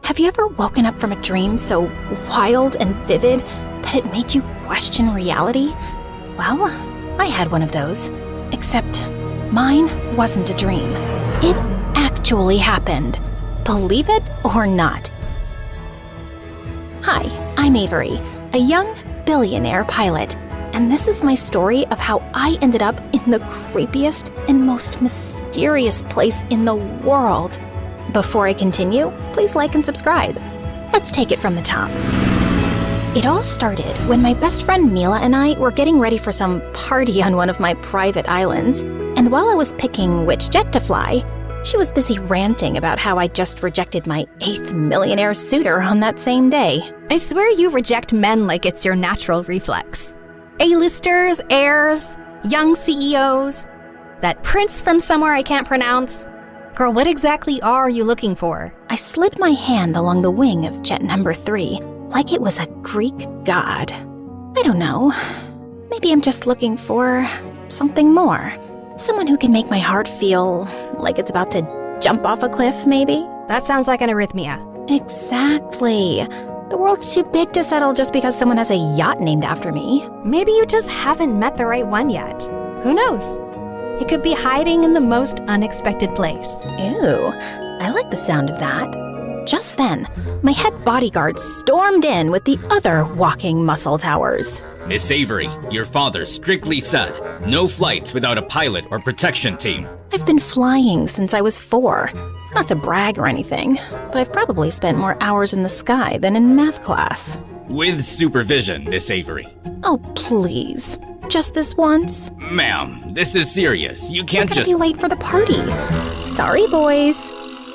Have you ever woken up from a dream so wild and vivid that it made you question reality? Well, I had one of those, except mine wasn't a dream. It actually happened. Believe it or not. Hi, I'm Avery, a young billionaire pilot, and this is my story of how I ended up in the creepiest and most mysterious place in the world. Before I continue, please like and subscribe. Let's take it from the top. It all started when my best friend Mila and I were getting ready for some party on one of my private islands, and while I was picking which jet to fly, she was busy ranting about how I just rejected my 8th millionaire suitor on that same day. I swear you reject men like it's your natural reflex. A-listers, heirs, young CEOs, that prince from somewhere I can't pronounce. Girl, what exactly are you looking for? I slid my hand along the wing of jet number 3, like it was a Greek god. I don't know. Maybe I'm just looking for something more. Someone who can make my heart feel like it's about to jump off a cliff, maybe? That sounds like an arrhythmia. Exactly. The world's too big to settle just because someone has a yacht named after me. Maybe you just haven't met the right one yet. Who knows? He could be hiding in the most unexpected place. Ew, I like the sound of that. Just then, my head bodyguard stormed in with the other walking muscle towers. Miss Avery, your father strictly said, no flights without a pilot or protection team. I've been flying since I was 4. Not to brag or anything, but I've probably spent more hours in the sky than in math class. With supervision, Miss Avery. Oh, please. Just this once? Ma'am, this is serious. You can't We're gonna be late for the party. Sorry, boys.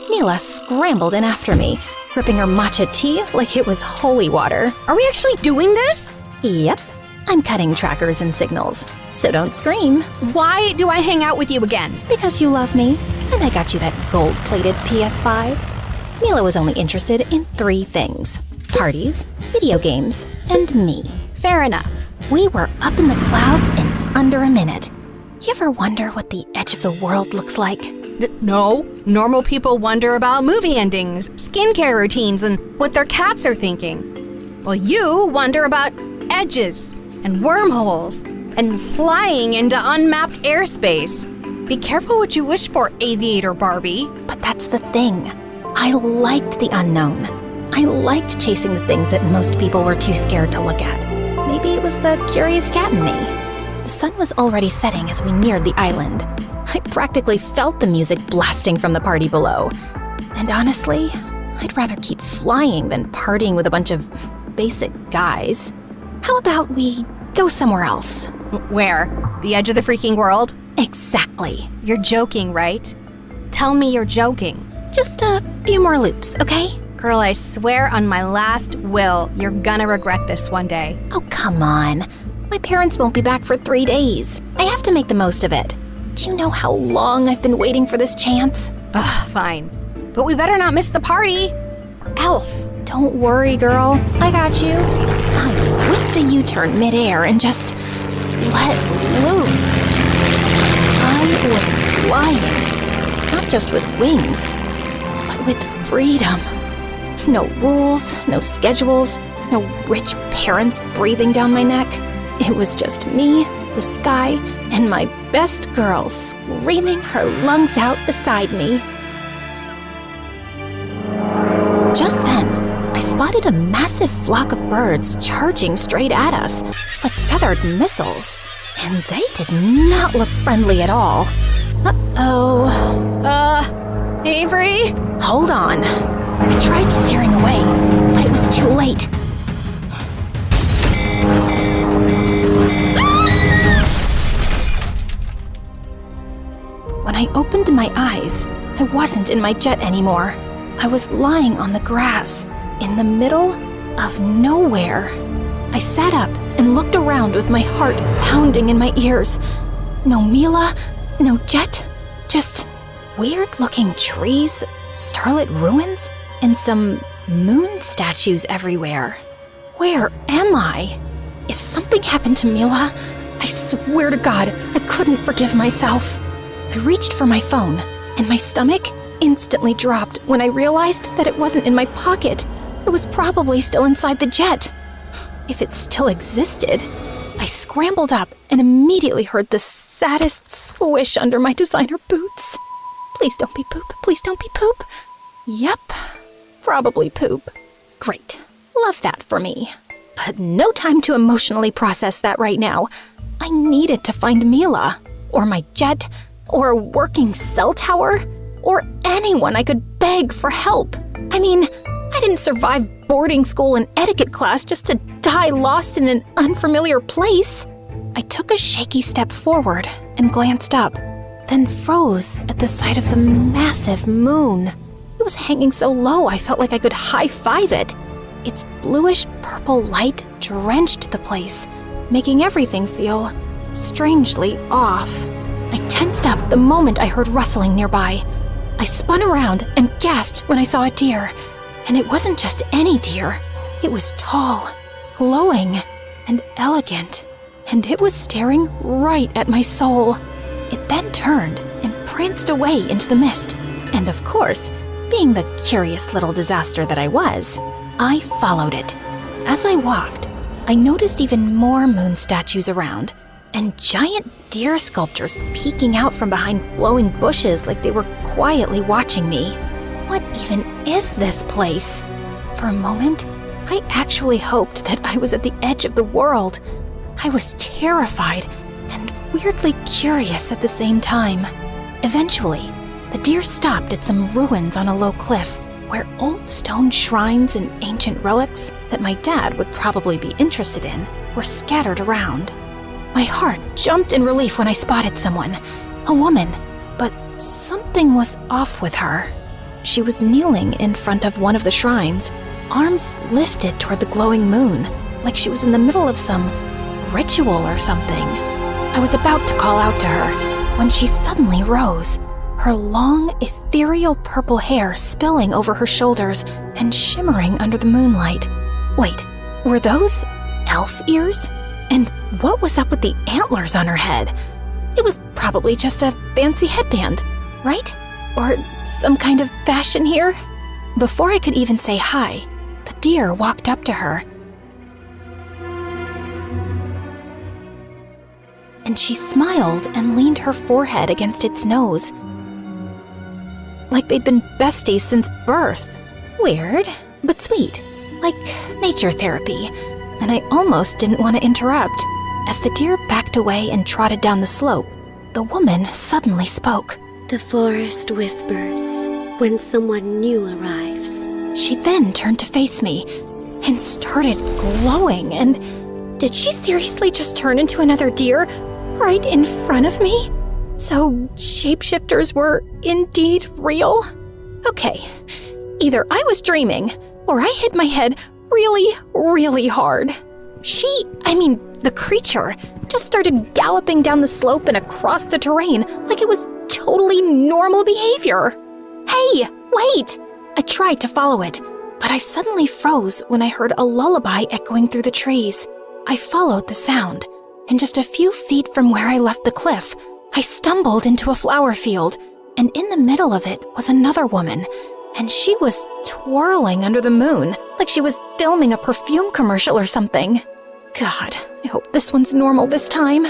Mila scrambled in after me, gripping her matcha tea like it was holy water. Are we actually doing this? Yep. I'm cutting trackers and signals, so don't scream. Why do I hang out with you again? Because you love me, and I got you that gold-plated PS5. Mila was only interested in 3 things: parties, video games, and me. Fair enough. We were up in the clouds in under a minute. You ever wonder what the edge of the world looks like? No. Normal people wonder about movie endings, skincare routines, and what their cats are thinking. Well, you wonder about edges and wormholes and flying into unmapped airspace. Be careful what you wish for, Aviator Barbie. But that's the thing. I liked the unknown. I liked chasing the things that most people were too scared to look at. Maybe it was the curious cat in me. The sun was already setting as we neared the island. I practically felt the music blasting from the party below. And honestly, I'd rather keep flying than partying with a bunch of basic guys. How about we go somewhere else? Where? The edge of the freaking world? Exactly. You're joking, right? Tell me you're joking. Just a few more loops, okay? Girl, I swear on my last will, you're gonna regret this one day. Oh, come on. My parents won't be back for 3 days. I have to make the most of it. Do you know how long I've been waiting for this chance? Ugh, fine. But we better not miss the party, or else. Don't worry, girl. I got you. I whipped a U-turn midair and just let loose. I was flying. Not just with wings, but with freedom. No rules, no schedules, no rich parents breathing down my neck. It was just me, the sky, and my best girl screaming her lungs out beside me. Just then, I spotted a massive flock of birds charging straight at us, like feathered missiles. And they did not look friendly at all. Uh-oh. Avery? Hold on. I tried steering away, but it was too late. When I opened my eyes, I wasn't in my jet anymore. I was lying on the grass, in the middle of nowhere. I sat up and looked around with my heart pounding in my ears. No Mila, no jet, just weird-looking trees, starlit ruins, and some moon statues everywhere. Where am I? If something happened to Mila, I swear to God, I couldn't forgive myself. I reached for my phone, and my stomach instantly dropped when I realized that it wasn't in my pocket. It was probably still inside the jet. If it still existed, I scrambled up and immediately heard the saddest squish under my designer boots. Please don't be poop. Please don't be poop. Yep, probably poop. Great. Love that for me. But no time to emotionally process that right now. I needed to find Mila, or my jet, or a working cell tower, or anyone I could beg for help. I mean, I didn't survive boarding school and etiquette class just to die lost in an unfamiliar place. I took a shaky step forward and glanced up, then froze at the sight of the massive moon. It was hanging so low I felt like I could high-five it. Its bluish-purple light drenched the place, making everything feel strangely off. I tensed up the moment I heard rustling nearby. I spun around and gasped when I saw a deer. And it wasn't just any deer. It was tall, glowing, and elegant. And it was staring right at my soul. It then turned and pranced away into the mist. And of course, being the curious little disaster that I was, I followed it. As I walked, I noticed even more moon statues around, and giant deer sculptures peeking out from behind glowing bushes like they were quietly watching me. What even is this place? For a moment, I actually hoped that I was at the edge of the world. I was terrified and weirdly curious at the same time. Eventually, the deer stopped at some ruins on a low cliff where old stone shrines and ancient relics that my dad would probably be interested in were scattered around. My heart jumped in relief when I spotted someone, a woman, but something was off with her. She was kneeling in front of one of the shrines, arms lifted toward the glowing moon, like she was in the middle of some ritual or something. I was about to call out to her when she suddenly rose, her long, ethereal purple hair spilling over her shoulders and shimmering under the moonlight. Wait, were those elf ears? And what was up with the antlers on her head? It was probably just a fancy headband, right? Or some kind of fashion here? Before I could even say hi, the deer walked up to her. And she smiled and leaned her forehead against its nose, like they'd been besties since birth. Weird, but sweet, like nature therapy. And I almost didn't want to interrupt. As the deer backed away and trotted down the slope, the woman suddenly spoke. The forest whispers when someone new arrives. She then turned to face me and started glowing. And did she seriously just turn into another deer right in front of me? So shapeshifters were indeed real? Okay, either I was dreaming or I hit my head really, really hard. The creature, just started galloping down the slope and across the terrain like it was totally normal behavior. Hey, wait! I tried to follow it, but I suddenly froze when I heard a lullaby echoing through the trees. I followed the sound, and just a few feet from where I left the cliff, I stumbled into a flower field, and in the middle of it was another woman, and she was twirling under the moon like she was filming a perfume commercial or something. God, I hope this one's normal this time.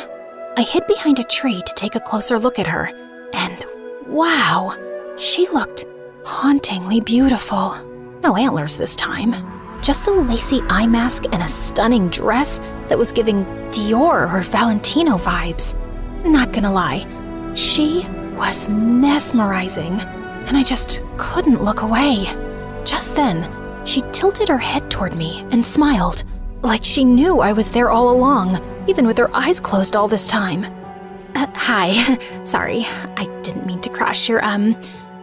I hid behind a tree to take a closer look at her, and wow, she looked hauntingly beautiful. No antlers this time. Just a lacy eye mask and a stunning dress that was giving Dior or Valentino vibes. Not gonna lie, she was mesmerizing, and I just couldn't look away. Just then, she tilted her head toward me and smiled, like she knew I was there all along, even with her eyes closed all this time. Hi, sorry, I didn't mean to crash your,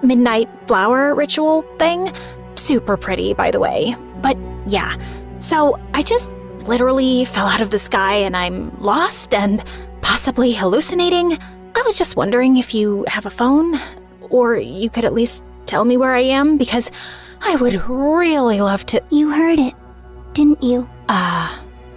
midnight flower ritual thing. Super pretty, by the way. But yeah, so I just literally fell out of the sky and I'm lost and possibly hallucinating. I was just wondering if you have a phone, or you could at least tell me where I am, because I would really love to— You heard it, didn't you?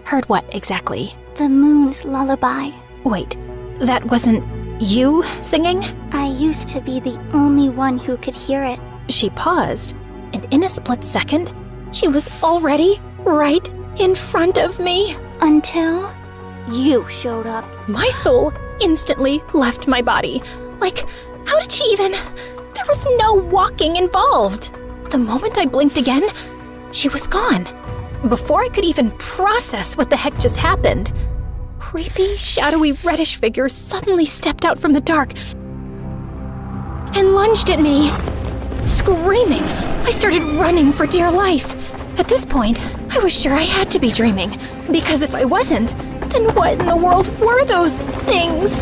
Heard what exactly? The moon's lullaby. Wait, that wasn't You singing? I used to be the only one who could hear it. She paused, and in a split second, she was already right in front of me. Until you showed up. My soul instantly left my body. Like, how did she even... There was no walking involved. The moment I blinked again, she was gone. Before I could even process what the heck just happened, creepy, shadowy, reddish figure suddenly stepped out from the dark and lunged at me. Screaming, I started running for dear life. At this point, I was sure I had to be dreaming, because if I wasn't, then what in the world were those things?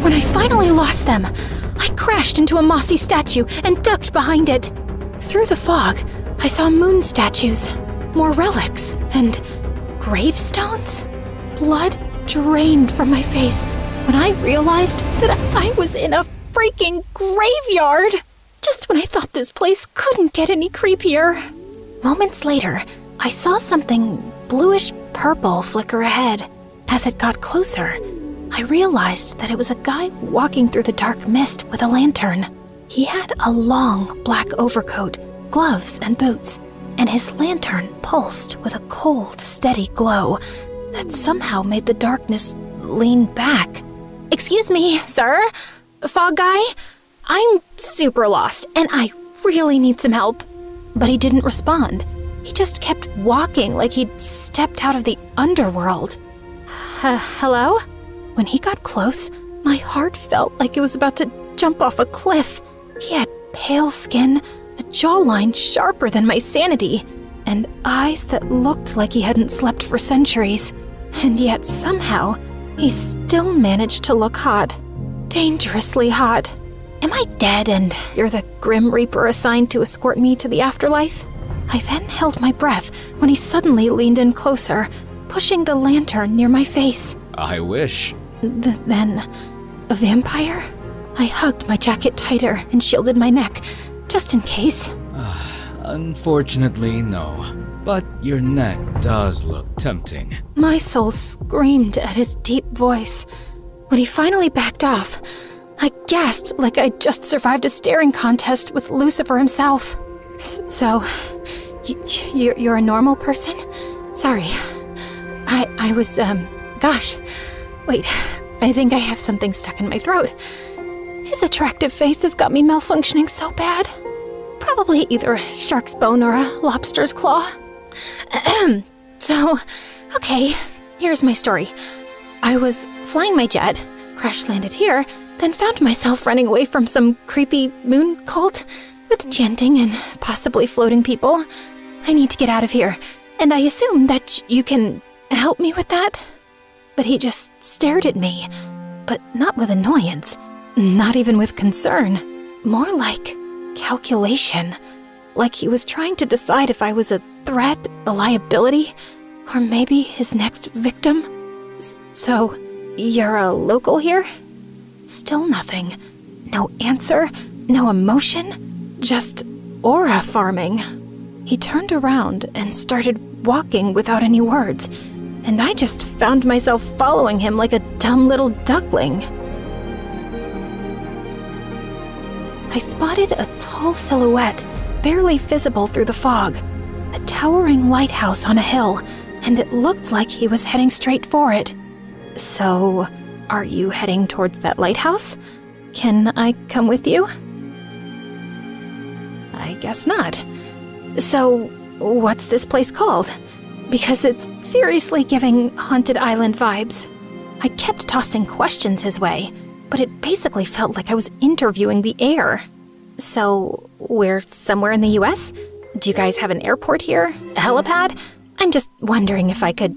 When I finally lost them, I crashed into a mossy statue and ducked behind it. Through the fog, I saw moon statues, more relics, and gravestones. Blood drained from my face when I realized that I was in a freaking graveyard. Just when I thought this place couldn't get any creepier. Moments later, I saw something bluish-purple flicker ahead. As it got closer, I realized that it was a guy walking through the dark mist with a lantern. He had a long black overcoat, gloves, and boots, and his lantern pulsed with a cold, steady glow that somehow made the darkness lean back. "Excuse me, sir? Fog guy? I'm super lost, and I really need some help." But he didn't respond. He just kept walking like he'd stepped out of the underworld. Hello? When he got close, my heart felt like it was about to jump off a cliff. He had pale skin, a jawline sharper than my sanity, and eyes that looked like he hadn't slept for centuries. And yet somehow, he still managed to look hot. Dangerously hot. Am I dead and you're the Grim Reaper assigned to escort me to the afterlife? I then held my breath when he suddenly leaned in closer, pushing the lantern near my face. I wish. Then, a vampire? I hugged my jacket tighter and shielded my neck, just in case. Unfortunately, no. But your neck does look tempting. My soul screamed at his deep voice. When he finally backed off, I gasped like I'd just survived a staring contest with Lucifer himself. So, you're a normal person? Sorry. I was, gosh. Wait, I think I have something stuck in my throat. His attractive face has got me malfunctioning so bad. Probably either a shark's bone or a lobster's claw. So, okay, here's my story. I was flying my jet, crash-landed here, then found myself running away from some creepy moon cult with chanting and possibly floating people. I need to get out of here, and I assume that you can help me with that? But he just stared at me, but not with annoyance, not even with concern, more like calculation, like he was trying to decide if I was a threat, a liability, or maybe his next victim. So, you're a local here? Still nothing. No answer, no emotion, just aura farming. He turned around and started walking without any words, and I just found myself following him like a dumb little duckling. I spotted a tall silhouette, barely visible through the fog, a towering lighthouse on a hill, and it looked like he was heading straight for it. So, are you heading towards that lighthouse? Can I come with you? I guess not. So, what's this place called? Because it's seriously giving Haunted Island vibes. I kept tossing questions his way, but it basically felt like I was interviewing the air. So, we're somewhere in the US? Do you guys have an airport here? A helipad? I'm just wondering if I could,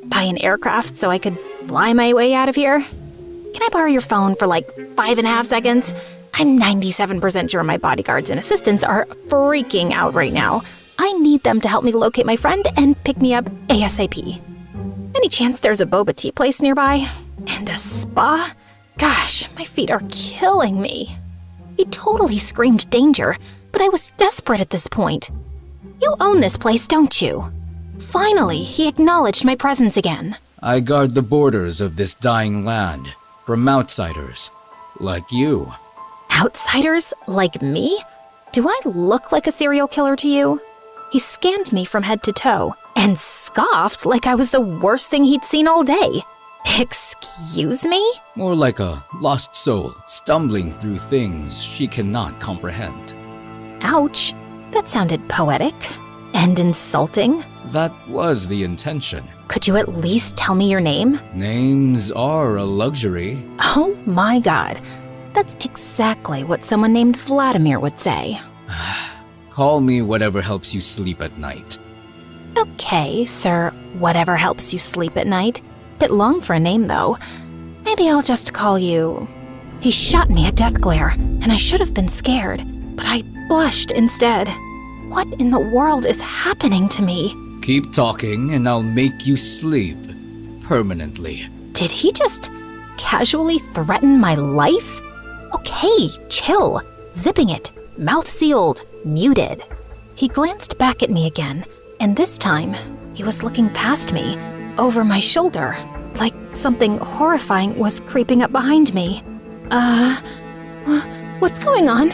buy an aircraft so I could fly my way out of here. Can I borrow your phone for like 5.5 seconds? I'm 97% sure my bodyguards and assistants are freaking out right now. I need them to help me locate my friend and pick me up ASAP. Any chance there's a boba tea place nearby? And a spa? Gosh, my feet are killing me. He totally screamed danger, but I was desperate at this point. You own this place, don't you? Finally, he acknowledged my presence again. I guard the borders of this dying land from outsiders. like you. Outsiders like me? Do I look like a serial killer to you? He scanned me from head to toe and scoffed like I was the worst thing he'd seen all day. Excuse me? More like a lost soul stumbling through things she cannot comprehend. Ouch. That sounded poetic and insulting. That was the intention. Could you at least tell me your name? Names are a luxury. Oh my god. That's exactly what someone named Vladimir would say. Call me whatever helps you sleep at night. Okay, sir, whatever helps you sleep at night. Bit long for a name, though. Maybe I'll just call you... He shot me a death glare, and I should have been scared, but I blushed instead. What in the world is happening to me? Keep talking and I'll make you sleep. Permanently. Did he just casually threaten my life? Okay, chill. Zipping it. Mouth sealed. Muted. He glanced back at me again, and this time, he was looking past me, over my shoulder, like something horrifying was creeping up behind me. What's going on?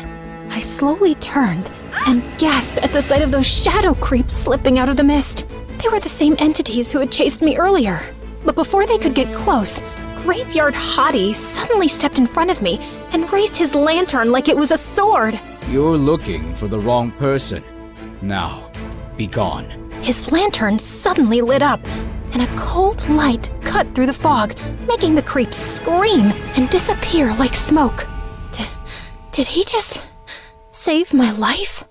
I slowly turned and gasped at the sight of those shadow creeps slipping out of the mist. They were the same entities who had chased me earlier. But before they could get close, Graveyard Hottie suddenly stepped in front of me and raised his lantern like it was a sword. You're looking for the wrong person. Now, be gone. His lantern suddenly lit up, and a cold light cut through the fog, making the creeps scream and disappear like smoke. Did he just save my life?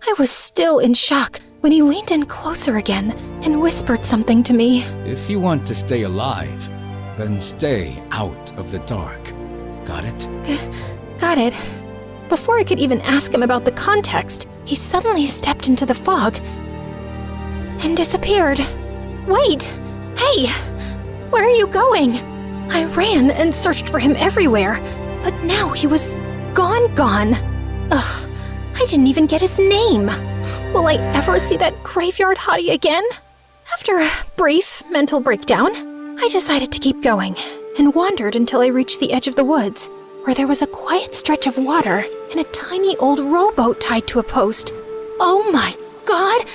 I was still in shock when he leaned in closer again and whispered something to me. If you want to stay alive, then stay out of the dark. Got it? Got it. Before I could even ask him about the context, he suddenly stepped into the fog and disappeared. Wait! Hey! Where are you going? I ran and searched for him everywhere, but now he was gone. Ugh, I didn't even get his name. Will I ever see that Graveyard Hottie again? After a brief mental breakdown, I decided to keep going and wandered until I reached the edge of the woods, where there was a quiet stretch of water and a tiny old rowboat tied to a post. Oh my god!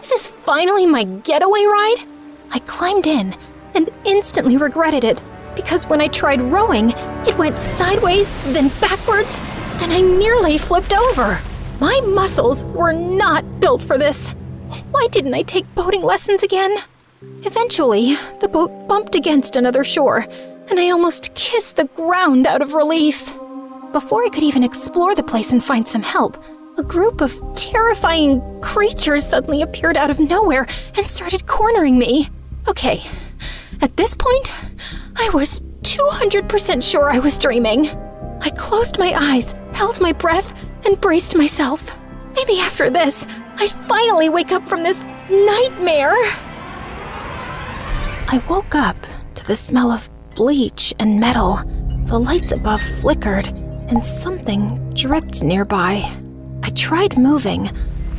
Is this finally my getaway ride? I climbed in and instantly regretted it, because when I tried rowing, it went sideways, then backwards, then I nearly flipped over. My muscles were not built for this. Why didn't I take boating lessons again? Eventually, the boat bumped against another shore, and I almost kissed the ground out of relief. Before I could even explore the place and find some help, a group of terrifying creatures suddenly appeared out of nowhere and started cornering me. Okay, at this point, I was 200% sure I was dreaming. I closed my eyes, held my breath, and braced myself. Maybe after this, I'd finally wake up from this nightmare. I woke up to the smell of bleach and metal. The lights above flickered, and something dripped nearby. I tried moving,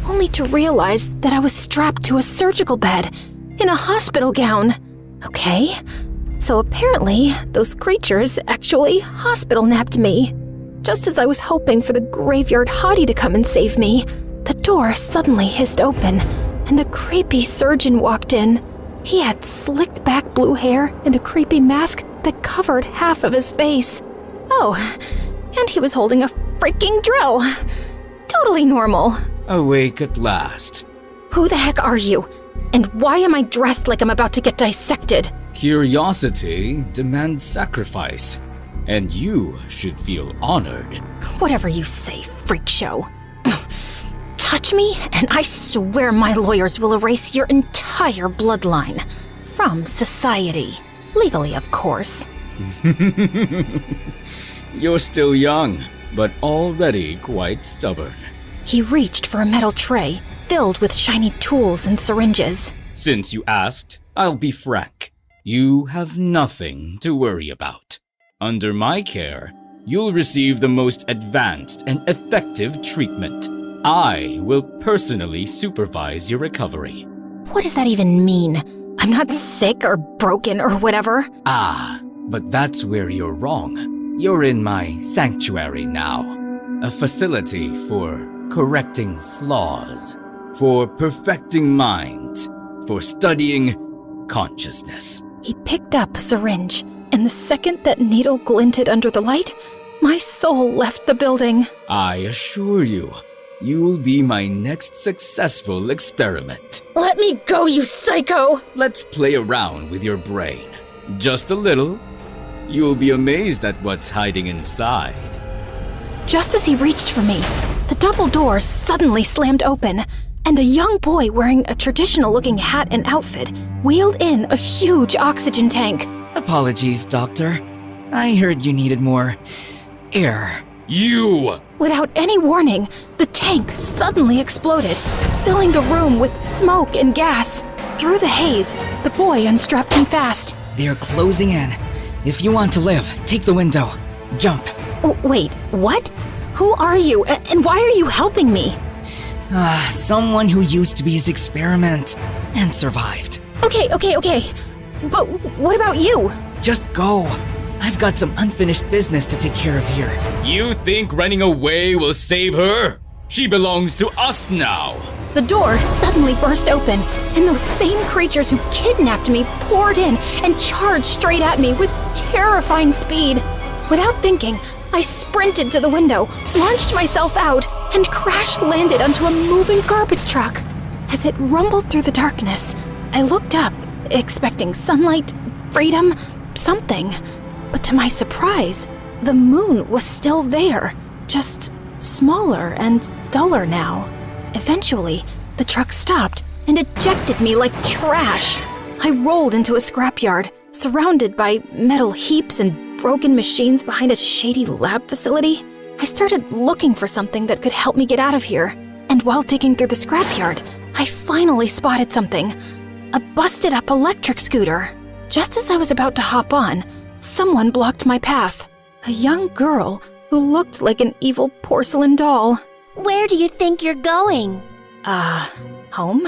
only to realize that I was strapped to a surgical bed in a hospital gown. Okay, so apparently those creatures actually hospital napped me. Just as I was hoping for the Graveyard Hottie to come and save me, the door suddenly hissed open, and a creepy surgeon walked in. He had slicked back blue hair and a creepy mask that covered half of his face. Oh, and he was holding a freaking drill. Totally normal. Awake at last. Who the heck are you? And why am I dressed like I'm about to get dissected? Curiosity demands sacrifice, and you should feel honored. Whatever you say, freak show. Touch me, and I swear my lawyers will erase your entire bloodline. From society. Legally, of course. You're still young, but already quite stubborn. He reached for a metal tray, filled with shiny tools and syringes. Since you asked, I'll be frank. You have nothing to worry about. Under my care, you'll receive the most advanced and effective treatment. I will personally supervise your recovery. What does that even mean? I'm not sick or broken or whatever. Ah, but that's where you're wrong. You're in my sanctuary now, a facility for correcting flaws, for perfecting minds, for studying consciousness. He picked up a syringe, and the second that needle glinted under the light, my soul left the building. I assure you, you'll be my next successful experiment. Let me go, you psycho! Let's play around with your brain. Just a little. You'll be amazed at what's hiding inside. Just as he reached for me, the double doors suddenly slammed open, and a young boy wearing a traditional-looking hat and outfit wheeled in a huge oxygen tank. Apologies, Doctor. I heard you needed more air. You! Without any warning, the tank suddenly exploded, filling the room with smoke and gas. Through the haze, the boy unstrapped him fast. They're closing in. If you want to live, take the window. Jump. Oh, wait, what? Who are you, and why are you helping me? Someone who used to be his experiment and survived. Okay. But what about you? Just go. I've got some unfinished business to take care of here. You think running away will save her? She belongs to us now. The door suddenly burst open, and those same creatures who kidnapped me poured in and charged straight at me with terrifying speed. Without thinking, I sprinted to the window, launched myself out, and crash-landed onto a moving garbage truck. As it rumbled through the darkness, I looked up, expecting sunlight, freedom, something. But to my surprise, the moon was still there, just smaller and duller now. Eventually, the truck stopped and ejected me like trash. I rolled into a scrapyard, surrounded by metal heaps and broken machines behind a shady lab facility. I started looking for something that could help me get out of here. And while digging through the scrapyard, I finally spotted something. A busted-up electric scooter. Just as I was about to hop on, someone blocked my path. A young girl who looked like an evil porcelain doll. Where do you think you're going? Home?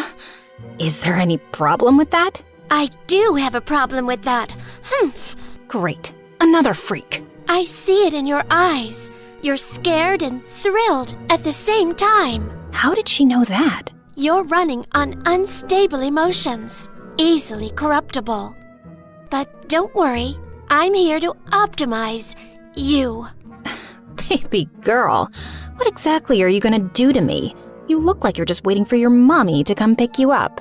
Is there any problem with that? I do have a problem with that. Great. Another freak. I see it in your eyes. You're scared and thrilled at the same time. How did she know that? You're running on unstable emotions, easily corruptible. But don't worry, I'm here to optimize you. Baby girl, what exactly are you gonna do to me? You look like you're just waiting for your mommy to come pick you up.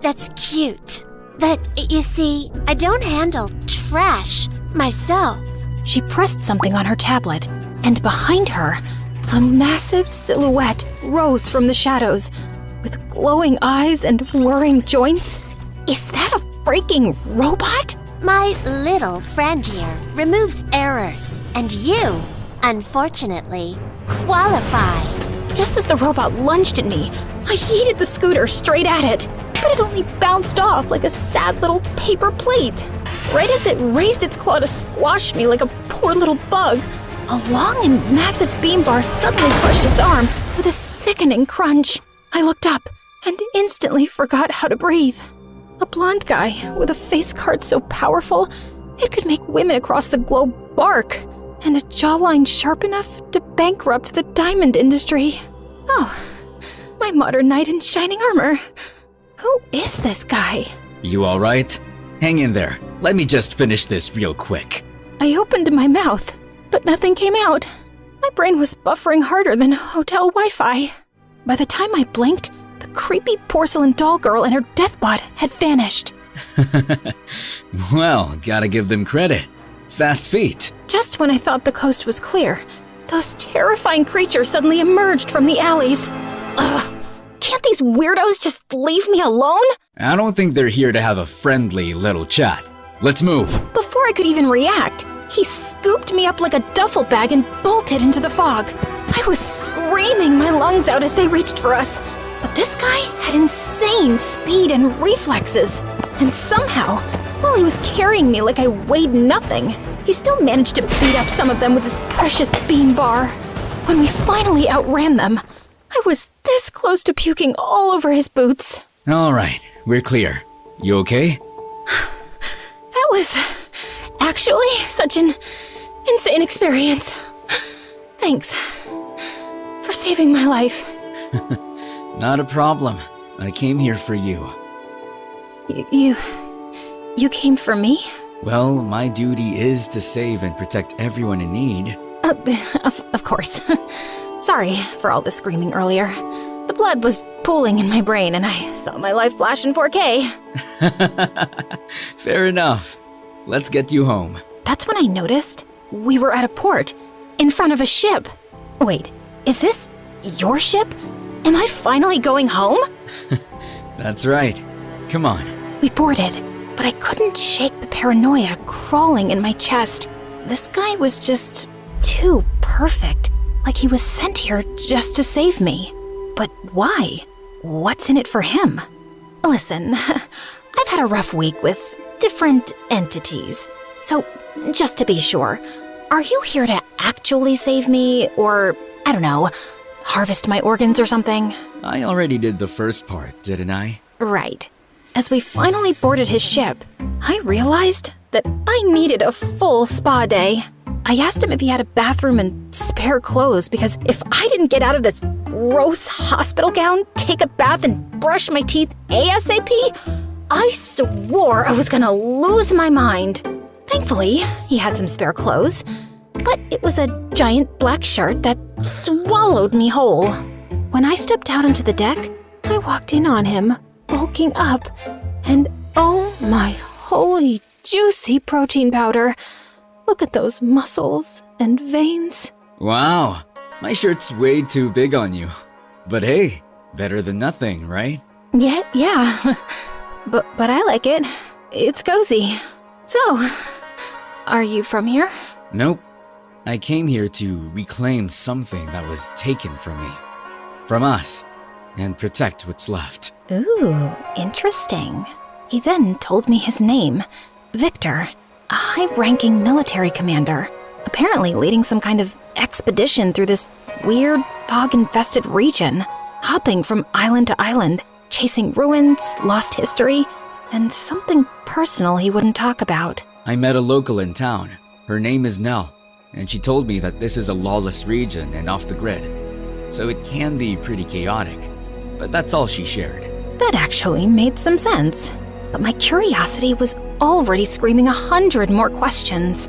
That's cute. But you see, I don't handle trash myself. She pressed something on her tablet, and behind her, a massive silhouette rose from the shadows, with glowing eyes and whirring joints. Is that a freaking robot? My little friend here removes errors, and you, unfortunately, qualify. Just as the robot lunged at me, I yeeted the scooter straight at it, but it only bounced off like a sad little paper plate. Right as it raised its claw to squash me like a poor little bug, a long and massive beam bar suddenly crushed its arm with a sickening crunch. I looked up and instantly forgot how to breathe. A blonde guy with a face card so powerful it could make women across the globe bark, and a jawline sharp enough to bankrupt the diamond industry. Oh, my modern knight in shining armor. Who is this guy? You all right? Hang in there. Let me just finish this real quick. I opened my mouth, but nothing came out. My brain was buffering harder than hotel Wi-Fi. By the time I blinked, the creepy porcelain doll girl and her deathbot had vanished. Well, gotta give them credit. Fast feet. Just when I thought the coast was clear, those terrifying creatures suddenly emerged from the alleys. Ugh, can't these weirdos just leave me alone? I don't think they're here to have a friendly little chat. Let's move. Before I could even react, he scooped me up like a duffel bag and bolted into the fog. I was screaming my lungs out as they reached for us. But this guy had insane speed and reflexes. And somehow, while he was carrying me like I weighed nothing, he still managed to beat up some of them with his precious beam bar. When we finally outran them, I was this close to puking all over his boots. All right, we're clear. You okay? That was actually such an insane experience. Thanks for saving my life. Not a problem. I came here for you. You came for me? Well, my duty is to save and protect everyone in need. Of course. Sorry for all the screaming earlier. The blood was pooling in my brain and I saw my life flash in 4K. Fair enough. Let's get you home. That's when I noticed we were at a port, in front of a ship. Wait, is this your ship? Am I finally going home? That's right. Come on. We boarded, but I couldn't shake the paranoia crawling in my chest. This guy was just too perfect, like he was sent here just to save me. But why? What's in it for him? Listen, I've had a rough week with different entities. So, just to be sure, are you here to actually save me, or, I don't know, harvest my organs or something? I already did the first part, didn't I? Right. As we finally boarded his ship, I realized that I needed a full spa day. I asked him if he had a bathroom and spare clothes because if I didn't get out of this gross hospital gown, take a bath, and brush my teeth ASAP, I swore I was gonna lose my mind. Thankfully, he had some spare clothes, but it was a giant black shirt that swallowed me whole. When I stepped out onto the deck, I walked in on him, bulking up, and oh my holy juicy protein powder. Look at those muscles and veins. Wow, my shirt's way too big on you. But hey, better than nothing, right? Yeah. But I like it. It's cozy. So, are you from here? Nope. I came here to reclaim something that was taken from me. From us. And protect what's left. Ooh, interesting. He then told me his name, Victor, a high-ranking military commander, apparently leading some kind of expedition through this weird, fog-infested region, hopping from island to island, chasing ruins, lost history, and something personal he wouldn't talk about. I met a local in town. Her name is Nell, and she told me that this is a lawless region and off the grid, so it can be pretty chaotic. But that's all she shared. That actually made some sense. But my curiosity was already screaming 100 more questions.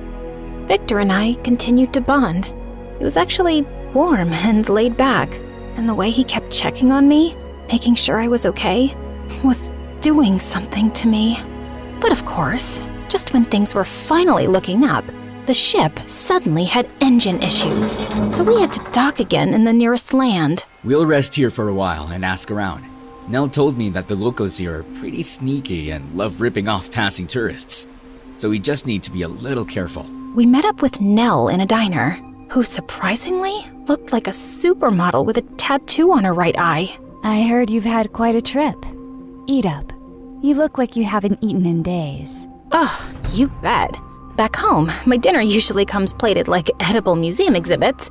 Victor and I continued to bond. He was actually warm and laid back, and the way he kept checking on me, making sure I was okay, was doing something to me. But of course, just when things were finally looking up, the ship suddenly had engine issues, so we had to dock again in the nearest land. We'll rest here for a while and ask around. Nell told me that the locals here are pretty sneaky and love ripping off passing tourists, so we just need to be a little careful. We met up with Nell in a diner, who surprisingly looked like a supermodel with a tattoo on her right eye. I heard you've had quite a trip. Eat up. You look like you haven't eaten in days. Oh, you bet. Back home, my dinner usually comes plated like edible museum exhibits.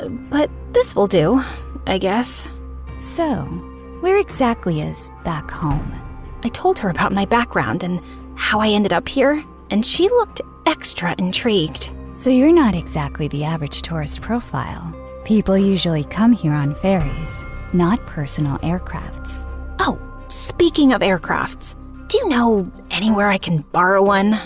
But this will do, I guess. So, where exactly is back home? I told her about my background and how I ended up here, and she looked extra intrigued. So you're not exactly the average tourist profile. People usually come here on ferries, not personal aircrafts. Oh, speaking of aircrafts, do you know anywhere I can borrow one?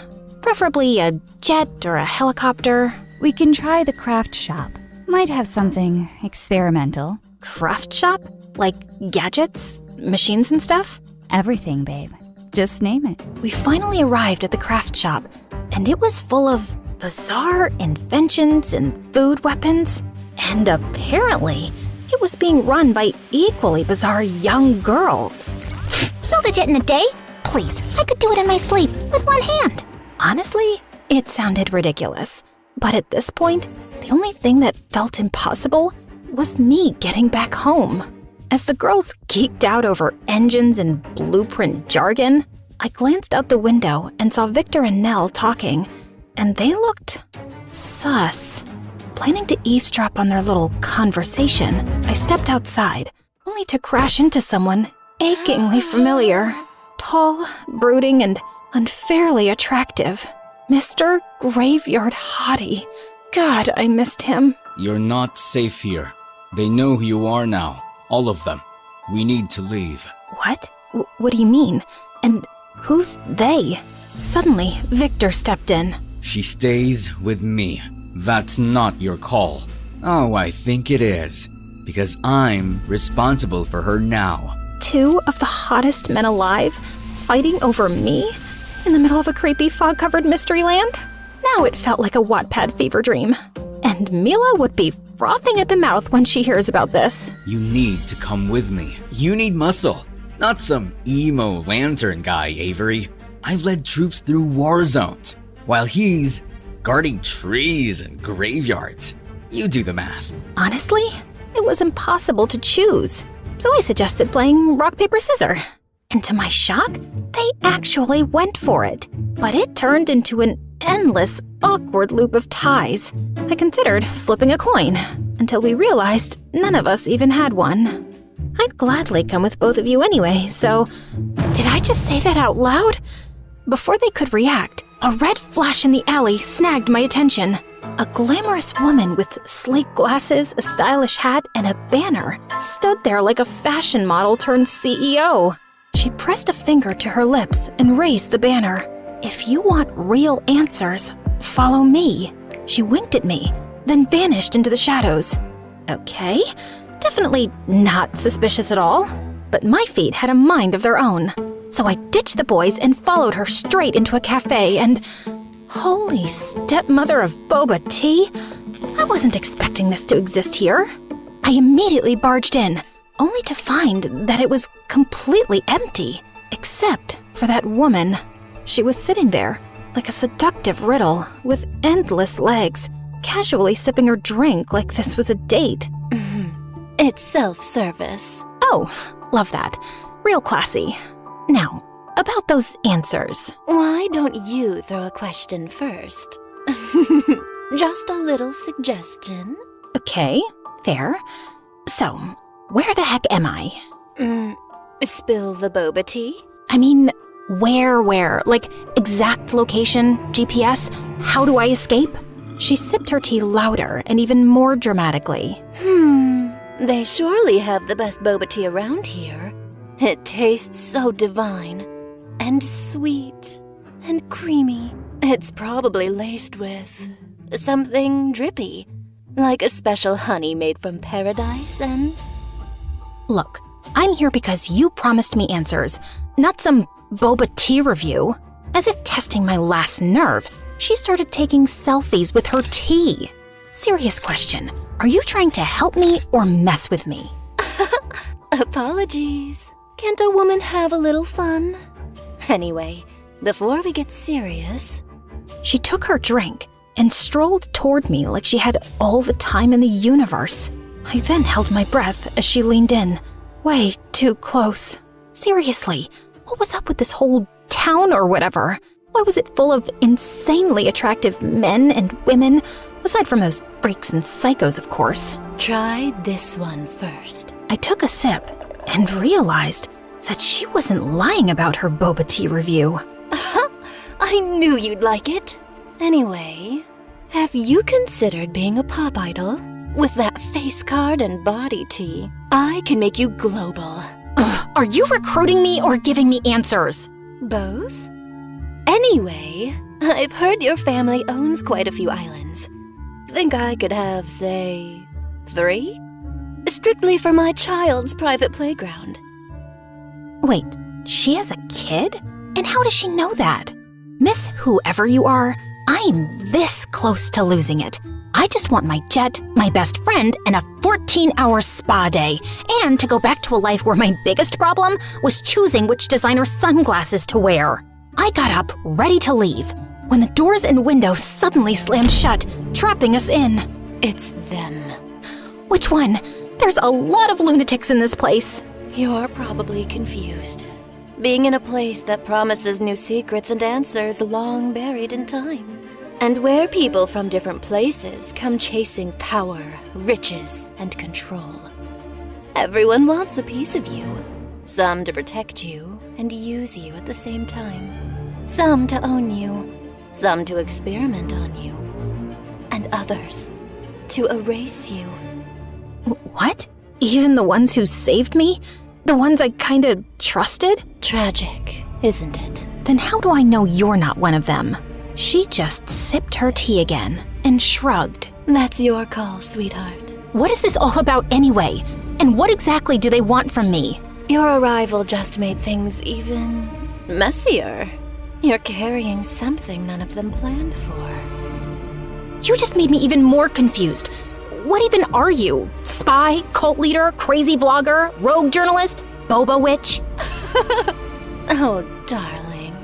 Preferably a jet or a helicopter. We can try the craft shop. Might have something experimental. Craft shop? Like gadgets, machines and stuff? Everything, babe. Just name it. We finally arrived at the craft shop, and it was full of bizarre inventions and food weapons. And apparently, it was being run by equally bizarre young girls. Build a jet in a day? Please, I could do it in my sleep with one hand. Honestly, it sounded ridiculous. But at this point, the only thing that felt impossible was me getting back home. As the girls geeked out over engines and blueprint jargon, I glanced out the window and saw Victor and Nell talking, and they looked sus. Planning to eavesdrop on their little conversation, I stepped outside, only to crash into someone achingly familiar. Tall, brooding, and unfairly attractive. Mr. Graveyard Hottie. God, I missed him. You're not safe here. They know who you are now. All of them. We need to leave. What? What do you mean? And who's they? Suddenly, Victor stepped in. She stays with me. That's not your call. Oh, I think it is. Because I'm responsible for her now. 2 of the hottest men alive fighting over me in the middle of a creepy fog-covered mystery land? Now it felt like a Wattpad fever dream. And Mila would be frothing at the mouth when she hears about this. You need to come with me. You need muscle. Not some emo lantern guy, Avery. I've led troops through war zones, while he's guarding trees and graveyards. You do the math. Honestly, it was impossible to choose. So I suggested playing rock, paper, scissors. And to my shock, they actually went for it. But it turned into an endless, awkward loop of ties. I considered flipping a coin, until we realized none of us even had one. I'd gladly come with both of you anyway, so... Did I just say that out loud? Before they could react, a red flash in the alley snagged my attention. A glamorous woman with sleek glasses, a stylish hat, and a banner stood there like a fashion model turned CEO. She pressed a finger to her lips and raised the banner. If you want real answers, follow me. She winked at me, then vanished into the shadows. Okay, definitely not suspicious at all. But my feet had a mind of their own. So I ditched the boys and followed her straight into a cafe and... Holy stepmother of boba tea! I wasn't expecting this to exist here. I immediately barged in, only to find that it was completely empty, except for that woman. She was sitting there, like a seductive riddle, with endless legs, casually sipping her drink like this was a date. It's self-service. Oh, love that. Real classy. Now, about those answers. Why don't you throw a question first? Just a little suggestion. Okay, fair. So, where the heck am I? Spill the boba tea? I mean, where? Like, exact location, GPS? How do I escape? She sipped her tea louder and even more dramatically. They surely have the best boba tea around here. It tastes so divine. And sweet. And creamy. It's probably laced with something drippy. Like a special honey made from paradise and... Look, I'm here because you promised me answers, not some boba tea review. As if testing my last nerve, she started taking selfies with her tea. Serious question, are you trying to help me or mess with me? Apologies. Can't a woman have a little fun? Anyway, before we get serious... She took her drink and strolled toward me like she had all the time in the universe. I then held my breath as she leaned in, way too close. Seriously, what was up with this whole town or whatever? Why was it full of insanely attractive men and women, aside from those freaks and psychos, of course? Try this one first. I took a sip and realized that she wasn't lying about her boba tea review. I knew you'd like it. Anyway, have you considered being a pop idol? With that face card and body tea, I can make you global. Are you recruiting me or giving me answers? Both? Anyway, I've heard your family owns quite a few islands. Think I could have, say, 3? Strictly for my child's private playground. Wait, she has a kid? And how does she know that? Miss whoever you are, I'm this close to losing it. I just want my jet, my best friend, and a 14-hour spa day, and to go back to a life where my biggest problem was choosing which designer sunglasses to wear. I got up, ready to leave, when the doors and windows suddenly slammed shut, trapping us in. It's them. Which one? There's a lot of lunatics in this place. You're probably confused. Being in a place that promises new secrets and answers long buried in time. And where people from different places come chasing power, riches, and control. Everyone wants a piece of you. Some to protect you and use you at the same time. Some to own you. Some to experiment on you, and others to erase you. What? Even the ones who saved me? The ones I kinda trusted? Tragic, isn't it? Then how do I know you're not one of them? She just sipped her tea again and shrugged. That's your call, sweetheart. What is this all about anyway? And what exactly do they want from me? Your arrival just made things even messier. You're carrying something none of them planned for. You just made me even more confused. What even are you? Spy, cult leader, crazy vlogger, rogue journalist, boba witch? Oh, darling.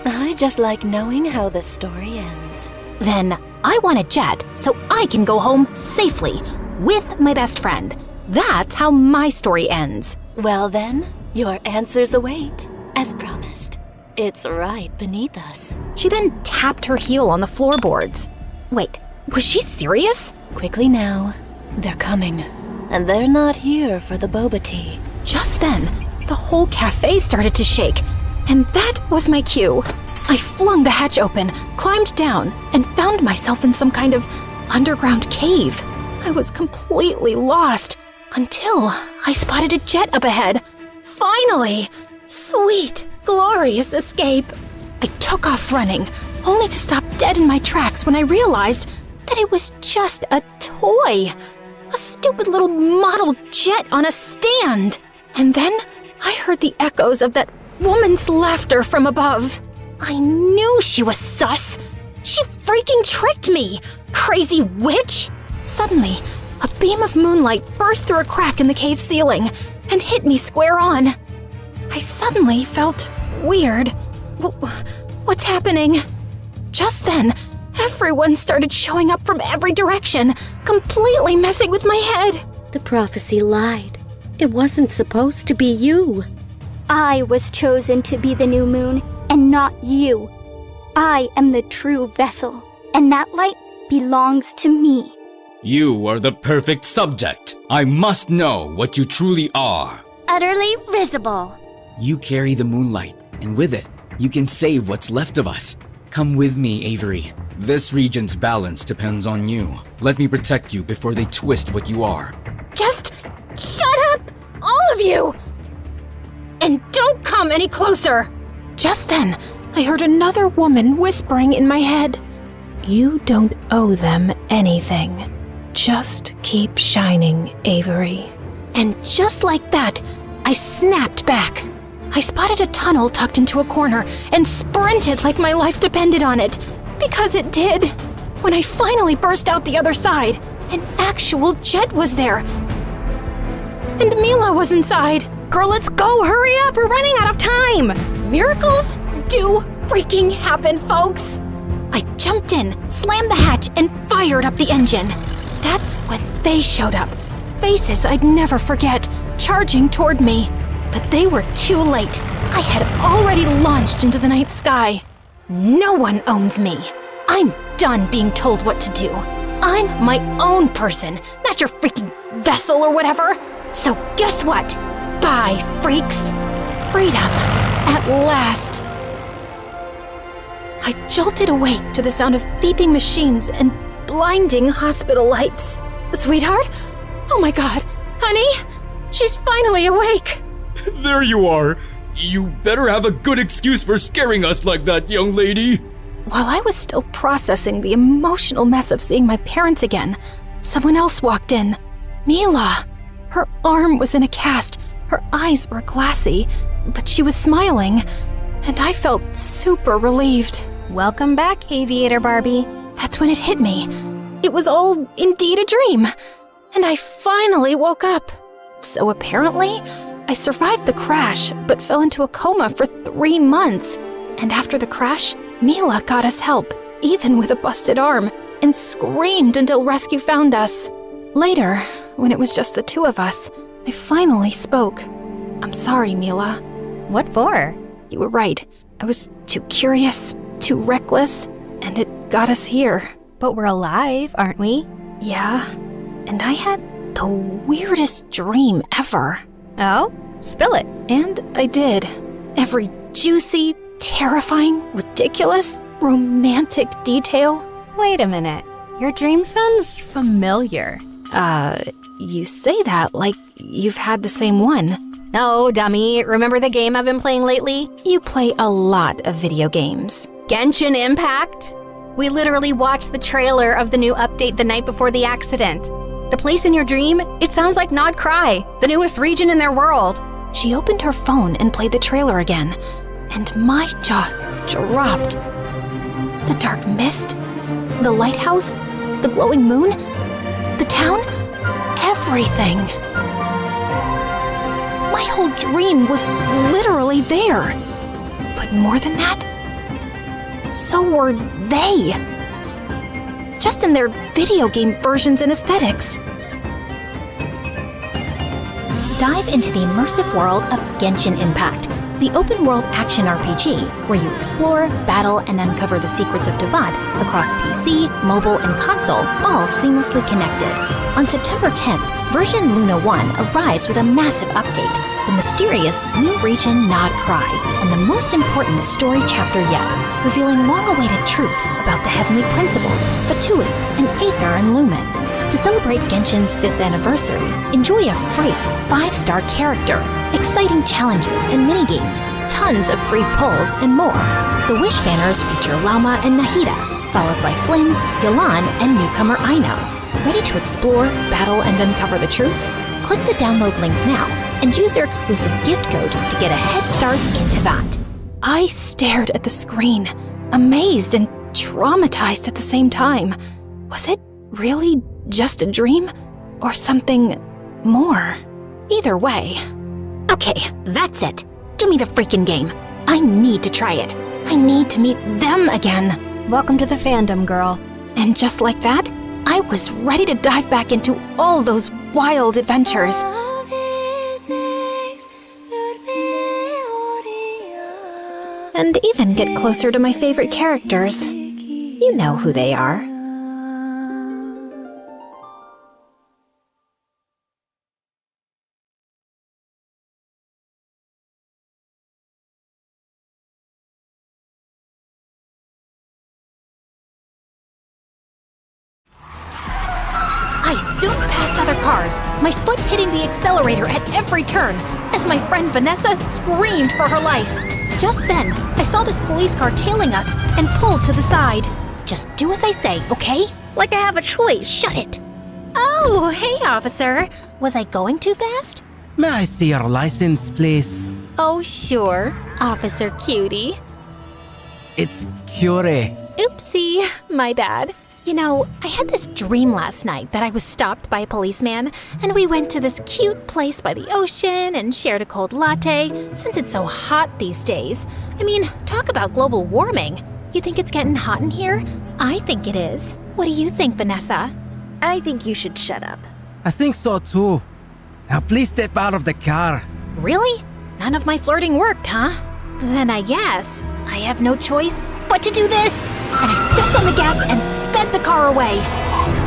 I just like knowing how the story ends. Then I want a jet so I can go home safely with my best friend. That's how my story ends. Well then, your answers await, as promised. It's right beneath us. She then tapped her heel on the floorboards. Wait, was she serious? Quickly now, they're coming. And they're not here for the boba tea. Just then, the whole cafe started to shake, and that was my cue. I flung the hatch open, climbed down, and found myself in some kind of underground cave. I was completely lost until I spotted a jet up ahead. Finally! Sweet, glorious escape. I took off running, only to stop dead in my tracks when I realized that it was just a toy. A stupid little model jet on a stand. And then I heard the echoes of that woman's laughter from above. I knew she was sus. She freaking tricked me, crazy witch. Suddenly, a beam of moonlight burst through a crack in the cave ceiling and hit me square on. I suddenly felt weird. What's happening? Just then, everyone started showing up from every direction, completely messing with my head. The prophecy lied. It wasn't supposed to be you. I was chosen to be the new moon, and not you. I am the true vessel, and that light belongs to me. You are the perfect subject. I must know what you truly are. Utterly risible. You carry the moonlight, and with it, you can save what's left of us. Come with me, Avery. This region's balance depends on you. Let me protect you before they twist what you are. Just shut up, all of you! And don't come any closer! Just then, I heard another woman whispering in my head. You don't owe them anything. Just keep shining, Avery. And just like that, I snapped back. I spotted a tunnel tucked into a corner and sprinted like my life depended on it. Because it did. When I finally burst out the other side, an actual jet was there. And Mila was inside. Girl, let's go! Hurry up! We're running out of time! Miracles do freaking happen, folks! I jumped in, slammed the hatch, and fired up the engine. That's when they showed up. Faces I'd never forget, charging toward me. But they were too late. I had already launched into the night sky. No one owns me. I'm done being told what to do. I'm my own person, not your freaking vessel or whatever. So guess what? Bye, freaks. Freedom, at last. I jolted awake to the sound of beeping machines and blinding hospital lights. Sweetheart? Oh my god, honey? She's finally awake. There you are. You better have a good excuse for scaring us like that, young lady. While I was still processing the emotional mess of seeing my parents again, someone else walked in. Mila. Her arm was in a cast, her eyes were glassy, but she was smiling, and I felt super relieved. Welcome back, Aviator Barbie. That's when it hit me. It was all indeed a dream, and I finally woke up. So apparently, I survived the crash, but fell into a coma for 3 months. And after the crash, Mila got us help, even with a busted arm, and screamed until rescue found us. Later, when it was just the two of us, I finally spoke. I'm sorry, Mila. What for? You were right. I was too curious, too reckless, and it got us here. But we're alive, aren't we? Yeah, and I had the weirdest dream ever. Oh? Spill it. And I did. Every juicy, terrifying, ridiculous, romantic detail. Wait a minute. Your dream sounds familiar. You say that like you've had the same one. No, dummy. Remember the game I've been playing lately? You play a lot of video games. Genshin Impact? We literally watched the trailer of the new update the night before the accident. The place in your dream, it sounds like Nod Cry, the newest region in their world. She opened her phone and played the trailer again, and my jaw dropped. The dark mist, the lighthouse, the glowing moon, the town, everything. My whole dream was literally there. But more than that, so were they. Just in their video game versions and aesthetics. Dive into the immersive world of Genshin Impact, the open-world action RPG where you explore, battle, and uncover the secrets of Devat across PC, mobile, and console, all seamlessly connected. On September 10th, version Luna 1 arrives with a massive update, the mysterious new region Nod Cry, and the most important story chapter yet, revealing long-awaited truths about the heavenly principles, Fatui, and Aether and Lumen. To celebrate Genshin's 5th anniversary, enjoy a free 5-star character, exciting challenges and minigames, tons of free pulls, and more. The Wish banners feature Lauma and Nahida, followed by Flynn's, Yolan, and newcomer Aino. Ready to explore, battle, and uncover the truth? Click the download link now and use your exclusive gift code to get a head start into that. I stared at the screen, amazed and traumatized at the same time. Was it really just a dream? Or something more? Either way. Okay, that's it. Give me the freaking game. I need to try it. I need to meet them again. Welcome to the fandom, girl. And just like that, I was ready to dive back into all those wild adventures. And even get closer to my favorite characters. You know who they are. I zoomed past other cars, my foot hitting the accelerator at every turn, as my friend Vanessa screamed for her life. Just then, I saw this police car tailing us and pulled to the side. Just do as I say, okay? Like I have a choice. Shut it! Oh, hey, officer. Was I going too fast? May I see your license, please? Oh, sure, Officer Cutie. It's Curie. Oopsie, my bad. You know, I had this dream last night that I was stopped by a policeman, and we went to this cute place by the ocean and shared a cold latte, since it's so hot these days. I mean, talk about global warming. You think it's getting hot in here? I think it is. What do you think, Vanessa? I think you should shut up. I think so too. Now please step out of the car. Really? None of my flirting worked, huh? Then I guess I have no choice but to do this. And I stepped on the gas and sped the car away.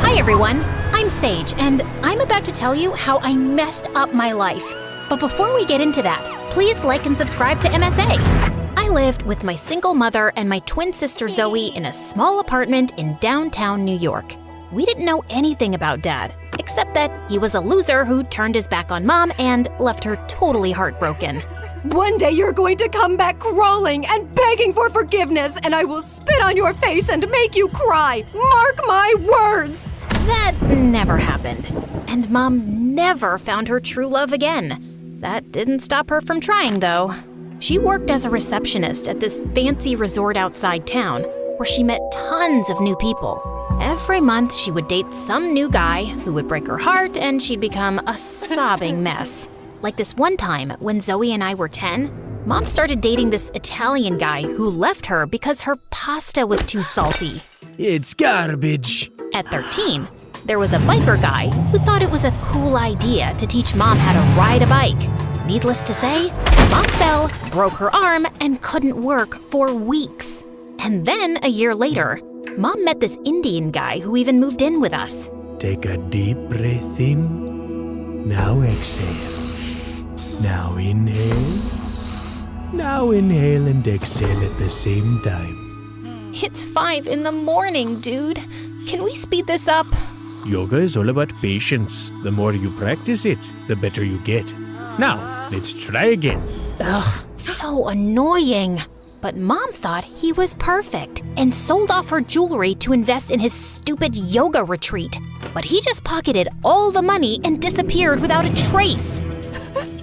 Hi everyone, I'm Sage, and I'm about to tell you how I messed up my life. But before we get into that, please like and subscribe to MSA. I lived with my single mother and my twin sister Zoe in a small apartment in downtown New York. We didn't know anything about Dad, except that he was a loser who turned his back on Mom and left her totally heartbroken. One day you're going to come back crawling and begging for forgiveness, and I will spit on your face and make you cry. Mark my words! That never happened. And Mom never found her true love again. That didn't stop her from trying, though. She worked as a receptionist at this fancy resort outside town, where she met tons of new people. Every month, she would date some new guy who would break her heart, and she'd become a sobbing mess. Like this one time, when Zoe and I were 10, Mom started dating this Italian guy who left her because her pasta was too salty. It's garbage. At 13, there was a biker guy who thought it was a cool idea to teach Mom how to ride a bike. Needless to say, Mom fell, broke her arm, and couldn't work for weeks. And then, a year later, Mom met this Indian guy who even moved in with us. Take a deep breath in. Now exhale. Now inhale. Now inhale and exhale at the same time. It's 5 in the morning, dude. Can we speed this up? Yoga is all about patience. The more you practice it, the better you get. Now, let's try again. Ugh, so annoying. But Mom thought he was perfect and sold off her jewelry to invest in his stupid yoga retreat. But he just pocketed all the money and disappeared without a trace.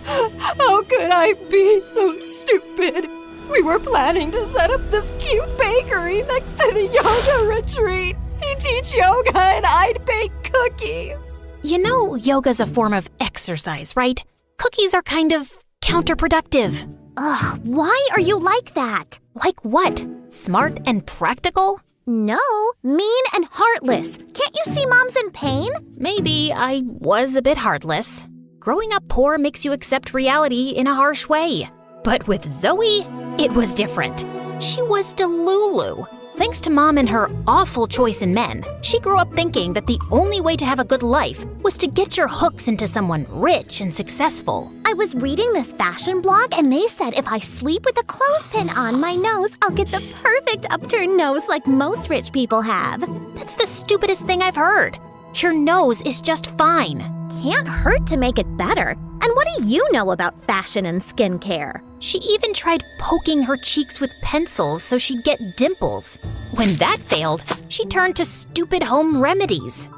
How could I be so stupid? We were planning to set up this cute bakery next to the yoga retreat. He'd teach yoga and I'd bake cookies. You know yoga's a form of exercise, right? Cookies are kind of counterproductive. Ugh, why are you like that? Like what? Smart and practical? No, mean and heartless. Can't you see Mom's in pain? Maybe I was a bit heartless. Growing up poor makes you accept reality in a harsh way. But with Zoe, it was different. She was Delulu. Thanks to Mom and her awful choice in men, she grew up thinking that the only way to have a good life was to get your hooks into someone rich and successful. I was reading this fashion blog and they said if I sleep with a clothespin on my nose, I'll get the perfect upturned nose like most rich people have. That's the stupidest thing I've heard. Your nose is just fine. Can't hurt to make it better. And what do you know about fashion and skincare? She even tried poking her cheeks with pencils so she'd get dimples. When that failed, she turned to stupid home remedies.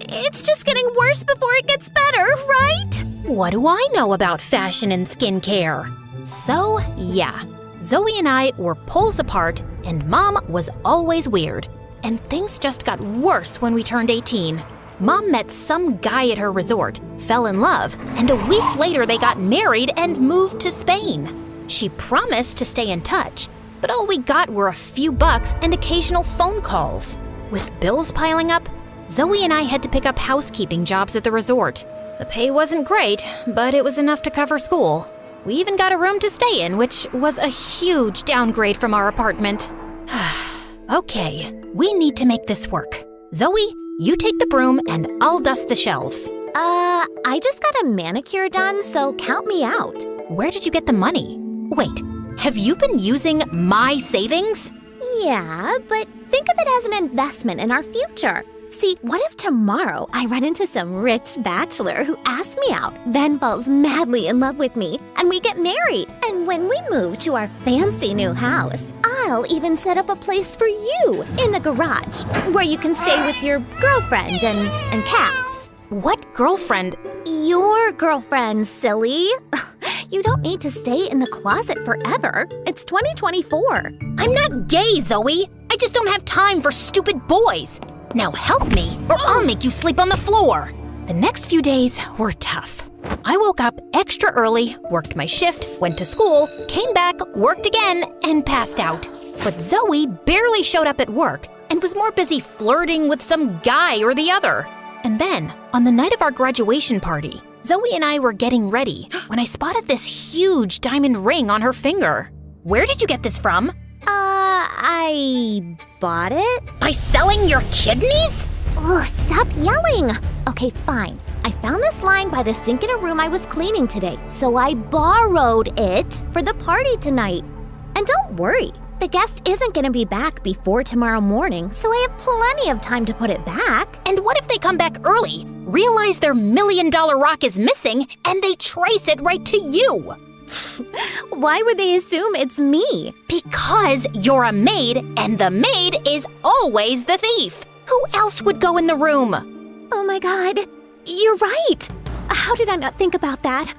It's just getting worse before it gets better, right? What do I know about fashion and skincare? So, yeah, Zoe and I were poles apart, and Mom was always weird. And things just got worse when we turned 18. Mom met some guy at her resort, fell in love, and a week later they got married and moved to Spain. She promised to stay in touch, but all we got were a few bucks and occasional phone calls. With bills piling up, Zoe and I had to pick up housekeeping jobs at the resort. The pay wasn't great, but it was enough to cover school. We even got a room to stay in, which was a huge downgrade from our apartment. Okay, we need to make this work. Zoe, you take the broom and I'll dust the shelves. I just got a manicure done, so count me out. Where did you get the money? Wait, have you been using my savings? Yeah, but think of it as an investment in our future. See, what if tomorrow I run into some rich bachelor who asks me out, then falls madly in love with me, and we get married? And when we move to our fancy new house, I'll even set up a place for you in the garage, where you can stay with your girlfriend and cats. What girlfriend? Your girlfriend, silly. You don't need to stay in the closet forever. It's 2024. I'm not gay, Zoe. I just don't have time for stupid boys. Now help me, or I'll make you sleep on the floor. The next few days were tough. I woke up extra early, worked my shift, went to school, came back, worked again, and passed out. But Zoe barely showed up at work and was more busy flirting with some guy or the other. And then, on the night of our graduation party, Zoe and I were getting ready when I spotted this huge diamond ring on her finger. Where did you get this from? I bought it? By selling your kidneys? Ugh, stop yelling! Okay, fine. I found this lying by the sink in a room I was cleaning today, so I borrowed it for the party tonight. And don't worry, the guest isn't gonna be back before tomorrow morning, so I have plenty of time to put it back. And what if they come back early, realize their $1 million rock is missing, and they trace it right to you? Why would they assume it's me? Because you're a maid, and the maid is always the thief. Who else would go in the room? Oh my God, you're right. How did I not think about that?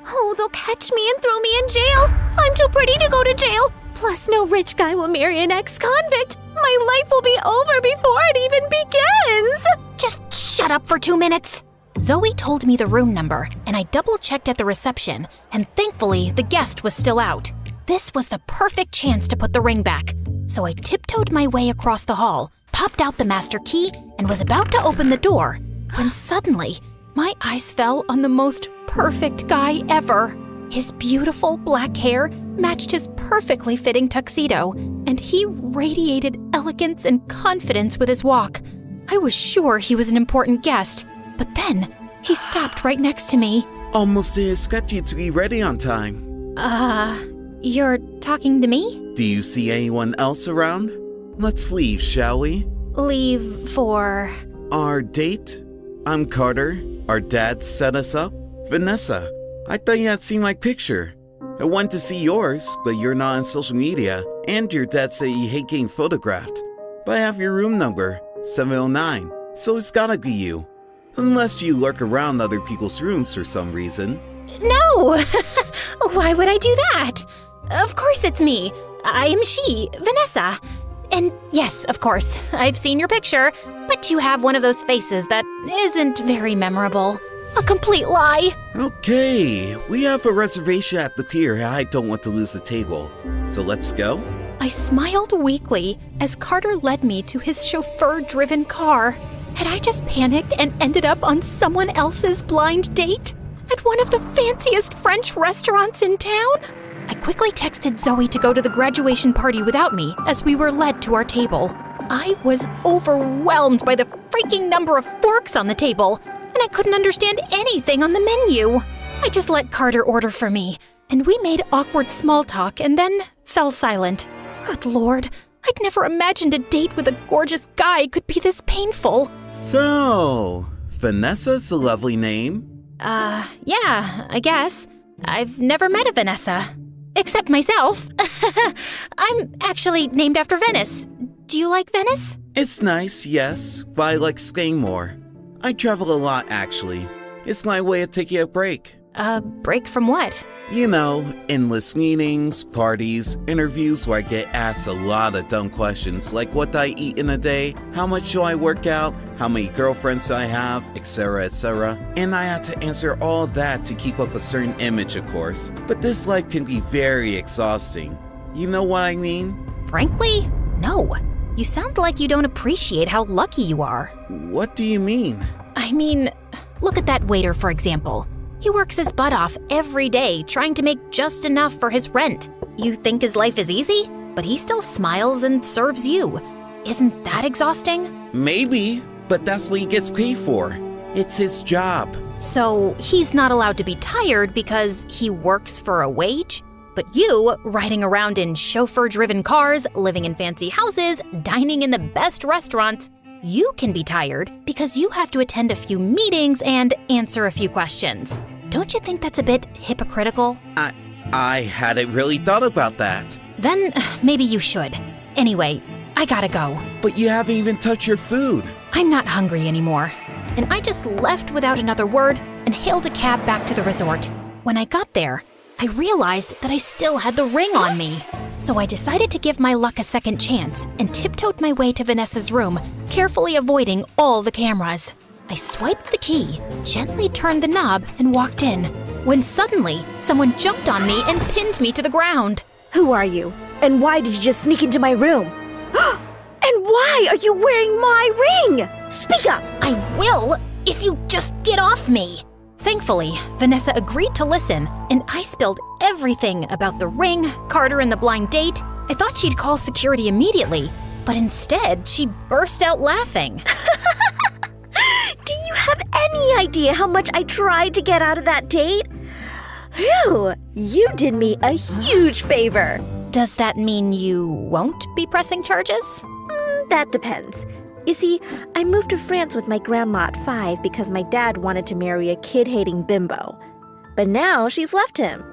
Oh, they'll catch me and throw me in jail. I'm too pretty to go to jail. Plus, no rich guy will marry an ex-convict. My life will be over before it even begins. Just shut up for 2 minutes. Zoe told me the room number, and I double-checked at the reception, and thankfully, the guest was still out. This was the perfect chance to put the ring back. So I tiptoed my way across the hall, popped out the master key, and was about to open the door, when suddenly, my eyes fell on the most perfect guy ever. His beautiful black hair matched his perfectly fitting tuxedo, and he radiated elegance and confidence with his walk. I was sure he was an important guest, but then he stopped right next to me. Almost there, scheduled to be ready on time. You're talking to me? Do you see anyone else around? Let's leave, shall we? Leave for... Our date? I'm Carter. Our dad set us up. Vanessa, I thought you had seen my picture. I went to see yours, but you're not on social media, and your dad said you hate getting photographed. But I have your room number, 709, so it's gotta be you. Unless you lurk around other people's rooms for some reason. No! Why would I do that? Of course it's me. I am she, Vanessa. And yes, of course, I've seen your picture, but you have one of those faces that isn't very memorable. A complete lie. Okay, we have a reservation at the pier. I don't want to lose the table. So let's go? I smiled weakly as Carter led me to his chauffeur-driven car. Had I just panicked and ended up on someone else's blind date? At one of the fanciest French restaurants in town? I quickly texted Zoe to go to the graduation party without me as we were led to our table. I was overwhelmed by the freaking number of forks on the table, and I couldn't understand anything on the menu. I just let Carter order for me, and we made awkward small talk and then fell silent. Good Lord, I'd never imagined a date with a gorgeous guy could be this painful. So, Vanessa's a lovely name. Yeah, I guess. I've never met a Vanessa. Except myself. I'm actually named after Venice. Do you like Venice? It's nice, yes, but I like skiing more. I travel a lot, actually. It's my way of taking a break. A break from what? You know, endless meetings, parties, interviews where I get asked a lot of dumb questions like what do I eat in a day, how much do I work out, how many girlfriends do I have, etc, etc. And I have to answer all that to keep up a certain image, of course. But this life can be very exhausting. You know what I mean? Frankly, no. You sound like you don't appreciate how lucky you are. What do you mean? I mean, look at that waiter, for example. He works his butt off every day trying to make just enough for his rent. You think his life is easy? But he still smiles and serves you. Isn't that exhausting? Maybe, but that's what he gets paid for. It's his job. So he's not allowed to be tired because he works for a wage? But you, riding around in chauffeur-driven cars, living in fancy houses, dining in the best restaurants, you can be tired because you have to attend a few meetings and answer a few questions. Don't you think that's a bit hypocritical? I hadn't really thought about that. Then maybe you should. Anyway, I gotta go. But you haven't even touched your food. I'm not hungry anymore. And I just left without another word and hailed a cab back to the resort. When I got there, I realized that I still had the ring on me. So I decided to give my luck a second chance and tiptoed my way to Vanessa's room, carefully avoiding all the cameras. I swiped the key, gently turned the knob, and walked in, when suddenly someone jumped on me and pinned me to the ground. Who are you? And why did you just sneak into my room? And why are you wearing my ring? Speak up! I will, if you just get off me. Thankfully, Vanessa agreed to listen, and I spilled everything about the ring, Carter, and the blind date. I thought she'd call security immediately, but instead, she burst out laughing. Do you have any idea how much I tried to get out of that date? Phew, you did me a huge favor. Does that mean you won't be pressing charges? That depends. You see, I moved to France with my grandma at 5 because my dad wanted to marry a kid-hating bimbo. But now she's left him,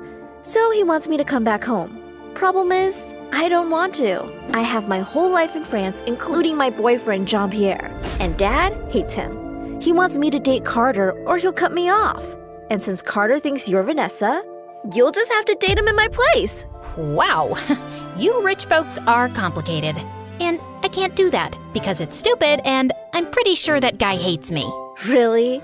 so he wants me to come back home. Problem is, I don't want to. I have my whole life in France, including my boyfriend Jean-Pierre, and Dad hates him. He wants me to date Carter or he'll cut me off. And since Carter thinks you're Vanessa, you'll just have to date him in my place. Wow, you rich folks are complicated. And I can't do that because it's stupid and I'm pretty sure that guy hates me. Really?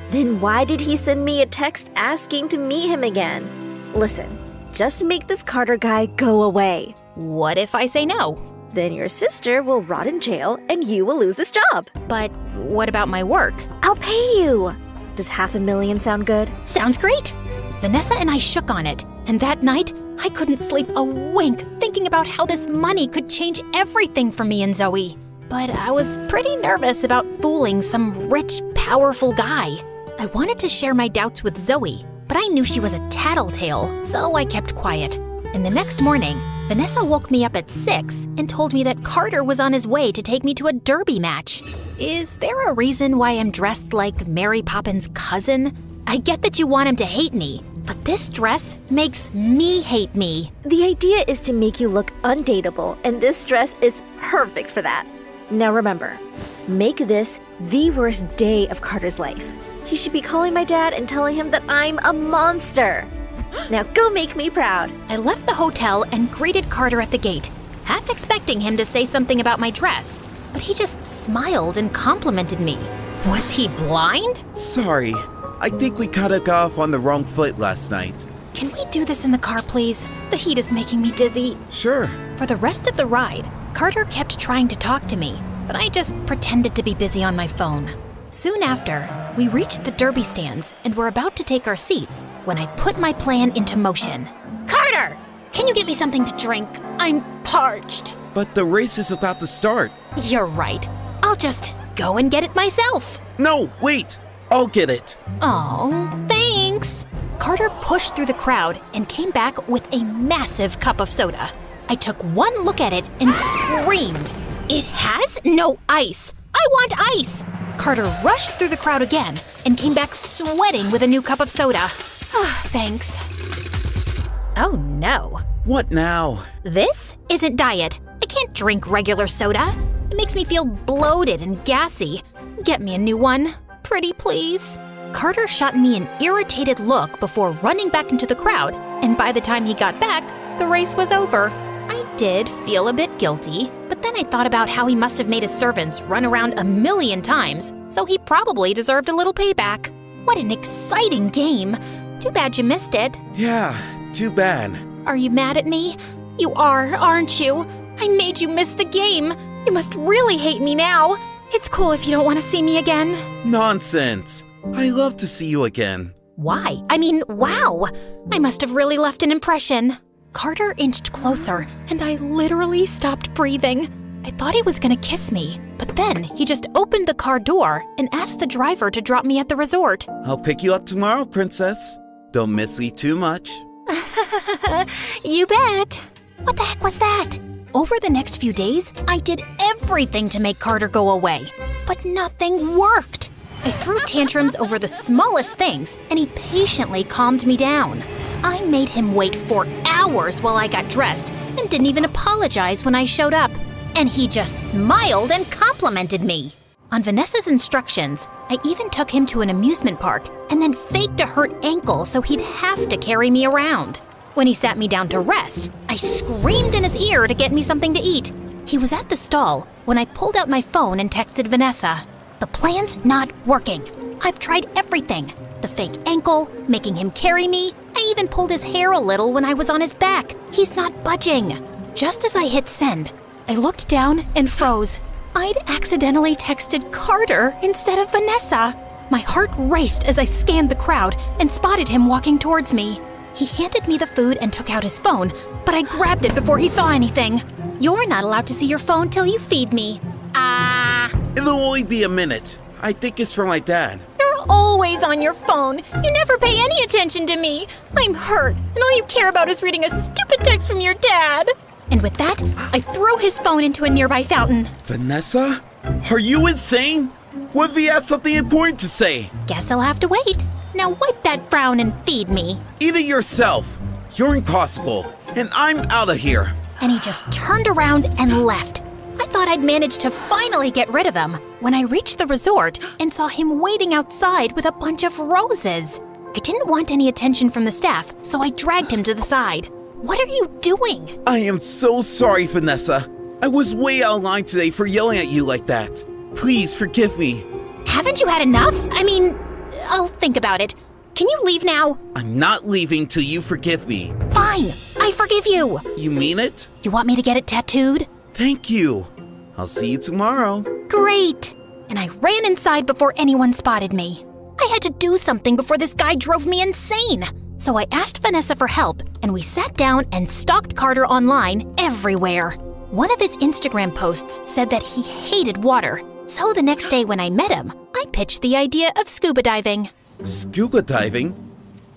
Then why did he send me a text asking to meet him again? Listen, just make this Carter guy go away. What if I say no? Then your sister will rot in jail and you will lose this job. But what about my work? I'll pay you. Does $500,000 sound good? Sounds great. Vanessa and I shook on it, and that night, I couldn't sleep a wink thinking about how this money could change everything for me and Zoe. But I was pretty nervous about fooling some rich, powerful guy. I wanted to share my doubts with Zoe, but I knew she was a tattletale, so I kept quiet. And the next morning, Vanessa woke me up at 6 and told me that Carter was on his way to take me to a derby match. Is there a reason why I'm dressed like Mary Poppins' cousin? I get that you want him to hate me, but this dress makes me hate me. The idea is to make you look undateable, and this dress is perfect for that. Now remember, make this the worst day of Carter's life. He should be calling my dad and telling him that I'm a monster. Now go make me proud. I left the hotel and greeted Carter at the gate, half expecting him to say something about my dress, but he just smiled and complimented me. Was he blind? Sorry, I think we kinda got off on the wrong foot last night. Can we do this in the car, please? The heat is making me dizzy. Sure. For the rest of the ride, Carter kept trying to talk to me, but I just pretended to be busy on my phone. Soon after, we reached the derby stands and were about to take our seats when I put my plan into motion. Carter! Can you get me something to drink? I'm parched. But the race is about to start. You're right. I'll just go and get it myself. No, wait! I'll get it. Oh, thanks. Carter pushed through the crowd and came back with a massive cup of soda. I took one look at it and screamed. It has no ice. I want ice. Carter rushed through the crowd again and came back sweating with a new cup of soda. Thanks. Oh no. What now? This isn't diet. I can't drink regular soda. It makes me feel bloated and gassy. Get me a new one. Pretty please. Carter shot me an irritated look before running back into the crowd, and by the time he got back, the race was over. I did feel a bit guilty, but then I thought about how he must have made his servants run around 1,000,000 times, so he probably deserved a little payback. What an exciting game. Too bad you missed it. Yeah, too bad. Are you mad at me? You are, aren't you? I made you miss the game. You must really hate me now. It's cool if you don't want to see me again. Nonsense. I love to see you again. Why? I mean, wow. I must have really left an impression. Carter inched closer, and I literally stopped breathing. I thought he was gonna kiss me, but then he just opened the car door and asked the driver to drop me at the resort. I'll pick you up tomorrow, princess. Don't miss me too much. You bet. What the heck was that? Over the next few days, I did everything to make Carter go away, but nothing worked. I threw tantrums over the smallest things, and he patiently calmed me down. I made him wait for hours while I got dressed and didn't even apologize when I showed up. And he just smiled and complimented me. On Vanessa's instructions, I even took him to an amusement park and then faked a hurt ankle so he'd have to carry me around. When he sat me down to rest, I screamed in his ear to get me something to eat. He was at the stall when I pulled out my phone and texted Vanessa. The plan's not working. I've tried everything. The fake ankle, making him carry me. I even pulled his hair a little when I was on his back. He's not budging. Just as I hit send, I looked down and froze. I'd accidentally texted Carter instead of Vanessa. My heart raced as I scanned the crowd and spotted him walking towards me. He handed me the food and took out his phone, but I grabbed it before he saw anything. You're not allowed to see your phone till you feed me. It'll only be a minute. I think it's for my dad. You're always on your phone. You never pay any attention to me. I'm hurt, and all you care about is reading a stupid text from your dad. And with that, I threw his phone into a nearby fountain. Vanessa? Are you insane? What if he has something important to say? Guess I'll have to wait. Now wipe that frown and feed me. Eat it yourself. You're impossible, and I'm out of here. And he just turned around and left. I thought I'd managed to finally get rid of him when I reached the resort and saw him waiting outside with a bunch of roses. I didn't want any attention from the staff, so I dragged him to the side. What are you doing? I am so sorry, Vanessa. I was way out of line today for yelling at you like that. Please forgive me. Haven't you had enough? I mean, I'll think about it. Can you leave now? I'm not leaving till you forgive me. Fine, I forgive you. You mean it? You want me to get it tattooed? Thank you. I'll see you tomorrow. Great. And I ran inside before anyone spotted me. I had to do something before this guy drove me insane. So I asked Vanessa for help, and we sat down and stalked Carter online everywhere. One of his Instagram posts said that he hated water. So the next day when I met him, I pitched the idea of scuba diving. Scuba diving?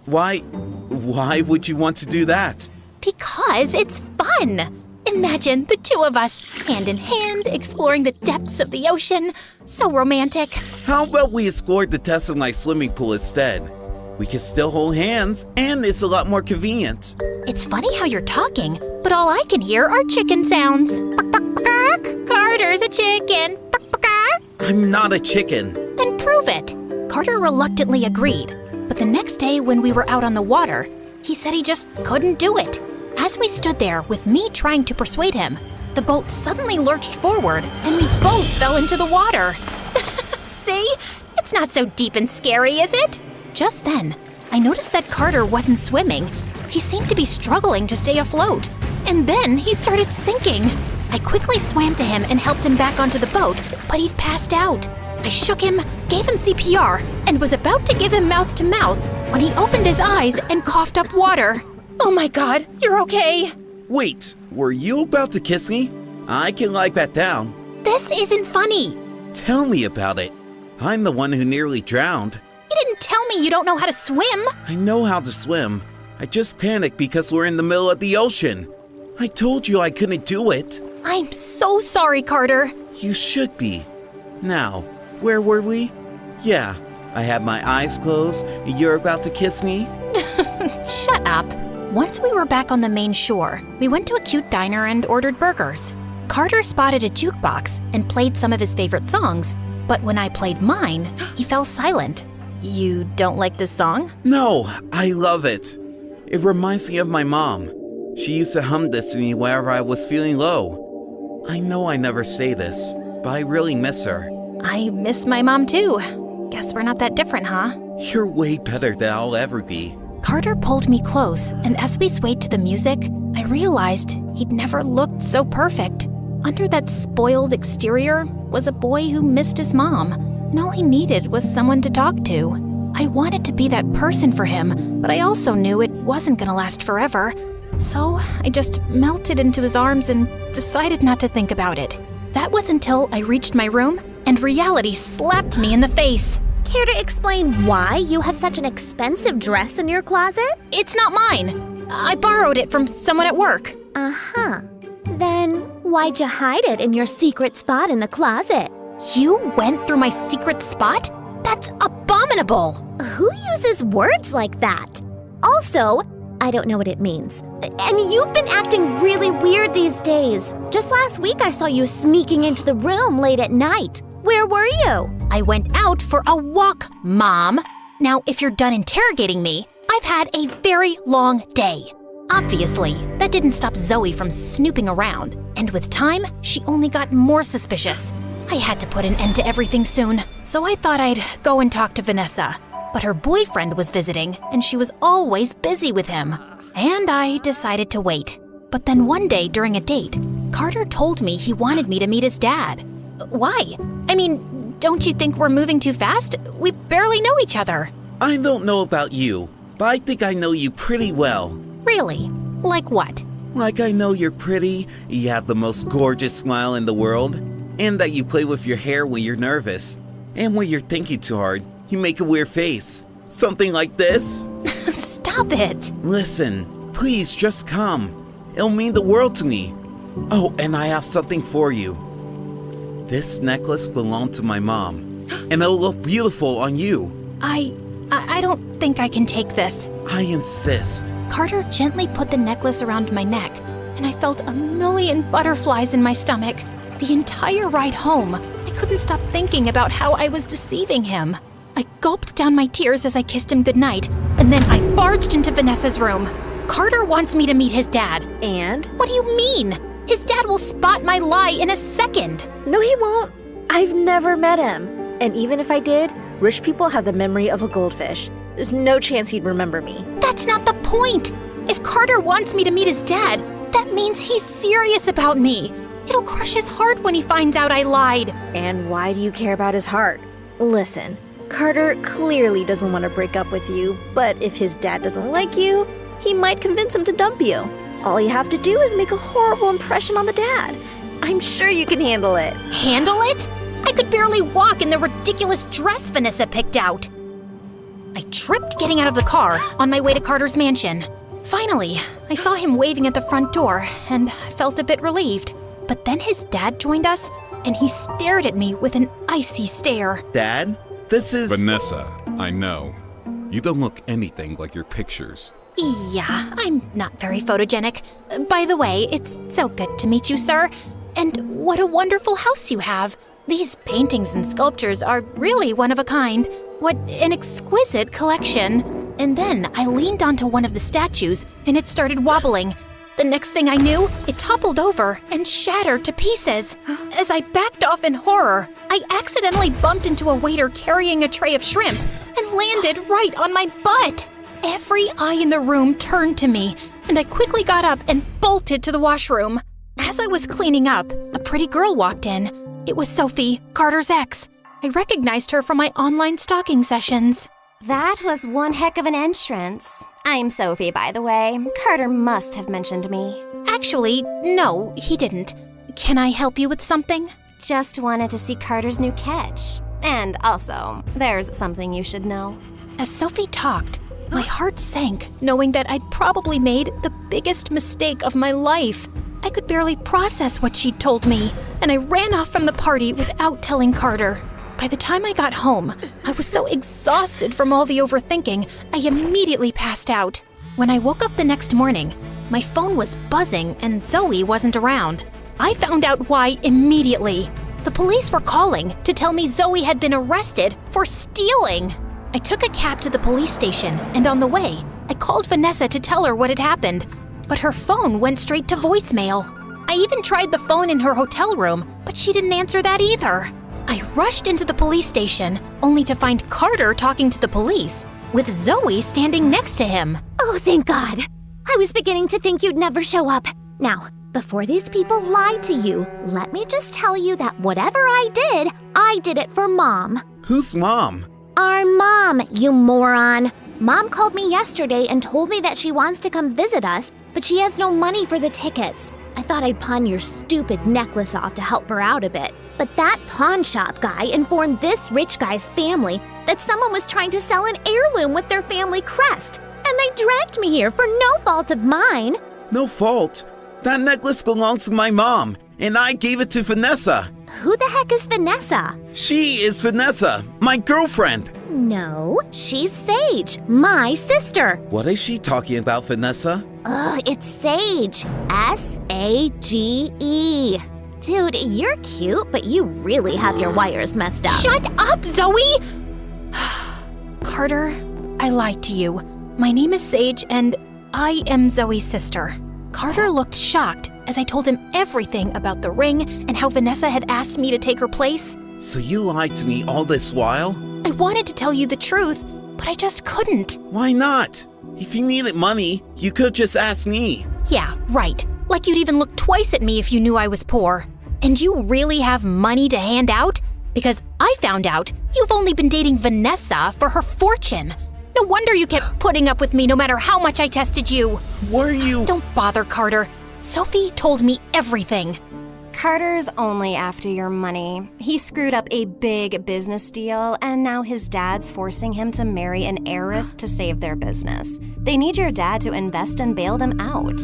Why would you want to do that? Because it's fun. Imagine the two of us, hand in hand, exploring the depths of the ocean. So romantic. How about we explore the depths of my swimming pool instead? We can still hold hands, and it's a lot more convenient. It's funny how you're talking, but all I can hear are chicken sounds. Carter's a chicken. I'm not a chicken. Then prove it. Carter reluctantly agreed, but the next day when we were out on the water, he said he just couldn't do it. As we stood there with me trying to persuade him, the boat suddenly lurched forward and we both fell into the water. See? It's not so deep and scary, is it? Just then, I noticed that Carter wasn't swimming. He seemed to be struggling to stay afloat. And then he started sinking. I quickly swam to him and helped him back onto the boat, but he'd passed out. I shook him, gave him CPR, and was about to give him mouth to mouth when he opened his eyes and coughed up water. Oh my God, you're okay. Wait, were you about to kiss me? I can lie back down. This isn't funny. Tell me about it. I'm the one who nearly drowned. You didn't tell me you don't know how to swim. I know how to swim. I just panicked because we're in the middle of the ocean. I told you I couldn't do it. I'm so sorry, Carter. You should be. Now, where were we? Yeah, I had my eyes closed and you're about to kiss me? Shut up. Once we were back on the main shore, we went to a cute diner and ordered burgers. Carter spotted a jukebox and played some of his favorite songs, but when I played mine, he fell silent. You don't like this song? No, I love it. It reminds me of my mom. She used to hum this to me whenever I was feeling low. I know I never say this, but I really miss her. I miss my mom too. Guess we're not that different, huh? You're way better than I'll ever be. Carter pulled me close, and as we swayed to the music, I realized he'd never looked so perfect. Under that spoiled exterior was a boy who missed his mom, and all he needed was someone to talk to. I wanted to be that person for him, but I also knew it wasn't gonna last forever. So I just melted into his arms and decided not to think about it. That was until I reached my room and reality slapped me in the face. Care to explain why you have such an expensive dress in your closet? It's not mine. I borrowed it from someone at work. Uh-huh. Then why'd you hide it in your secret spot in the closet? You went through my secret spot? That's abominable. Who uses words like that? Also, I don't know what it means. And you've been acting really weird these days. Just last week I saw you sneaking into the room late at night. Where were you? I went out for a walk, Mom. Now, if you're done interrogating me, I've had a very long day. Obviously, that didn't stop Zoe from snooping around, and with time, she only got more suspicious. I had to put an end to everything soon, so I thought I'd go and talk to Vanessa. But her boyfriend was visiting, and she was always busy with him. And I decided to wait. But then one day during a date, Carter told me he wanted me to meet his dad. Why? I mean, don't you think we're moving too fast? We barely know each other. I don't know about you, but I think I know you pretty well. Really? Like what? Like I know you're pretty, you have the most gorgeous smile in the world, and that you play with your hair when you're nervous. And when you're thinking too hard, you make a weird face. Something like this. Stop it. Listen, please just come. It'll mean the world to me. Oh, and I have something for you. This necklace belonged to my mom, and it'll look beautiful on you. I don't think I can take this. I insist. Carter gently put the necklace around my neck, and I felt a million butterflies in my stomach. The entire ride home, I couldn't stop thinking about how I was deceiving him. I gulped down my tears as I kissed him goodnight, and then I barged into Vanessa's room. Carter wants me to meet his dad. And? What do you mean? His dad will spot my lie in a second. No, he won't. I've never met him. And even if I did, rich people have the memory of a goldfish. There's no chance he'd remember me. That's not the point. If Carter wants me to meet his dad, that means he's serious about me. It'll crush his heart when he finds out I lied. And why do you care about his heart? Listen, Carter clearly doesn't want to break up with you, but if his dad doesn't like you, he might convince him to dump you. All you have to do is make a horrible impression on the dad. I'm sure you can handle it. Handle it? I could barely walk in the ridiculous dress Vanessa picked out. I tripped getting out of the car on my way to Carter's mansion. Finally, I saw him waving at the front door, and I felt a bit relieved. But then his dad joined us, and he stared at me with an icy stare. Dad, this is... Vanessa, I know. You don't look anything like your pictures. Yeah, I'm not very photogenic. By the way, it's so good to meet you, sir. And what a wonderful house you have. These paintings and sculptures are really one of a kind. What an exquisite collection. And then I leaned onto one of the statues, and it started wobbling. The next thing I knew, it toppled over and shattered to pieces. As I backed off in horror, I accidentally bumped into a waiter carrying a tray of shrimp and landed right on my butt. Every eye in the room turned to me, and I quickly got up and bolted to the washroom. As I was cleaning up, a pretty girl walked in. It was Sophie, Carter's ex. I recognized her from my online stalking sessions. That was one heck of an entrance. I'm Sophie, by the way. Carter must have mentioned me. Actually, no, he didn't. Can I help you with something? Just wanted to see Carter's new catch. And also, there's something you should know. As Sophie talked, my heart sank, knowing that I'd probably made the biggest mistake of my life. I could barely process what she'd told me, and I ran off from the party without telling Carter. By the time I got home, I was so exhausted from all the overthinking, I immediately passed out. When I woke up the next morning, my phone was buzzing and Zoe wasn't around. I found out why immediately. The police were calling to tell me Zoe had been arrested for stealing. I took a cab to the police station, and on the way, I called Vanessa to tell her what had happened, but her phone went straight to voicemail. I even tried the phone in her hotel room, but she didn't answer that either. I rushed into the police station, only to find Carter talking to the police, with Zoe standing next to him. Oh, thank God. I was beginning to think you'd never show up. Now, before these people lie to you, let me just tell you that whatever I did it for Mom. Who's Mom? Our mom, you moron. Mom called me yesterday and told me that she wants to come visit us, but she has no money for the tickets. I thought I'd pawn your stupid necklace off to help her out a bit. But that pawn shop guy informed this rich guy's family that someone was trying to sell an heirloom with their family crest, and they dragged me here for no fault of mine. No fault? That necklace belongs to my mom, and I gave it to Vanessa. Who the heck is Vanessa? She is Vanessa, my girlfriend. No, she's Sage, my sister. What is she talking about, Vanessa? It's Sage. S-A-G-E. Dude, you're cute, but you really have your wires messed up. Shut up, Zoe! Carter, I lied to you. My name is Sage, and I am Zoe's sister. Carter looked shocked as I told him everything about the ring and how Vanessa had asked me to take her place. So you lied to me all this while? I wanted to tell you the truth, but I just couldn't. Why not? If you needed money, you could just ask me. Yeah, right. Like you'd even look twice at me if you knew I was poor. And you really have money to hand out? Because I found out you've only been dating Vanessa for her fortune. No wonder you kept putting up with me no matter how much I tested you. Were you? Don't bother, Carter. Sophie told me everything. Carter's only after your money. He screwed up a big business deal, and now his dad's forcing him to marry an heiress to save their business. They need your dad to invest and bail them out.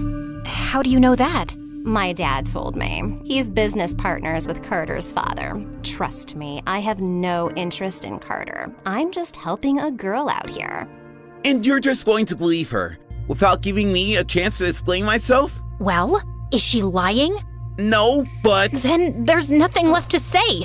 How do you know that? My dad told me. He's business partners with Carter's father. Trust me, I have no interest in Carter. I'm just helping a girl out here. And you're just going to believe her, without giving me a chance to explain myself? Well, is she lying? No, but... Then there's nothing left to say.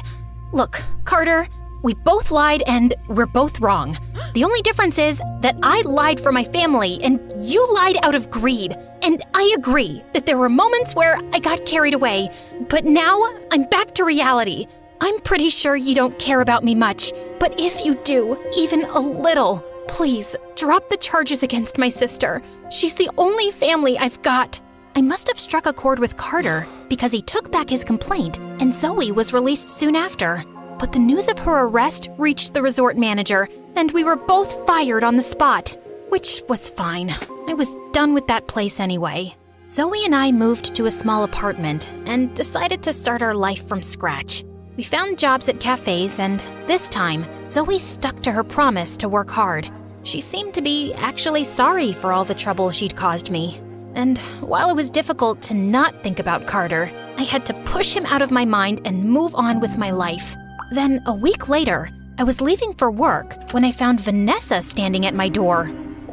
Look, Carter, we both lied and we're both wrong. The only difference is that I lied for my family and you lied out of greed. And I agree that there were moments where I got carried away, but now I'm back to reality. I'm pretty sure you don't care about me much, but if you do, even a little, please drop the charges against my sister. She's the only family I've got. I must have struck a chord with Carter because he took back his complaint and Zoe was released soon after. But the news of her arrest reached the resort manager and we were both fired on the spot, which was fine. I was done with that place anyway. Zoe and I moved to a small apartment and decided to start our life from scratch. We found jobs at cafes and this time, Zoe stuck to her promise to work hard. She seemed to be actually sorry for all the trouble she'd caused me. And while it was difficult to not think about Carter, I had to push him out of my mind and move on with my life. Then, a week later, I was leaving for work when I found Vanessa standing at my door.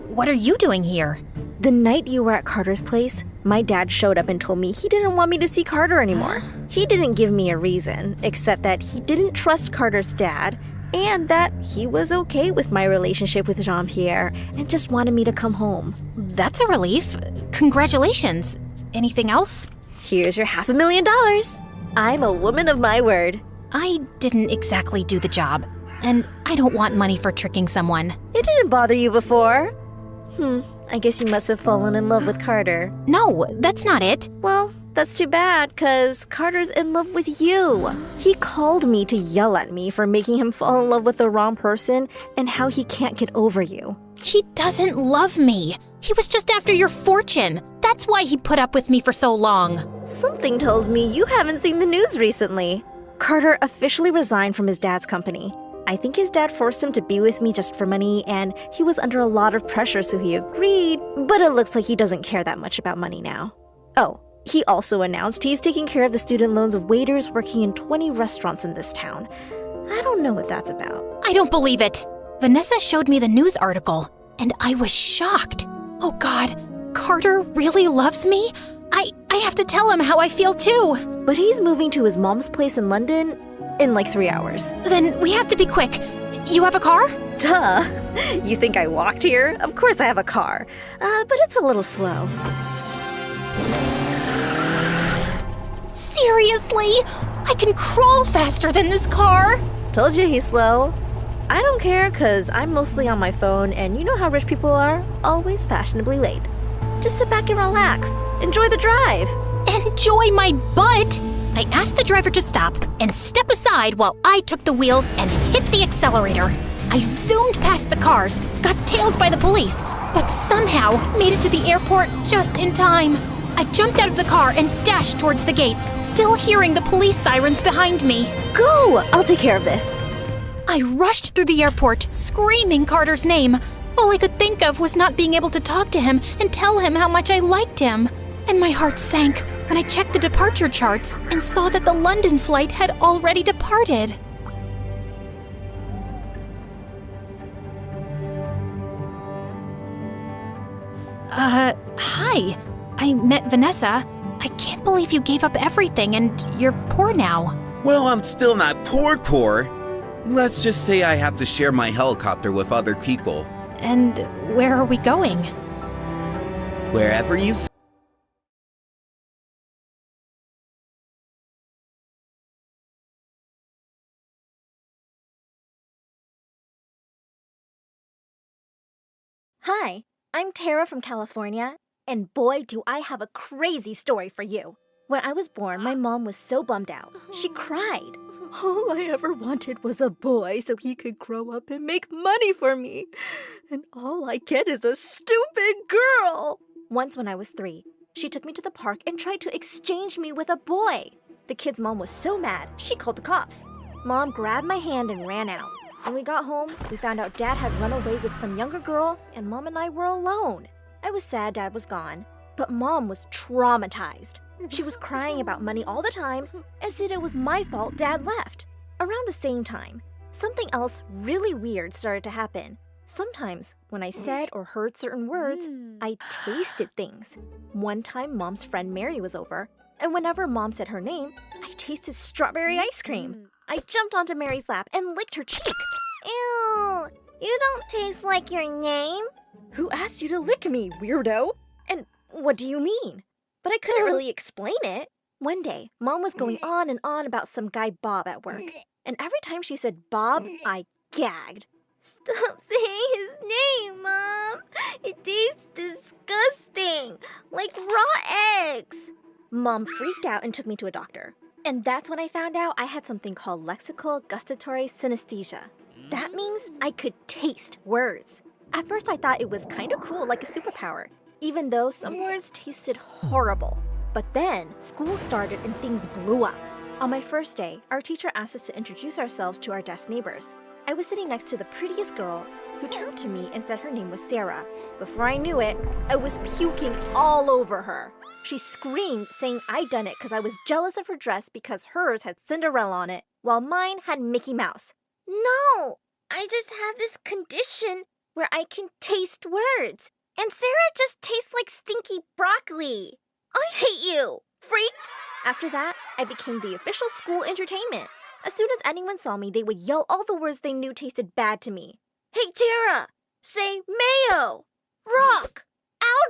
What are you doing here? The night you were at Carter's place, my dad showed up and told me he didn't want me to see Carter anymore. He didn't give me a reason, except that he didn't trust Carter's dad and that he was okay with my relationship with Jean-Pierre and just wanted me to come home. That's a relief. Congratulations. Anything else? Here's your $500,000. I'm a woman of my word. I didn't exactly do the job, and I don't want money for tricking someone. It didn't bother you before. I guess you must have fallen in love with Carter. No, that's not it. Well, that's too bad, 'cause Carter's in love with you. He called me to yell at me for making him fall in love with the wrong person and how he can't get over you. He doesn't love me. He was just after your fortune. That's why he put up with me for so long. Something tells me you haven't seen the news recently. Carter officially resigned from his dad's company. I think his dad forced him to be with me just for money, and he was under a lot of pressure, so he agreed, but it looks like he doesn't care that much about money now. Oh, he also announced he's taking care of the student loans of waiters working in 20 restaurants in this town. I don't know what that's about. I don't believe it. Vanessa showed me the news article, and I was shocked. Oh God, Carter really loves me? I have to tell him how I feel too. But he's moving to his mom's place in London in like 3 hours. Then we have to be quick. You have a car? Duh. You think I walked here? Of course I have a car. But it's a little slow. Seriously? I can crawl faster than this car. Told you he's slow. I don't care, 'cause I'm mostly on my phone, and you know how rich people are, always fashionably late. Just sit back and relax. Enjoy the drive. Enjoy my butt! I asked the driver to stop and step aside while I took the wheels and hit the accelerator. I zoomed past the cars, got tailed by the police, but somehow made it to the airport just in time. I jumped out of the car and dashed towards the gates, still hearing the police sirens behind me. Go! I'll take care of this. I rushed through the airport, screaming Carter's name. All I could think of was not being able to talk to him and tell him how much I liked him. And my heart sank when I checked the departure charts and saw that the London flight had already departed. Hi. I met Vanessa. I can't believe you gave up everything and you're poor now. Well, I'm still not poor. Let's just say I have to share my helicopter with other people. And where are we going? Wherever you say. Hi, I'm Tara from California, and boy, do I have a crazy story for you. When I was born, my mom was so bummed out. She cried. All I ever wanted was a boy so he could grow up and make money for me. And all I get is a stupid girl. Once when I was 3, she took me to the park and tried to exchange me with a boy. The kid's mom was so mad, she called the cops. Mom grabbed my hand and ran out. When we got home, we found out Dad had run away with some younger girl, and Mom and I were alone. I was sad Dad was gone, but Mom was traumatized. She was crying about money all the time and said it was my fault Dad left. Around the same time, something else really weird started to happen. Sometimes, when I said or heard certain words, I tasted things. One time, Mom's friend Mary was over, and whenever Mom said her name, I tasted strawberry ice cream. I jumped onto Mary's lap and licked her cheek. Ew, you don't taste like your name. Who asked you to lick me, weirdo? And what do you mean? But I couldn't really explain it. One day, Mom was going on and on about some guy Bob at work. And every time she said Bob, I gagged. Stop saying his name, Mom. It tastes disgusting, like raw eggs. Mom freaked out and took me to a doctor. And that's when I found out I had something called lexical gustatory synesthesia. That means I could taste words. At first I thought it was kind of cool, like a superpower, even though some words tasted horrible. But then school started and things blew up. On my first day, our teacher asked us to introduce ourselves to our desk neighbors. I was sitting next to the prettiest girl, who turned to me and said her name was Sarah. Before I knew it, I was puking all over her. She screamed, saying I'd done it because I was jealous of her dress because hers had Cinderella on it, while mine had Mickey Mouse. No, I just have this condition where I can taste words. And Sarah just tastes like stinky broccoli. I hate you, freak! After that, I became the official school entertainment. As soon as anyone saw me, they would yell all the words they knew tasted bad to me. Hey, Tara! Say mayo! Rock!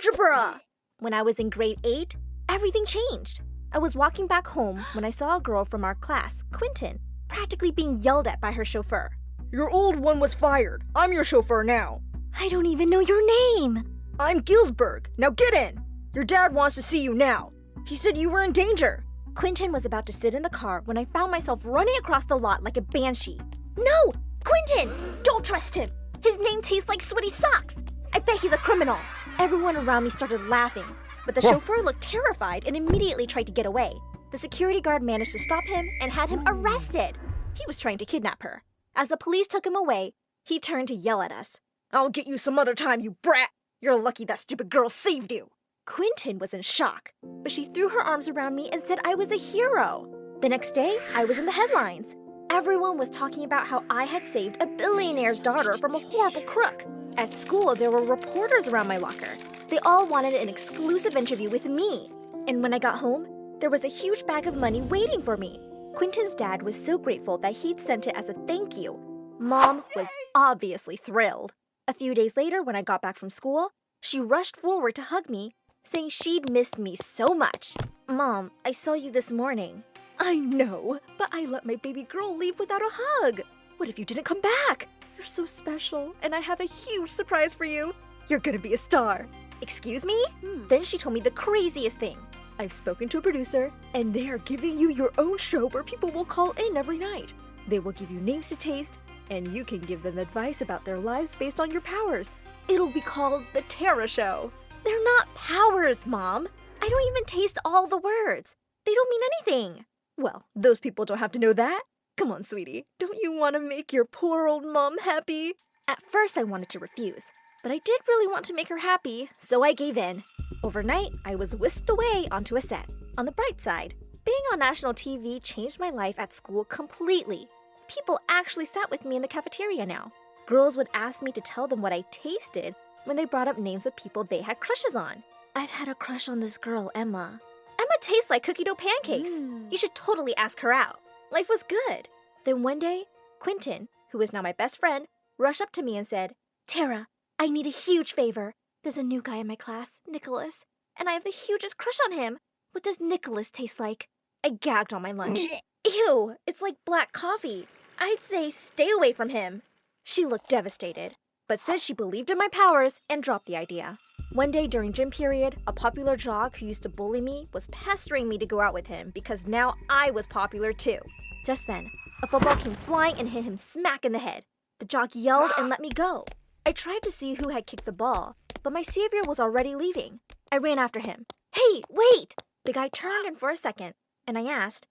Algebra! When I was in grade 8, everything changed. I was walking back home when I saw a girl from our class, Quentin, practically being yelled at by her chauffeur. Your old one was fired. I'm your chauffeur now. I don't even know your name. I'm Gilsberg. Now get in. Your dad wants to see you now. He said you were in danger. Quentin was about to sit in the car when I found myself running across the lot like a banshee. No! Quentin! Don't trust him! His name tastes like sweaty socks! I bet he's a criminal! Everyone around me started laughing, but the chauffeur looked terrified and immediately tried to get away. The security guard managed to stop him and had him arrested. He was trying to kidnap her. As the police took him away, he turned to yell at us. I'll get you some other time, you brat! You're lucky that stupid girl saved you! Quentin was in shock, but she threw her arms around me and said I was a hero. The next day, I was in the headlines. Everyone was talking about how I had saved a billionaire's daughter from a horrible crook. At school, there were reporters around my locker. They all wanted an exclusive interview with me. And when I got home, there was a huge bag of money waiting for me. Quentin's dad was so grateful that he'd sent it as a thank you. Mom was obviously thrilled. A few days later, when I got back from school, she rushed forward to hug me, saying she'd missed me so much. Mom, I saw you this morning. I know, but I let my baby girl leave without a hug. What if you didn't come back? You're so special, and I have a huge surprise for you. You're gonna be a star. Excuse me? Then she told me the craziest thing. I've spoken to a producer, and they are giving you your own show where people will call in every night. They will give you names to taste, and you can give them advice about their lives based on your powers. It'll be called The Tara Show. They're not powers, Mom. I don't even taste all the words. They don't mean anything. Well, those people don't have to know that. Come on, sweetie. Don't you want to make your poor old mom happy? At first, I wanted to refuse, but I did really want to make her happy, so I gave in. Overnight, I was whisked away onto a set. On the bright side, being on national TV changed my life at school completely. People actually sat with me in the cafeteria now. Girls would ask me to tell them what I tasted when they brought up names of people they had crushes on. I've had a crush on this girl, Emma. Emma tastes like cookie dough pancakes. You should totally ask her out. Life was good. Then one day, Quentin, who is now my best friend, rushed up to me and said, Tara, I need a huge favor. There's a new guy in my class, Nicholas, and I have the hugest crush on him. What does Nicholas taste like? I gagged on my lunch. Ew, it's like black coffee. I'd say stay away from him. She looked devastated, but said she believed in my powers and dropped the idea. One day during gym period, a popular jock who used to bully me was pestering me to go out with him because now I was popular too. Just then, a football came flying and hit him smack in the head. The jock yelled and let me go. I tried to see who had kicked the ball, but my savior was already leaving. I ran after him. Hey, wait! The guy turned in for a second, and I asked,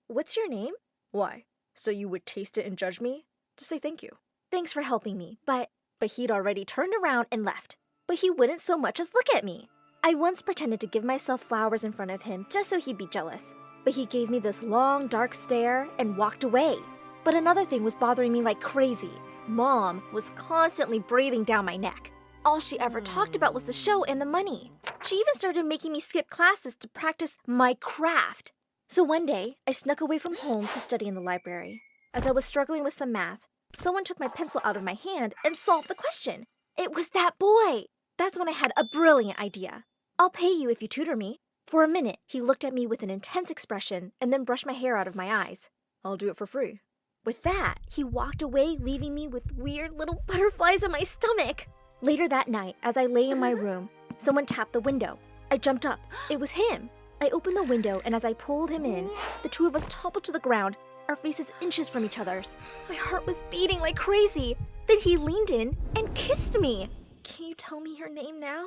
what's your name? Why? So you would taste it and judge me? To say thank you. Thanks for helping me, but he'd already turned around and left. But he wouldn't so much as look at me. I once pretended to give myself flowers in front of him just so he'd be jealous. But he gave me this long, dark stare and walked away. But another thing was bothering me like crazy. Mom was constantly breathing down my neck. All she ever talked about was the show and the money. She even started making me skip classes to practice my craft. So one day, I snuck away from home to study in the library. As I was struggling with some math, someone took my pencil out of my hand and solved the question. It was that boy. That's when I had a brilliant idea. I'll pay you if you tutor me. For a minute, he looked at me with an intense expression and then brushed my hair out of my eyes. I'll do it for free. With that, he walked away, leaving me with weird little butterflies in my stomach. Later that night, as I lay in my room, someone tapped the window. I jumped up. It was him. I opened the window, and as I pulled him in, the two of us toppled to the ground, our faces inches from each other's. My heart was beating like crazy. Then he leaned in and kissed me. Can you tell me your name now?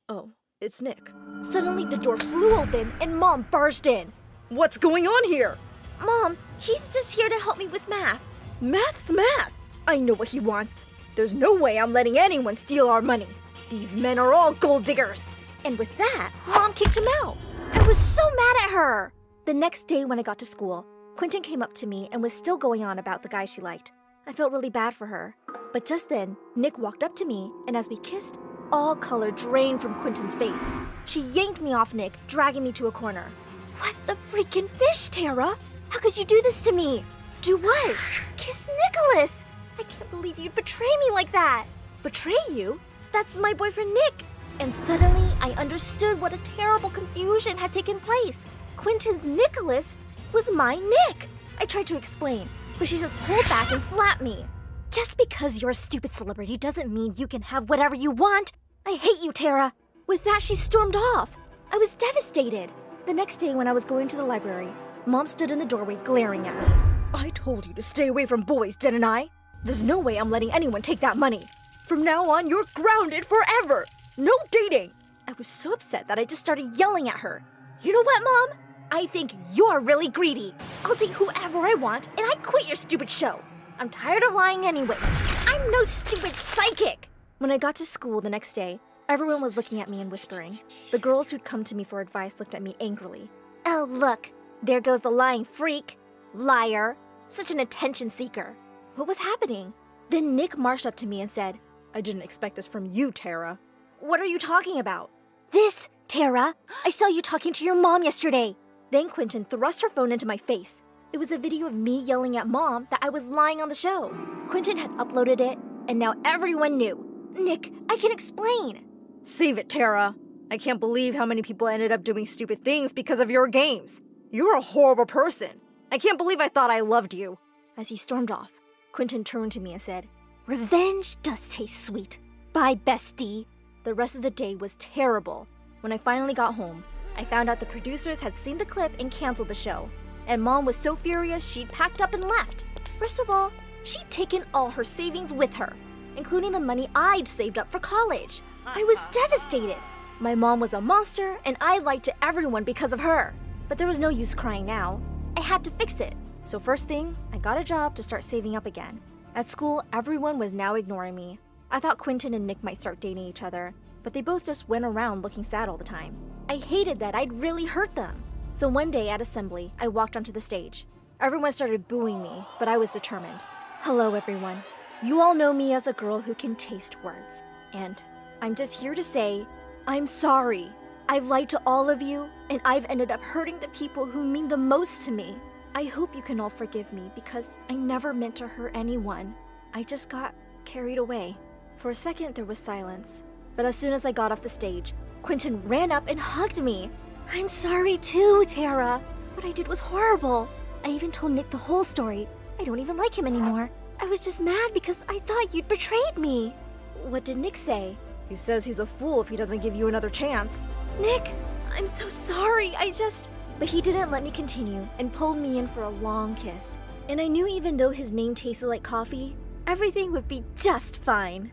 Oh, it's Nick. Suddenly, the door flew open, and Mom barged in. What's going on here? Mom, he's just here to help me with math. Math's math. I know what he wants. There's no way I'm letting anyone steal our money. These men are all gold diggers. And with that, Mom kicked him out. I was so mad at her. The next day when I got to school, Quentin came up to me and was still going on about the guy she liked. I felt really bad for her. But just then, Nick walked up to me, and as we kissed, all color drained from Quentin's face. She yanked me off Nick, dragging me to a corner. What the freaking fish, Tara? How could you do this to me? Do what? Kiss Nicholas! I can't believe you'd betray me like that. Betray you? That's my boyfriend Nick. And suddenly, I understood what a terrible confusion had taken place. Quentin's Nicholas was my Nick. I tried to explain, but she just pulled back and slapped me. Just because you're a stupid celebrity doesn't mean you can have whatever you want. I hate you, Tara. With that, she stormed off. I was devastated. The next day when I was going to the library, Mom stood in the doorway glaring at me. I told you to stay away from boys, didn't I? There's no way I'm letting anyone take that money. From now on, you're grounded forever. No dating. I was so upset that I just started yelling at her. You know what, Mom? I think you're really greedy. I'll date whoever I want, and I quit your stupid show. I'm tired of lying anyway. I'm no stupid psychic. When I got to school the next day, everyone was looking at me and whispering. The girls who'd come to me for advice looked at me angrily. Oh, look. There goes the lying freak. Liar. Such an attention seeker. What was happening? Then Nick marched up to me and said, I didn't expect this from you, Tara. What are you talking about? This, Tara. I saw you talking to your mom yesterday. Then Quentin thrust her phone into my face. It was a video of me yelling at Mom that I was lying on the show. Quentin had uploaded it, and now everyone knew. Nick, I can explain. Save it, Tara. I can't believe how many people ended up doing stupid things because of your games. You're a horrible person. I can't believe I thought I loved you. As he stormed off, Quentin turned to me and said, Revenge does taste sweet. Bye, bestie. The rest of the day was terrible. When I finally got home, I found out the producers had seen the clip and canceled the show. And Mom was so furious she'd packed up and left. First of all, she'd taken all her savings with her, including the money I'd saved up for college. I was devastated. My mom was a monster, and I lied to everyone because of her. But there was no use crying now. I had to fix it. So first thing, I got a job to start saving up again. At school, everyone was now ignoring me. I thought Quentin and Nick might start dating each other, but they both just went around looking sad all the time. I hated that I'd really hurt them. So one day at assembly, I walked onto the stage. Everyone started booing me, but I was determined. Hello, everyone. You all know me as the girl who can taste words. And I'm just here to say, I'm sorry. I've lied to all of you, and I've ended up hurting the people who mean the most to me. I hope you can all forgive me because I never meant to hurt anyone. I just got carried away. For a second, there was silence. But as soon as I got off the stage, Quentin ran up and hugged me. I'm sorry too, Tara. What I did was horrible. I even told Nick the whole story. I don't even like him anymore. I was just mad because I thought you'd betrayed me. What did Nick say? He says he's a fool if he doesn't give you another chance. Nick, I'm so sorry. But he didn't let me continue and pulled me in for a long kiss. And I knew even though his name tasted like coffee, everything would be just fine.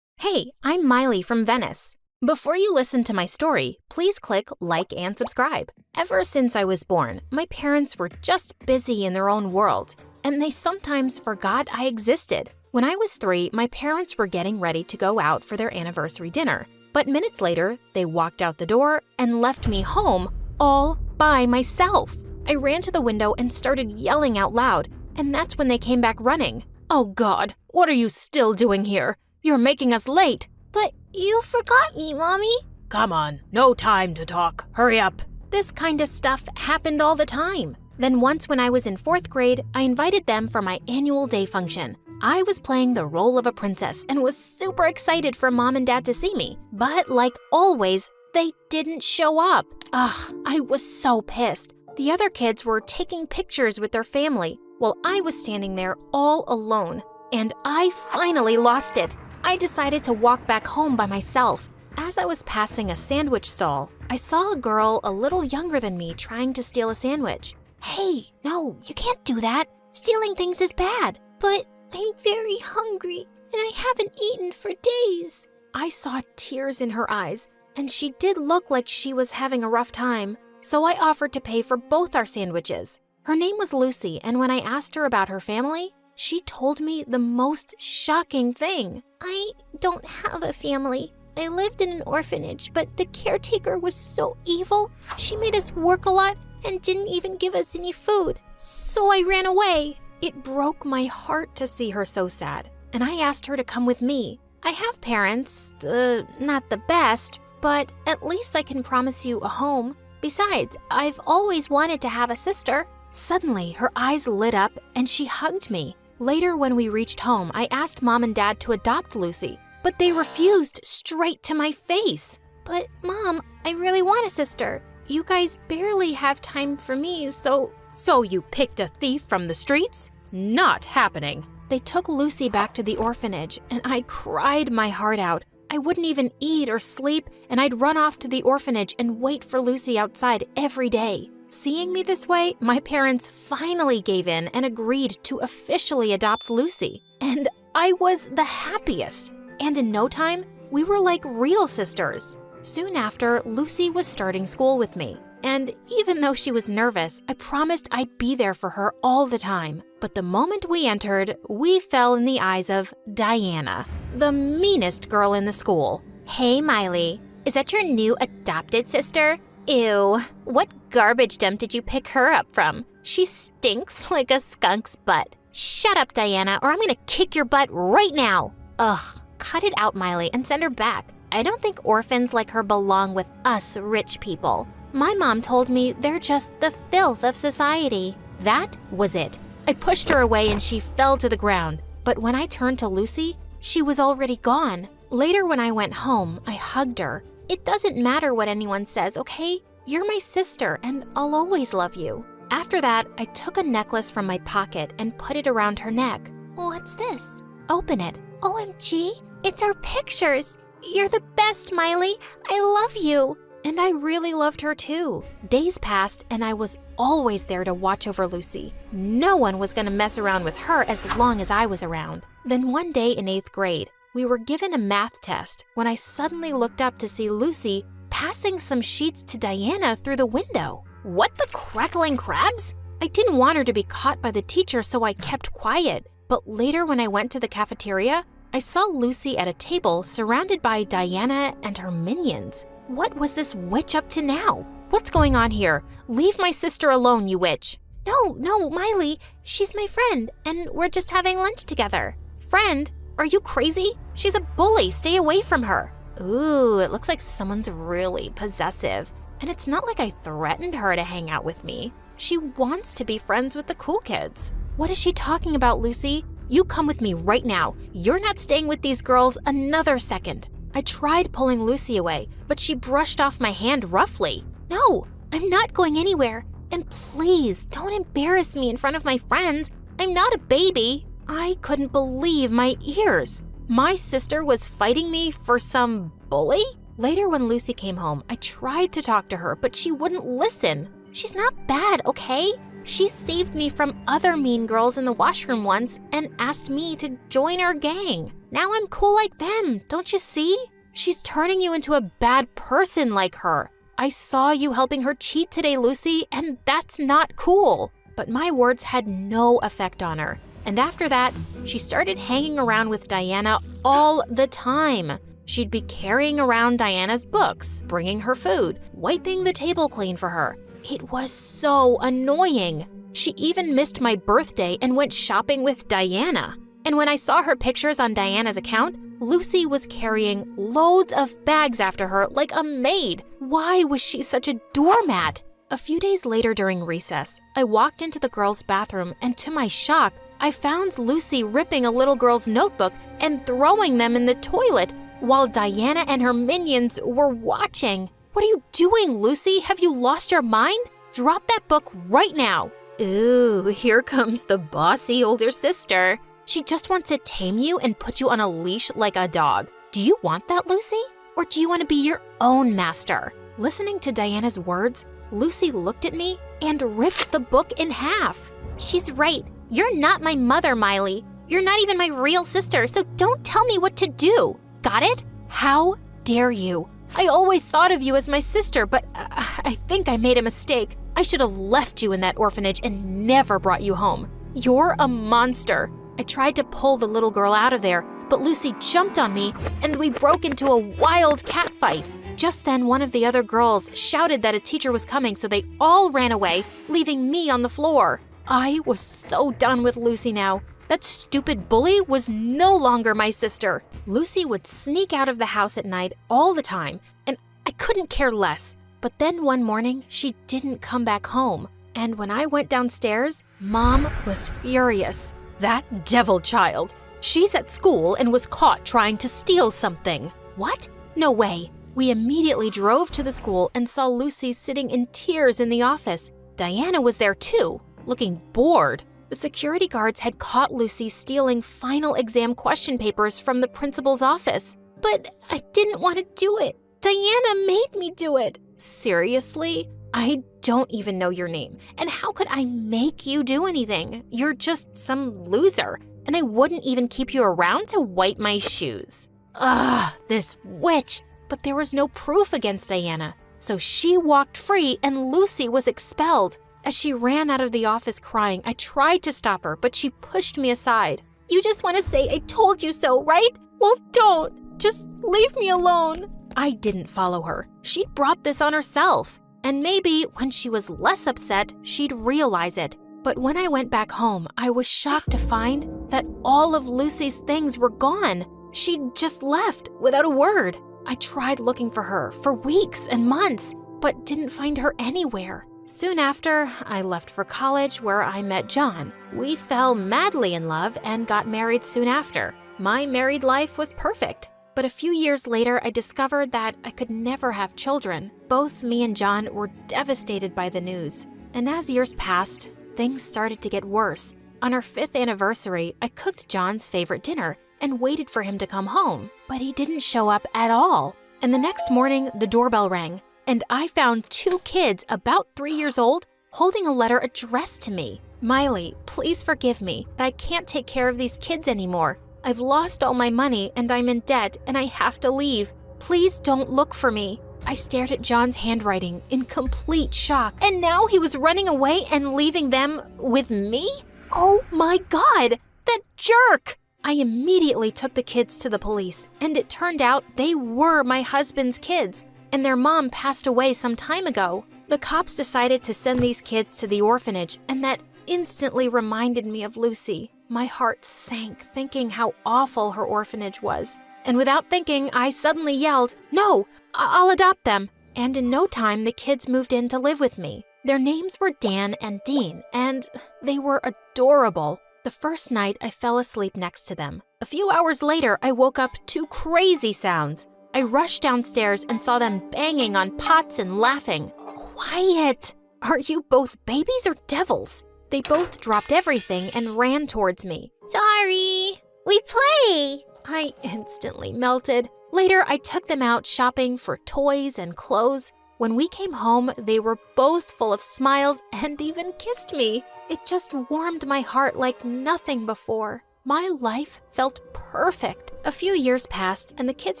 Hey, I'm Miley from Venice. Before you listen to my story, please click like and subscribe. Ever since I was born, my parents were just busy in their own world, and they sometimes forgot I existed. When I was 3, my parents were getting ready to go out for their anniversary dinner, but minutes later, they walked out the door and left me home all by myself. I ran to the window and started yelling out loud, and that's when they came back running. Oh God, what are you still doing here? You're making us late. But you forgot me, Mommy. Come on, no time to talk. Hurry up. This kind of stuff happened all the time. Then once when I was in 4th grade, I invited them for my annual day function. I was playing the role of a princess and was super excited for Mom and Dad to see me. But like always, they didn't show up. Ugh, I was so pissed. The other kids were taking pictures with their family while I was standing there all alone. And I finally lost it. I decided to walk back home by myself. As I was passing a sandwich stall, I saw a girl a little younger than me trying to steal a sandwich. Hey, no, you can't do that. Stealing things is bad. But I'm very hungry, and I haven't eaten for days. I saw tears in her eyes, and she did look like she was having a rough time, so I offered to pay for both our sandwiches. Her name was Lucy, and when I asked her about her family, she told me the most shocking thing. I don't have a family. I lived in an orphanage, but the caretaker was so evil. She made us work a lot and didn't even give us any food. So I ran away. It broke my heart to see her so sad, and I asked her to come with me. I have parents, not the best, but at least I can promise you a home. Besides, I've always wanted to have a sister. Suddenly, her eyes lit up and she hugged me. Later, when we reached home, I asked Mom and Dad to adopt Lucy, but they refused straight to my face. But Mom, I really want a sister. You guys barely have time for me, so... So you picked a thief from the streets? Not happening. They took Lucy back to the orphanage, and I cried my heart out. I wouldn't even eat or sleep, and I'd run off to the orphanage and wait for Lucy outside every day. Seeing me this way, my parents finally gave in and agreed to officially adopt Lucy. And I was the happiest. And in no time, we were like real sisters. Soon after, Lucy was starting school with me. And even though she was nervous, I promised I'd be there for her all the time. But the moment we entered, we fell in the eyes of Diana, the meanest girl in the school. Hey, Miley, is that your new adopted sister? Ew, what garbage dump did you pick her up from? She stinks like a skunk's butt. Shut up, Diana, or I'm gonna kick your butt right now. Ugh, cut it out, Miley, and send her back. I don't think orphans like her belong with us rich people. My mom told me they're just the filth of society. That was it. I pushed her away and she fell to the ground. But when I turned to Lucy, she was already gone. Later, when I went home, I hugged her. It doesn't matter what anyone says, okay? You're my sister and I'll always love you. After that, I took a necklace from my pocket and put it around her neck. What's this? Open it. OMG, it's our pictures. You're the best, Miley. I love you. And I really loved her too. Days passed and I was always there to watch over Lucy. No one was gonna mess around with her as long as I was around. Then one day in 8th grade, we were given a math test when I suddenly looked up to see Lucy passing some sheets to Diana through the window. What the crackling crabs? I didn't want her to be caught by the teacher, so I kept quiet. But later when I went to the cafeteria, I saw Lucy at a table surrounded by Diana and her minions. What was this witch up to now? What's going on here? Leave my sister alone, you witch. No, Miley. She's my friend, and we're just having lunch together. Friend? Are you crazy? She's a bully. Stay away from her. Ooh, it looks like someone's really possessive. And it's not like I threatened her to hang out with me. She wants to be friends with the cool kids. What is she talking about, Lucy? You come with me right now. You're not staying with these girls another second. I tried pulling Lucy away, but she brushed off my hand roughly. No, I'm not going anywhere. And please, don't embarrass me in front of my friends. I'm not a baby. I couldn't believe my ears. My sister was fighting me for some bully? Later, when Lucy came home, I tried to talk to her, but she wouldn't listen. She's not bad, okay? She saved me from other mean girls in the washroom once and asked me to join her gang. Now I'm cool like them, don't you see? She's turning you into a bad person like her. I saw you helping her cheat today, Lucy, and that's not cool. But my words had no effect on her. And after that, she started hanging around with Diana all the time. She'd be carrying around Diana's books, bringing her food, wiping the table clean for her. It was so annoying. She even missed my birthday and went shopping with Diana. And when I saw her pictures on Diana's account, Lucy was carrying loads of bags after her like a maid. Why was she such a doormat? A few days later during recess, I walked into the girls' bathroom and to my shock, I found Lucy ripping a little girl's notebook and throwing them in the toilet while Diana and her minions were watching. What are you doing, Lucy? Have you lost your mind? Drop that book right now. Ooh, here comes the bossy older sister. She just wants to tame you and put you on a leash like a dog. Do you want that, Lucy? Or do you want to be your own master? Listening to Diana's words, Lucy looked at me and ripped the book in half. She's right. You're not my mother, Miley. You're not even my real sister, so don't tell me what to do. Got it? How dare you? I always thought of you as my sister, but I think I made a mistake. I should have left you in that orphanage and never brought you home. You're a monster. I tried to pull the little girl out of there, but Lucy jumped on me and we broke into a wild cat fight. Just then, one of the other girls shouted that a teacher was coming, so they all ran away, leaving me on the floor. I was so done with Lucy now. That stupid bully was no longer my sister. Lucy would sneak out of the house at night all the time, and I couldn't care less. But then one morning, she didn't come back home. And when I went downstairs, Mom was furious. That devil child. She's at school and was caught trying to steal something. What? No way. We immediately drove to the school and saw Lucy sitting in tears in the office. Diana was there too, looking bored. The security guards had caught Lucy stealing final exam question papers from the principal's office. But I didn't want to do it. Diana made me do it. Seriously? I don't even know your name. And how could I make you do anything? You're just some loser. And I wouldn't even keep you around to wipe my shoes. Ugh, this witch. But there was no proof against Diana. So she walked free and Lucy was expelled. As she ran out of the office crying, I tried to stop her, but she pushed me aside. You just want to say I told you so, right? Well, don't. Just leave me alone. I didn't follow her. She'd brought this on herself. And maybe when she was less upset, she'd realize it. But when I went back home, I was shocked to find that all of Lucy's things were gone. She'd just left without a word. I tried looking for her for weeks and months, but didn't find her anywhere. Soon after, I left for college where I met John. We fell madly in love and got married soon after. My married life was perfect. But a few years later, I discovered that I could never have children. Both me and John were devastated by the news. And as years passed, things started to get worse. On our 5th anniversary, I cooked John's favorite dinner and waited for him to come home, but he didn't show up at all. And the next morning, the doorbell rang, and I found 2 kids about 3 years old holding a letter addressed to me. Miley, please forgive me, but I can't take care of these kids anymore. I've lost all my money and I'm in debt and I have to leave. Please don't look for me. I stared at John's handwriting in complete shock, and now he was running away and leaving them with me? Oh my God, that jerk! I immediately took the kids to the police, and it turned out they were my husband's kids, and their mom passed away some time ago. The cops decided to send these kids to the orphanage, and that instantly reminded me of Lucy. My heart sank thinking how awful her orphanage was. And without thinking, I suddenly yelled, "No, I'll adopt them." And in no time, the kids moved in to live with me. Their names were Dan and Dean, and they were adorable. The first night, I fell asleep next to them. A few hours later, I woke up to crazy sounds. I rushed downstairs and saw them banging on pots and laughing. Quiet! Are you both babies or devils? They both dropped everything and ran towards me. Sorry, we play. I instantly melted. Later, I took them out shopping for toys and clothes. When we came home, they were both full of smiles and even kissed me. It just warmed my heart like nothing before. My life felt perfect. A few years passed, and the kids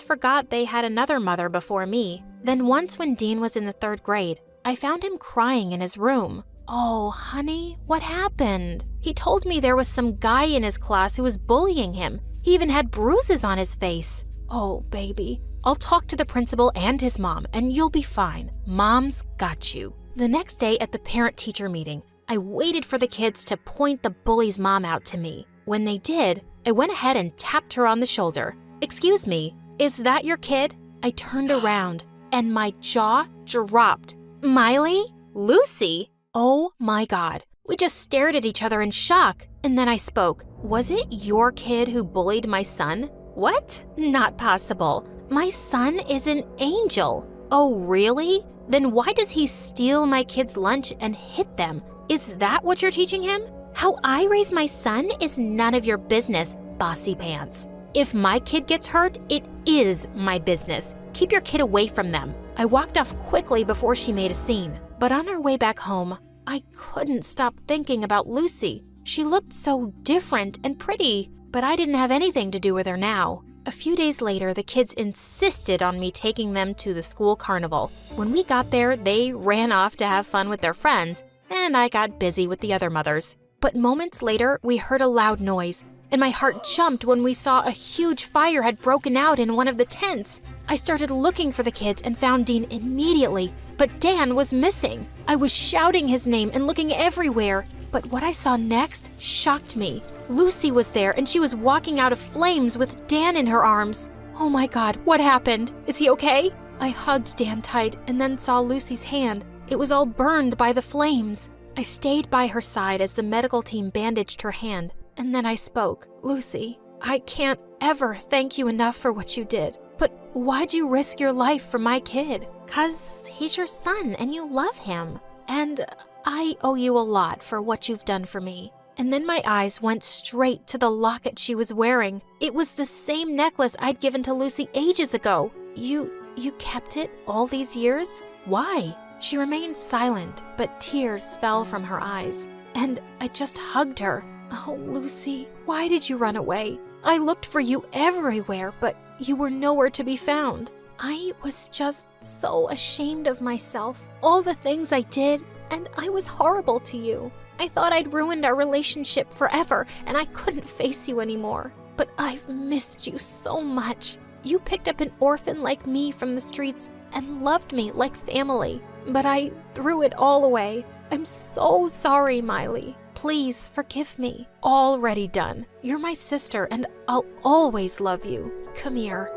forgot they had another mother before me. Then once when Dean was in the 3rd grade, I found him crying in his room. Oh, honey, what happened? He told me there was some guy in his class who was bullying him. He even had bruises on his face. Oh, baby, I'll talk to the principal and his mom, and you'll be fine. Mom's got you. The next day at the parent-teacher meeting, I waited for the kids to point the bully's mom out to me. When they did, I went ahead and tapped her on the shoulder. "Excuse me, is that your kid?" I turned around, and my jaw dropped. Miley? Lucy? Oh my God. We just stared at each other in shock, and then I spoke. "Was it your kid who bullied my son?" "What? Not possible. My son is an angel." "Oh, really? Then why does he steal my kids' lunch and hit them? Is that what you're teaching him?" "How I raise my son is none of your business, bossy pants. If my kid gets hurt, it is my business. Keep your kid away from them." I walked off quickly before she made a scene. But on our way back home, I couldn't stop thinking about Lucy. She looked so different and pretty, but I didn't have anything to do with her now. A few days later, the kids insisted on me taking them to the school carnival. When we got there, they ran off to have fun with their friends, and I got busy with the other mothers. But moments later, we heard a loud noise, and my heart jumped when we saw a huge fire had broken out in one of the tents. I started looking for the kids and found Dean immediately, but Dan was missing. I was shouting his name and looking everywhere, but what I saw next shocked me. Lucy was there, and she was walking out of flames with Dan in her arms. Oh my God, what happened? Is he okay? I hugged Dan tight and then saw Lucy's hand. It was all burned by the flames. I stayed by her side as the medical team bandaged her hand, and then I spoke. Lucy, I can't ever thank you enough for what you did. But why'd you risk your life for my kid? 'Cause he's your son and you love him. And I owe you a lot for what you've done for me. And then my eyes went straight to the locket she was wearing. It was the same necklace I'd given to Lucy ages ago. You kept it all these years? Why? She remained silent, but tears fell from her eyes. And I just hugged her. Oh, Lucy, why did you run away? I looked for you everywhere, but you were nowhere to be found. I was just so ashamed of myself, all the things I did, and I was horrible to you. I thought I'd ruined our relationship forever, and I couldn't face you anymore. But I've missed you so much. You picked up an orphan like me from the streets and loved me like family, but I threw it all away. I'm so sorry, Miley. Please forgive me. Already done. You're my sister, and I'll always love you. Come here.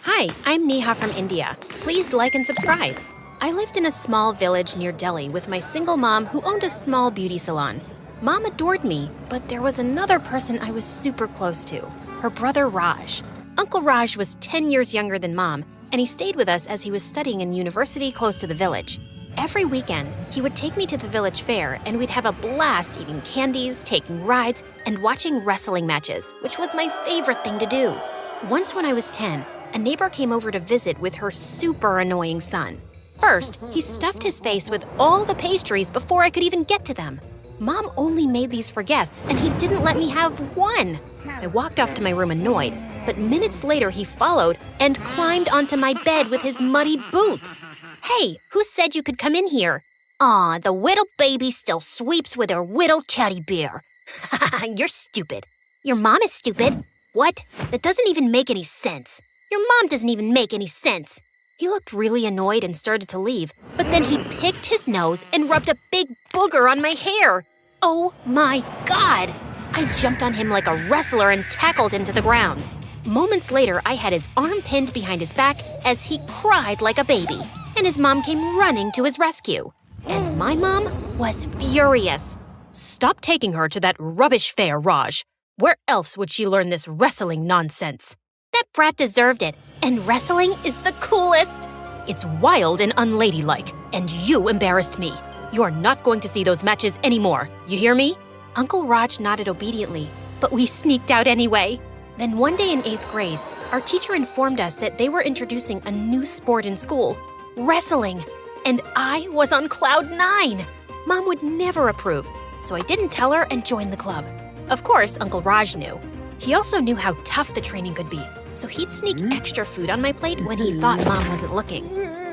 Hi, I'm Neha from India. Please like and subscribe. I lived in a small village near Delhi with my single mom who owned a small beauty salon. Mom adored me, but there was another person I was super close to, her brother Raj. Uncle Raj was 10 years younger than Mom, and he stayed with us as he was studying in university close to the village. Every weekend, he would take me to the village fair, and we'd have a blast eating candies, taking rides, and watching wrestling matches, which was my favorite thing to do. Once when I was 10, a neighbor came over to visit with her super annoying son. First, he stuffed his face with all the pastries before I could even get to them. Mom only made these for guests, and he didn't let me have one. I walked off to my room annoyed, but minutes later he followed and climbed onto my bed with his muddy boots. Hey, who said you could come in here? Aw, the little baby still sleeps with her little teddy bear. You're stupid. Your mom is stupid. What? That doesn't even make any sense. Your mom doesn't even make any sense. He looked really annoyed and started to leave, but then he picked his nose and rubbed a big booger on my hair. Oh my God! I jumped on him like a wrestler and tackled him to the ground. Moments later, I had his arm pinned behind his back as he cried like a baby, and his mom came running to his rescue. And my mom was furious. Stop taking her to that rubbish fair, Raj. Where else would she learn this wrestling nonsense? That brat deserved it, and wrestling is the coolest. It's wild and unladylike, and you embarrassed me. You're not going to see those matches anymore. You hear me? Uncle Raj nodded obediently, but we sneaked out anyway. Then one day in 8th grade, our teacher informed us that they were introducing a new sport in school, wrestling, and I was on cloud 9. Mom would never approve, so I didn't tell her and joined the club. Of course, Uncle Raj knew. He also knew how tough the training could be, so he'd sneak extra food on my plate when he thought Mom wasn't looking.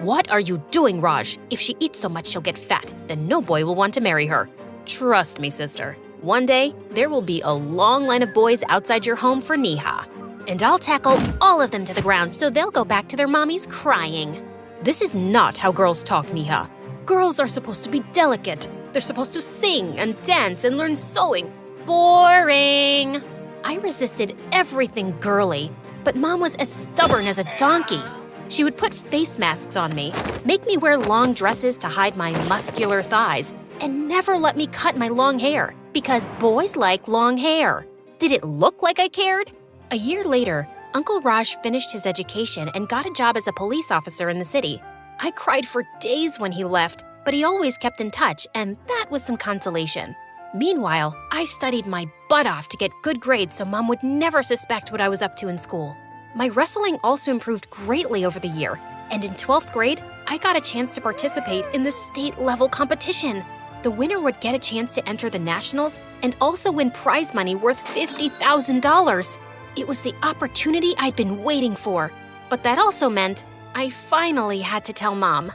What are you doing, Raj? If she eats so much she'll get fat, then no boy will want to marry her. Trust me, sister. One day, there will be a long line of boys outside your home for Neha. And I'll tackle all of them to the ground so they'll go back to their mommies crying. This is not how girls talk, Neha. Girls are supposed to be delicate. They're supposed to sing and dance and learn sewing. Boring. I resisted everything girly, but Mom was as stubborn as a donkey. She would put face masks on me, make me wear long dresses to hide my muscular thighs, and never let me cut my long hair, because boys like long hair. Did it look like I cared? A year later, Uncle Raj finished his education and got a job as a police officer in the city. I cried for days when he left, but he always kept in touch, and that was some consolation. Meanwhile, I studied my butt off to get good grades so Mom would never suspect what I was up to in school. My wrestling also improved greatly over the year, and in 12th grade, I got a chance to participate in the state-level competition. The winner would get a chance to enter the nationals and also win prize money worth $50,000. It was the opportunity I'd been waiting for. But that also meant I finally had to tell Mom.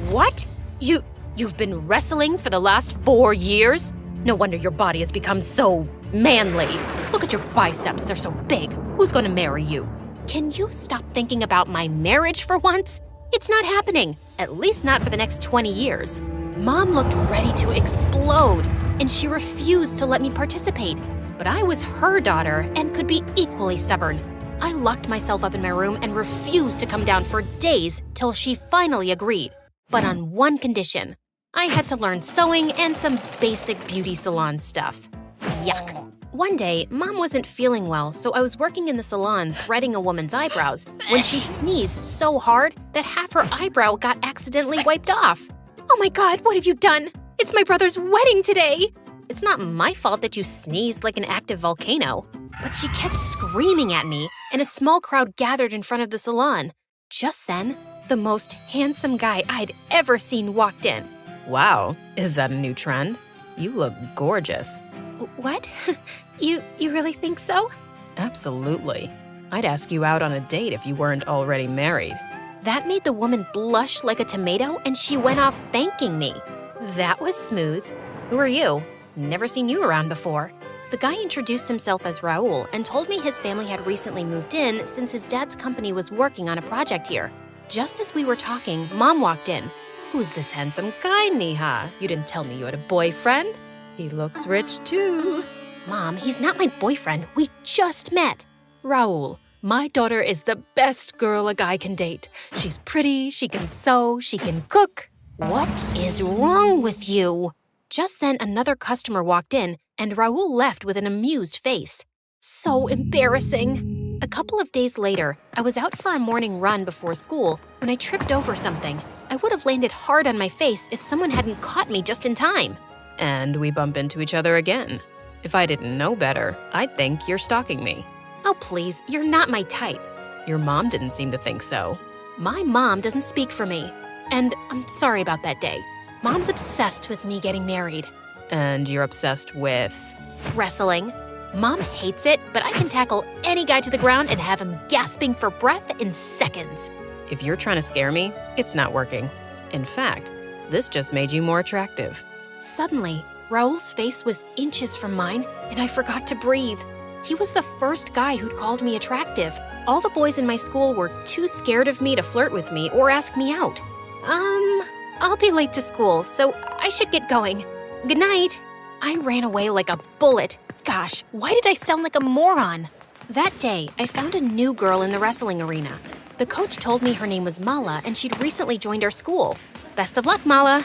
What? You've been wrestling for the last 4 years? No wonder your body has become so manly. Look at your biceps, they're so big. Who's gonna marry you? Can you stop thinking about my marriage for once? It's not happening, at least not for the next 20 years. Mom looked ready to explode, and she refused to let me participate. But I was her daughter and could be equally stubborn. I locked myself up in my room and refused to come down for days till she finally agreed. But on one condition. I had to learn sewing and some basic beauty salon stuff. Yuck. One day, Mom wasn't feeling well, so I was working in the salon threading a woman's eyebrows when she sneezed so hard that half her eyebrow got accidentally wiped off. Oh my God, what have you done? It's my brother's wedding today! It's not my fault that you sneezed like an active volcano. But she kept screaming at me, and a small crowd gathered in front of the salon. Just then, the most handsome guy I'd ever seen walked in. Wow, is that a new trend? You look gorgeous. What? You really think so? Absolutely. I'd ask you out on a date if you weren't already married. That made the woman blush like a tomato, and she went off thanking me. That was smooth. Who are you? Never seen you around before. The guy introduced himself as Raul and told me his family had recently moved in since his dad's company was working on a project here. Just as we were talking, Mom walked in. Who's this handsome guy, Neha? You didn't tell me you had a boyfriend. He looks rich too. Mom, he's not my boyfriend. We just met. Raul, my daughter is the best girl a guy can date. She's pretty, she can sew, she can cook. What is wrong with you? Just then, another customer walked in, and Raul left with an amused face. So embarrassing. A couple of days later, I was out for a morning run before school when I tripped over something. I would have landed hard on my face if someone hadn't caught me just in time. And we bump into each other again. If I didn't know better, I'd think you're stalking me. Oh, please, you're not my type. Your mom didn't seem to think so. My mom doesn't speak for me. And I'm sorry about that day. Mom's obsessed with me getting married. And you're obsessed with? Wrestling. Mom hates it, but I can tackle any guy to the ground and have him gasping for breath in seconds. If you're trying to scare me, it's not working. In fact, this just made you more attractive. Suddenly, Raul's face was inches from mine, and I forgot to breathe. He was the first guy who'd called me attractive. All the boys in my school were too scared of me to flirt with me or ask me out. I'll be late to school, so I should get going. Good night. I ran away like a bullet. Gosh, why did I sound like a moron? That day, I found a new girl in the wrestling arena. The coach told me her name was Mala and she'd recently joined our school. Best of luck, Mala.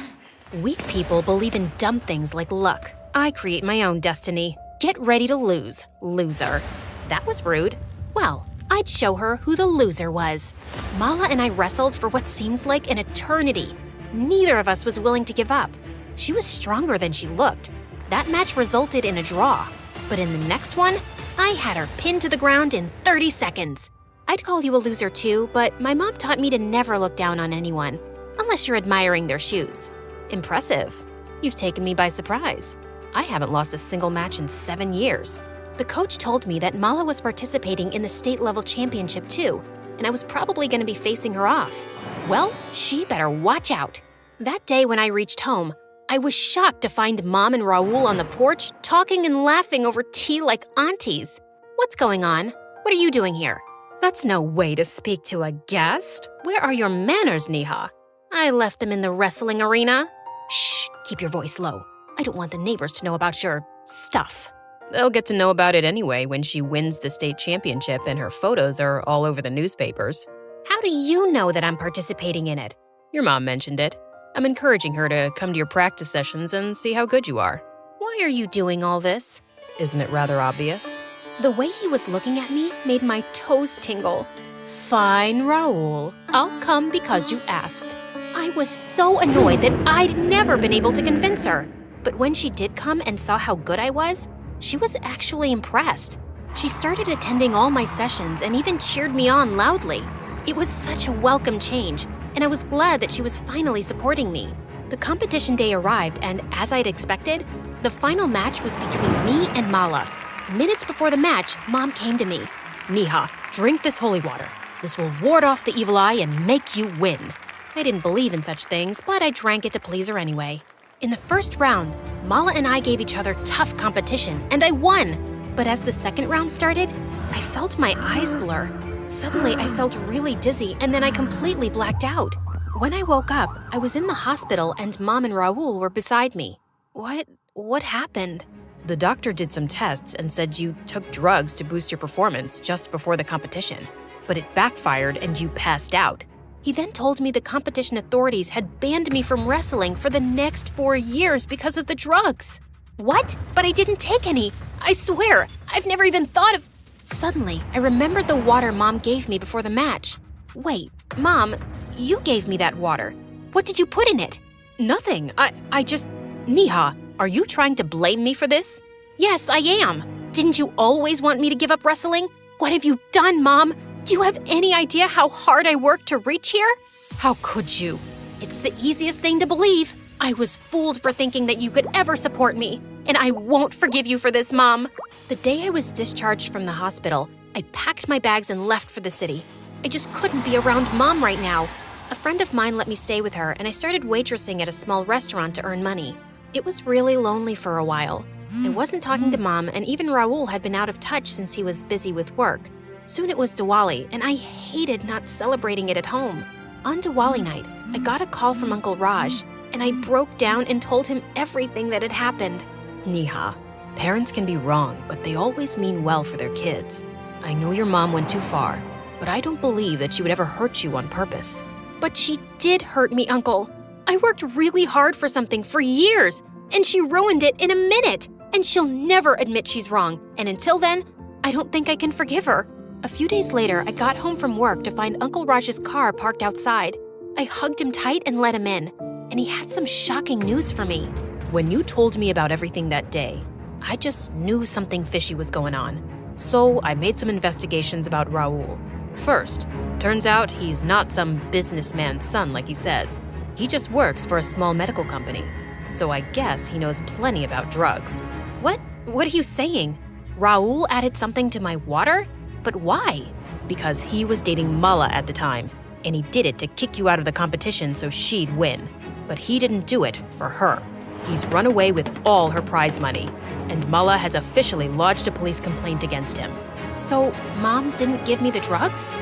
Weak people believe in dumb things like luck. I create my own destiny. Get ready to lose, loser. That was rude. Well, I'd show her who the loser was. Mala and I wrestled for what seemed like an eternity. Neither of us was willing to give up. She was stronger than she looked. That match resulted in a draw. But in the next one, I had her pinned to the ground in 30 seconds. I'd call you a loser too, but my mom taught me to never look down on anyone, unless you're admiring their shoes. Impressive. You've taken me by surprise. I haven't lost a single match in 7 years. The coach told me that Mala was participating in the state-level championship too, and I was probably going to be facing her off. Well, she better watch out. That day when I reached home, I was shocked to find Mom and Raul on the porch talking and laughing over tea like aunties. What's going on? What are you doing here? That's no way to speak to a guest. Where are your manners, Neha? I left them in the wrestling arena. Shh, keep your voice low. I don't want the neighbors to know about your stuff. They'll get to know about it anyway when she wins the state championship and her photos are all over the newspapers. How do you know that I'm participating in it? Your mom mentioned it. I'm encouraging her to come to your practice sessions and see how good you are. Why are you doing all this? Isn't it rather obvious? The way he was looking at me made my toes tingle. Fine, Raul. I'll come because you asked. I was so annoyed that I'd never been able to convince her. But when she did come and saw how good I was, she was actually impressed. She started attending all my sessions and even cheered me on loudly. It was such a welcome change, and I was glad that she was finally supporting me. The competition day arrived, and as I'd expected, the final match was between me and Mala. Minutes before the match, Mom came to me. Neha, drink this holy water. This will ward off the evil eye and make you win. I didn't believe in such things, but I drank it to please her anyway. In the first round, Mala and I gave each other tough competition, and I won. But as the second round started, I felt my eyes blur. Suddenly, I felt really dizzy, and then I completely blacked out. When I woke up, I was in the hospital, and Mom and Raul were beside me. What happened? The doctor did some tests and said you took drugs to boost your performance just before the competition. But it backfired and you passed out. He then told me the competition authorities had banned me from wrestling for the next 4 years because of the drugs. What? But I didn't take any. I swear, I've never even thought of... Suddenly, I remembered the water Mom gave me before the match. Wait, Mom, you gave me that water. What did you put in it? Nothing. I just... Neha, are you trying to blame me for this? Yes, I am. Didn't you always want me to give up wrestling? What have you done, Mom? Do you have any idea how hard I worked to reach here? How could you? It's the easiest thing to believe. I was fooled for thinking that you could ever support me, and I won't forgive you for this, Mom. The day I was discharged from the hospital, I packed my bags and left for the city. I just couldn't be around Mom right now. A friend of mine let me stay with her, and I started waitressing at a small restaurant to earn money. It was really lonely for a while. I wasn't talking to Mom, and even Raul had been out of touch since he was busy with work. Soon it was Diwali, and I hated not celebrating it at home. On Diwali night, I got a call from Uncle Raj, and I broke down and told him everything that had happened. Neha, parents can be wrong, but they always mean well for their kids. I know your mom went too far, but I don't believe that she would ever hurt you on purpose. But she did hurt me, Uncle. I worked really hard for something for years, and she ruined it in a minute. And she'll never admit she's wrong. And until then, I don't think I can forgive her. A few days later, I got home from work to find Uncle Raj's car parked outside. I hugged him tight and let him in, and he had some shocking news for me. When you told me about everything that day, I just knew something fishy was going on. So I made some investigations about Raul. First, turns out he's not some businessman's son like he says. He just works for a small medical company. So I guess he knows plenty about drugs. What are you saying? Raul added something to my water? But why? Because he was dating Mala at the time, and he did it to kick you out of the competition so she'd win. But he didn't do it for her. He's run away with all her prize money, and Mala has officially lodged a police complaint against him. So Mom didn't give me the drugs?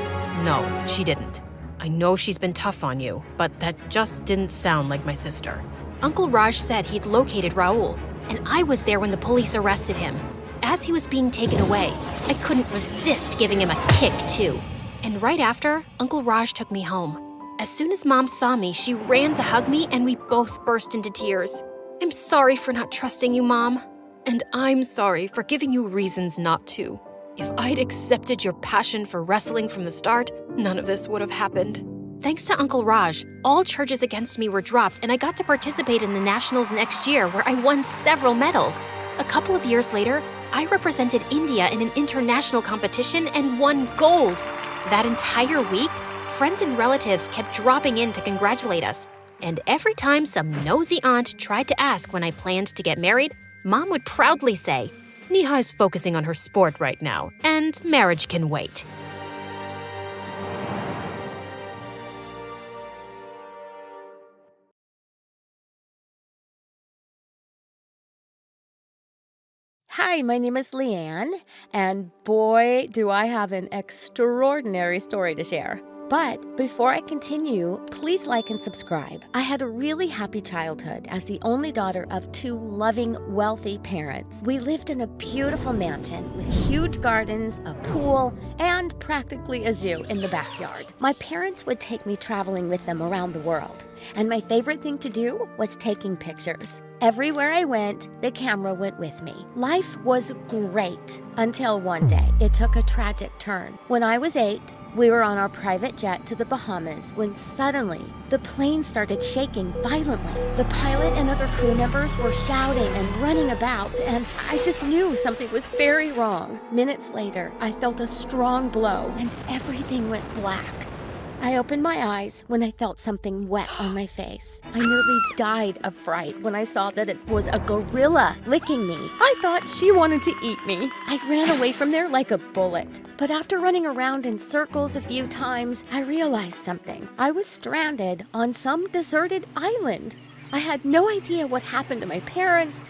No, she didn't. I know she's been tough on you, but that just didn't sound like my sister. Uncle Raj said he'd located Raul, and I was there when the police arrested him. As he was being taken away, I couldn't resist giving him a kick, too. And right after, Uncle Raj took me home. As soon as Mom saw me, she ran to hug me, and we both burst into tears. I'm sorry for not trusting you, Mom. And I'm sorry for giving you reasons not to. If I'd accepted your passion for wrestling from the start, none of this would have happened. Thanks to Uncle Raj, all charges against me were dropped, and I got to participate in the Nationals next year, where I won several medals. A couple of years later, I represented India in an international competition and won gold. That entire week, friends and relatives kept dropping in to congratulate us. And every time some nosy aunt tried to ask when I planned to get married, Mom would proudly say, Neha is focusing on her sport right now, and marriage can wait. Hi, my name is Leanne, and boy, do I have an extraordinary story to share. But before I continue, please like and subscribe. I had a really happy childhood as the only daughter of 2 loving, wealthy parents. We lived in a beautiful mansion with huge gardens, a pool, and practically a zoo in the backyard. My parents would take me traveling with them around the world, and my favorite thing to do was taking pictures. Everywhere I went, the camera went with me. Life was great until one day it took a tragic turn. When I was 8, We were on our private jet to the Bahamas when suddenly the plane started shaking violently. The pilot and other crew members were shouting and running about, and I just knew something was very wrong. Minutes later, I felt a strong blow and everything went black. I opened my eyes when I felt something wet on my face. I nearly died of fright when I saw that it was a gorilla licking me. I thought she wanted to eat me. I ran away from there like a bullet. But after running around in circles a few times, I realized something. I was stranded on some deserted island. I had no idea what happened to my parents,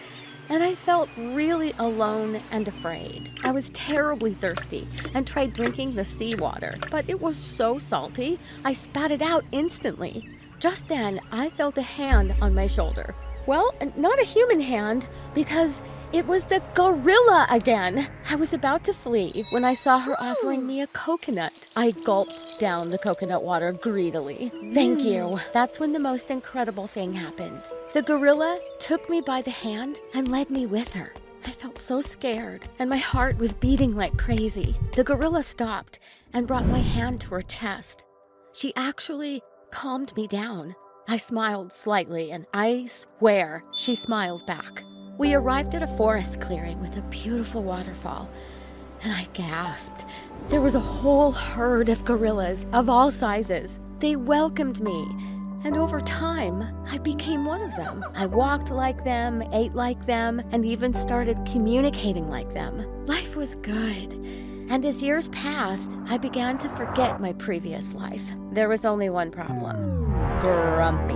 and I felt really alone and afraid. I was terribly thirsty and tried drinking the seawater, but it was so salty, I spat it out instantly. Just then, I felt a hand on my shoulder. Well, not a human hand, because it was the gorilla again. I was about to flee when I saw her offering me a coconut. I gulped down the coconut water greedily. Thank you. That's when the most incredible thing happened. The gorilla took me by the hand and led me with her. I felt so scared, and my heart was beating like crazy. The gorilla stopped and brought my hand to her chest. She actually calmed me down. I smiled slightly, and I swear she smiled back. We arrived at a forest clearing with a beautiful waterfall, and I gasped. There was a whole herd of gorillas of all sizes. They welcomed me, and over time, I became one of them. I walked like them, ate like them, and even started communicating like them. Life was good. And as years passed, I began to forget my previous life. There was only one problem. Grumpy.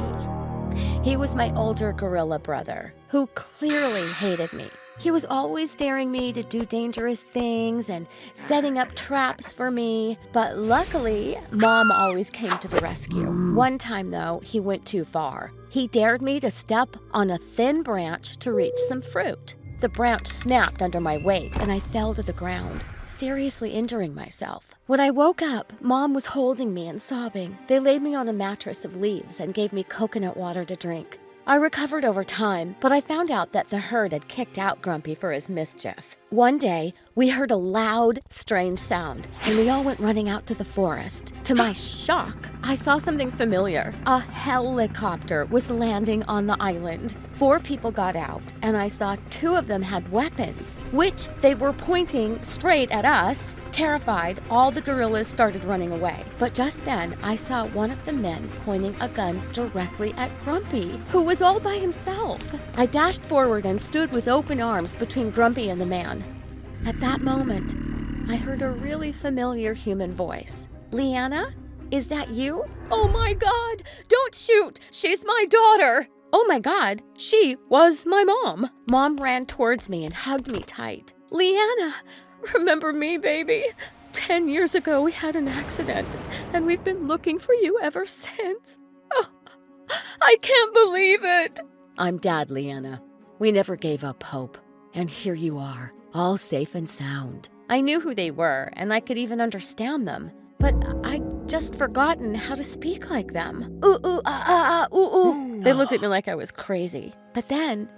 He was my older gorilla brother, who clearly hated me. He was always daring me to do dangerous things and setting up traps for me. But luckily, Mom always came to the rescue. One time, though, he went too far. He dared me to step on a thin branch to reach some fruit. The branch snapped under my weight, and I fell to the ground, seriously injuring myself. When I woke up, Mom was holding me and sobbing. They laid me on a mattress of leaves and gave me coconut water to drink. I recovered over time, but I found out that the herd had kicked out Grumpy for his mischief. One day, we heard a loud, strange sound, and we all went running out to the forest. To my shock, I saw something familiar. A helicopter was landing on the island. 4 people got out, and I saw 2 of them had weapons, which they were pointing straight at us. Terrified, all the gorillas started running away. But just then, I saw one of the men pointing a gun directly at Grumpy, who was all by himself. I dashed forward and stood with open arms between Grumpy and the man. At that moment, I heard a really familiar human voice. Leanna, is that you? Oh my God, don't shoot, she's my daughter. Oh my God, she was my mom. Mom ran towards me and hugged me tight. Leanna, remember me, baby? 10 years ago, we had an accident, and we've been looking for you ever since. Oh, I can't believe it. I'm Dad, Leanna. We never gave up hope, and here you are, all safe and sound. I knew who they were, and I could even understand them, but I'd just forgotten how to speak like them. Ooh, ooh, ah, ah, ah, ooh, ooh. They looked at me like I was crazy. But then,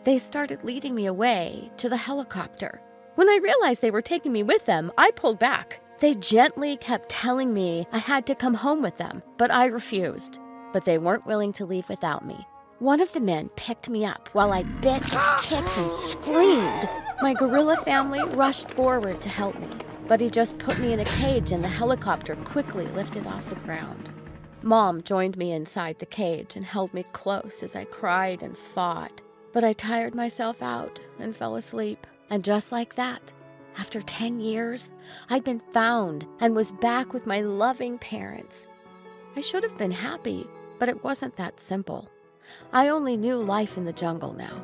they started leading me away to the helicopter. When I realized they were taking me with them, I pulled back. They gently kept telling me I had to come home with them, but I refused. But they weren't willing to leave without me. One of the men picked me up while I bit, kicked, and screamed. My gorilla family rushed forward to help me, but he just put me in a cage and the helicopter quickly lifted off the ground. Mom joined me inside the cage and held me close as I cried and fought. But I tired myself out and fell asleep. And just like that, after 10 years, I'd been found and was back with my loving parents. I should have been happy, but it wasn't that simple. I only knew life in the jungle now.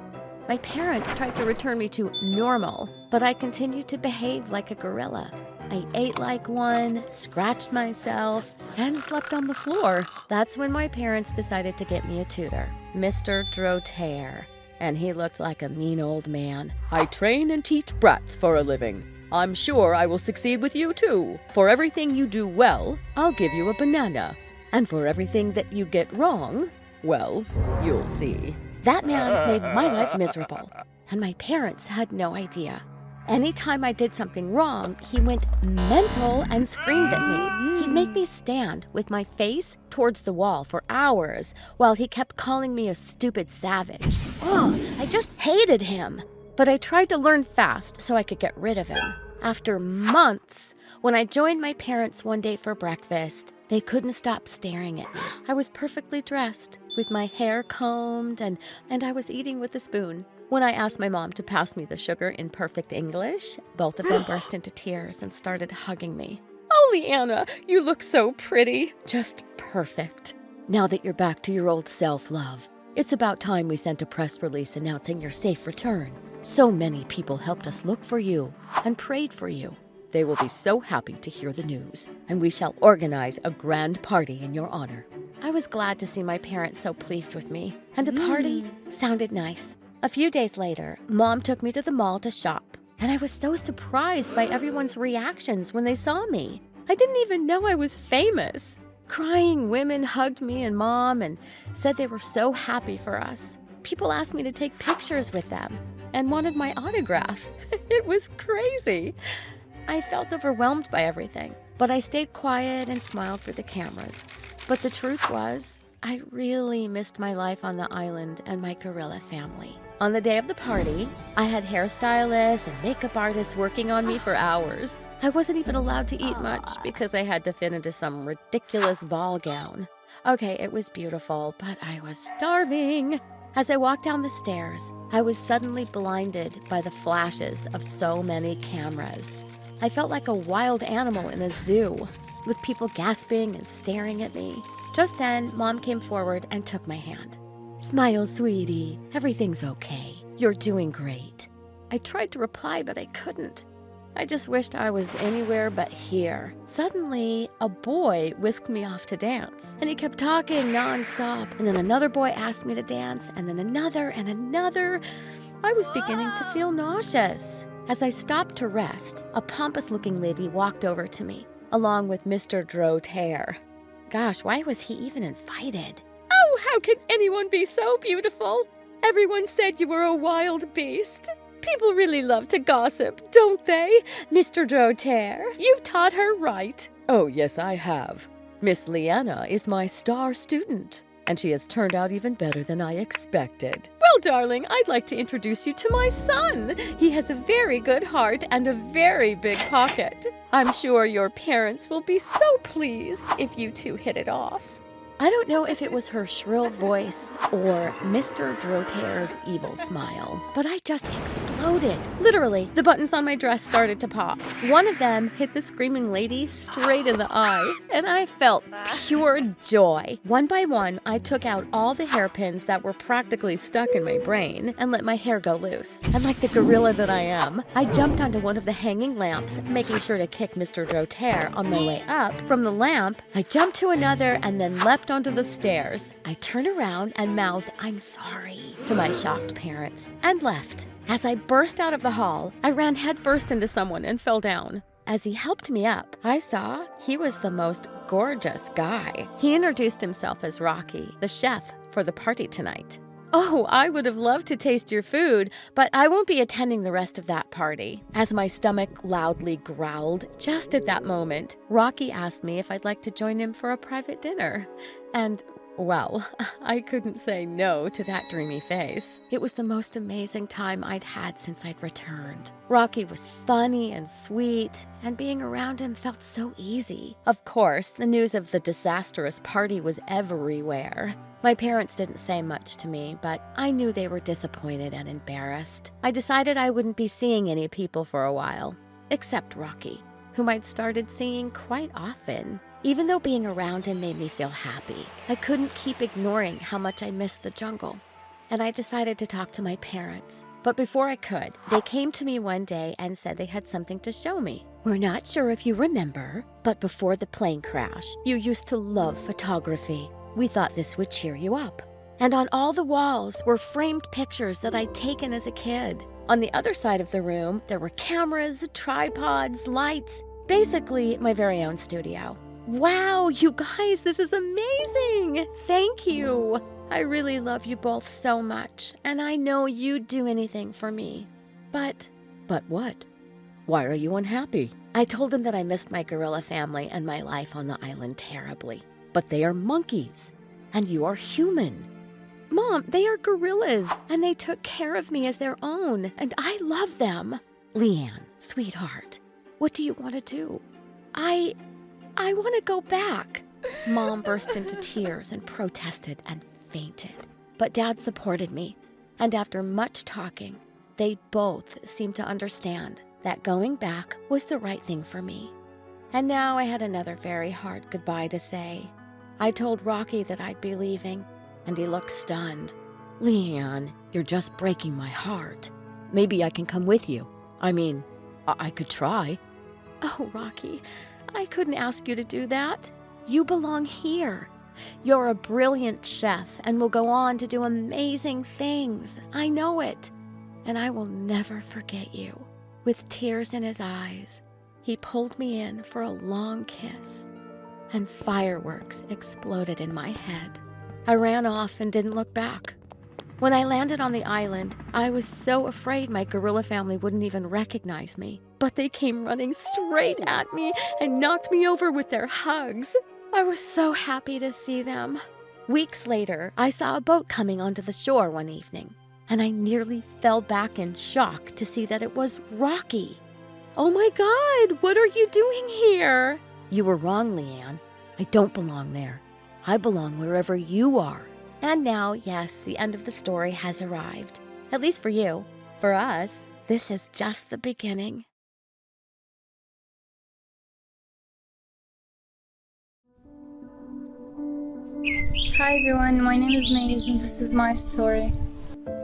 My parents tried to return me to normal, but I continued to behave like a gorilla. I ate like one, scratched myself, and slept on the floor. That's when my parents decided to get me a tutor, Mr. Drotaire. And he looked like a mean old man. I train and teach brats for a living. I'm sure I will succeed with you too. For everything you do well, I'll give you a banana. And for everything that you get wrong, well, you'll see. That man made my life miserable, and my parents had no idea. Anytime I did something wrong, he went mental and screamed at me. He'd make me stand with my face towards the wall for hours while he kept calling me a stupid savage. Oh, I just hated him. But I tried to learn fast so I could get rid of him. After months, when I joined my parents one day for breakfast, they couldn't stop staring at me. I was perfectly dressed, with my hair combed, and I was eating with a spoon. When I asked my mom to pass me the sugar in perfect English, both of them burst into tears and started hugging me. Oh, Leanna, you look so pretty. Just perfect. Now that you're back to your old self, love, it's about time we sent a press release announcing your safe return. So many people helped us look for you and prayed for you. They will be so happy to hear the news, and we shall organize a grand party in your honor. I was glad to see my parents so pleased with me, and a party sounded nice. A few days later, Mom took me to the mall to shop, and I was so surprised by everyone's reactions when they saw me. I didn't even know I was famous. Crying women hugged me and Mom and said they were so happy for us. People asked me to take pictures with them and wanted my autograph. It was crazy. I felt overwhelmed by everything, but I stayed quiet and smiled for the cameras. But the truth was, I really missed my life on the island and my gorilla family. On the day of the party, I had hairstylists and makeup artists working on me for hours. I wasn't even allowed to eat much because I had to fit into some ridiculous ball gown. Okay, it was beautiful, but I was starving. As I walked down the stairs, I was suddenly blinded by the flashes of so many cameras. I felt like a wild animal in a zoo, with people gasping and staring at me. Just then, Mom came forward and took my hand. Smile, sweetie. Everything's okay. You're doing great. I tried to reply, but I couldn't. I just wished I was anywhere but here. Suddenly, a boy whisked me off to dance, and he kept talking nonstop. And then another boy asked me to dance, and then another and another. I was beginning to feel nauseous. As I stopped to rest, a pompous-looking lady walked over to me, along with Mr. Drotaire. Gosh, why was he even invited? Oh, how can anyone be so beautiful? Everyone said you were a wild beast. People really love to gossip, don't they? Mr. Drotaire, you've taught her right. Oh, yes, I have. Miss Leanna is my star student, and she has turned out even better than I expected. Well, darling, I'd like to introduce you to my son. He has a very good heart and a very big pocket. I'm sure your parents will be so pleased if you two hit it off. I don't know if it was her shrill voice or Mr. Drotaire's evil smile, but I just exploded. Literally, the buttons on my dress started to pop. One of them hit the screaming lady straight in the eye, and I felt pure joy. One by one, I took out all the hairpins that were practically stuck in my brain and let my hair go loose. And like the gorilla that I am, I jumped onto one of the hanging lamps, making sure to kick Mr. Drotaire on my way up. From the lamp, I jumped to another and then leapt onto the stairs. I turned around and mouthed, "I'm sorry," to my shocked parents, and left. As I burst out of the hall, I ran headfirst into someone and fell down. As he helped me up, I saw he was the most gorgeous guy. He introduced himself as Rocky, the chef for the party tonight. Oh, I would have loved to taste your food, but I won't be attending the rest of that party. As my stomach loudly growled, just at that moment, Rocky asked me if I'd like to join him for a private dinner. And, well, I couldn't say no to that dreamy face. It was the most amazing time I'd had since I'd returned. Rocky was funny and sweet, and being around him felt so easy. Of course, the news of the disastrous party was everywhere. My parents didn't say much to me, but I knew they were disappointed and embarrassed. I decided I wouldn't be seeing any people for a while, except Rocky, whom I'd started seeing quite often. Even though being around him made me feel happy, I couldn't keep ignoring how much I missed the jungle. And I decided to talk to my parents. But before I could, they came to me one day and said they had something to show me. We're not sure if you remember, but before the plane crash, you used to love photography. We thought this would cheer you up. And on all the walls were framed pictures that I'd taken as a kid. On the other side of the room, there were cameras, tripods, lights, basically my very own studio. Wow, you guys, this is amazing! Thank you! I really love you both so much, and I know you'd do anything for me. But what? Why are you unhappy? I told him that I missed my gorilla family and my life on the island terribly. But they are monkeys, and you are human. Mom, they are gorillas, and they took care of me as their own, and I love them. Leanne, sweetheart, what do you want to do? I want to go back. Mom burst into tears and protested and fainted. But Dad supported me, and after much talking, they both seemed to understand that going back was the right thing for me. And now I had another very hard goodbye to say. I told Rocky that I'd be leaving, and he looked stunned. Leanne, you're just breaking my heart. Maybe I can come with you. I mean, I could try. Oh, Rocky, I couldn't ask you to do that. You belong here. You're a brilliant chef and will go on to do amazing things. I know it. And I will never forget you. With tears in his eyes, he pulled me in for a long kiss, and fireworks exploded in my head. I ran off and didn't look back. When I landed on the island, I was so afraid my gorilla family wouldn't even recognize me. But they came running straight at me and knocked me over with their hugs. I was so happy to see them. Weeks later, I saw a boat coming onto the shore one evening, and I nearly fell back in shock to see that it was Rocky. Oh my God, what are you doing here? You were wrong, Leanne. I don't belong there. I belong wherever you are. And now, yes, the end of the story has arrived. At least for you. For us, this is just the beginning. Hi everyone, my name is Maze and this is my story.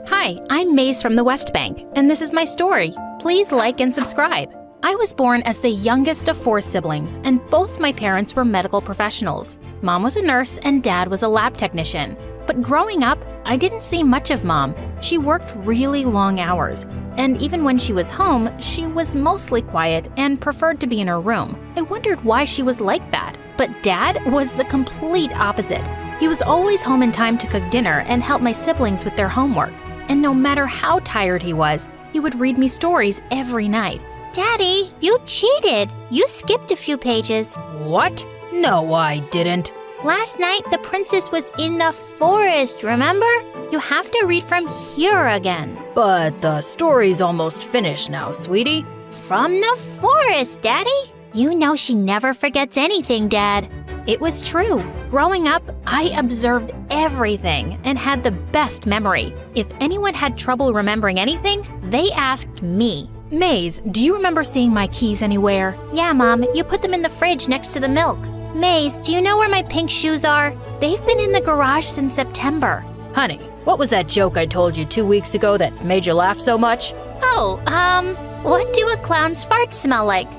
Hi, I'm Maze from the West Bank, and this is my story. Please like and subscribe. I was born as the youngest of 4 siblings, and both my parents were medical professionals. Mom was a nurse and Dad was a lab technician. But growing up, I didn't see much of Mom. She worked really long hours, and even when she was home, she was mostly quiet and preferred to be in her room. I wondered why she was like that. But Dad was the complete opposite. He was always home in time to cook dinner and help my siblings with their homework. And no matter how tired he was, he would read me stories every night. Daddy, you cheated. You skipped a few pages. What? No, I didn't. Last night, the princess was in the forest, remember? You have to read from here again. But the story's almost finished now, sweetie. From the forest, Daddy. You know she never forgets anything, Dad. It was true. Growing up, I observed everything and had the best memory. If anyone had trouble remembering anything, they asked me. Maze, do you remember seeing my keys anywhere? Yeah, Mom. You put them in the fridge next to the milk. Maze, do you know where my pink shoes are? They've been in the garage since September. Honey, what was that joke I told you 2 weeks ago that made you laugh so much? Oh, what do a clown's farts smell like?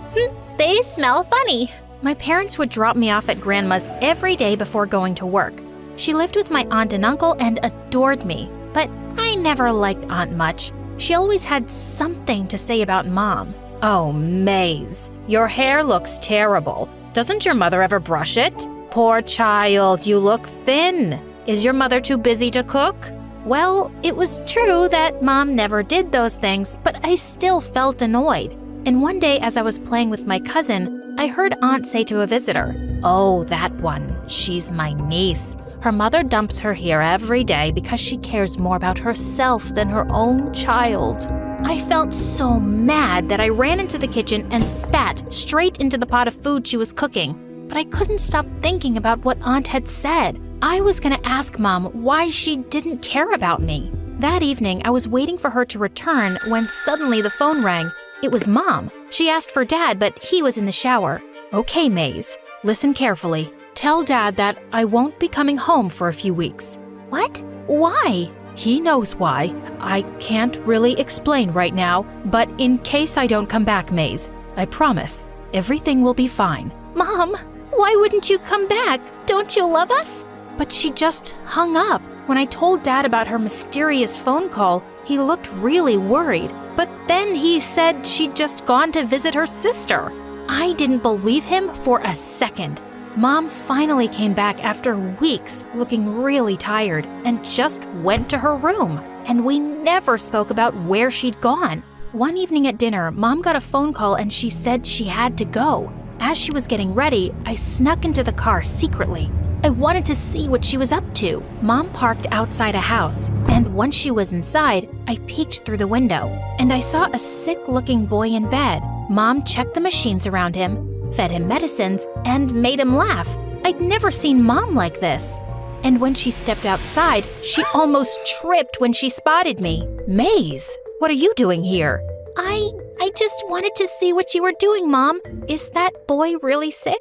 They smell funny. My parents would drop me off at Grandma's every day before going to work. She lived with my aunt and uncle and adored me, but I never liked Aunt much. She always had something to say about Mom. Oh, Maze, your hair looks terrible. Doesn't your mother ever brush it? Poor child, you look thin. Is your mother too busy to cook? Well, it was true that Mom never did those things, but I still felt annoyed. And one day as I was playing with my cousin, I heard Aunt say to a visitor, "Oh, that one, she's my niece. Her mother dumps her here every day because she cares more about herself than her own child." I felt so mad that I ran into the kitchen and spat straight into the pot of food she was cooking. But I couldn't stop thinking about what Aunt had said. I was going to ask Mom why she didn't care about me. That evening, I was waiting for her to return when suddenly the phone rang. It was Mom. She asked for Dad, but he was in the shower. Okay, Maze, listen carefully. Tell Dad that I won't be coming home for a few weeks. What? Why? He knows why. I can't really explain right now, but in case I don't come back, Maze, I promise, everything will be fine. Mom, why wouldn't you come back? Don't you love us? But she just hung up. When I told Dad about her mysterious phone call, he looked really worried. But then he said she'd just gone to visit her sister. I didn't believe him for a second. Mom finally came back after weeks, looking really tired, and just went to her room. And we never spoke about where she'd gone. One evening at dinner, Mom got a phone call and she said she had to go. As she was getting ready, I snuck into the car secretly. I wanted to see what she was up to. Mom parked outside a house, and once she was inside, I peeked through the window, and I saw a sick-looking boy in bed. Mom checked the machines around him, fed him medicines, and made him laugh. I'd never seen Mom like this. And when she stepped outside, she almost tripped when she spotted me. Maze, what are you doing here? I just wanted to see what you were doing, Mom. Is that boy really sick?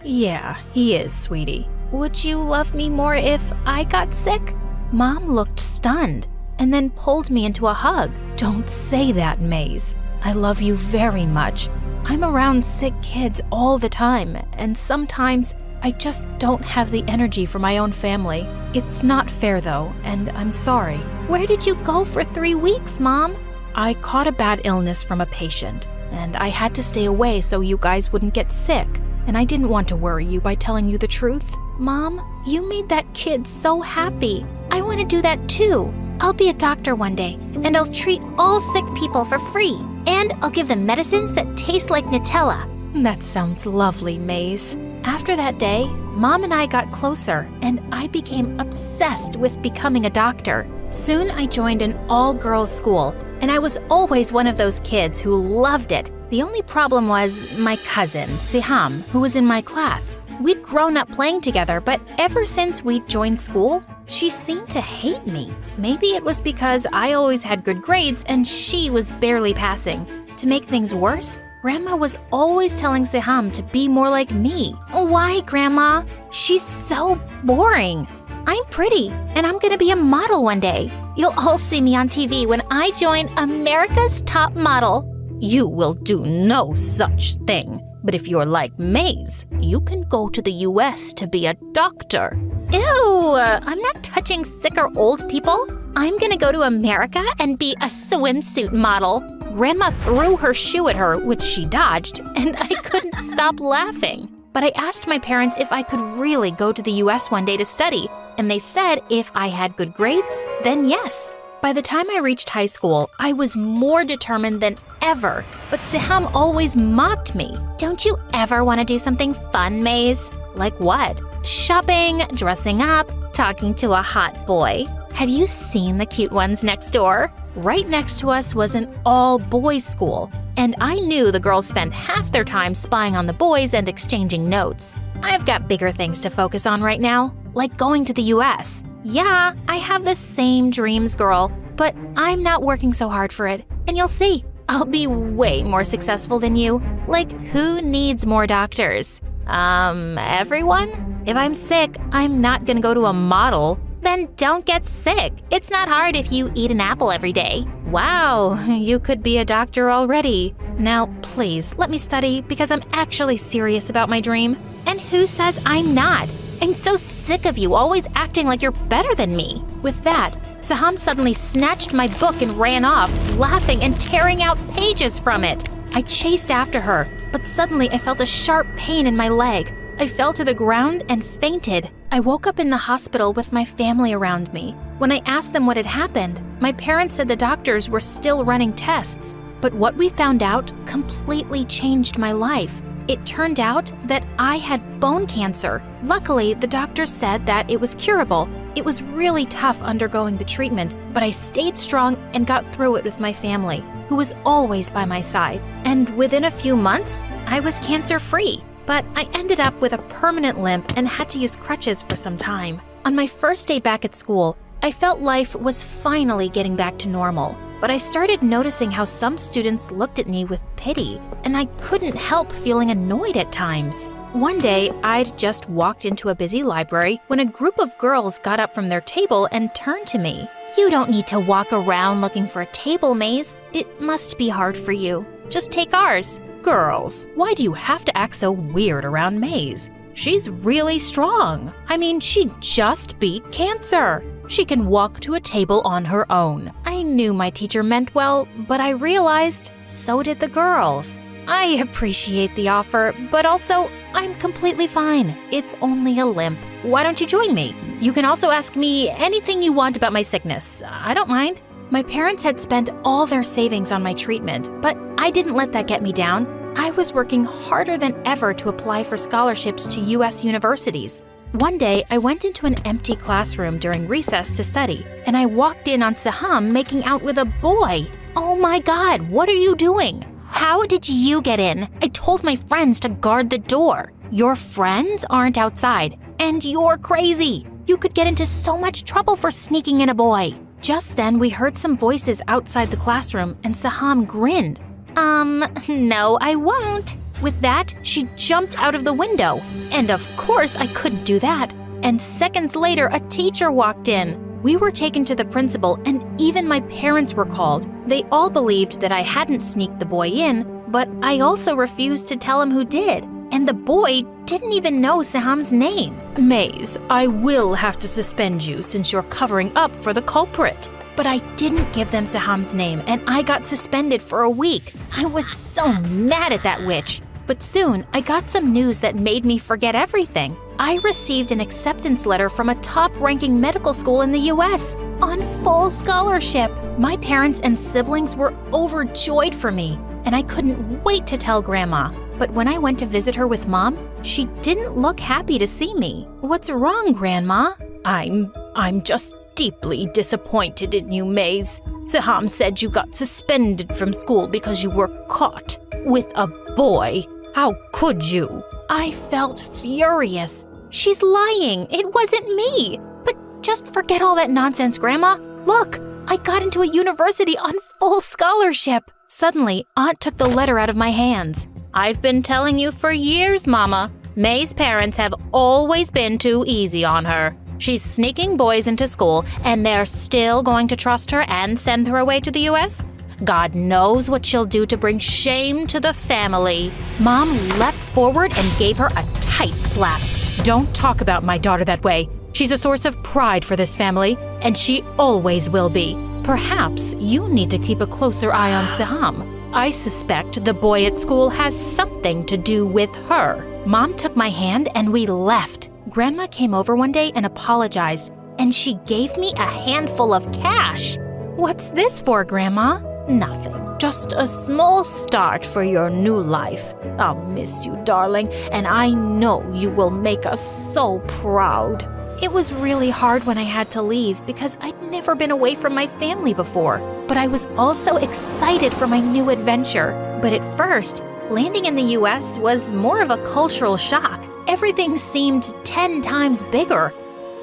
Yeah, he is, sweetie. Would you love me more if I got sick? Mom looked stunned and then pulled me into a hug. Don't say that, Maze. I love you very much. I'm around sick kids all the time, and sometimes I just don't have the energy for my own family. It's not fair though, and I'm sorry. Where did you go for 3 weeks, Mom? I caught a bad illness from a patient, and I had to stay away so you guys wouldn't get sick. And I didn't want to worry you by telling you the truth. Mom, you made that kid so happy. I want to do that too. I'll be a doctor one day, and I'll treat all sick people for free. And I'll give them medicines that taste like Nutella. That sounds lovely, Maze. After that day, Mom and I got closer, and I became obsessed with becoming a doctor. Soon I joined an all-girls school, and I was always one of those kids who loved it. The only problem was my cousin, Siham, who was in my class. We'd grown up playing together, but ever since we joined school, she seemed to hate me. Maybe it was because I always had good grades and she was barely passing. To make things worse, Grandma was always telling Siham to be more like me. Why, Grandma? She's so boring. I'm pretty, and I'm gonna be a model one day. You'll all see me on TV when I join America's Top Model. You will do no such thing. But if you're like Maze, you can go to the US to be a doctor. Ew, I'm not touching sick or old people. I'm gonna go to America and be a swimsuit model. Grandma threw her shoe at her, which she dodged, and I couldn't stop laughing. But I asked my parents if I could really go to the US one day to study, and they said if I had good grades, then yes. By the time I reached high school, I was more determined than ever, but Siham always mocked me. Don't you ever want to do something fun, Maze? Like what? Shopping, dressing up, talking to a hot boy. Have you seen the cute ones next door? Right next to us was an all-boys school, and I knew the girls spent half their time spying on the boys and exchanging notes. I've got bigger things to focus on right now, like going to the US. Yeah, I have the same dreams, girl, but I'm not working so hard for it. And you'll see, I'll be way more successful than you. Like, who needs more doctors? Everyone? If I'm sick, I'm not gonna go to a model. Then don't get sick. It's not hard if you eat an apple every day. Wow, you could be a doctor already. Now, please, let me study because I'm actually serious about my dream. And who says I'm not? I'm so sick of you always acting like you're better than me. With that, Siham suddenly snatched my book and ran off, laughing and tearing out pages from it. I chased after her, but suddenly I felt a sharp pain in my leg. I fell to the ground and fainted. I woke up in the hospital with my family around me. When I asked them what had happened, my parents said the doctors were still running tests. But what we found out completely changed my life. It turned out that I had bone cancer. Luckily, the doctors said that it was curable. It was really tough undergoing the treatment, but I stayed strong and got through it with my family, who was always by my side. And within a few months, I was cancer-free. But I ended up with a permanent limp and had to use crutches for some time. On my first day back at school, I felt life was finally getting back to normal. But I started noticing how some students looked at me with pity, and I couldn't help feeling annoyed at times. One day, I'd just walked into a busy library when a group of girls got up from their table and turned to me. You don't need to walk around looking for a table, Maze. It must be hard for you. Just take ours. Girls, why do you have to act so weird around Maze? She's really strong. I mean, she just beat cancer. She can walk to a table on her own. I knew my teacher meant well, but I realized so did the girls. I appreciate the offer, but also, I'm completely fine. It's only a limp. Why don't you join me? You can also ask me anything you want about my sickness. I don't mind. My parents had spent all their savings on my treatment, but I didn't let that get me down. I was working harder than ever to apply for scholarships to U.S. universities. One day, I went into an empty classroom during recess to study, and I walked in on Saham making out with a boy. Oh my God, what are you doing? How did you get in? I told my friends to guard the door. Your friends aren't outside, and you're crazy. You could get into so much trouble for sneaking in a boy. Just then, we heard some voices outside the classroom, and Saham grinned. No, I won't. With that, she jumped out of the window. And of course, I couldn't do that. And seconds later, a teacher walked in. We were taken to the principal, and even my parents were called. They all believed that I hadn't sneaked the boy in, but I also refused to tell him who did. And the boy didn't even know Saham's name. Maze, I will have to suspend you since you're covering up for the culprit. But I didn't give them Saham's name, and I got suspended for a week. I was so mad at that witch. But soon, I got some news that made me forget everything. I received an acceptance letter from a top-ranking medical school in the U.S. on full scholarship. My parents and siblings were overjoyed for me, and I couldn't wait to tell Grandma. But when I went to visit her with Mom, she didn't look happy to see me. What's wrong, Grandma? I'm just deeply disappointed in you, Maze. Saham said you got suspended from school because you were caught with a boy. How could you? I felt furious. She's lying. It wasn't me. But just forget all that nonsense, Grandma. Look, I got into a university on full scholarship. Suddenly, Aunt took the letter out of my hands. I've been telling you for years, Mama. May's parents have always been too easy on her. She's sneaking boys into school, and they're still going to trust her and send her away to the U.S.? God knows what she'll do to bring shame to the family. Mom leapt forward and gave her a tight slap. Don't talk about my daughter that way. She's a source of pride for this family, and she always will be. Perhaps you need to keep a closer eye on Saham. I suspect the boy at school has something to do with her. Mom took my hand and we left. Grandma came over one day and apologized, and she gave me a handful of cash. What's this for, Grandma? Nothing. Just a small start for your new life. I'll miss you, darling, and I know you will make us so proud. It was really hard when I had to leave because I'd never been away from my family before. But I was also excited for my new adventure. But at first, landing in the US was more of a cultural shock. Everything seemed 10 times bigger,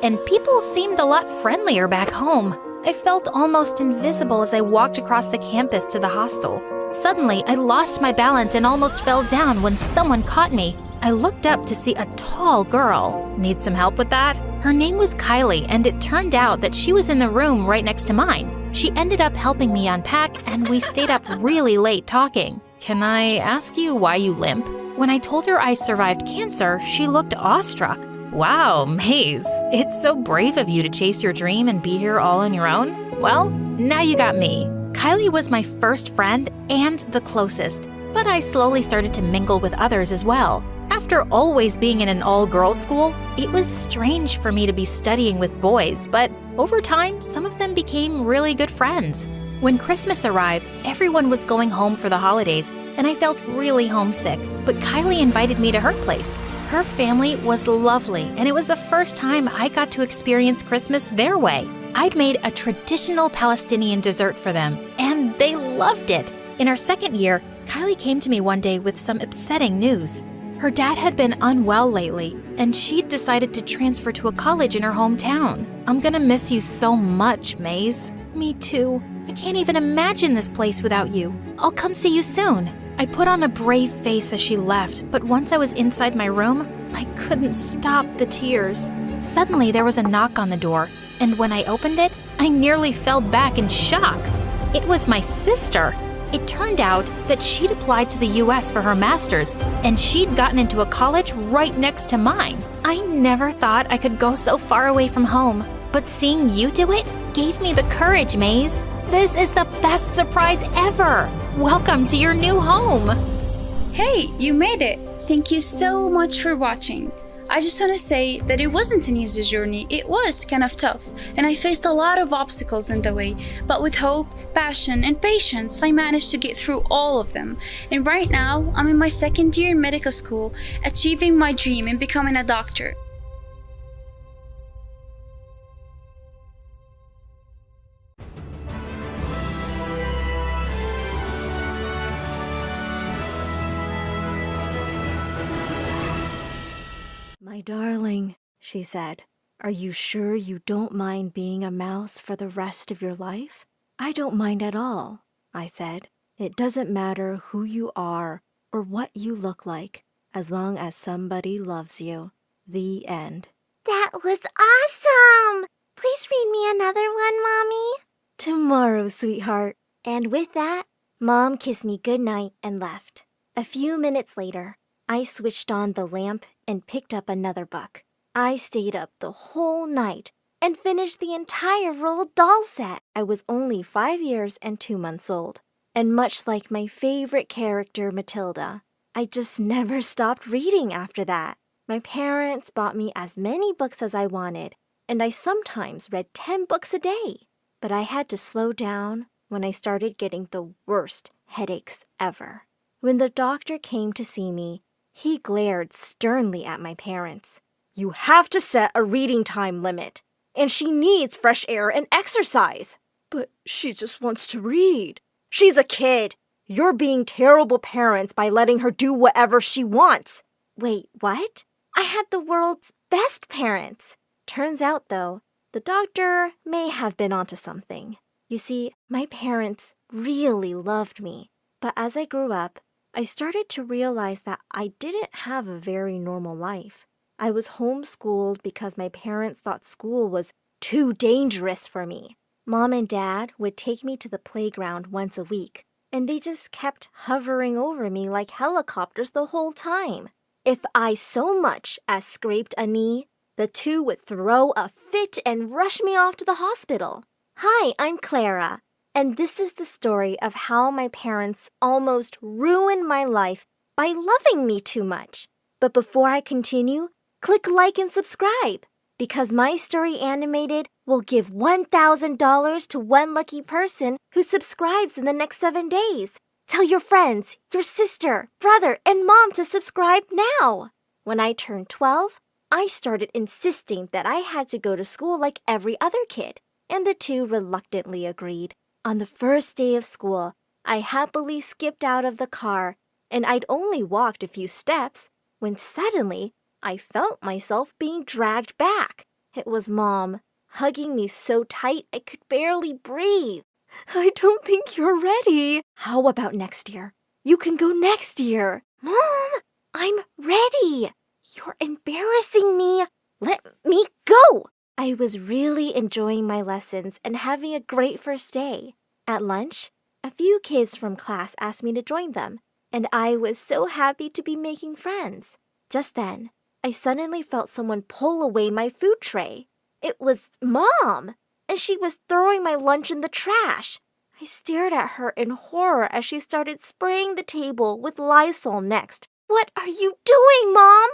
and people seemed a lot friendlier back home. I felt almost invisible as I walked across the campus to the hostel. Suddenly, I lost my balance and almost fell down when someone caught me. I looked up to see a tall girl. Need some help with that? Her name was Kylie, and it turned out that she was in the room right next to mine. She ended up helping me unpack, and we stayed up really late talking. Can I ask you why you limp? When I told her I survived cancer, she looked awestruck. Wow, Maze, it's so brave of you to chase your dream and be here all on your own. Well, now you got me. Kylie was my first friend and the closest, but I slowly started to mingle with others as well. After always being in an all-girls school, it was strange for me to be studying with boys, but over time, some of them became really good friends. When Christmas arrived, everyone was going home for the holidays, and I felt really homesick, but Kylie invited me to her place. Her family was lovely, and it was the first time I got to experience Christmas their way. I'd made a traditional Palestinian dessert for them, and they loved it. In our second year, Kylie came to me one day with some upsetting news. Her dad had been unwell lately, and she'd decided to transfer to a college in her hometown. I'm gonna miss you so much, Maze. Me too. I can't even imagine this place without you. I'll come see you soon. I put on a brave face as she left, but once I was inside my room, I couldn't stop the tears. Suddenly, there was a knock on the door, and when I opened it, I nearly fell back in shock. It was my sister. It turned out that she'd applied to the US for her master's, and she'd gotten into a college right next to mine. I never thought I could go so far away from home, but seeing you do it gave me the courage, Maze. This is the best surprise ever! Welcome to your new home! Hey, you made it! Thank you so much for watching. I just want to say that it wasn't an easy journey. It was kind of tough, and I faced a lot of obstacles in the way. But with hope, passion, and patience, I managed to get through all of them. And right now, I'm in my second year in medical school, achieving my dream in becoming a doctor. My darling, she said, are you sure you don't mind being a mouse for the rest of your life? I don't mind at all, I said. It doesn't matter who you are or what you look like, as long as somebody loves you. The end. That was awesome! Please read me another one, Mommy. Tomorrow, sweetheart. And with that, Mom kissed me goodnight and left. A few minutes later, I switched on the lamp and picked up another book. I stayed up the whole night and finished the entire Roald Dahl set. I was only 5 years and 2 months old. And much like my favorite character, Matilda, I just never stopped reading after that. My parents bought me as many books as I wanted, and I sometimes read 10 books a day. But I had to slow down when I started getting the worst headaches ever. When the doctor came to see me, he glared sternly at my parents. You have to set a reading time limit, and she needs fresh air and exercise. But she just wants to read. She's a kid. You're being terrible parents by letting her do whatever she wants. Wait, what? I had the world's best parents. Turns out, though, the doctor may have been onto something. You see, my parents really loved me. But as I grew up, I started to realize that I didn't have a very normal life. I was homeschooled because my parents thought school was too dangerous for me. Mom and Dad would take me to the playground once a week, and they just kept hovering over me like helicopters the whole time. If I so much as scraped a knee, the two would throw a fit and rush me off to the hospital. Hi, I'm Clara, and this is the story of how my parents almost ruined my life by loving me too much. But before I continue, click like and subscribe, because my story animated will give $1,000 to one lucky person who subscribes in the next 7 days. Tell your friends, your sister, brother, and mom to subscribe now. When I turned 12, I started insisting that I had to go to school like every other kid, and the two reluctantly agreed. On the first day of school, I happily skipped out of the car, and I'd only walked a few steps when suddenly I felt myself being dragged back. It was Mom, hugging me so tight I could barely breathe. I don't think you're ready. How about next year? You can go next year. Mom, I'm ready. You're embarrassing me. Let me go. I was really enjoying my lessons and having a great first day. At lunch, a few kids from class asked me to join them, and I was so happy to be making friends. Just then, I suddenly felt someone pull away my food tray. It was Mom, and she was throwing my lunch in the trash. I stared at her in horror as she started spraying the table with Lysol next. What are you doing, Mom?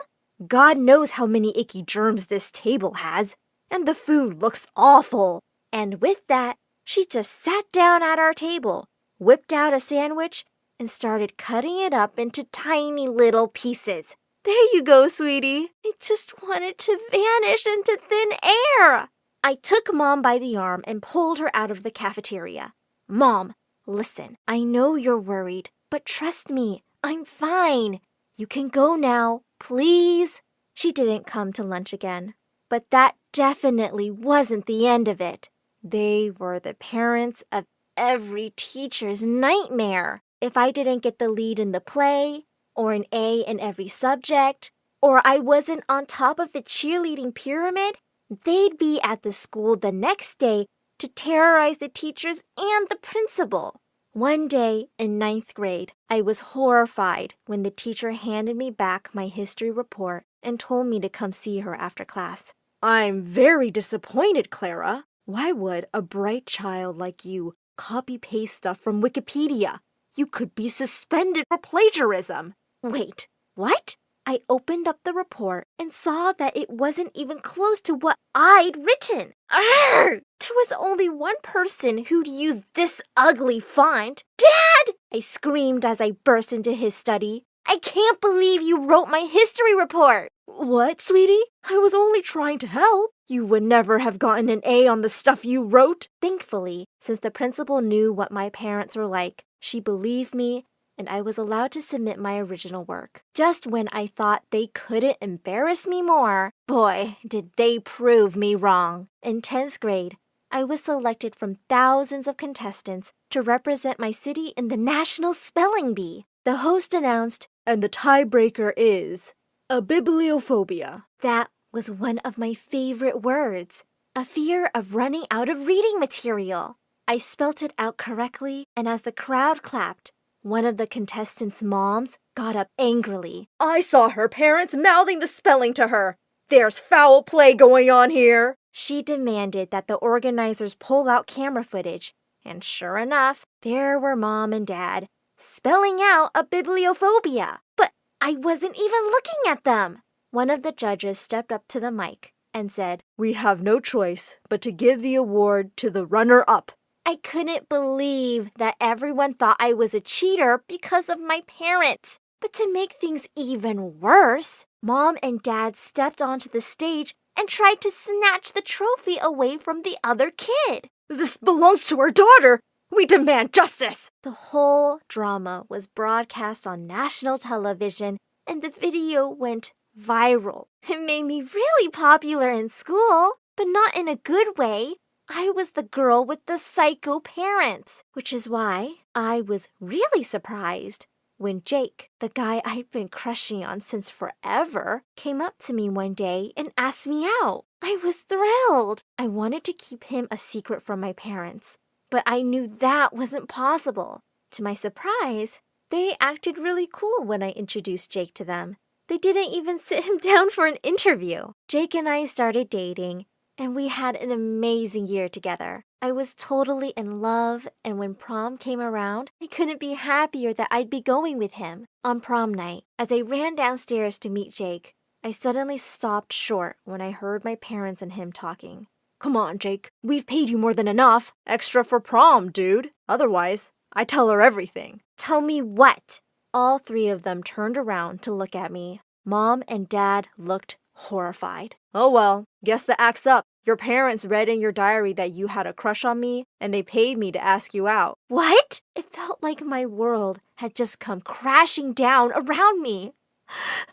God knows how many icky germs this table has, and the food looks awful. And with that, she just sat down at our table, whipped out a sandwich, and started cutting it up into tiny little pieces. There you go, sweetie. I just wanted to vanish into thin air. I took Mom by the arm and pulled her out of the cafeteria. Mom, listen, I know you're worried, but trust me, I'm fine. You can go now, please. She didn't come to lunch again, but that definitely wasn't the end of it. They were the parents of every teacher's nightmare. If I didn't get the lead in the play, or an A in every subject, or I wasn't on top of the cheerleading pyramid, they'd be at the school the next day to terrorize the teachers and the principal. One day in 9th grade, I was horrified when the teacher handed me back my history report and told me to come see her after class. I'm very disappointed, Clara. Why would a bright child like you copy-paste stuff from Wikipedia? You could be suspended for plagiarism. Wait, what? I opened up the report and saw that it wasn't even close to what I'd written. Arrgh! There was only one person who'd used this ugly font. Dad! I screamed as I burst into his study. I can't believe you wrote my history report. What, sweetie? I was only trying to help. You would never have gotten an A on the stuff you wrote. Thankfully, since the principal knew what my parents were like, she believed me, and I was allowed to submit my original work. Just when I thought they couldn't embarrass me more, boy, did they prove me wrong. In 10th grade, I was selected from thousands of contestants to represent my city in the National Spelling Bee. The host announced, and the tiebreaker is a bibliophobia. That was one of my favorite words, a fear of running out of reading material. I spelt it out correctly, and as the crowd clapped, one of the contestants' moms got up angrily. I saw her parents mouthing the spelling to her. There's foul play going on here. She demanded that the organizers pull out camera footage, and sure enough, there were Mom and Dad spelling out a bibliophobia. But I wasn't even looking at them. One of the judges stepped up to the mic and said, "We have no choice but to give the award to the runner-up." I couldn't believe that everyone thought I was a cheater because of my parents. But to make things even worse, Mom and Dad stepped onto the stage and tried to snatch the trophy away from the other kid. This belongs to our daughter. We demand justice. The whole drama was broadcast on national television, and the video went viral. It made me really popular in school, but not in a good way. I was the girl with the psycho parents, which is why I was really surprised when Jake, the guy I'd been crushing on since forever, came up to me one day and asked me out. I was thrilled. I wanted to keep him a secret from my parents, but I knew that wasn't possible. To my surprise, they acted really cool when I introduced Jake to them. They didn't even sit him down for an interview. Jake and I started dating, and we had an amazing year together. I was totally in love, and when prom came around, I couldn't be happier that I'd be going with him. On prom night, as I ran downstairs to meet Jake, I suddenly stopped short when I heard my parents and him talking. Come on, Jake. We've paid you more than enough. Extra for prom, dude. Otherwise, I tell her everything. Tell me what? All three of them turned around to look at me. Mom and Dad looked horrified. Oh well, guess the act's up. Your parents read in your diary that you had a crush on me, and they paid me to ask you out. What? It felt like my world had just come crashing down around me.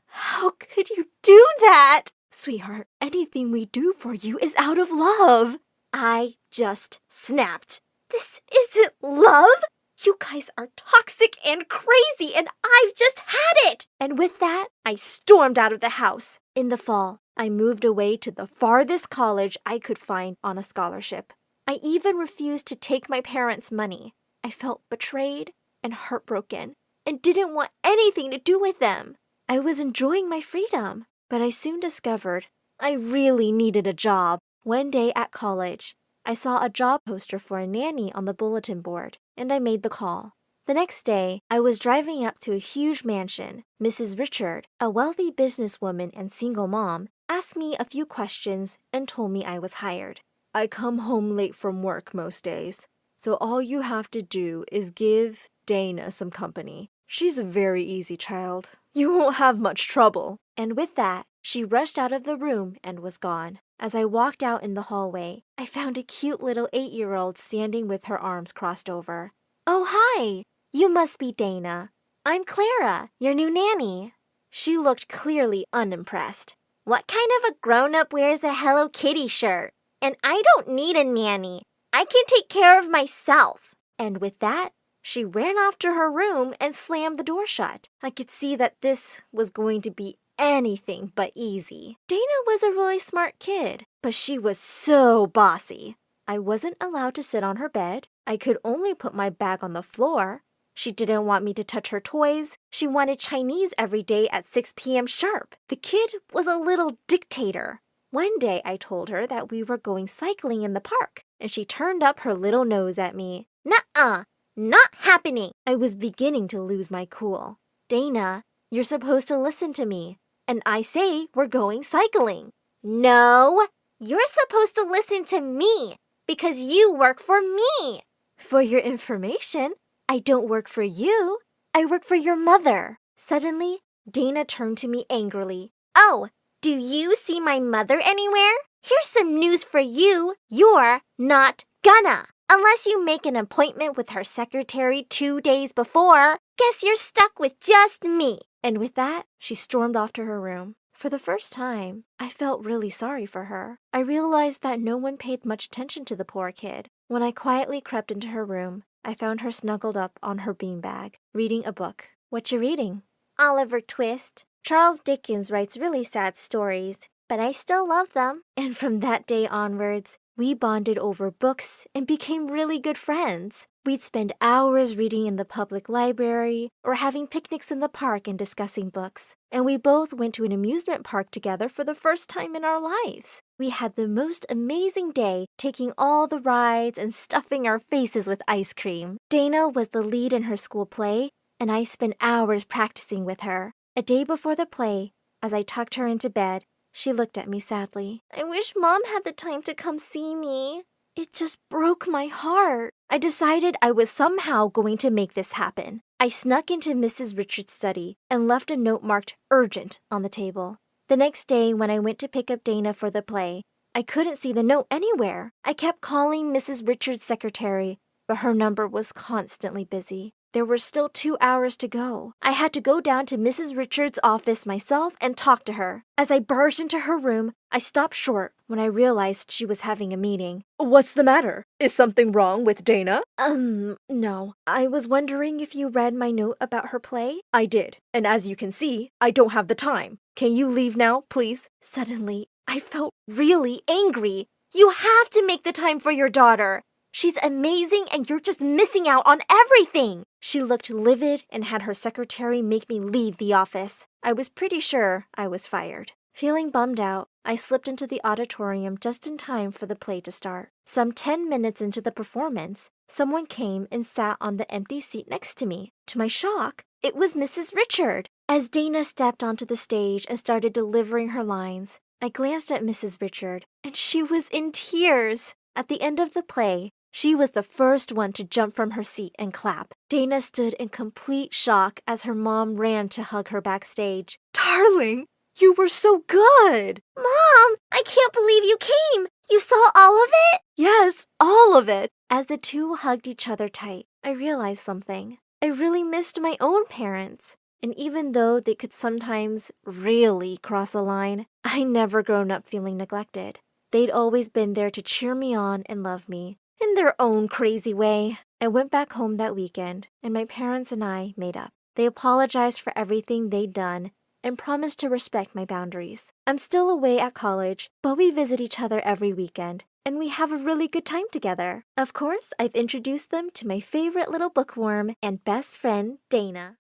How could you do that? Sweetheart, anything we do for you is out of love. I just snapped. This isn't love. You guys are toxic and crazy, and I've just had it. And with that, I stormed out of the house. In the fall, I moved away to the farthest college I could find on a scholarship. I even refused to take my parents' money. I felt betrayed and heartbroken and didn't want anything to do with them. I was enjoying my freedom, but I soon discovered I really needed a job. One day at college, I saw a job poster for a nanny on the bulletin board, and I made the call. The next day, I was driving up to a huge mansion. Mrs. Richard, a wealthy businesswoman and single mom, asked me a few questions and told me I was hired. I come home late from work most days, so all you have to do is give Dana some company. She's a very easy child. You won't have much trouble. And with that, she rushed out of the room and was gone. As I walked out in the hallway, I found a cute little 8-year-old standing with her arms crossed over. Oh, hi! You must be Dana. I'm Clara, your new nanny. She looked clearly unimpressed. What kind of a grown-up wears a Hello Kitty shirt? And I don't need a nanny. I can take care of myself. And with that, she ran off to her room and slammed the door shut. I could see that this was going to be anything but easy. Dana was a really smart kid, but she was so bossy. I wasn't allowed to sit on her bed. I could only put my bag on the floor. She didn't want me to touch her toys. She wanted Chinese every day at 6 p.m. sharp. The kid was a little dictator. One day I told her that we were going cycling in the park, and she turned up her little nose at me. Nuh-uh, not happening. I was beginning to lose my cool. Dana, you're supposed to listen to me. and I say we're going cycling. No, you're supposed to listen to me because you work for me. For your information, I don't work for you. I work for your mother. Suddenly, Dana turned to me angrily. Oh, do you see my mother anywhere? Here's some news for you. You're not gonna. Unless you make an appointment with her secretary 2 days before. Guess you're stuck with just me. And with that, she stormed off to her room. For the first time, I felt really sorry for her. I realized that no one paid much attention to the poor kid. When I quietly crept into her room, I found her snuggled up on her beanbag, reading a book. What you reading? Oliver Twist. Charles Dickens writes really sad stories, but I still love them. And from that day onwards, we bonded over books and became really good friends. We'd spend hours reading in the public library or having picnics in the park and discussing books. And we both went to an amusement park together for the first time in our lives. We had the most amazing day, taking all the rides and stuffing our faces with ice cream. Dana was the lead in her school play, and I spent hours practicing with her. A day before the play, as I tucked her into bed, she looked at me sadly. I wish Mom had the time to come see me. It just broke my heart. I decided I was somehow going to make this happen. I snuck into Mrs. Richards' study and left a note marked urgent on the table. The next day, when I went to pick up Dana for the play, I couldn't see the note anywhere. I kept calling Mrs. Richards' secretary, but her number was constantly busy. There were still 2 hours to go. I had to go down to Mrs. Richards' office myself and talk to her. As I barged into her room, I stopped short when I realized she was having a meeting. What's the matter? Is something wrong with Dana? No. I was wondering if you read my note about her play? I did, and as you can see, I don't have the time. Can you leave now, please? Suddenly, I felt really angry. You have to make the time for your daughter. She's amazing and you're just missing out on everything. She looked livid and had her secretary make me leave the office. I was pretty sure I was fired. Feeling bummed out, I slipped into the auditorium just in time for the play to start. Some 10 minutes into the performance, someone came and sat on the empty seat next to me. To my shock, it was Mrs. Richard. As Dana stepped onto the stage and started delivering her lines, I glanced at Mrs. Richard, and she was in tears. At the end of the play, she was the first one to jump from her seat and clap. Dana stood in complete shock as her mom ran to hug her backstage. Darling, you were so good! Mom, I can't believe you came! You saw all of it? Yes, all of it! As the two hugged each other tight, I realized something. I really missed my own parents. And even though they could sometimes really cross a line, I never grown up feeling neglected. They'd always been there to cheer me on and love me. In their own crazy way. I went back home that weekend, and my parents and I made up. They apologized for everything they'd done and promised to respect my boundaries. I'm still away at college, but we visit each other every weekend, and we have a really good time together. Of course, I've introduced them to my favorite little bookworm and best friend, Dana.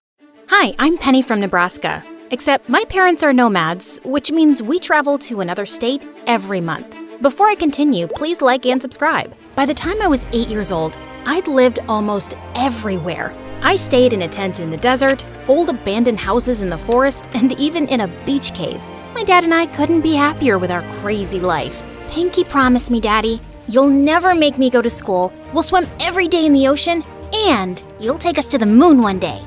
Hi, I'm Penny from Nebraska. Except my parents are nomads, which means we travel to another state every month. Before I continue, please like and subscribe. By the time I was 8 years old, I'd lived almost everywhere. I stayed in a tent in the desert, old abandoned houses in the forest, and even in a beach cave. My dad and I couldn't be happier with our crazy life. Pinky promised me, Daddy, you'll never make me go to school, we'll swim every day in the ocean, and you'll take us to the moon one day.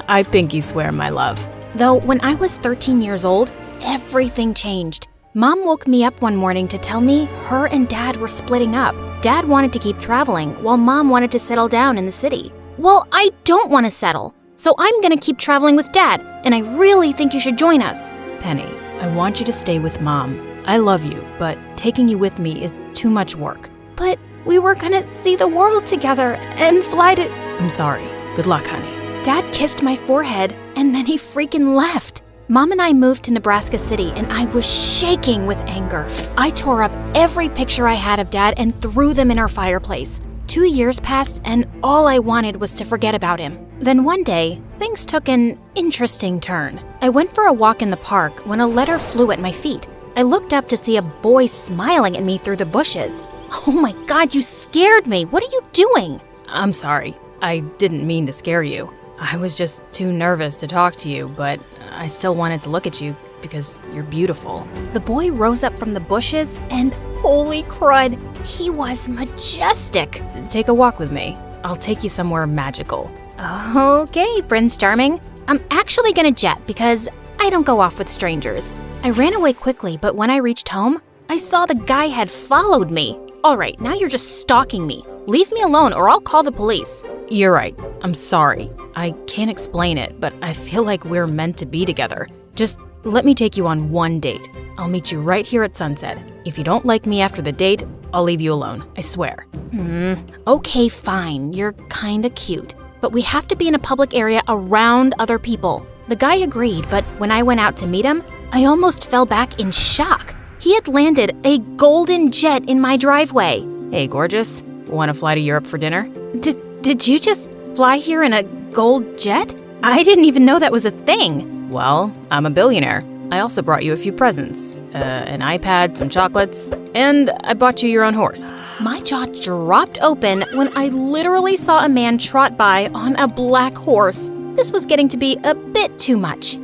I pinky swear, my love. Though when I was 13 years old, everything changed. Mom woke me up one morning to tell me her and Dad were splitting up. Dad wanted to keep traveling, while Mom wanted to settle down in the city. Well, I don't want to settle, so I'm gonna keep traveling with Dad, and I really think you should join us. Penny, I want you to stay with Mom. I love you, but taking you with me is too much work. But we were gonna see the world together and fly to... I'm sorry. Good luck, honey. Dad kissed my forehead, and then he freaking left. Mom and I moved to Nebraska City, and I was shaking with anger. I tore up every picture I had of Dad and threw them in our fireplace. 2 years passed, and all I wanted was to forget about him. Then one day, things took an interesting turn. I went for a walk in the park when a letter flew at my feet. I looked up to see a boy smiling at me through the bushes. Oh my God, you scared me. What are you doing? I'm sorry. I didn't mean to scare you. I was just too nervous to talk to you, but I still wanted to look at you. because you're beautiful. The boy rose up from the bushes and holy crud, he was majestic. Take a walk with me. I'll take you somewhere magical. Okay, Prince Charming. I'm actually gonna jet because I don't go off with strangers. I ran away quickly, but when I reached home, I saw the guy had followed me. All right, now you're just stalking me. Leave me alone or I'll call the police. You're right. I'm sorry. I can't explain it, but I feel like we're meant to be together. Just let me take you on one date. I'll meet you right here at sunset. If you don't like me after the date, I'll leave you alone. I swear. Okay, fine. You're kinda cute. But we have to be in a public area around other people. The guy agreed, but when I went out to meet him, I almost fell back in shock. He had landed a golden jet in my driveway. Hey, gorgeous. Want to fly to Europe for dinner? Did you just fly here in a gold jet? I didn't even know that was a thing. Well, I'm a billionaire. I also brought you a few presents. An iPad, some chocolates, and I bought you your own horse. My jaw dropped open when I literally saw a man trot by on a black horse. This was getting to be a bit too much.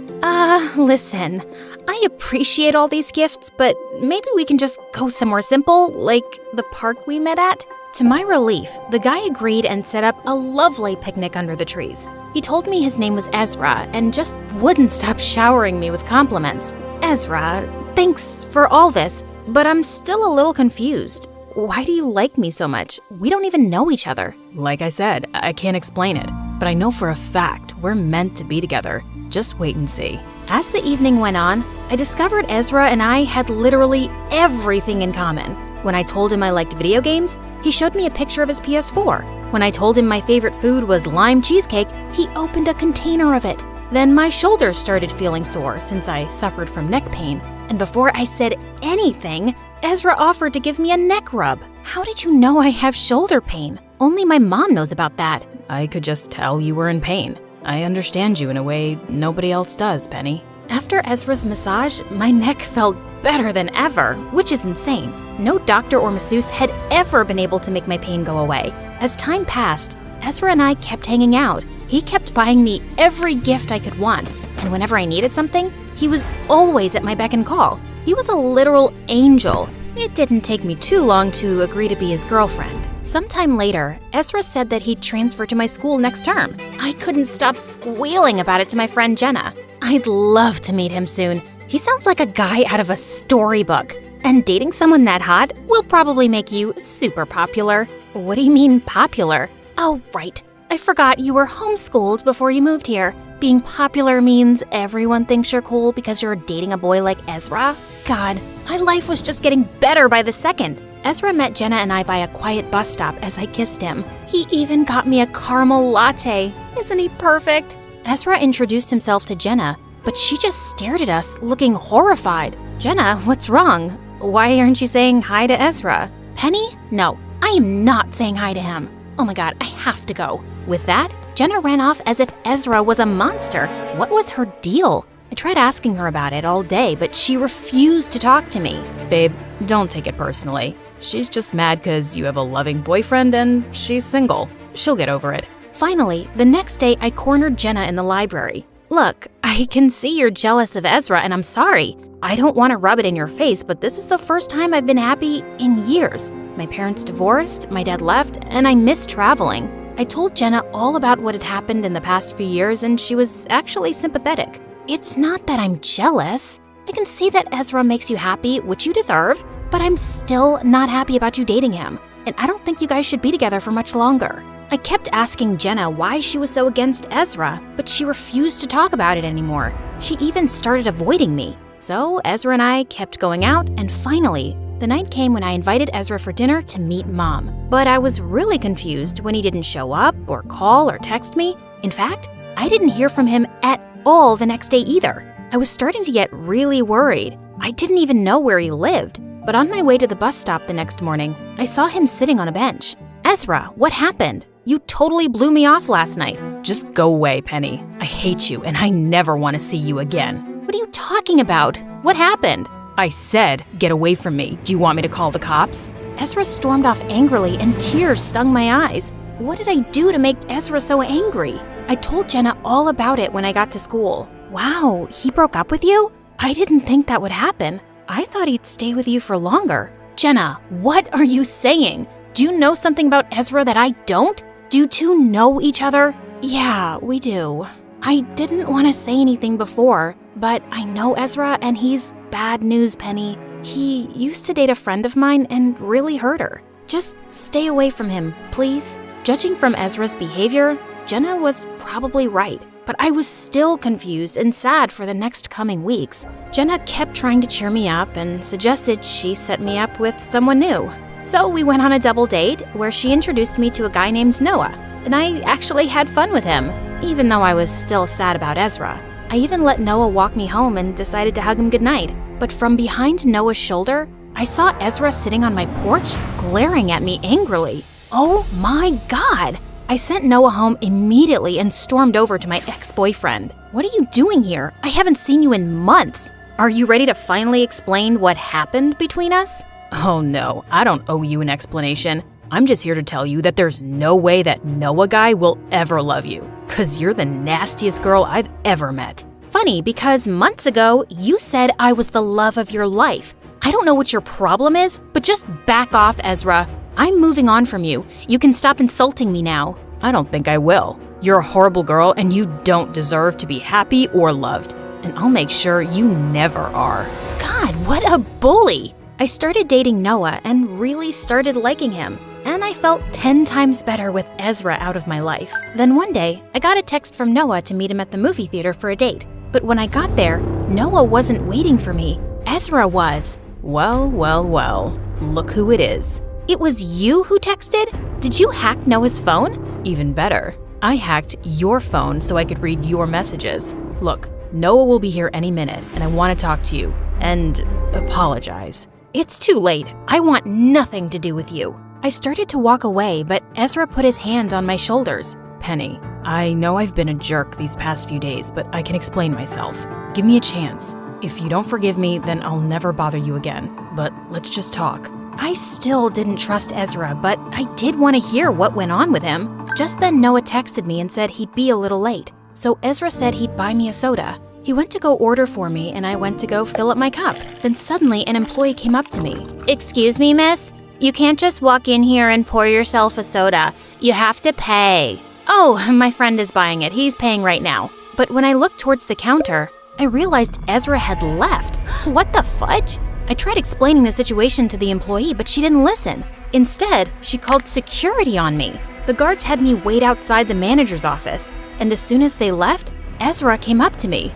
Listen, I appreciate all these gifts, but maybe we can just go somewhere simple, like the park we met at? To my relief, the guy agreed and set up a lovely picnic under the trees. He told me his name was Ezra and just wouldn't stop showering me with compliments. Ezra, thanks for all this, but I'm still a little confused. Why do you like me so much? We don't even know each other. Like I said, I can't explain it, but I know for a fact we're meant to be together. Just wait and see. As the evening went on, I discovered Ezra and I had literally everything in common. When I told him I liked video games, he showed me a picture of his PS4. When I told him my favorite food was lime cheesecake, he opened a container of it. Then my shoulders started feeling sore since I suffered from neck pain. And before I said anything, Ezra offered to give me a neck rub. How did you know I have shoulder pain? Only my mom knows about that. I could just tell you were in pain. I understand you in a way nobody else does, Penny. After Ezra's massage, my neck felt better than ever, which is insane. No doctor or masseuse had ever been able to make my pain go away. As time passed, Ezra and I kept hanging out. He kept buying me every gift I could want, and whenever I needed something, he was always at my beck and call. He was a literal angel. It didn't take me too long to agree to be his girlfriend. Sometime later, Ezra said that he'd transfer to my school next term. I couldn't stop squealing about it to my friend Jenna. I'd love to meet him soon. He sounds like a guy out of a storybook. And dating someone that hot will probably make you super popular. What do you mean popular? Oh, right. I forgot you were homeschooled before you moved here. Being popular means everyone thinks you're cool because you're dating a boy like Ezra? God, my life was just getting better by the second. Ezra met Jenna and I by a quiet bus stop as I kissed him. He even got me a caramel latte. Isn't he perfect? Ezra introduced himself to Jenna, but she just stared at us, looking horrified. Jenna, what's wrong? Why aren't you saying hi to Ezra? Penny? No, I am not saying hi to him. Oh my god, I have to go. With that, Jenna ran off as if Ezra was a monster. What was her deal? I tried asking her about it all day, but she refused to talk to me. Babe, don't take it personally. She's just mad because you have a loving boyfriend and she's single. She'll get over it. Finally, the next day I cornered Jenna in the library. Look, I can see you're jealous of Ezra and I'm sorry. I don't want to rub it in your face, but this is the first time I've been happy in years. My parents divorced, my dad left, and I miss traveling. I told Jenna all about what had happened in the past few years and she was actually sympathetic. It's not that I'm jealous. I can see that Ezra makes you happy, which you deserve, but I'm still not happy about you dating him, and I don't think you guys should be together for much longer. I kept asking Jenna why she was so against Ezra, but she refused to talk about it anymore. She even started avoiding me. So Ezra and I kept going out, and finally, the night came when I invited Ezra for dinner to meet Mom. But I was really confused when he didn't show up or call or text me. In fact, I didn't hear from him at all the next day either. I was starting to get really worried. I didn't even know where he lived. But on my way to the bus stop the next morning, I saw him sitting on a bench. Ezra, what happened? You totally blew me off last night. Just go away, Penny. I hate you and I never want to see you again. What are you talking about? What happened? I said, get away from me. Do you want me to call the cops? Ezra stormed off angrily and tears stung my eyes. What did I do to make Ezra so angry? I told Jenna all about it when I got to school. Wow, he broke up with you? I didn't think that would happen. I thought he'd stay with you for longer. Jenna, what are you saying? Do you know something about Ezra that I don't? Do you two know each other? Yeah, we do. I didn't want to say anything before, but I know Ezra and he's bad news, Penny. He used to date a friend of mine and really hurt her. Just stay away from him, please. Judging from Ezra's behavior, Jenna was probably right, but I was still confused and sad for the next coming weeks. Jenna kept trying to cheer me up and suggested she set me up with someone new. So we went on a double date where she introduced me to a guy named Noah, and I actually had fun with him, even though I was still sad about Ezra. I even let Noah walk me home and decided to hug him goodnight. But from behind Noah's shoulder, I saw Ezra sitting on my porch, glaring at me angrily. Oh my God! I sent Noah home immediately and stormed over to my ex-boyfriend. What are you doing here? I haven't seen you in months. Are you ready to finally explain what happened between us? Oh no, I don't owe you an explanation. I'm just here to tell you that there's no way that Noah guy will ever love you, 'cause you're the nastiest girl I've ever met. Funny, because months ago, you said I was the love of your life. I don't know what your problem is, but just back off, Ezra. I'm moving on from you. You can stop insulting me now. I don't think I will. You're a horrible girl and you don't deserve to be happy or loved. And I'll make sure you never are. God, what a bully! I started dating Noah and really started liking him. And I felt 10 times better with Ezra out of my life. Then one day, I got a text from Noah to meet him at the movie theater for a date. But when I got there, Noah wasn't waiting for me. Ezra was. Well, well, well. Look who it is. It was you who texted? Did you hack Noah's phone? Even better. I hacked your phone so I could read your messages. Look, Noah will be here any minute, and I want to talk to you. And apologize. It's too late. I want nothing to do with you. I started to walk away, but Ezra put his hand on my shoulders. Penny, I know I've been a jerk these past few days, but I can explain myself. Give me a chance. If you don't forgive me, then I'll never bother you again. But let's just talk. I still didn't trust Ezra, but I did want to hear what went on with him. Just then Noah texted me and said he'd be a little late. So Ezra said he'd buy me a soda. He went to go order for me and I went to go fill up my cup. Then suddenly an employee came up to me. Excuse me, miss? You can't just walk in here and pour yourself a soda. You have to pay. Oh, my friend is buying it. He's paying right now. But when I looked towards the counter, I realized Ezra had left. What the fudge? I tried explaining the situation to the employee, but she didn't listen. Instead, she called security on me. The guards had me wait outside the manager's office, and as soon as they left, Ezra came up to me.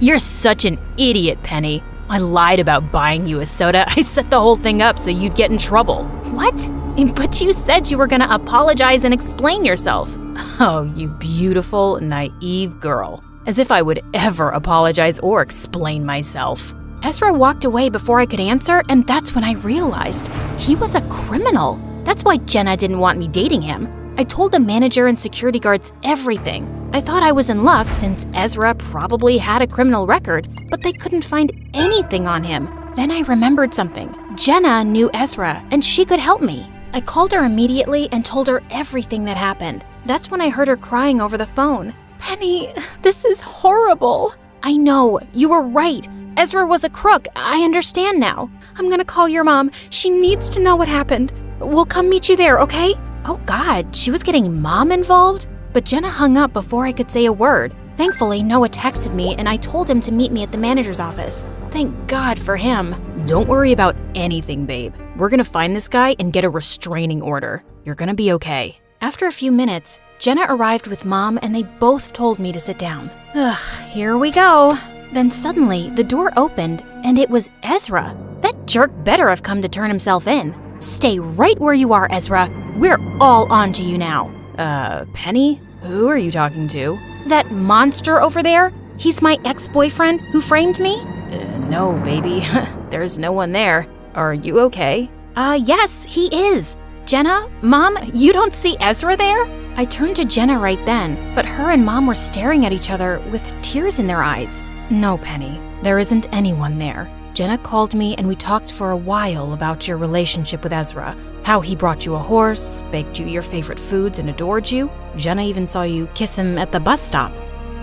You're such an idiot, Penny. I lied about buying you a soda. I set the whole thing up so you'd get in trouble. What? But you said you were gonna apologize and explain yourself. Oh, you beautiful, naive girl. As if I would ever apologize or explain myself. Ezra walked away before I could answer, and that's when I realized he was a criminal. That's why Jenna didn't want me dating him. I told the manager and security guards everything. I thought I was in luck since Ezra probably had a criminal record, but they couldn't find anything on him. Then I remembered something. Jenna knew Ezra, and she could help me. I called her immediately and told her everything that happened. That's when I heard her crying over the phone. Penny, this is horrible. I know, you were right. Ezra was a crook. I understand now. I'm gonna call your mom. She needs to know what happened. We'll come meet you there, okay? Oh God, she was getting mom involved? But Jenna hung up before I could say a word. Thankfully, Noah texted me and I told him to meet me at the manager's office. Thank God for him. Don't worry about anything, babe. We're gonna find this guy and get a restraining order. You're gonna be okay. After a few minutes, Jenna arrived with Mom and they both told me to sit down. Ugh, here we go. Then suddenly, the door opened and it was Ezra. That jerk better have come to turn himself in. Stay right where you are, Ezra. We're all on to you now. Penny? Who are you talking to? That monster over there? He's my ex-boyfriend who framed me? No, baby. There's no one there. Are you okay? Yes, he is. Jenna, Mom, you don't see Ezra there? I turned to Jenna right then, but her and Mom were staring at each other with tears in their eyes. No, Penny, there isn't anyone there. Jenna called me and we talked for a while about your relationship with Ezra, how he brought you a horse, baked you your favorite foods, and adored you. Jenna even saw you kiss him at the bus stop.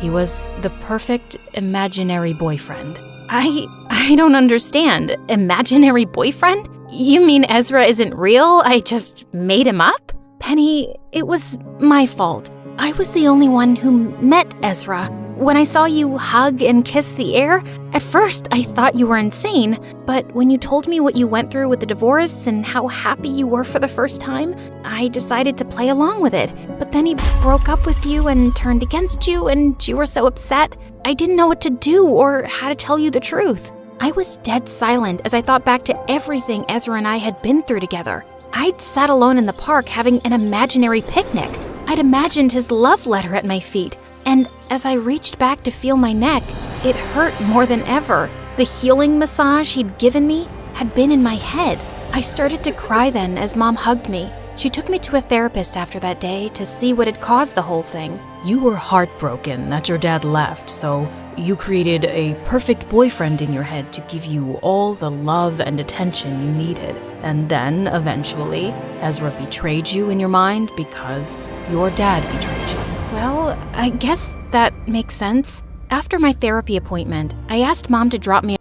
He was the perfect imaginary boyfriend. I don't understand. Imaginary boyfriend? You mean Ezra isn't real? I just made him up? Penny, it was my fault. I was the only one who met Ezra. When I saw you hug and kiss the air, at first I thought you were insane, but when you told me what you went through with the divorce and how happy you were for the first time, I decided to play along with it. But then he broke up with you and turned against you, and you were so upset. I didn't know what to do or how to tell you the truth. I was dead silent as I thought back to everything Ezra and I had been through together. I'd sat alone in the park having an imaginary picnic. I'd imagined his love letter at my feet, and as I reached back to feel my neck, it hurt more than ever. The healing massage he'd given me had been in my head. I started to cry then as Mom hugged me. She took me to a therapist after that day to see what had caused the whole thing. You were heartbroken that your dad left, so you created a perfect boyfriend in your head to give you all the love and attention you needed. And then, eventually, Ezra betrayed you in your mind because your dad betrayed you. Well, I guess that makes sense. After my therapy appointment, I asked Mom to drop me.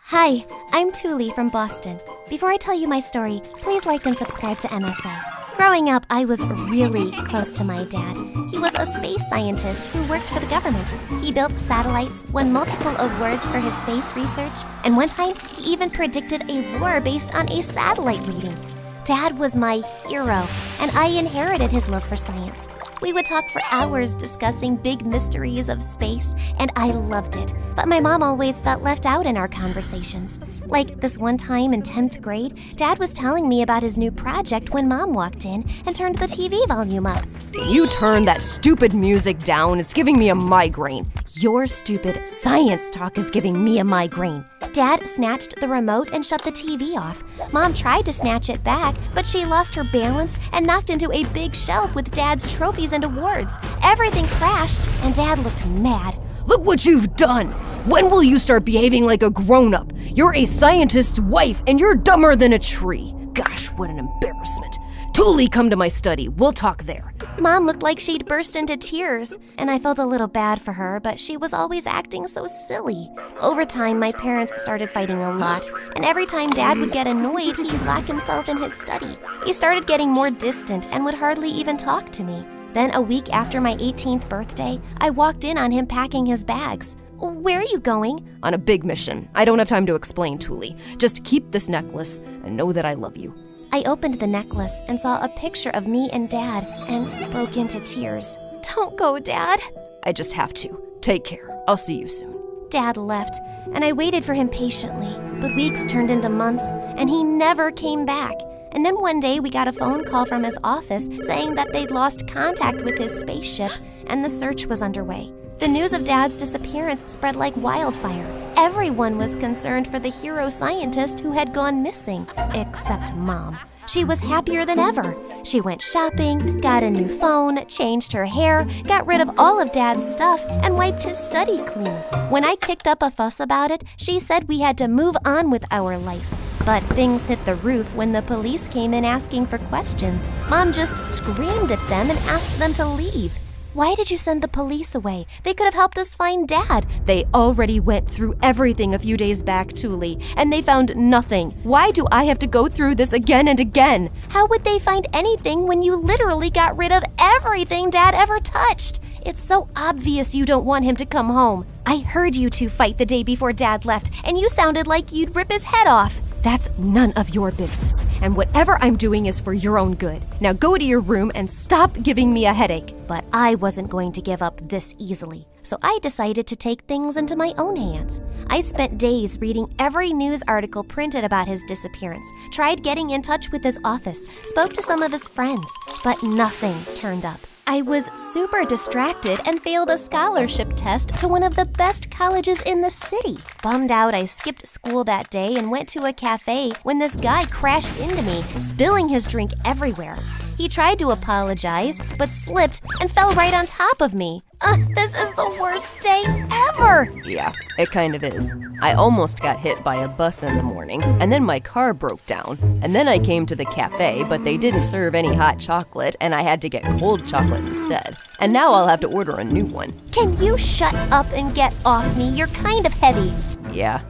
Hi, I'm Tuli from Boston. Before I tell you my story, please like and subscribe to MSA. Growing up, I was really close to my dad. He was a space scientist who worked for the government. He built satellites, won multiple awards for his space research, and one time he even predicted a war based on a satellite reading. Dad was my hero, and I inherited his love for science. We would talk for hours discussing big mysteries of space, and I loved it. But my mom always felt left out in our conversations. Like this one time in 10th grade, Dad was telling me about his new project when Mom walked in and turned the TV volume up. Can you turn that stupid music down? It's giving me a migraine. Your stupid science talk is giving me a migraine. Dad snatched the remote and shut the TV off. Mom tried to snatch it back, but she lost her balance and knocked into a big shelf with Dad's trophies and awards. Everything crashed, and Dad looked mad. Look what you've done! When will you start behaving like a grown-up? You're a scientist's wife, and you're dumber than a tree. Gosh, what an embarrassment. Tuli, come to my study. We'll talk there. Mom looked like she'd burst into tears, and I felt a little bad for her, but she was always acting so silly. Over time, my parents started fighting a lot, and every time Dad would get annoyed, he'd lock himself in his study. He started getting more distant and would hardly even talk to me. Then a week after my 18th birthday, I walked in on him packing his bags. Where are you going? On a big mission. I don't have time to explain, Tuli. Just keep this necklace and know that I love you. I opened the necklace and saw a picture of me and Dad and broke into tears. Don't go, Dad. I just have to. Take care. I'll see you soon. Dad left, and I waited for him patiently, but weeks turned into months, and he never came back. And then one day we got a phone call from his office saying that they'd lost contact with his spaceship and the search was underway. The news of Dad's disappearance spread like wildfire. Everyone was concerned for the hero scientist who had gone missing, except Mom. She was happier than ever. She went shopping, got a new phone, changed her hair, got rid of all of Dad's stuff, and wiped his study clean. When I kicked up a fuss about it, she said we had to move on with our life. But things hit the roof when the police came in asking for questions. Mom just screamed at them and asked them to leave. Why did you send the police away? They could have helped us find Dad. They already went through everything a few days back, Tuli, and they found nothing. Why do I have to go through this again and again? How would they find anything when you literally got rid of everything Dad ever touched? It's so obvious you don't want him to come home. I heard you two fight the day before Dad left, and you sounded like you'd rip his head off. That's none of your business, and whatever I'm doing is for your own good. Now go to your room and stop giving me a headache. But I wasn't going to give up this easily, so I decided to take things into my own hands. I spent days reading every news article printed about his disappearance, tried getting in touch with his office, spoke to some of his friends, but nothing turned up. I was super distracted and failed a scholarship test to one of the best colleges in the city. Bummed out, I skipped school that day and went to a cafe when this guy crashed into me, spilling his drink everywhere. He tried to apologize, but slipped and fell right on top of me. This is the worst day ever! Yeah, it kind of is. I almost got hit by a bus in the morning, and then my car broke down. And then I came to the cafe, but they didn't serve any hot chocolate, and I had to get cold chocolate instead. And now I'll have to order a new one. Can you shut up and get off me? You're kind of heavy. Yeah,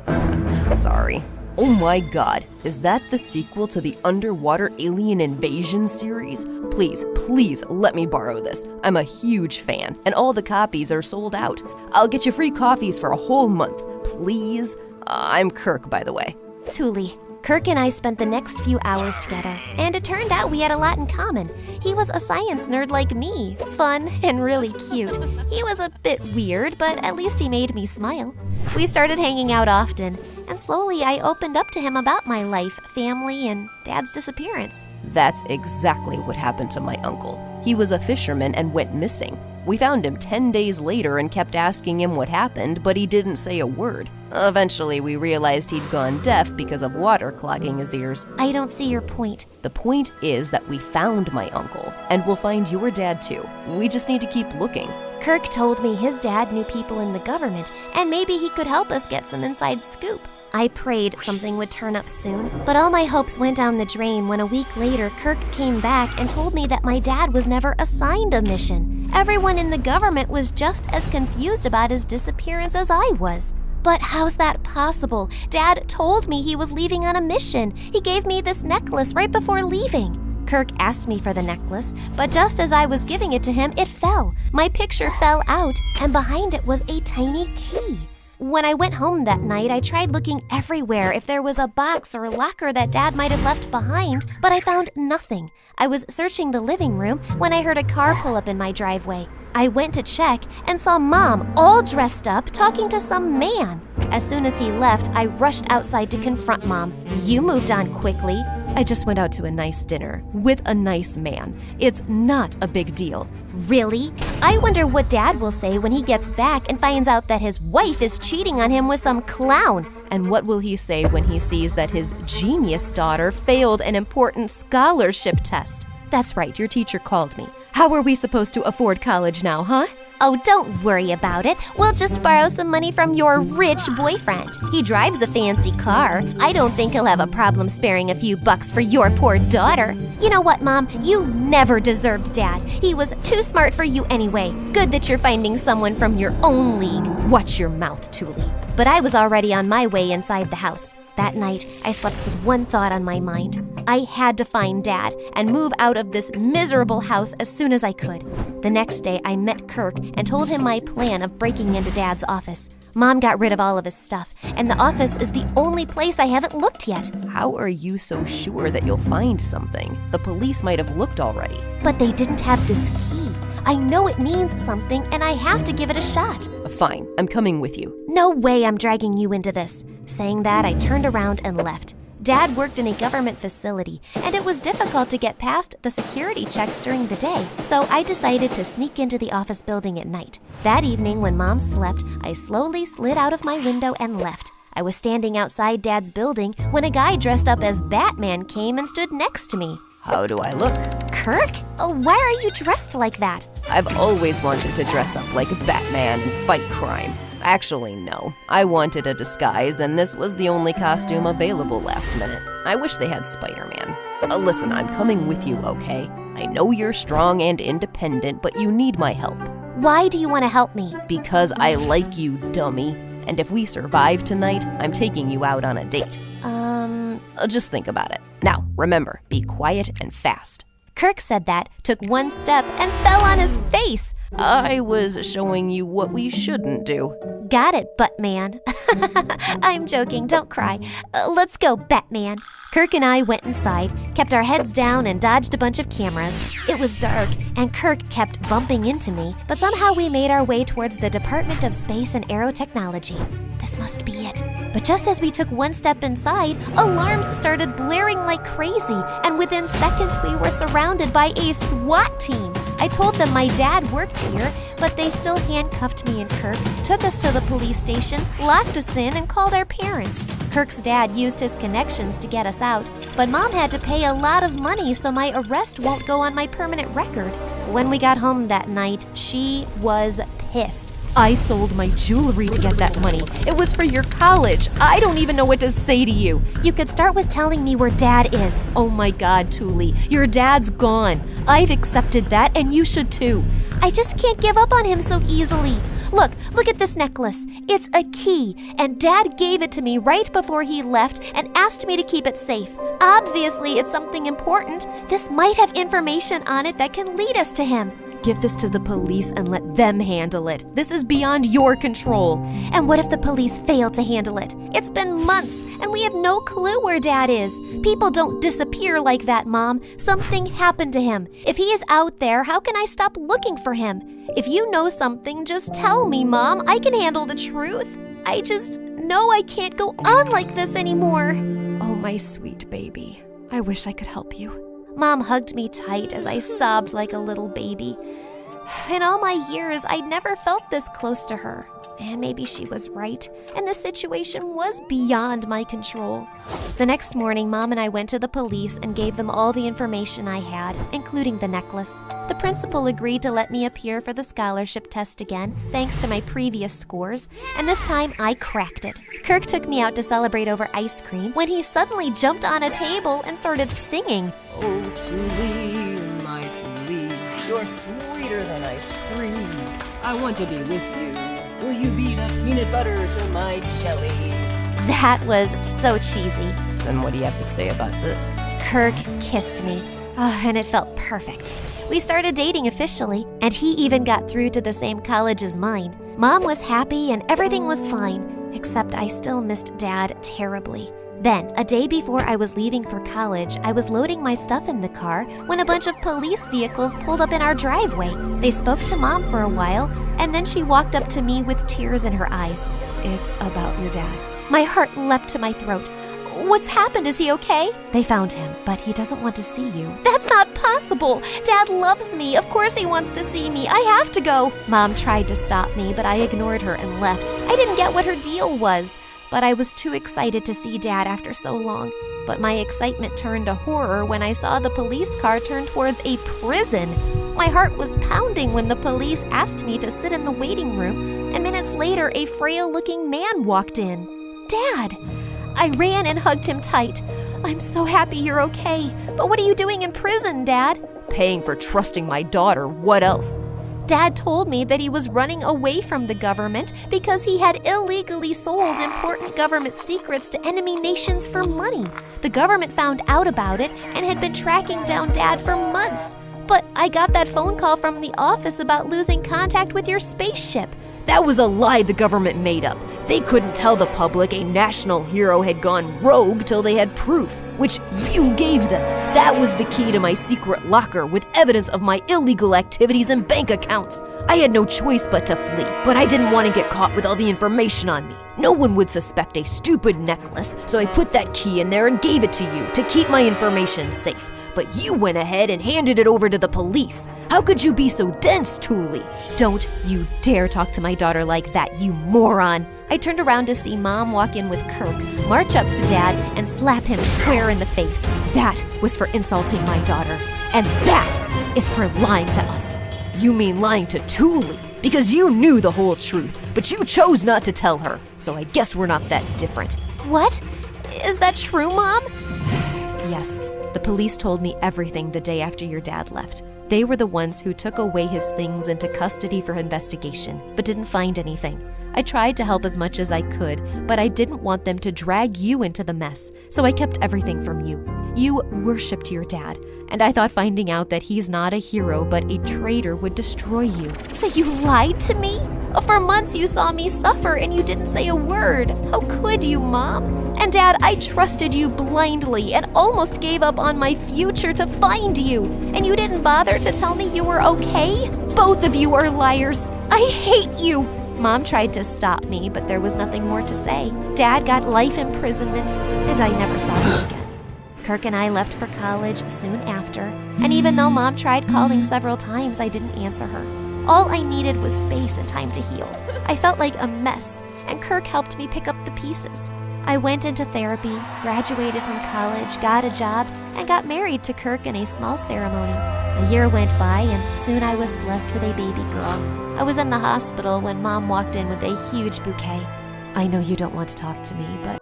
sorry. Oh my god, is that the sequel to the Underwater Alien Invasion series? Please, please let me borrow this. I'm a huge fan, and all the copies are sold out. I'll get you free coffees for a whole month, please. I'm Kirk, by the way. Thule. Kirk and I spent the next few hours together, and it turned out we had a lot in common. He was a science nerd like me, fun and really cute. He was a bit weird, but at least he made me smile. We started hanging out often, and slowly I opened up to him about my life, family, and Dad's disappearance. That's exactly what happened to my uncle. He was a fisherman and went missing. We found him 10 days later and kept asking him what happened, but he didn't say a word. Eventually, we realized he'd gone deaf because of water clogging his ears. I don't see your point. The point is that we found my uncle, and we'll find your dad too. We just need to keep looking. Kirk told me his dad knew people in the government, and maybe he could help us get some inside scoop. I prayed something would turn up soon, but all my hopes went down the drain when a week later Kirk came back and told me that my dad was never assigned a mission. Everyone in the government was just as confused about his disappearance as I was. But how's that possible? Dad told me he was leaving on a mission. He gave me this necklace right before leaving. Kirk asked me for the necklace, but just as I was giving it to him, it fell. My picture fell out, and behind it was a tiny key. When I went home that night, I tried looking everywhere if there was a box or locker that Dad might have left behind, but I found nothing. I was searching the living room when I heard a car pull up in my driveway. I went to check and saw Mom all dressed up talking to some man. As soon as he left, I rushed outside to confront Mom. You moved on quickly. I just went out to a nice dinner with a nice man. It's not a big deal. Really? I wonder what Dad will say when he gets back and finds out that his wife is cheating on him with some clown. And what will he say when he sees that his genius daughter failed an important scholarship test? That's right, your teacher called me. How are we supposed to afford college now, huh? Oh, don't worry about it. We'll just borrow some money from your rich boyfriend. He drives a fancy car. I don't think he'll have a problem sparing a few bucks for your poor daughter. You know what, Mom? You never deserved Dad. He was too smart for you anyway. Good that you're finding someone from your own league. Watch your mouth, Thule. But I was already on my way inside the house. That night, I slept with one thought on my mind. I had to find Dad and move out of this miserable house as soon as I could. The next day, I met Kirk and told him my plan of breaking into Dad's office. Mom got rid of all of his stuff, and the office is the only place I haven't looked yet. How are you so sure that you'll find something? The police might have looked already. But they didn't have this key. I know it means something, and I have to give it a shot. Fine, I'm coming with you. No way I'm dragging you into this. Saying that, I turned around and left. Dad worked in a government facility, and it was difficult to get past the security checks during the day, so I decided to sneak into the office building at night. That evening, when Mom slept, I slowly slid out of my window and left. I was standing outside Dad's building when a guy dressed up as Batman came and stood next to me. How do I look? Kirk? Why are you dressed like that? I've always wanted to dress up like Batman and fight crime. Actually, no. I wanted a disguise, and this was the only costume available last minute. I wish they had Spider-Man. Listen, I'm coming with you, okay? I know you're strong and independent, but you need my help. Why do you want to help me? Because I like you, dummy. And if we survive tonight, I'm taking you out on a date. Just think about it. Now, remember, be quiet and fast. Kirk said that, took one step, and fell on his face. I was showing you what we shouldn't do. Got it, Buttman. I'm joking, don't cry. Let's go, Batman. Kirk and I went inside, kept our heads down, and dodged a bunch of cameras. It was dark, and Kirk kept bumping into me, but somehow we made our way towards the Department of Space and Aerotechnology. This must be it. But just as we took one step inside, alarms started blaring like crazy, and within seconds we were surrounded by a SWAT team. I told them my dad worked here, but they still handcuffed me and Kirk, took us to the police station, locked us in, and called our parents. Kirk's dad used his connections to get us out, but Mom had to pay a lot of money, so my arrest won't go on my permanent record. When we got home that night, she was pissed. I sold my jewelry to get that money. It was for your college. I don't even know what to say to you. You could start with telling me where Dad is. Oh my God, Thule, your dad's gone. I've accepted that, and you should too. I just can't give up on him so easily. Look at this necklace. It's a key, and Dad gave it to me right before he left and asked me to keep it safe. Obviously, it's something important. This might have information on it that can lead us to him. Give this to the police and let them handle it. This is beyond your control. And what if the police fail to handle it? It's been months, and we have no clue where Dad is. People don't disappear like that, Mom. Something happened to him. If he is out there, how can I stop looking for him? If you know something, just tell me, Mom. I can handle the truth. I just know I can't go on like this anymore. Oh, my sweet baby. I wish I could help you. Mom hugged me tight as I sobbed like a little baby. In all my years, I'd never felt this close to her. And maybe she was right, and the situation was beyond my control. The next morning, Mom and I went to the police and gave them all the information I had, including the necklace. The principal agreed to let me appear for the scholarship test again, thanks to my previous scores, and this time I cracked it. Kirk took me out to celebrate over ice cream when he suddenly jumped on a table and started singing. Oh, Thule, my Thule, you're sweeter than ice creams. I want to be with you. Will you be the peanut butter to my jelly? That was so cheesy. Then what do you have to say about this? Kirk kissed me, and it felt perfect. We started dating officially, and he even got through to the same college as mine. Mom was happy and everything was fine, except I still missed Dad terribly. Then, a day before I was leaving for college, I was loading my stuff in the car when a bunch of police vehicles pulled up in our driveway. They spoke to Mom for a while, and then she walked up to me with tears in her eyes. It's about your dad. My heart leapt to my throat. What's happened? Is he okay? They found him, but he doesn't want to see you. That's not possible. Dad loves me. Of course he wants to see me. I have to go. Mom tried to stop me, but I ignored her and left. I didn't get what her deal was. But I was too excited to see Dad after so long. But my excitement turned to horror when I saw the police car turn towards a prison. My heart was pounding when the police asked me to sit in the waiting room, and minutes later, a frail-looking man walked in. Dad! I ran and hugged him tight. I'm so happy you're okay. But what are you doing in prison, Dad? Paying for trusting my daughter. What else? Dad told me that he was running away from the government because he had illegally sold important government secrets to enemy nations for money. The government found out about it and had been tracking down Dad for months. But I got that phone call from the office about losing contact with your spaceship. That was a lie the government made up. They couldn't tell the public a national hero had gone rogue till they had proof, which you gave them. That was the key to my secret locker with evidence of my illegal activities and bank accounts. I had no choice but to flee, but I didn't want to get caught with all the information on me. No one would suspect a stupid necklace, so I put that key in there and gave it to you to keep my information safe. But you went ahead and handed it over to the police. How could you be so dense, Thule? Don't you dare talk to my daughter like that, you moron. I turned around to see Mom walk in with Kirk, march up to Dad, and slap him square in the face. That was for insulting my daughter. And that is for lying to us. You mean lying to Thule? Because you knew the whole truth, but you chose not to tell her. So I guess we're not that different. What? Is that true, Mom? Yes. The police told me everything the day after your dad left. They were the ones who took away his things into custody for investigation, but didn't find anything. I tried to help as much as I could, but I didn't want them to drag you into the mess, so I kept everything from you. You worshipped your dad, and I thought finding out that he's not a hero but a traitor would destroy you. So you lied to me? For months you saw me suffer and you didn't say a word. How could you, Mom? And Dad, I trusted you blindly and almost gave up on my future to find you. And you didn't bother to tell me you were okay? Both of you are liars. I hate you. Mom tried to stop me, but there was nothing more to say. Dad got life imprisonment, and I never saw him again. Kirk and I left for college soon after, and even though Mom tried calling several times, I didn't answer her. All I needed was space and time to heal. I felt like a mess, and Kirk helped me pick up the pieces. I went into therapy, graduated from college, got a job, and got married to Kirk in a small ceremony. A year went by, and soon I was blessed with a baby girl. I was in the hospital when Mom walked in with a huge bouquet. I know you don't want to talk to me, but...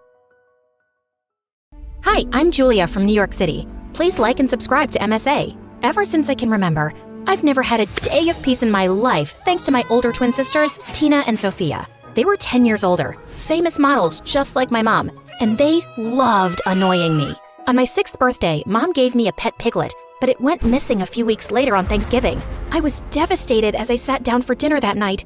Hi, I'm Julia from New York City. Please like and subscribe to MSA. Ever since I can remember, I've never had a day of peace in my life thanks to my older twin sisters, Tina and Sophia. They were 10 years older, famous models just like my mom, and they loved annoying me. On my 6th birthday, Mom gave me a pet piglet, but it went missing a few weeks later on Thanksgiving. I was devastated as I sat down for dinner that night.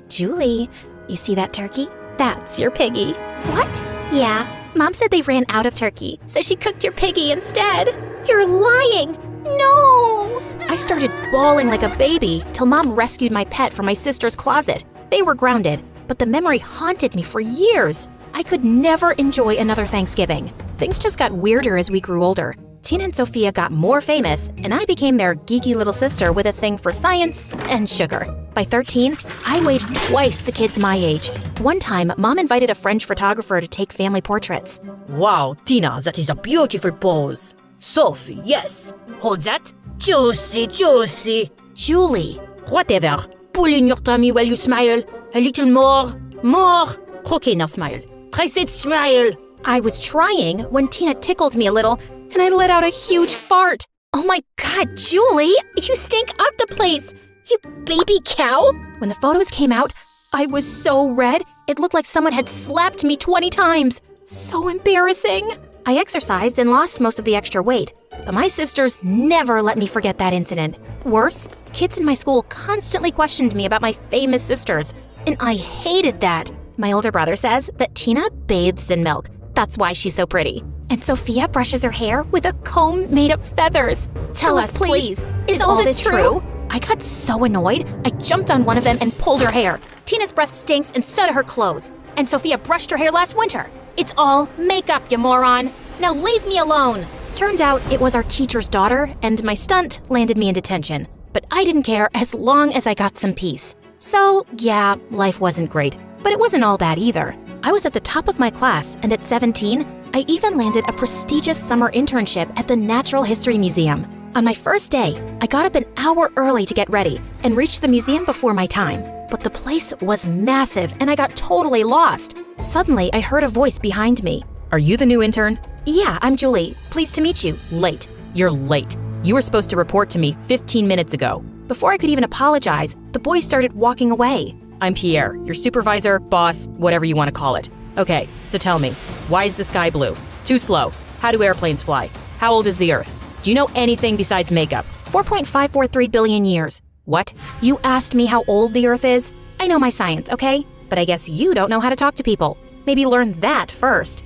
Julie, you see that turkey? That's your piggy. What? Yeah, Mom said they ran out of turkey, so she cooked your piggy instead. You're lying! No! I started bawling like a baby till Mom rescued my pet from my sister's closet. They were grounded, but the memory haunted me for years. I could never enjoy another Thanksgiving. Things just got weirder as we grew older. Tina and Sophia got more famous, and I became their geeky little sister with a thing for science and sugar. By 13, I weighed twice the kids my age. One time, Mom invited a French photographer to take family portraits. Wow, Tina, that is a beautiful pose. Sophie, yes. Hold that. Juicy, juicy. Julie. Whatever. Pull in your tummy while you smile. A little more. More. Okay, now smile. Press it, smile. I was trying when Tina tickled me a little, and I let out a huge fart. Oh my God, Julie, you stink up the place. You baby cow. When the photos came out, I was so red, it looked like someone had slapped me 20 times. So embarrassing. I exercised and lost most of the extra weight, but my sisters never let me forget that incident. Worse, kids in my school constantly questioned me about my famous sisters, and I hated that. My older brother says that Tina bathes in milk. That's why she's so pretty. And Sophia brushes her hair with a comb made of feathers. Tell us, please. Is all this true? I got so annoyed, I jumped on one of them and pulled her hair. Tina's breath stinks and so do her clothes. And Sophia brushed her hair last winter. It's all makeup, you moron. Now leave me alone. Turns out it was our teacher's daughter, and my stunt landed me in detention. But I didn't care as long as I got some peace. So, yeah, life wasn't great, but it wasn't all bad either. I was at the top of my class, and at 17, I even landed a prestigious summer internship at the Natural History Museum. On my first day, I got up an hour early to get ready and reached the museum before my time. But the place was massive, and I got totally lost. Suddenly, I heard a voice behind me. Are you the new intern? Yeah, I'm Julie. Pleased to meet you. Late. You're late. You were supposed to report to me 15 minutes ago. Before I could even apologize, the boy started walking away. I'm Pierre, your supervisor, boss, whatever you want to call it. Okay, so tell me, why is the sky blue? Too slow. How do airplanes fly? How old is the Earth? Do you know anything besides makeup? 4.543 billion years. What? You asked me how old the Earth is? I know my science, okay? But I guess you don't know how to talk to people. Maybe learn that first.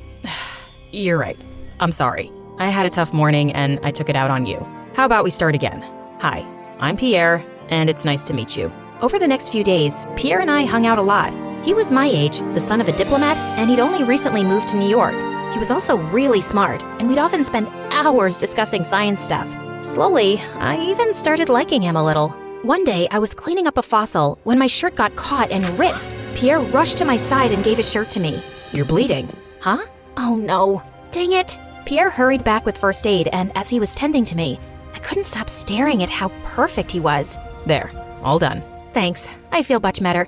You're right. I'm sorry. I had a tough morning and I took it out on you. How about we start again? Hi, I'm Pierre, and it's nice to meet you. Over the next few days, Pierre and I hung out a lot. He was my age, the son of a diplomat, and he'd only recently moved to New York. He was also really smart, and we'd often spend hours discussing science stuff. Slowly, I even started liking him a little. One day, I was cleaning up a fossil when my shirt got caught and ripped. Pierre rushed to my side and gave his shirt to me. You're bleeding. Huh? Oh no. Dang it. Pierre hurried back with first aid, and as he was tending to me, I couldn't stop staring at how perfect he was. There, all done. Thanks. I feel much better.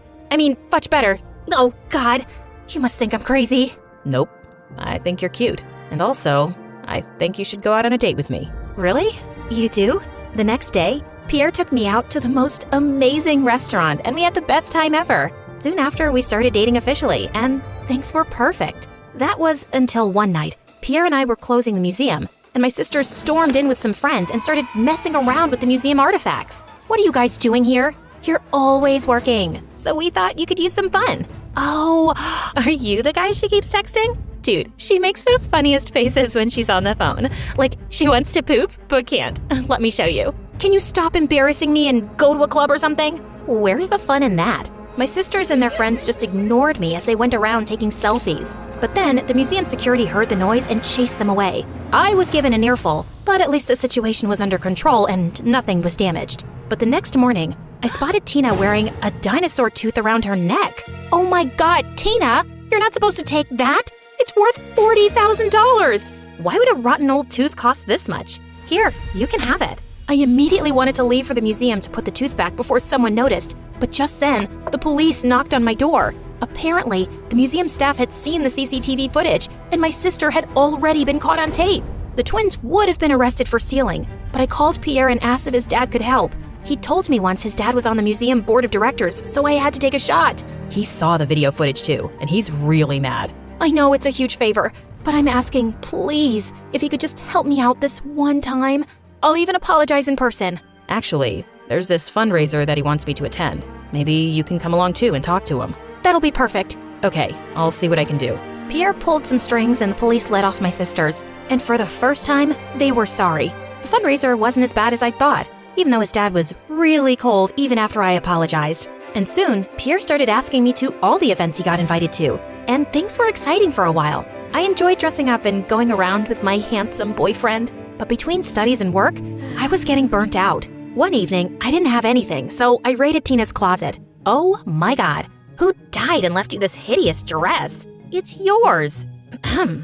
Much better. Oh, God. You must think I'm crazy. Nope. I think you're cute. And also, I think you should go out on a date with me. Really? You do? The next day, Pierre took me out to the most amazing restaurant, and we had the best time ever. Soon after, we started dating officially, and things were perfect. That was until one night. Pierre and I were closing the museum, and my sisters stormed in with some friends and started messing around with the museum artifacts. What are you guys doing here? You're always working. So we thought you could use some fun. Oh, are you the guy she keeps texting? Dude, she makes the funniest faces when she's on the phone. Like she wants to poop, but can't. Let me show you. Can you stop embarrassing me and go to a club or something? Where's the fun in that? My sisters and their friends just ignored me as they went around taking selfies. But then the museum security heard the noise and chased them away. I was given an earful, but at least the situation was under control and nothing was damaged. But the next morning, I spotted Tina wearing a dinosaur tooth around her neck. Oh my God, Tina, you're not supposed to take that. It's worth $40,000. Why would a rotten old tooth cost this much? Here, you can have it. I immediately wanted to leave for the museum to put the tooth back before someone noticed, But just then, the police knocked on my door. Apparently, the museum staff had seen the CCTV footage, and my sister had already been caught on tape. The twins would have been arrested for stealing, but I called Pierre and asked if his dad could help. He told me once his dad was on the museum board of directors, so I had to take a shot. He saw the video footage too, and he's really mad. I know it's a huge favor, but I'm asking, please, if he could just help me out this one time. I'll even apologize in person. Actually, there's this fundraiser that he wants me to attend. Maybe you can come along too and talk to him. That'll be perfect. Okay, I'll see what I can do. Pierre pulled some strings and the police let off my sisters. And for the first time, they were sorry. The fundraiser wasn't as bad as I thought, even though his dad was really cold even after I apologized. And soon, Pierre started asking me to all the events he got invited to. And things were exciting for a while. I enjoyed dressing up and going around with my handsome boyfriend. But between studies and work, I was getting burnt out. One evening, I didn't have anything, so I raided Tina's closet. Oh my God, who died and left you this hideous dress? It's yours.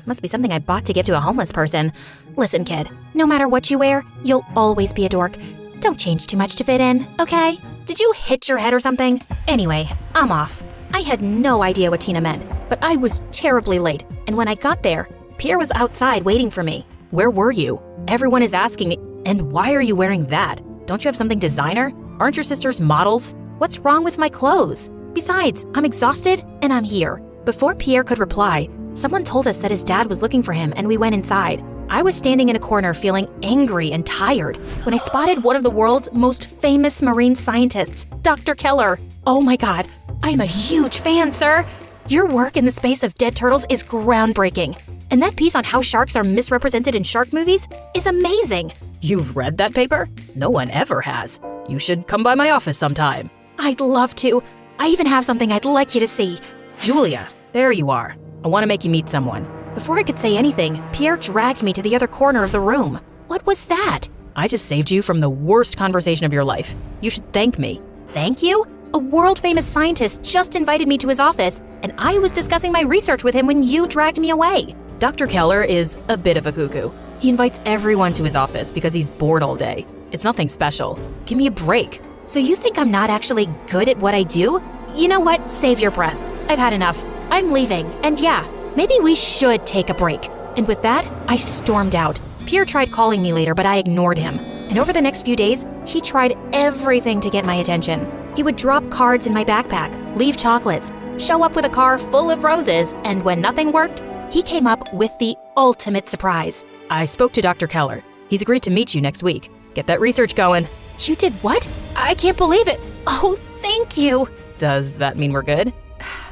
Must be something I bought to give to a homeless person. Listen, kid, no matter what you wear, you'll always be a dork. Don't change too much to fit in, okay? Did you hit your head or something? Anyway, I'm off. I had no idea what Tina meant, but I was terribly late, and when I got there, Pierre was outside waiting for me. Where were you? Everyone is asking me, and why are you wearing that? Don't you have something designer? Aren't your sisters models? What's wrong with my clothes? Besides, I'm exhausted and I'm here. Before Pierre could reply, someone told us that his dad was looking for him and we went inside. I was standing in a corner feeling angry and tired when I spotted one of the world's most famous marine scientists, Dr. Keller. Oh my God, I am a huge fan, sir. Your work in the space of dead turtles is groundbreaking. And that piece on how sharks are misrepresented in shark movies is amazing. You've read that paper? No one ever has. You should come by my office sometime. I'd love to. I even have something I'd like you to see. Julia, there you are. I want to make you meet someone. Before I could say anything, Pierre dragged me to the other corner of the room. What was that? I just saved you from the worst conversation of your life. You should thank me. Thank you? A world-famous scientist just invited me to his office, and I was discussing my research with him when you dragged me away. Dr. Keller is a bit of a cuckoo. He invites everyone to his office because he's bored all day. It's nothing special. Give me a break. So you think I'm not actually good at what I do? You know what? Save your breath. I've had enough. I'm leaving, and yeah, maybe we should take a break. And with that, I stormed out. Pierre tried calling me later, but I ignored him. And over the next few days, he tried everything to get my attention. He would drop cards in my backpack, leave chocolates, show up with a car full of roses, and when nothing worked, he came up with the ultimate surprise. I spoke to Dr. Keller. He's agreed to meet you next week. Get that research going. You did what? I can't believe it. Oh, thank you. Does that mean we're good?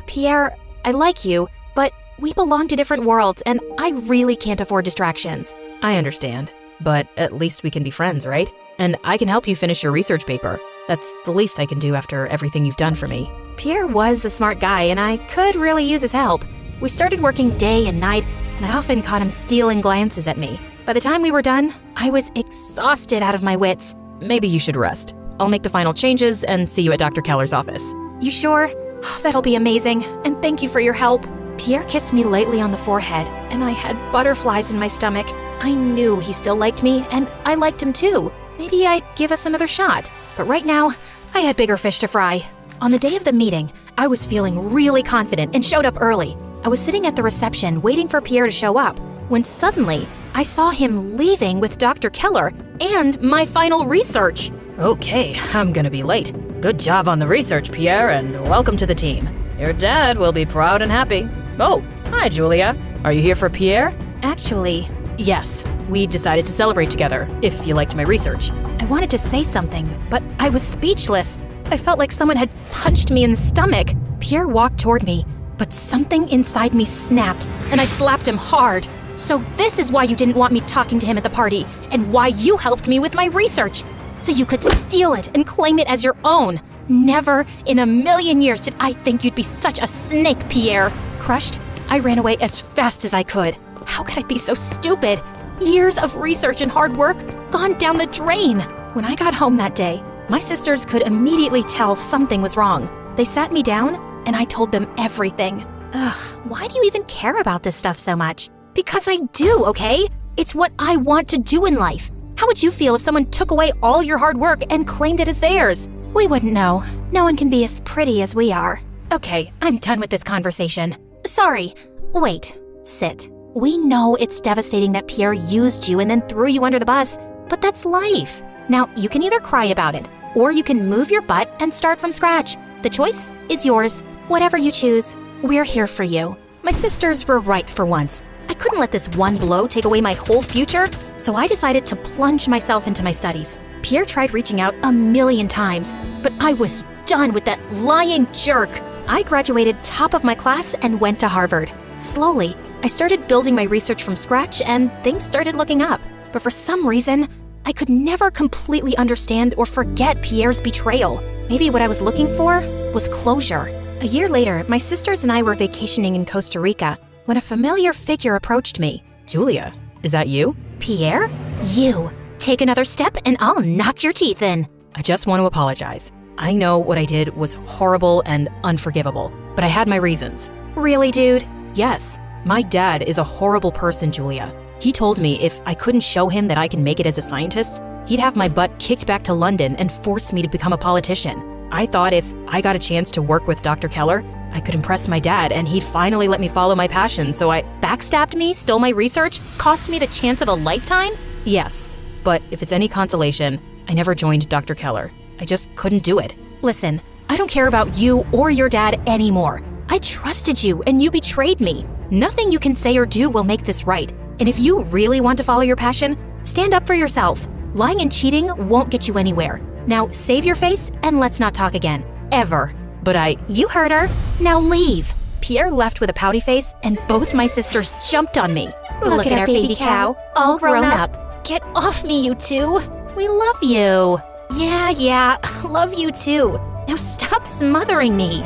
Pierre, I like you, but we belong to different worlds, and I really can't afford distractions. I understand, but at least we can be friends, right? And I can help you finish your research paper. That's the least I can do after everything you've done for me. Pierre was a smart guy, and I could really use his help. We started working day and night, and I often caught him stealing glances at me. By the time we were done, I was exhausted out of my wits. Maybe you should rest. I'll make the final changes and see you at Dr. Keller's office. You sure? Oh, that'll be amazing, and thank you for your help. Pierre kissed me lightly on the forehead, and I had butterflies in my stomach. I knew he still liked me, and I liked him too. Maybe I'd give us another shot. But right now, I had bigger fish to fry. On the day of the meeting, I was feeling really confident and showed up early. I was sitting at the reception waiting for Pierre to show up, when suddenly, I saw him leaving with Dr. Keller and my final research. Okay, I'm gonna be late. Good job on the research, Pierre, and welcome to the team. Your dad will be proud and happy. Oh, hi, Julia. Are you here for Pierre? Actually, yes. We decided to celebrate together, if you liked my research. I wanted to say something, but I was speechless. I felt like someone had punched me in the stomach. Pierre walked toward me, but something inside me snapped, and I slapped him hard. So this is why you didn't want me talking to him at the party, and why you helped me with my research. So you could steal it and claim it as your own. Never in a million years did I think you'd be such a snake, Pierre. Crushed, I ran away as fast as I could. How could I be so stupid? Years of research and hard work gone down the drain. When I got home that day, my sisters could immediately tell something was wrong. They sat me down, and I told them everything. Ugh, why do you even care about this stuff so much? Because I do, okay? It's what I want to do in life. How would you feel if someone took away all your hard work and claimed it as theirs? We wouldn't know. No one can be as pretty as we are. Okay, I'm done with this conversation. Sorry. Wait. Sit. We know it's devastating that Pierre used you and then threw you under the bus, but that's life. Now, you can either cry about it, or you can move your butt and start from scratch. The choice is yours. Whatever you choose, we're here for you. My sisters were right for once. I couldn't let this one blow take away my whole future, so I decided to plunge myself into my studies. Pierre tried reaching out 1,000,000 times, but I was done with that lying jerk. I graduated top of my class and went to Harvard. Slowly, I started building my research from scratch and things started looking up. But for some reason, I could never completely understand or forget Pierre's betrayal. Maybe what I was looking for was closure. A year later, my sisters and I were vacationing in Costa Rica when a familiar figure approached me. Julia, is that you? Pierre? You. Take another step and I'll knock your teeth in. I just want to apologize. I know what I did was horrible and unforgivable, but I had my reasons. Really, dude? Yes. My dad is a horrible person, Julia. He told me if I couldn't show him that I can make it as a scientist, he'd have my butt kicked back to London and force me to become a politician. I thought if I got a chance to work with Dr. Keller, I could impress my dad and he'd finally let me follow my passion, so I backstabbed me, stole my research, cost me the chance of a lifetime? Yes, but if it's any consolation, I never joined Dr. Keller. I just couldn't do it. Listen, I don't care about you or your dad anymore. I trusted you and you betrayed me. Nothing you can say or do will make this right. And if you really want to follow your passion, stand up for yourself. Lying and cheating won't get you anywhere. Now save your face and let's not talk again. Ever. But You heard her. Now leave. Pierre left with a pouty face and both my sisters jumped on me. Look at our baby cow, all grown up. Get off me, you two. We love you. Yeah, love you too. Now stop smothering me.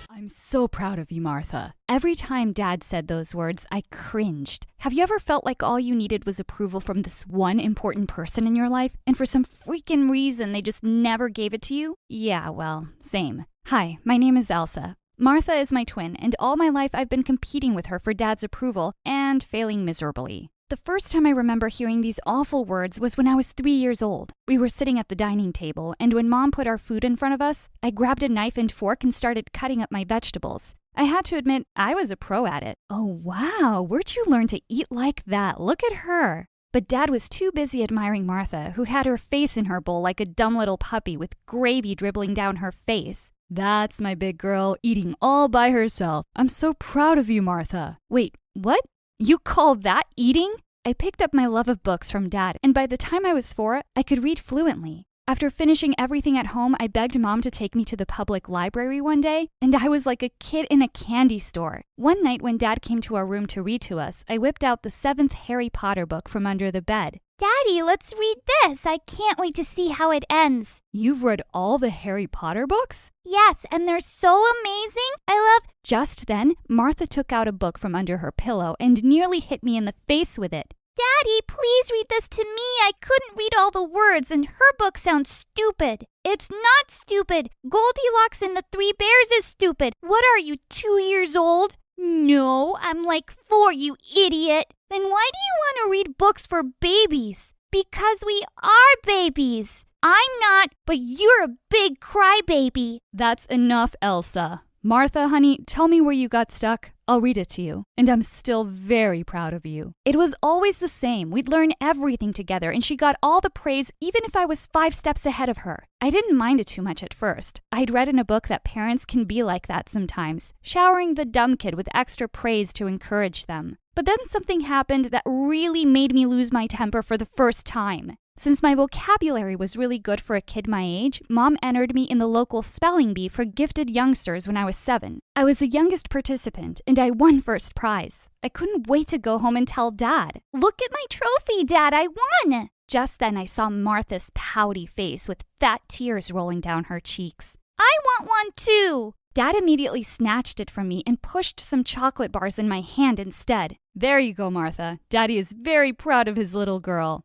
I'm so proud of you, Martha. Every time Dad said those words, I cringed. Have you ever felt like all you needed was approval from this one important person in your life, and for some freaking reason they just never gave it to you? Yeah, well, same. Hi, my name is Elsa. Martha is my twin, and all my life I've been competing with her for Dad's approval and failing miserably. The first time I remember hearing these awful words was when I was 3 years old. We were sitting at the dining table, and when Mom put our food in front of us, I grabbed a knife and fork and started cutting up my vegetables. I had to admit, I was a pro at it. Oh wow, where'd you learn to eat like that? Look at her. But Dad was too busy admiring Martha, who had her face in her bowl like a dumb little puppy with gravy dribbling down her face. That's my big girl, eating all by herself. I'm so proud of you, Martha. Wait, what? You call that eating? I picked up my love of books from Dad, and by the time I was 4, I could read fluently. After finishing everything at home, I begged Mom to take me to the public library one day, and I was like a kid in a candy store. One night when Dad came to our room to read to us, I whipped out the 7th Harry Potter book from under the bed. Daddy, let's read this. I can't wait to see how it ends. You've read all the Harry Potter books? Yes, and they're so amazing. I love... Just then, Martha took out a book from under her pillow and nearly hit me in the face with it. Daddy, please read this to me. I couldn't read all the words, and her book sounds stupid. It's not stupid. Goldilocks and the Three Bears is stupid. What are you, 2 years old? No, I'm like 4, you idiot. Then why do you want to read books for babies? Because we are babies. I'm not, but you're a big crybaby. That's enough, Elsa. Martha, honey, tell me where you got stuck. I'll read it to you. And I'm still very proud of you. It was always the same. We'd learn everything together, and she got all the praise even if I was 5 steps ahead of her. I didn't mind it too much at first. I'd read in a book that parents can be like that sometimes, showering the dumb kid with extra praise to encourage them. But then something happened that really made me lose my temper for the first time. Since my vocabulary was really good for a kid my age, Mom entered me in the local spelling bee for gifted youngsters when I was 7. I was the youngest participant, and I won first prize. I couldn't wait to go home and tell Dad. Look at my trophy, Dad, I won! Just then I saw Martha's pouty face with fat tears rolling down her cheeks. I want one too! Dad immediately snatched it from me and pushed some chocolate bars in my hand instead. There you go, Martha. Daddy is very proud of his little girl.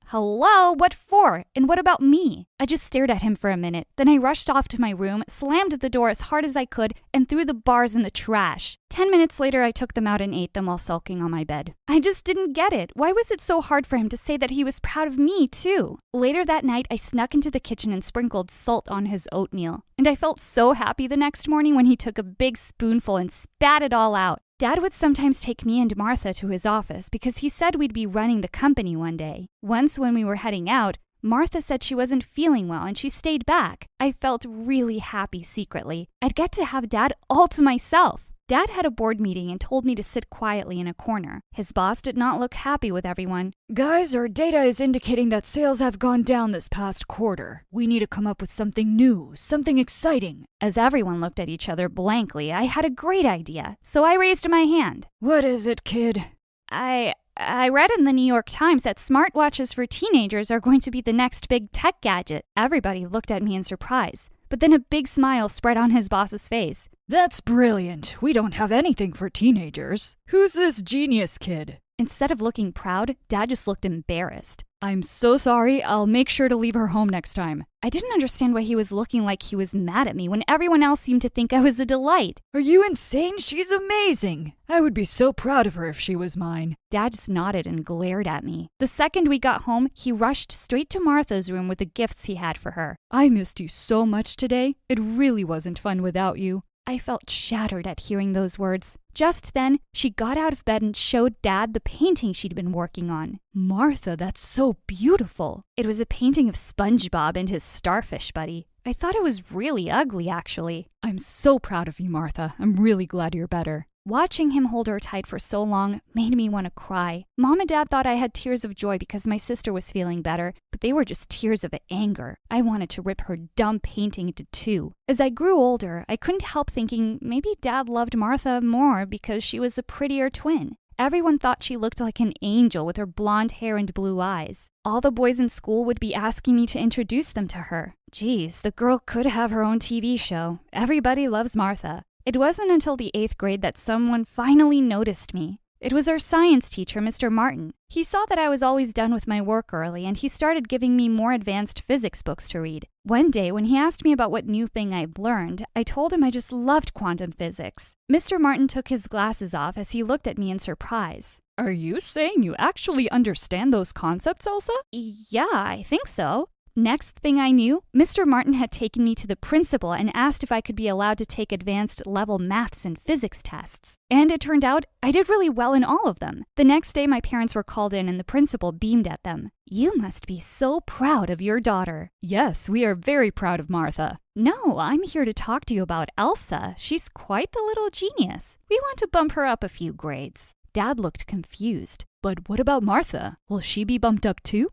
Hello? What for? And what about me? I just stared at him for a minute. Then I rushed off to my room, slammed the door as hard as I could, and threw the bars in the trash. 10 minutes later, I took them out and ate them while sulking on my bed. I just didn't get it. Why was it so hard for him to say that he was proud of me, too? Later that night, I snuck into the kitchen and sprinkled salt on his oatmeal. And I felt so happy the next morning when he took a big spoonful and spat it all out. Dad would sometimes take me and Martha to his office because he said we'd be running the company one day. Once when we were heading out, Martha said she wasn't feeling well and she stayed back. I felt really happy secretly. I'd get to have Dad all to myself. Dad had a board meeting and told me to sit quietly in a corner. His boss did not look happy with everyone. Guys, our data is indicating that sales have gone down this past quarter. We need to come up with something new, something exciting. As everyone looked at each other blankly, I had a great idea, so I raised my hand. What is it, kid? I read in the New York Times that smartwatches for teenagers are going to be the next big tech gadget. Everybody looked at me in surprise, but then a big smile spread on his boss's face. That's brilliant. We don't have anything for teenagers. Who's this genius kid? Instead of looking proud, Dad just looked embarrassed. I'm so sorry. I'll make sure to leave her home next time. I didn't understand why he was looking like he was mad at me when everyone else seemed to think I was a delight. Are you insane? She's amazing. I would be so proud of her if she was mine. Dad just nodded and glared at me. The second we got home, he rushed straight to Martha's room with the gifts he had for her. I missed you so much today. It really wasn't fun without you. I felt shattered at hearing those words. Just then, she got out of bed and showed Dad the painting she'd been working on. Martha, that's so beautiful. It was a painting of SpongeBob and his starfish buddy. I thought it was really ugly, actually. I'm so proud of you, Martha. I'm really glad you're better. Watching him hold her tight for so long made me want to cry. Mom and Dad thought I had tears of joy because my sister was feeling better, but they were just tears of anger. I wanted to rip her dumb painting into two. As I grew older, I couldn't help thinking maybe Dad loved Martha more because she was the prettier twin. Everyone thought she looked like an angel with her blonde hair and blue eyes. All the boys in school would be asking me to introduce them to her. Geez, the girl could have her own TV show. Everybody loves Martha. It wasn't until the 8th grade that someone finally noticed me. It was our science teacher, Mr. Martin. He saw that I was always done with my work early, and he started giving me more advanced physics books to read. One day, when he asked me about what new thing I'd learned, I told him I just loved quantum physics. Mr. Martin took his glasses off as he looked at me in surprise. Are you saying you actually understand those concepts, Elsa? Yeah, I think so. Next thing I knew, Mr. Martin had taken me to the principal and asked if I could be allowed to take advanced level maths and physics tests. And it turned out I did really well in all of them. The next day, my parents were called in and the principal beamed at them. You must be so proud of your daughter. Yes, we are very proud of Martha. No, I'm here to talk to you about Elsa. She's quite the little genius. We want to bump her up a few grades. Dad looked confused. But what about Martha? Will she be bumped up too?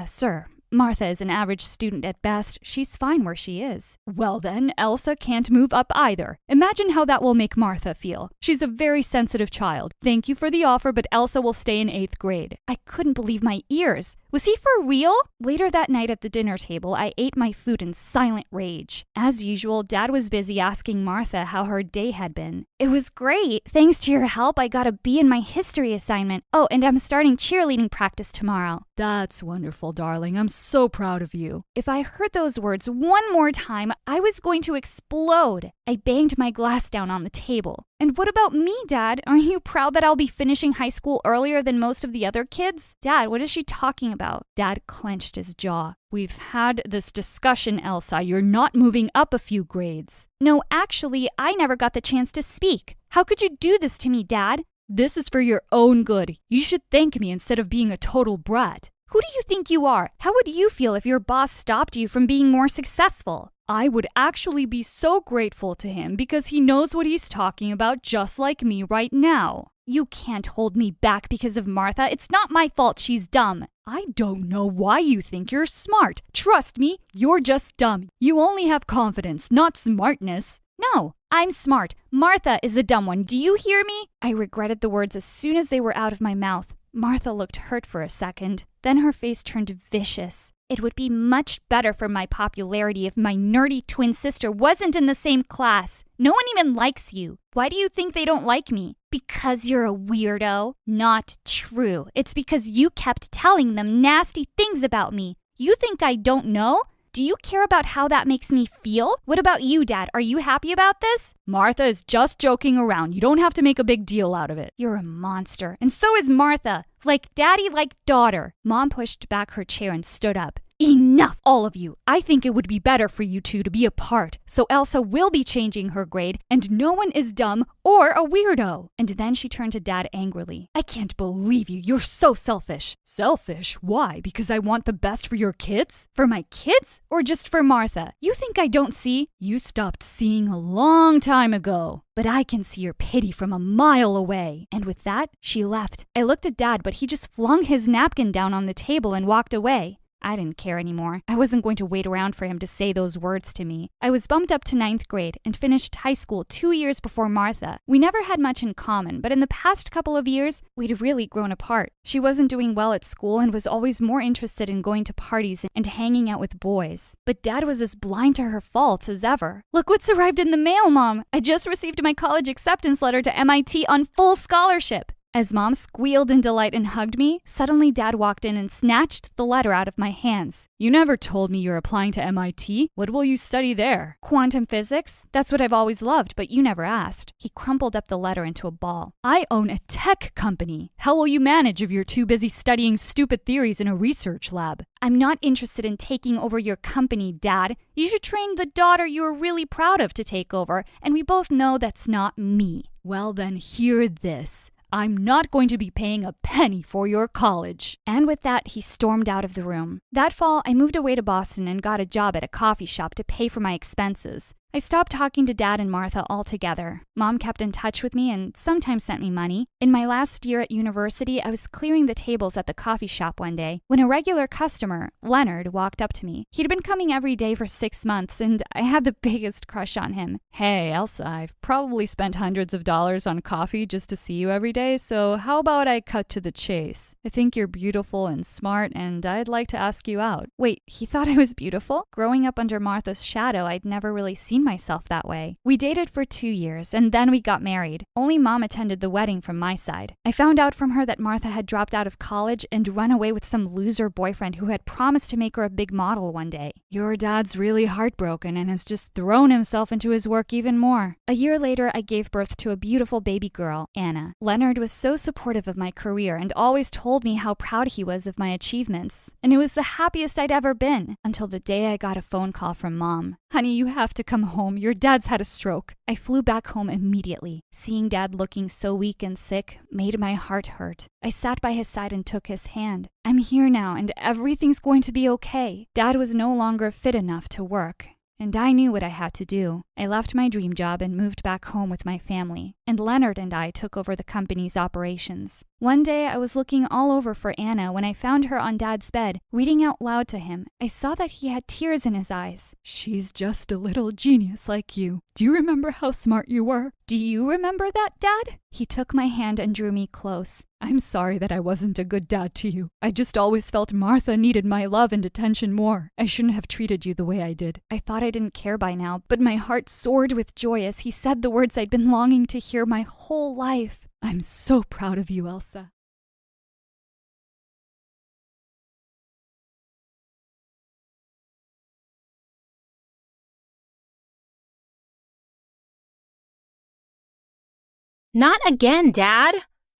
Sir, Martha is an average student at best. She's fine where she is. Well then, Elsa can't move up either. Imagine how that will make Martha feel. She's a very sensitive child. Thank you for the offer, but Elsa will stay in 8th grade. I couldn't believe my ears. Was he for real? Later that night at the dinner table, I ate my food in silent rage. As usual, Dad was busy asking Martha how her day had been. It was great. Thanks to your help, I got a B in my history assignment. Oh, and I'm starting cheerleading practice tomorrow. That's wonderful, darling. I'm so proud of you. If I heard those words one more time, I was going to explode. I banged my glass down on the table. And what about me, Dad? Aren't you proud that I'll be finishing high school earlier than most of the other kids? Dad, what is she talking about? Dad clenched his jaw. We've had this discussion, Elsa. You're not moving up a few grades. No, actually, I never got the chance to speak. How could you do this to me, Dad? This is for your own good. You should thank me instead of being a total brat. Who do you think you are? How would you feel if your boss stopped you from being more successful? I would actually be so grateful to him because he knows what he's talking about just like me right now. You can't hold me back because of Martha. It's not my fault she's dumb. I don't know why you think you're smart. Trust me, you're just dumb. You only have confidence, not smartness. No, I'm smart. Martha is a dumb one. Do you hear me? I regretted the words as soon as they were out of my mouth. Martha looked hurt for a second. Then her face turned vicious. It would be much better for my popularity if my nerdy twin sister wasn't in the same class. No one even likes you. Why do you think they don't like me? Because you're a weirdo? Not true. It's because you kept telling them nasty things about me. You think I don't know? Do you care about how that makes me feel? What about you, Dad? Are you happy about this? Martha is just joking around. You don't have to make a big deal out of it. You're a monster. And so is Martha. Like daddy, like daughter. Mom pushed back her chair and stood up. Enough, all of you. I think it would be better for you two to be apart, so Elsa will be changing her grade, and no one is dumb or a weirdo. And then she turned to Dad angrily. I can't believe you. You're so selfish. Selfish? Why? Because I want the best for your kids? For my kids? Or just for Martha? You think I don't see? You stopped seeing a long time ago. But I can see your pity from a mile away. And with that, she left. I looked at Dad, but he just flung his napkin down on the table and walked away. I didn't care anymore. I wasn't going to wait around for him to say those words to me. I was bumped up to 9th grade and finished high school 2 years before Martha. We never had much in common, but in the past couple of years, we'd really grown apart. She wasn't doing well at school and was always more interested in going to parties and hanging out with boys. But Dad was as blind to her faults as ever. Look what's arrived in the mail, Mom! I just received my college acceptance letter to MIT on full scholarship. As Mom squealed in delight and hugged me, suddenly Dad walked in and snatched the letter out of my hands. You never told me you're applying to MIT. What will you study there? Quantum physics. That's what I've always loved, but you never asked. He crumpled up the letter into a ball. I own a tech company. How will you manage if you're too busy studying stupid theories in a research lab? I'm not interested in taking over your company, Dad. You should train the daughter you're really proud of to take over, and we both know that's not me. Well then, hear this. I'm not going to be paying a penny for your college. And with that, he stormed out of the room. That fall, I moved away to Boston and got a job at a coffee shop to pay for my expenses. I stopped talking to Dad and Martha altogether. Mom kept in touch with me and sometimes sent me money. In my last year at university, I was clearing the tables at the coffee shop one day when a regular customer, Leonard, walked up to me. He'd been coming every day for 6 months, and I had the biggest crush on him. Hey, Elsa, I've probably spent hundreds of dollars on coffee just to see you every day, so how about I cut to the chase? I think you're beautiful and smart, and I'd like to ask you out. Wait, he thought I was beautiful? Growing up under Martha's shadow, I'd never really seen myself that way. We dated for 2 years, and then we got married. Only Mom attended the wedding from my side. I found out from her that Martha had dropped out of college and run away with some loser boyfriend who had promised to make her a big model one day. Your dad's really heartbroken and has just thrown himself into his work even more. A year later, I gave birth to a beautiful baby girl, Anna. Leonard was so supportive of my career and always told me how proud he was of my achievements. And it was the happiest I'd ever been, until the day I got a phone call from Mom. Honey, you have to come home. Your dad's had a stroke. I flew back home immediately. Seeing Dad looking so weak and sick made my heart hurt. I sat by his side and took his hand. I'm here now, and everything's going to be okay. Dad was no longer fit enough to work, and I knew what I had to do. I left my dream job and moved back home with my family, and Leonard and I took over the company's operations. One day, I was looking all over for Anna when I found her on Dad's bed, reading out loud to him. I saw that he had tears in his eyes. She's just a little genius like you. Do you remember how smart you were? Do you remember that, Dad? He took my hand and drew me close. I'm sorry that I wasn't a good dad to you. I just always felt Martha needed my love and attention more. I shouldn't have treated you the way I did. I thought I didn't care by now, but my heart soared with joy as he said the words I'd been longing to hear my whole life. I'm so proud of you, Elsa. Not again, Dad,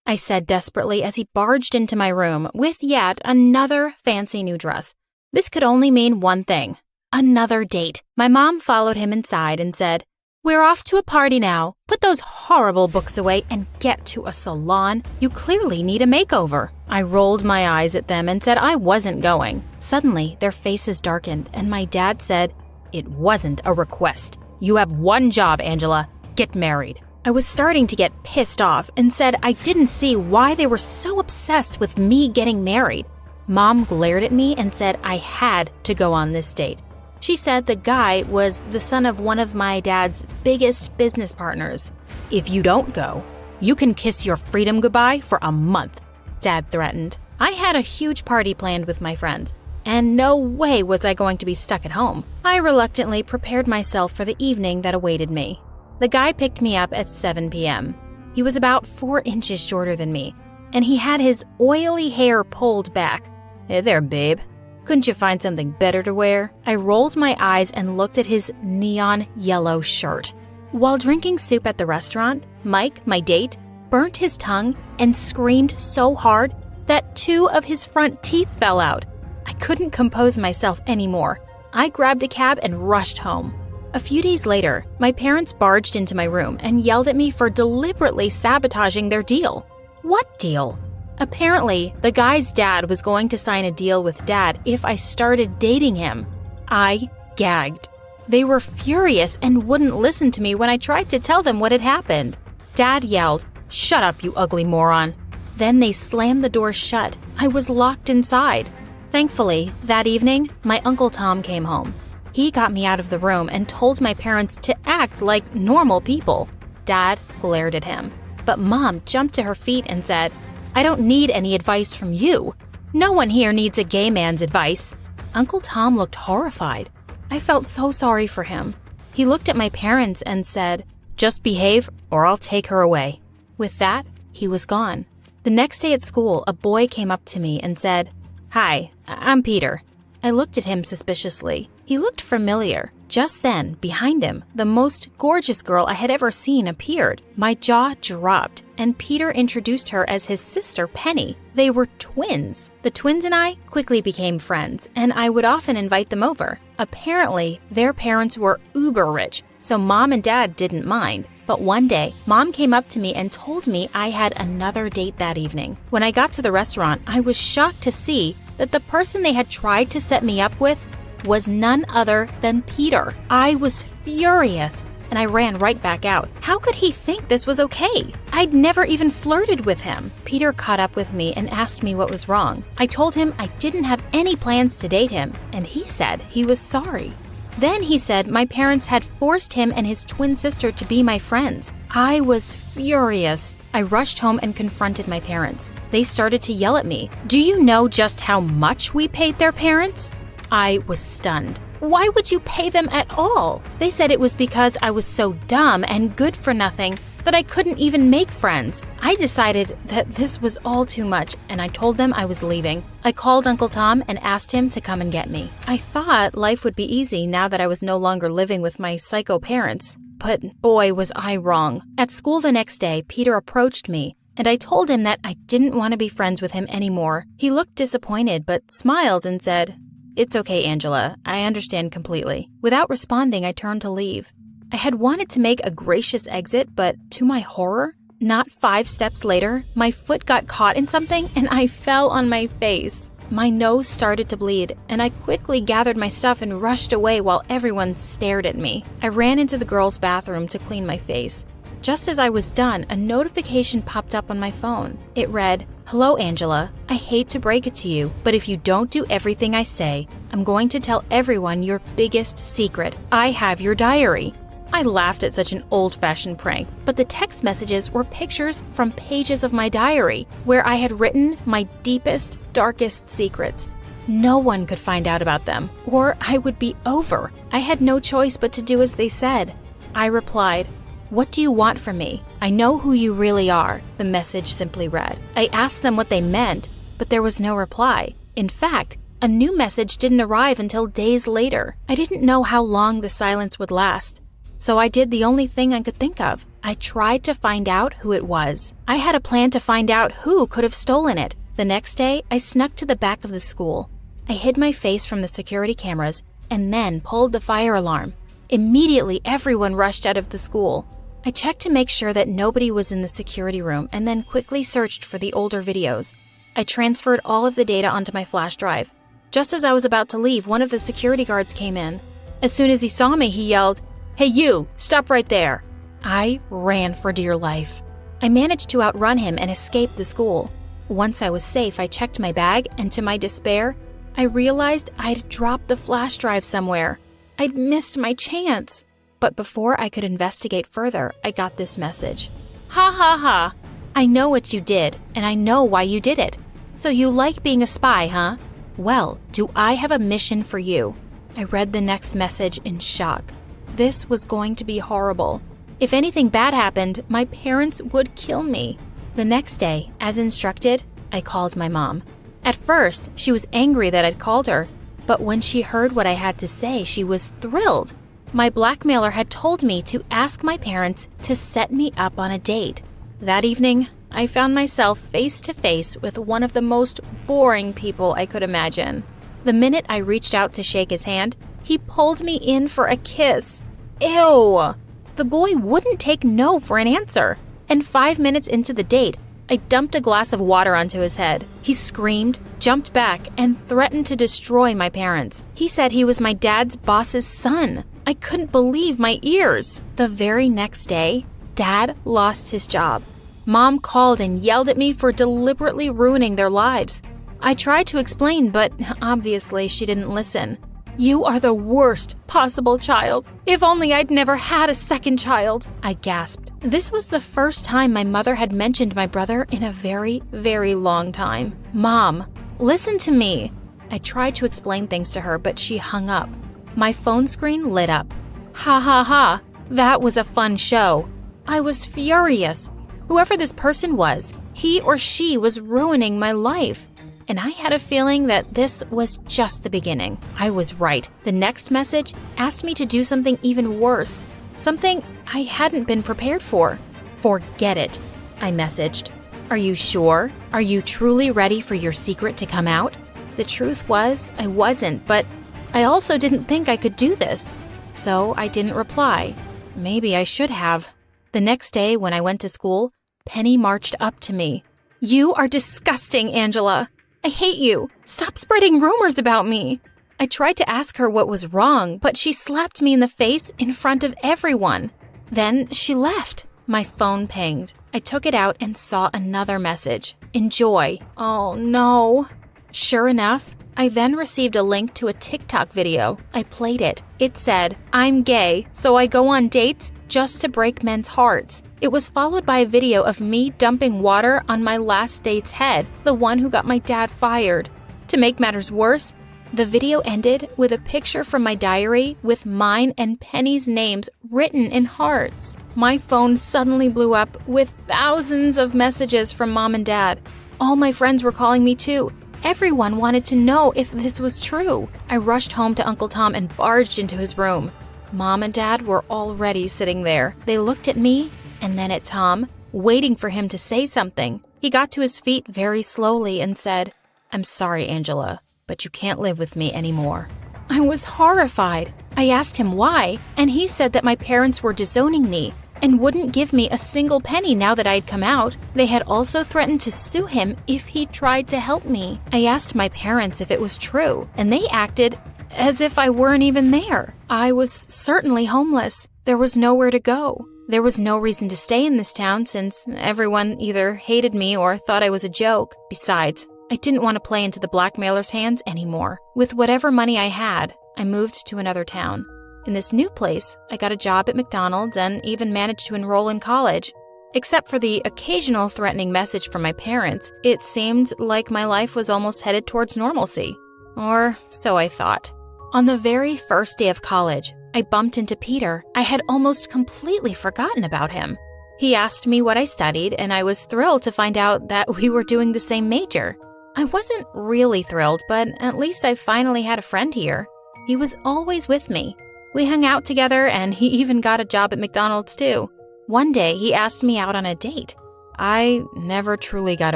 I said desperately as he barged into my room with yet another fancy new dress. This could only mean one thing. Another date. My mom followed him inside and said, "We're off to a party now. Put those horrible books away and get to a salon. You clearly need a makeover." I rolled my eyes at them and said I wasn't going. Suddenly, their faces darkened and my dad said, "It wasn't a request. You have one job, Angela. Get married." I was starting to get pissed off and said I didn't see why they were so obsessed with me getting married. Mom glared at me and said I had to go on this date. She said the guy was the son of one of my dad's biggest business partners. "If you don't go, you can kiss your freedom goodbye for a month," Dad threatened. I had a huge party planned with my friends. and no way was I going to be stuck at home. I reluctantly prepared myself for the evening that awaited me. The guy picked me up at 7 p.m. He was about 4 inches shorter than me, and he had his oily hair pulled back. "Hey there, babe. Couldn't you find something better to wear?" I rolled my eyes and looked at his neon yellow shirt. While drinking soup at the restaurant, Mike, my date, burnt his tongue and screamed so hard that 2 of his front teeth fell out. I couldn't compose myself anymore. I grabbed a cab and rushed home. A few days later, my parents barged into my room and yelled at me for deliberately sabotaging their deal. What deal? Apparently, the guy's dad was going to sign a deal with Dad if I started dating him. I gagged. They were furious and wouldn't listen to me when I tried to tell them what had happened. Dad yelled, "Shut up, you ugly moron." Then they slammed the door shut. I was locked inside. Thankfully, that evening, my Uncle Tom came home. He got me out of the room and told my parents to act like normal people. Dad glared at him, but Mom jumped to her feet and said, "I don't need any advice from you. No one here needs a gay man's advice." Uncle Tom looked horrified. I felt so sorry for him. He looked at my parents and said, "Just behave or I'll take her away." With that, he was gone. The next day at school, a boy came up to me and said, "Hi, I'm Peter." I looked at him suspiciously. He looked familiar. Just then, behind him, the most gorgeous girl I had ever seen appeared. My jaw dropped, and Peter introduced her as his sister, Penny. They were twins. The twins and I quickly became friends, and I would often invite them over. Apparently, their parents were uber rich, so Mom and Dad didn't mind. But one day, Mom came up to me and told me I had another date that evening. When I got to the restaurant, I was shocked to see that the person they had tried to set me up with was none other than Peter. I was furious, and I ran right back out. How could he think this was okay? I'd never even flirted with him. Peter caught up with me and asked me what was wrong. I told him I didn't have any plans to date him, and he said he was sorry. Then he said my parents had forced him and his twin sister to be my friends. I was furious. I rushed home and confronted my parents. They started to yell at me. "Do you know just how much we paid their parents?" I was stunned. Why would you pay them at all? They said it was because I was so dumb and good for nothing that I couldn't even make friends. I decided that this was all too much, and I told them I was leaving. I called Uncle Tom and asked him to come and get me. I thought life would be easy now that I was no longer living with my psycho parents. But boy, was I wrong. At school the next day, Peter approached me, and I told him that I didn't want to be friends with him anymore. He looked disappointed, but smiled and said, "It's okay, Angela. I understand completely." Without responding, I turned to leave. I had wanted to make a gracious exit, but to my horror, not 5 steps later, my foot got caught in something and I fell on my face. My nose started to bleed, and I quickly gathered my stuff and rushed away while everyone stared at me. I ran into the girls' bathroom to clean my face. Just as I was done, a notification popped up on my phone. It read, "Hello, Angela. I hate to break it to you, but if you don't do everything I say, I'm going to tell everyone your biggest secret. I have your diary." I laughed at such an old-fashioned prank, but the text messages were pictures from pages of my diary where I had written my deepest, darkest secrets. No one could find out about them, or I would be over. I had no choice but to do as they said. I replied, "What do you want from me? I know who you really are," the message simply read. I asked them what they meant, but there was no reply. In fact, a new message didn't arrive until days later. I didn't know how long the silence would last, so I did the only thing I could think of. I tried to find out who it was. I had a plan to find out who could have stolen it. The next day, I snuck to the back of the school. I hid my face from the security cameras and then pulled the fire alarm. Immediately, everyone rushed out of the school. I checked to make sure that nobody was in the security room and then quickly searched for the older videos. I transferred all of the data onto my flash drive. Just as I was about to leave, one of the security guards came in. As soon as he saw me, he yelled, "Hey you, stop right there." I ran for dear life. I managed to outrun him and escape the school. Once I was safe, I checked my bag, and to my despair, I realized I'd dropped the flash drive somewhere. I'd missed my chance. But before I could investigate further, I got this message. "Ha ha ha. I know what you did, and I know why you did it. So you like being a spy, huh? Well, do I have a mission for you? I read the next message in shock. This was going to be horrible. If anything bad happened, my parents would kill me. The next day, as instructed, I called my mom. At first, she was angry that I'd called her, but when she heard what I had to say, she was thrilled. My blackmailer had told me to ask my parents to set me up on a date. That evening, I found myself face to face with one of the most boring people I could imagine. The minute I reached out to shake his hand, he pulled me in for a kiss. Ew! The boy wouldn't take no for an answer. And 5 minutes into the date, I dumped a glass of water onto his head. He screamed, jumped back, and threatened to destroy my parents. He said he was my dad's boss's son. I couldn't believe my ears. The very next day, Dad lost his job. Mom called and yelled at me for deliberately ruining their lives. I tried to explain, but obviously she didn't listen. You are the worst possible child. If only I'd never had a second child, I gasped. This was the first time my mother had mentioned my brother in a very, very long time. Mom, listen to me. I tried to explain things to her, but she hung up. My phone screen lit up. Ha ha ha, that was a fun show. I was furious. Whoever this person was, he or she was ruining my life. And I had a feeling that this was just the beginning. I was right. The next message asked me to do something even worse. Something I hadn't been prepared for. Forget it, I messaged. Are you sure? Are you truly ready for your secret to come out? The truth was, I wasn't, but I also didn't think I could do this. So I didn't reply. Maybe I should have. The next day when I went to school, Penny marched up to me. You are disgusting, Angela. I hate you. Stop spreading rumors about me. I tried to ask her what was wrong, but she slapped me in the face in front of everyone. Then she left. My phone pinged. I took it out and saw another message. Enjoy. Oh no. Sure enough, I then received a link to a TikTok video. I played it. It said, I'm gay, so I go on dates just to break men's hearts. It was followed by a video of me dumping water on my last date's head, the one who got my dad fired. To make matters worse, the video ended with a picture from my diary with mine and Penny's names written in hearts. My phone suddenly blew up with thousands of messages from Mom and Dad. All my friends were calling me too. Everyone wanted to know if this was true. I rushed home to Uncle Tom and barged into his room. Mom and Dad were already sitting there. They looked at me and then at Tom, waiting for him to say something. He got to his feet very slowly and said, I'm sorry, Angela, but you can't live with me anymore. I was horrified. I asked him why, and he said that my parents were disowning me and wouldn't give me a single penny now that I had come out. They had also threatened to sue him if he tried to help me. I asked my parents if it was true, and they acted as if I weren't even there. I was certainly homeless. There was nowhere to go. There was no reason to stay in this town since everyone either hated me or thought I was a joke. Besides, I didn't want to play into the blackmailer's hands anymore. With whatever money I had, I moved to another town. In this new place, I got a job at McDonald's and even managed to enroll in college. Except for the occasional threatening message from my parents, it seemed like my life was almost headed towards normalcy. Or so I thought. On the very first day of college, I bumped into Peter. I had almost completely forgotten about him. He asked me what I studied, and I was thrilled to find out that we were doing the same major. I wasn't really thrilled, but at least I finally had a friend here. He was always with me. We hung out together, and he even got a job at McDonald's too. One day, he asked me out on a date. I never truly got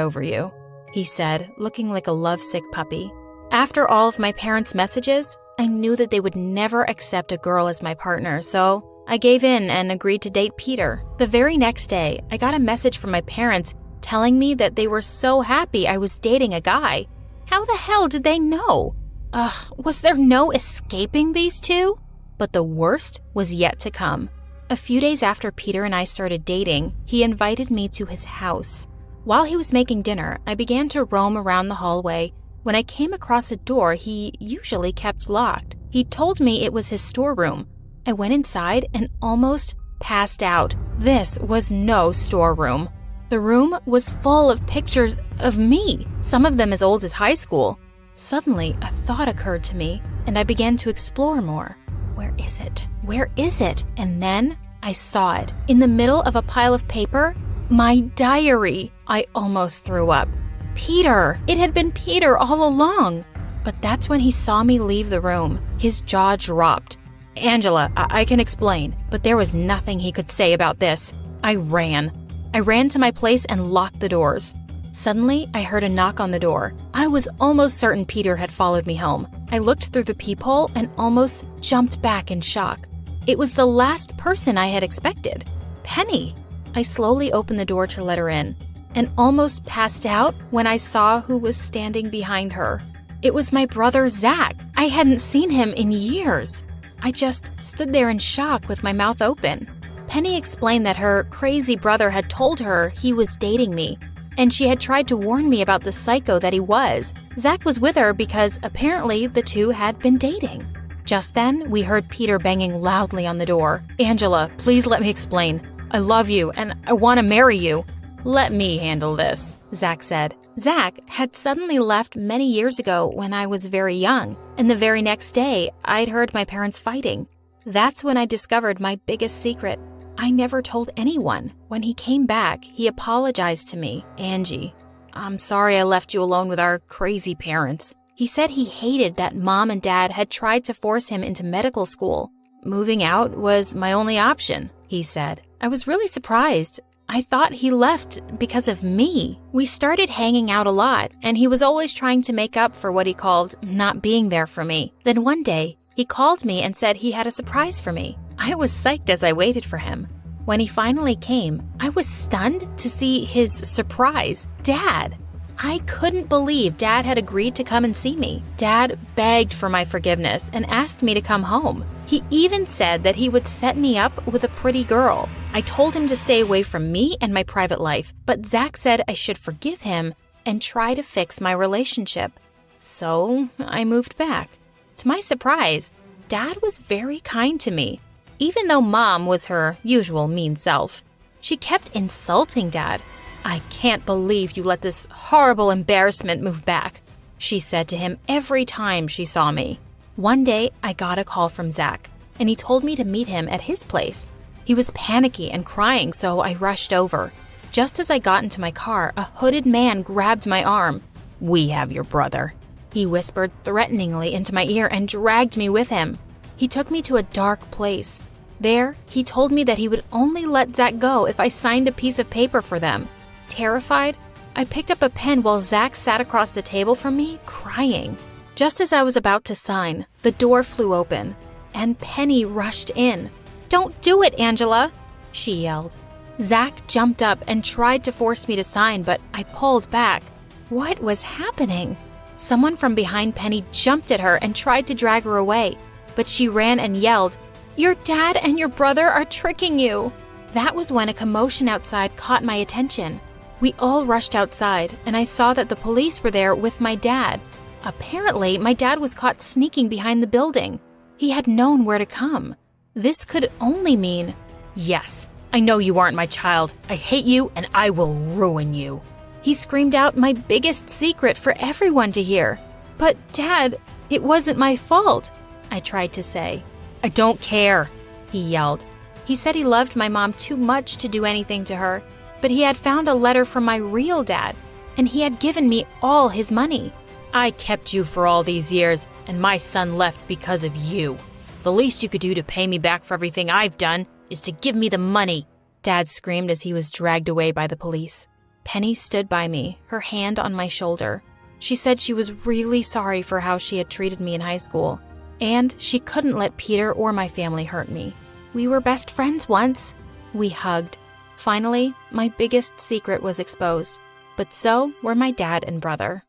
over you, he said, looking like a lovesick puppy. After all of my parents' messages, I knew that they would never accept a girl as my partner, so I gave in and agreed to date Peter. The very next day, I got a message from my parents telling me that they were so happy I was dating a guy. How the hell did they know? Was there no escaping these two? But the worst was yet to come. A few days after Peter and I started dating, he invited me to his house. While he was making dinner, I began to roam around the hallway when I came across a door he usually kept locked. He told me it was his storeroom. I went inside and almost passed out. This was no storeroom. The room was full of pictures of me, some of them as old as high school. Suddenly, a thought occurred to me, and I began to explore more. Where is it? Where is it? And then I saw it. In the middle of a pile of paper, my diary. I almost threw up. Peter! It had been Peter all along. But that's when he saw me leave the room. His jaw dropped. Angela, I can explain, but there was nothing he could say about this. I ran to my place and locked the doors. Suddenly, I heard a knock on the door. I was almost certain Peter had followed me home. I looked through the peephole and almost jumped back in shock. It was the last person I had expected. Penny. I slowly opened the door to let her in, and almost passed out when I saw who was standing behind her. It was my brother, Zach. I hadn't seen him in years. I just stood there in shock with my mouth open. Penny explained that her crazy brother had told her he was dating me, and she had tried to warn me about the psycho that he was. Zach was with her because apparently the two had been dating. Just then, we heard Peter banging loudly on the door. Angela, please let me explain. I love you and I want to marry you. Let me handle this, Zach said. Zach had suddenly left many years ago when I was very young, and the very next day, I'd heard my parents fighting. That's when I discovered my biggest secret. I never told anyone. When he came back, he apologized to me. Angie, I'm sorry I left you alone with our crazy parents. He said he hated that Mom and Dad had tried to force him into medical school. Moving out was my only option, he said. I was really surprised. I thought he left because of me. We started hanging out a lot, and he was always trying to make up for what he called not being there for me. Then one day, he called me and said he had a surprise for me. I was psyched as I waited for him. When he finally came, I was stunned to see his surprise, Dad. I couldn't believe Dad had agreed to come and see me. Dad begged for my forgiveness and asked me to come home. He even said that he would set me up with a pretty girl. I told him to stay away from me and my private life, but Zach said I should forgive him and try to fix my relationship. So I moved back. To my surprise, Dad was very kind to me, even though Mom was her usual mean self. She kept insulting Dad. I can't believe you let this horrible embarrassment move back, she said to him every time she saw me. One day, I got a call from Zach, and he told me to meet him at his place. He was panicky and crying, so I rushed over. Just as I got into my car, a hooded man grabbed my arm. We have your brother, he whispered threateningly into my ear and dragged me with him. He took me to a dark place. There, he told me that he would only let Zach go if I signed a piece of paper for them. Terrified, I picked up a pen while Zach sat across the table from me, crying. Just as I was about to sign, the door flew open, and Penny rushed in. Don't do it, Angela, she yelled. Zach jumped up and tried to force me to sign, but I pulled back. What was happening? Someone from behind Penny jumped at her and tried to drag her away, but she ran and yelled, "Your dad and your brother are tricking you." That was when a commotion outside caught my attention. We all rushed outside, and I saw that the police were there with my dad. Apparently, my dad was caught sneaking behind the building. He had known where to come. This could only mean, yes, I know you aren't my child. I hate you, and I will ruin you. He screamed out my biggest secret for everyone to hear. But Dad, it wasn't my fault, I tried to say. I don't care, he yelled. He said he loved my mom too much to do anything to her, but he had found a letter from my real dad, and he had given me all his money. I kept you for all these years, and my son left because of you. The least you could do to pay me back for everything I've done is to give me the money, Dad screamed as he was dragged away by the police. Penny stood by me, her hand on my shoulder. She said she was really sorry for how she had treated me in high school, and she couldn't let Peter or my family hurt me. We were best friends once. We hugged. Finally, my biggest secret was exposed, but so were my dad and brother.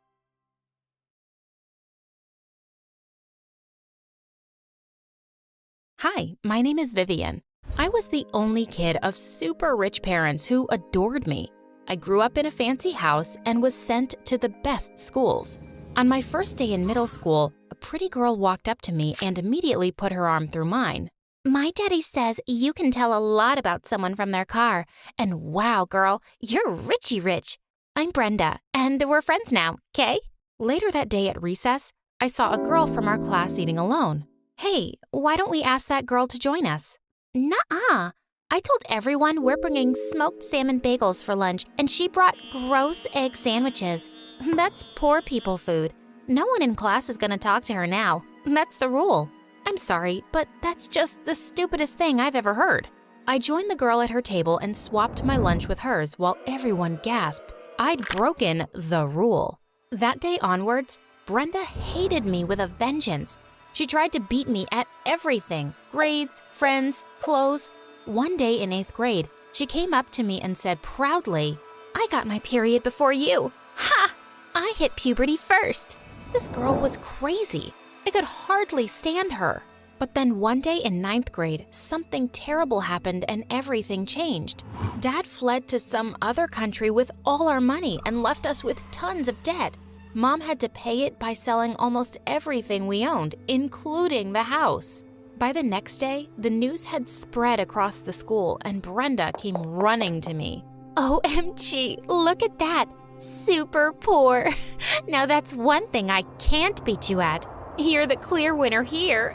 Hi, my name is Vivian. I was the only kid of super rich parents who adored me. I grew up in a fancy house and was sent to the best schools. On my first day in middle school, a pretty girl walked up to me and immediately put her arm through mine. My daddy says you can tell a lot about someone from their car. And wow, girl, you're richy rich. I'm Brenda, and we're friends now, 'kay? Later that day at recess, I saw a girl from our class eating alone. Hey, why don't we ask that girl to join us? Nuh-uh. I told everyone we're bringing smoked salmon bagels for lunch, and she brought gross egg sandwiches. That's poor people food. No one in class is going to talk to her now. That's the rule. I'm sorry, but that's just the stupidest thing I've ever heard. I joined the girl at her table and swapped my lunch with hers while everyone gasped. I'd broken the rule. That day onwards, Brenda hated me with a vengeance. She tried to beat me at everything: grades, friends, clothes. One day in 8th grade, she came up to me and said proudly, "I got my period before you. Ha! I hit puberty first." This girl was crazy. I could hardly stand her. But then one day in 9th grade, something terrible happened and everything changed. Dad fled to some other country with all our money and left us with tons of debt. Mom had to pay it by selling almost everything we owned, including the house. By the next day, the news had spread across the school and Brenda came running to me. OMG, look at that. Super poor. Now that's one thing I can't beat you at. You're the clear winner here.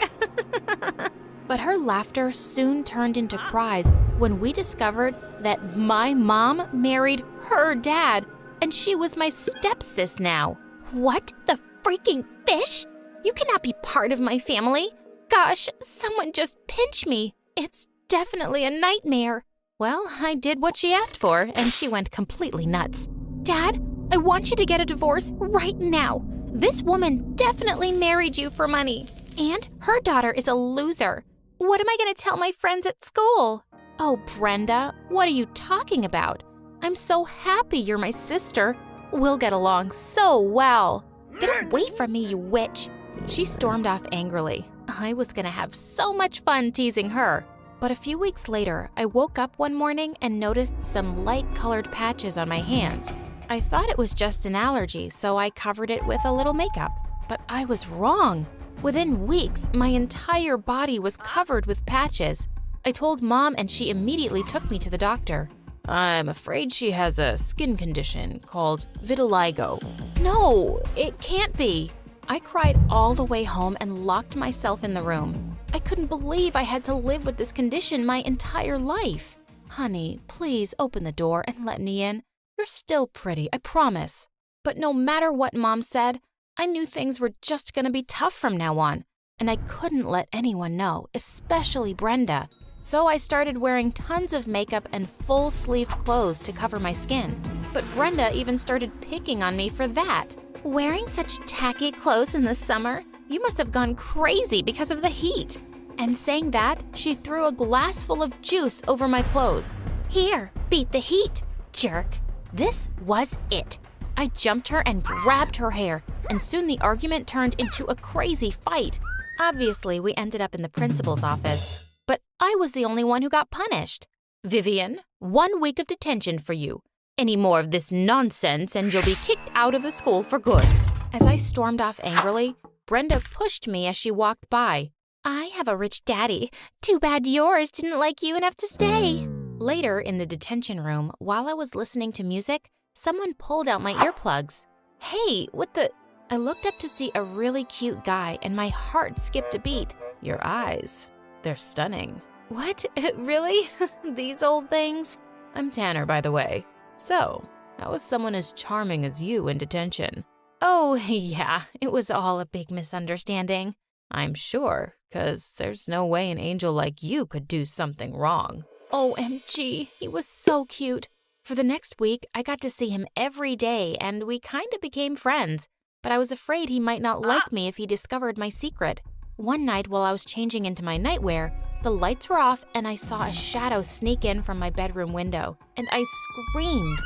But her laughter soon turned into cries when we discovered that my mom married her dad, and she was my stepsis now. What the freaking fish? You cannot be part of my family. Gosh, someone just pinch me. It's definitely a nightmare. Well, I did what she asked for, and she went completely nuts. Dad, I want you to get a divorce right now. This woman definitely married you for money, and her daughter is a loser. What am I going to tell my friends at school? Oh, Brenda, what are you talking about? I'm so happy you're my sister. We'll get along so well. Get away from me, you witch. She stormed off angrily. I was going to have so much fun teasing her. But a few weeks later, I woke up one morning and noticed some light-colored patches on my hands. I thought it was just an allergy, so I covered it with a little makeup. But I was wrong. Within weeks, my entire body was covered with patches. I told Mom and she immediately took me to the doctor. I'm afraid she has a skin condition called vitiligo. No, it can't be. I cried all the way home and locked myself in the room. I couldn't believe I had to live with this condition my entire life. Honey, please open the door and let me in. You're still pretty, I promise. But no matter what Mom said, I knew things were just gonna be tough from now on, and I couldn't let anyone know, especially Brenda. So I started wearing tons of makeup and full-sleeved clothes to cover my skin. But Brenda even started picking on me for that. Wearing such tacky clothes in the summer? You must have gone crazy because of the heat. And saying that, she threw a glass full of juice over my clothes. Here, beat the heat, jerk. This was it. I jumped her and grabbed her hair, and soon the argument turned into a crazy fight. Obviously, we ended up in the principal's office, but I was the only one who got punished. Vivian, 1 week of detention for you. Any more of this nonsense and you'll be kicked out of the school for good. As I stormed off angrily, Brenda pushed me as she walked by. I have a rich daddy. Too bad yours didn't like you enough to stay. Later in the detention room, while I was listening to music, someone pulled out my earplugs. Hey, what the? I looked up to see a really cute guy and my heart skipped a beat. Your eyes, they're stunning. What? Really? These old things? I'm Tanner, by the way. So, how was someone as charming as you in detention? Oh, yeah, it was all a big misunderstanding. I'm sure, 'cause there's no way an angel like you could do something wrong. OMG, he was so cute. For the next week, I got to see him every day and we kind of became friends, but I was afraid he might not like me if he discovered my secret. One night while I was changing into my nightwear, the lights were off and I saw a shadow sneak in from my bedroom window, and I screamed.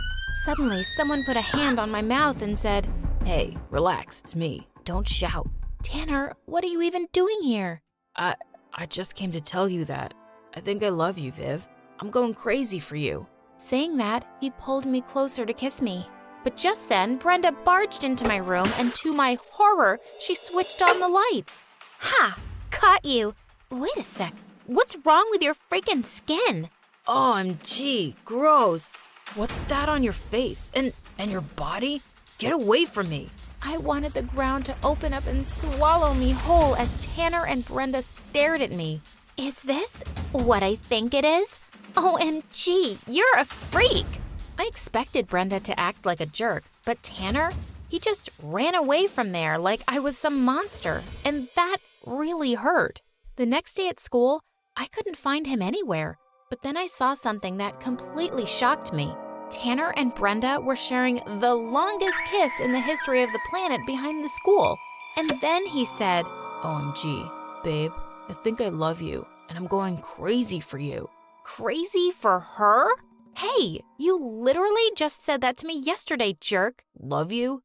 Suddenly, someone put a hand on my mouth and said, "Hey, relax, it's me. Don't shout." Tanner, what are you even doing here? I just came to tell you that. I think I love you, Viv. I'm going crazy for you. Saying that, he pulled me closer to kiss me. But just then, Brenda barged into my room and to my horror, she switched on the lights. Ha! Caught you. Wait a sec. What's wrong with your freaking skin? OMG, gross. What's that on your face? And your body? Get away from me. I wanted the ground to open up and swallow me whole as Tanner and Brenda stared at me. Is this what I think it is? OMG, you're a freak! I expected Brenda to act like a jerk, but Tanner, he just ran away from there like I was some monster, and that really hurt. The next day at school, I couldn't find him anywhere, but then I saw something that completely shocked me. Tanner and Brenda were sharing the longest kiss in the history of the planet behind the school. And then he said, "OMG, babe, I think I love you, and I'm going crazy for you." Crazy for her? Hey, you literally just said that to me yesterday, jerk. Love you?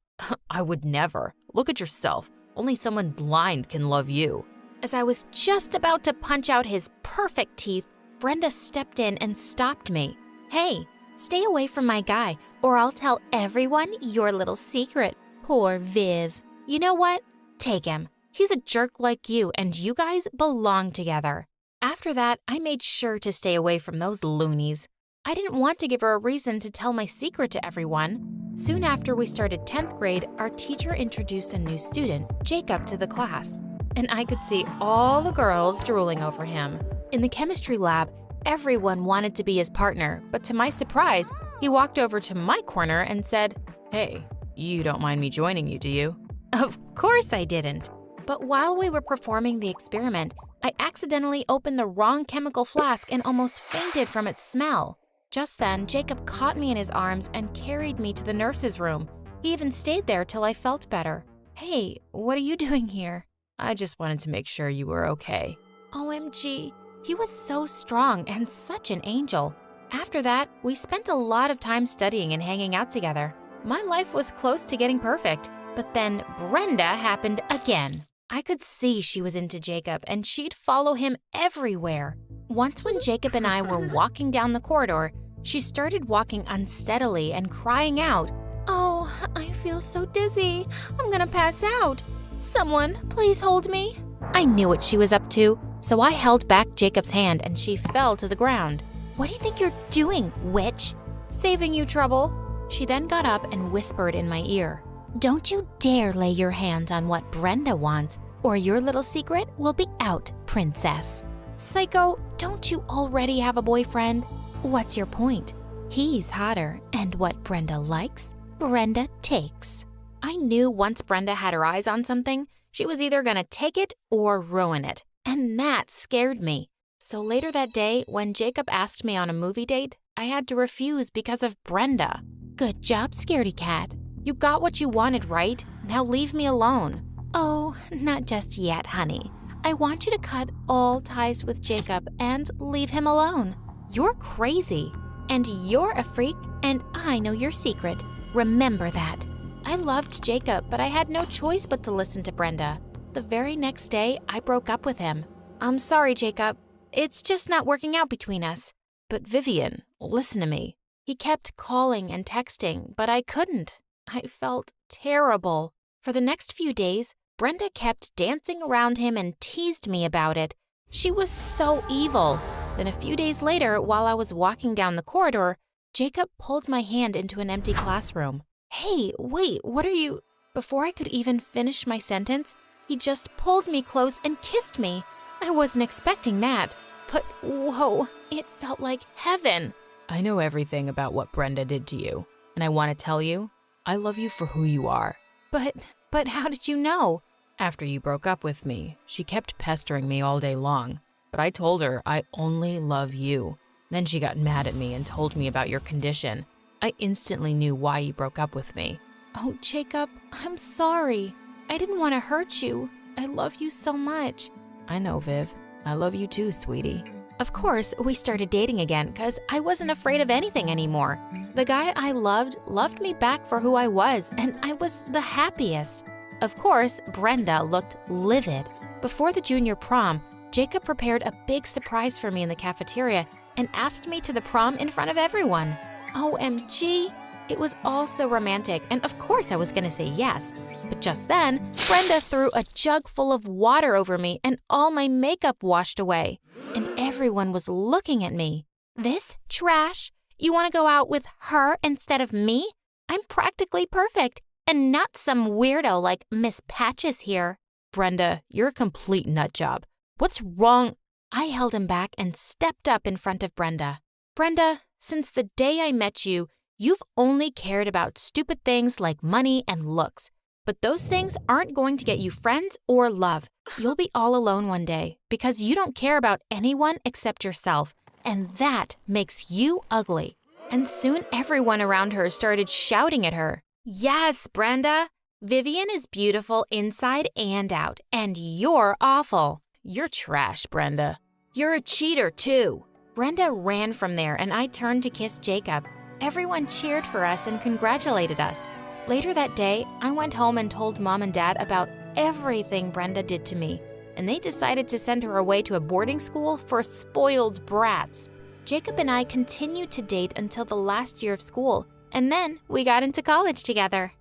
I would never. Look at yourself. Only someone blind can love you. As I was just about to punch out his perfect teeth, Brenda stepped in and stopped me. Hey, stay away from my guy, or I'll tell everyone your little secret. Poor Viv. You know what? Take him. He's a jerk like you, and you guys belong together. After that, I made sure to stay away from those loonies. I didn't want to give her a reason to tell my secret to everyone. Soon after we started 10th grade, our teacher introduced a new student, Jacob, to the class. And I could see all the girls drooling over him. In the chemistry lab, everyone wanted to be his partner, but to my surprise, he walked over to my corner and said, "Hey, you don't mind me joining you, do you?" Of course I didn't. But while we were performing the experiment, I accidentally opened the wrong chemical flask and almost fainted from its smell. Just then, Jacob caught me in his arms and carried me to the nurse's room. He even stayed there till I felt better. "Hey, what are you doing here?" "I just wanted to make sure you were okay." OMG, he was so strong and such an angel. After that, we spent a lot of time studying and hanging out together. My life was close to getting perfect, but then Brenda happened again. I could see she was into Jacob, and she'd follow him everywhere. Once when Jacob and I were walking down the corridor, she started walking unsteadily and crying out, "Oh, I feel so dizzy. I'm gonna pass out. Someone, please hold me." I knew what she was up to, so I held back Jacob's hand and she fell to the ground. What do you think you're doing, witch? "Saving you trouble." She then got up and whispered in my ear, "Don't you dare lay your hands on what Brenda wants, or your little secret will be out, princess." "Psycho, don't you already have a boyfriend?" What's your point? He's hotter, and what Brenda likes, Brenda takes. I knew once Brenda had her eyes on something, she was either gonna take it or ruin it, and that scared me. So later that day, when Jacob asked me on a movie date, I had to refuse because of Brenda. Good job, scaredy cat. You got what you wanted, right? Now leave me alone. Oh, not just yet, honey. I want you to cut all ties with Jacob and leave him alone. You're crazy. And you're a freak, and I know your secret. Remember that. I loved Jacob, but I had no choice but to listen to Brenda. The very next day, I broke up with him. "I'm sorry, Jacob. It's just not working out between us." "But Vivian, listen to me." He kept calling and texting, but I couldn't. I felt terrible. For the next few days, Brenda kept dancing around him and teased me about it. She was so evil. Then a few days later, while I was walking down the corridor, Jacob pulled my hand into an empty classroom. "Hey, wait, what are you—" Before I could even finish my sentence, he just pulled me close and kissed me. I wasn't expecting that, but whoa, it felt like heaven. "I know everything about what Brenda did to you, and I want to tell you, I love you for who you are." But how did you know?" "After you broke up with me, she kept pestering me all day long. But I told her I only love you. Then she got mad at me and told me about your condition. I instantly knew why you broke up with me." "Oh, Jacob, I'm sorry. I didn't want to hurt you. I love you so much." "I know, Viv. I love you too, sweetie." Of course, we started dating again because I wasn't afraid of anything anymore. The guy I loved me back for who I was, and I was the happiest. Of course, Brenda looked livid. Before the junior prom, Jacob prepared a big surprise for me in the cafeteria and asked me to the prom in front of everyone. OMG! It was all so romantic, and of course I was going to say yes. But just then, Brenda threw a jug full of water over me and all my makeup washed away. And everyone was looking at me. "This trash? You want to go out with her instead of me? I'm practically perfect. And not some weirdo like Miss Patches here. Brenda, you're a complete nutjob. What's wrong? I held him back and stepped up in front of Brenda. Brenda, since the day I met you, you've only cared about stupid things like money and looks. But those things aren't going to get you friends or love. You'll be all alone one day because you don't care about anyone except yourself. And that makes you ugly. And soon everyone around her started shouting at her. Yes, Brenda. Vivian is beautiful inside and out. And you're awful. You're trash, Brenda. You're a cheater, too. Brenda ran from there and I turned to kiss Jacob. Everyone cheered for us and congratulated us. Later that day, I went home and told Mom and Dad about everything Brenda did to me, and they decided to send her away to a boarding school for spoiled brats. Jacob and I continued to date until the last year of school, and then we got into college together.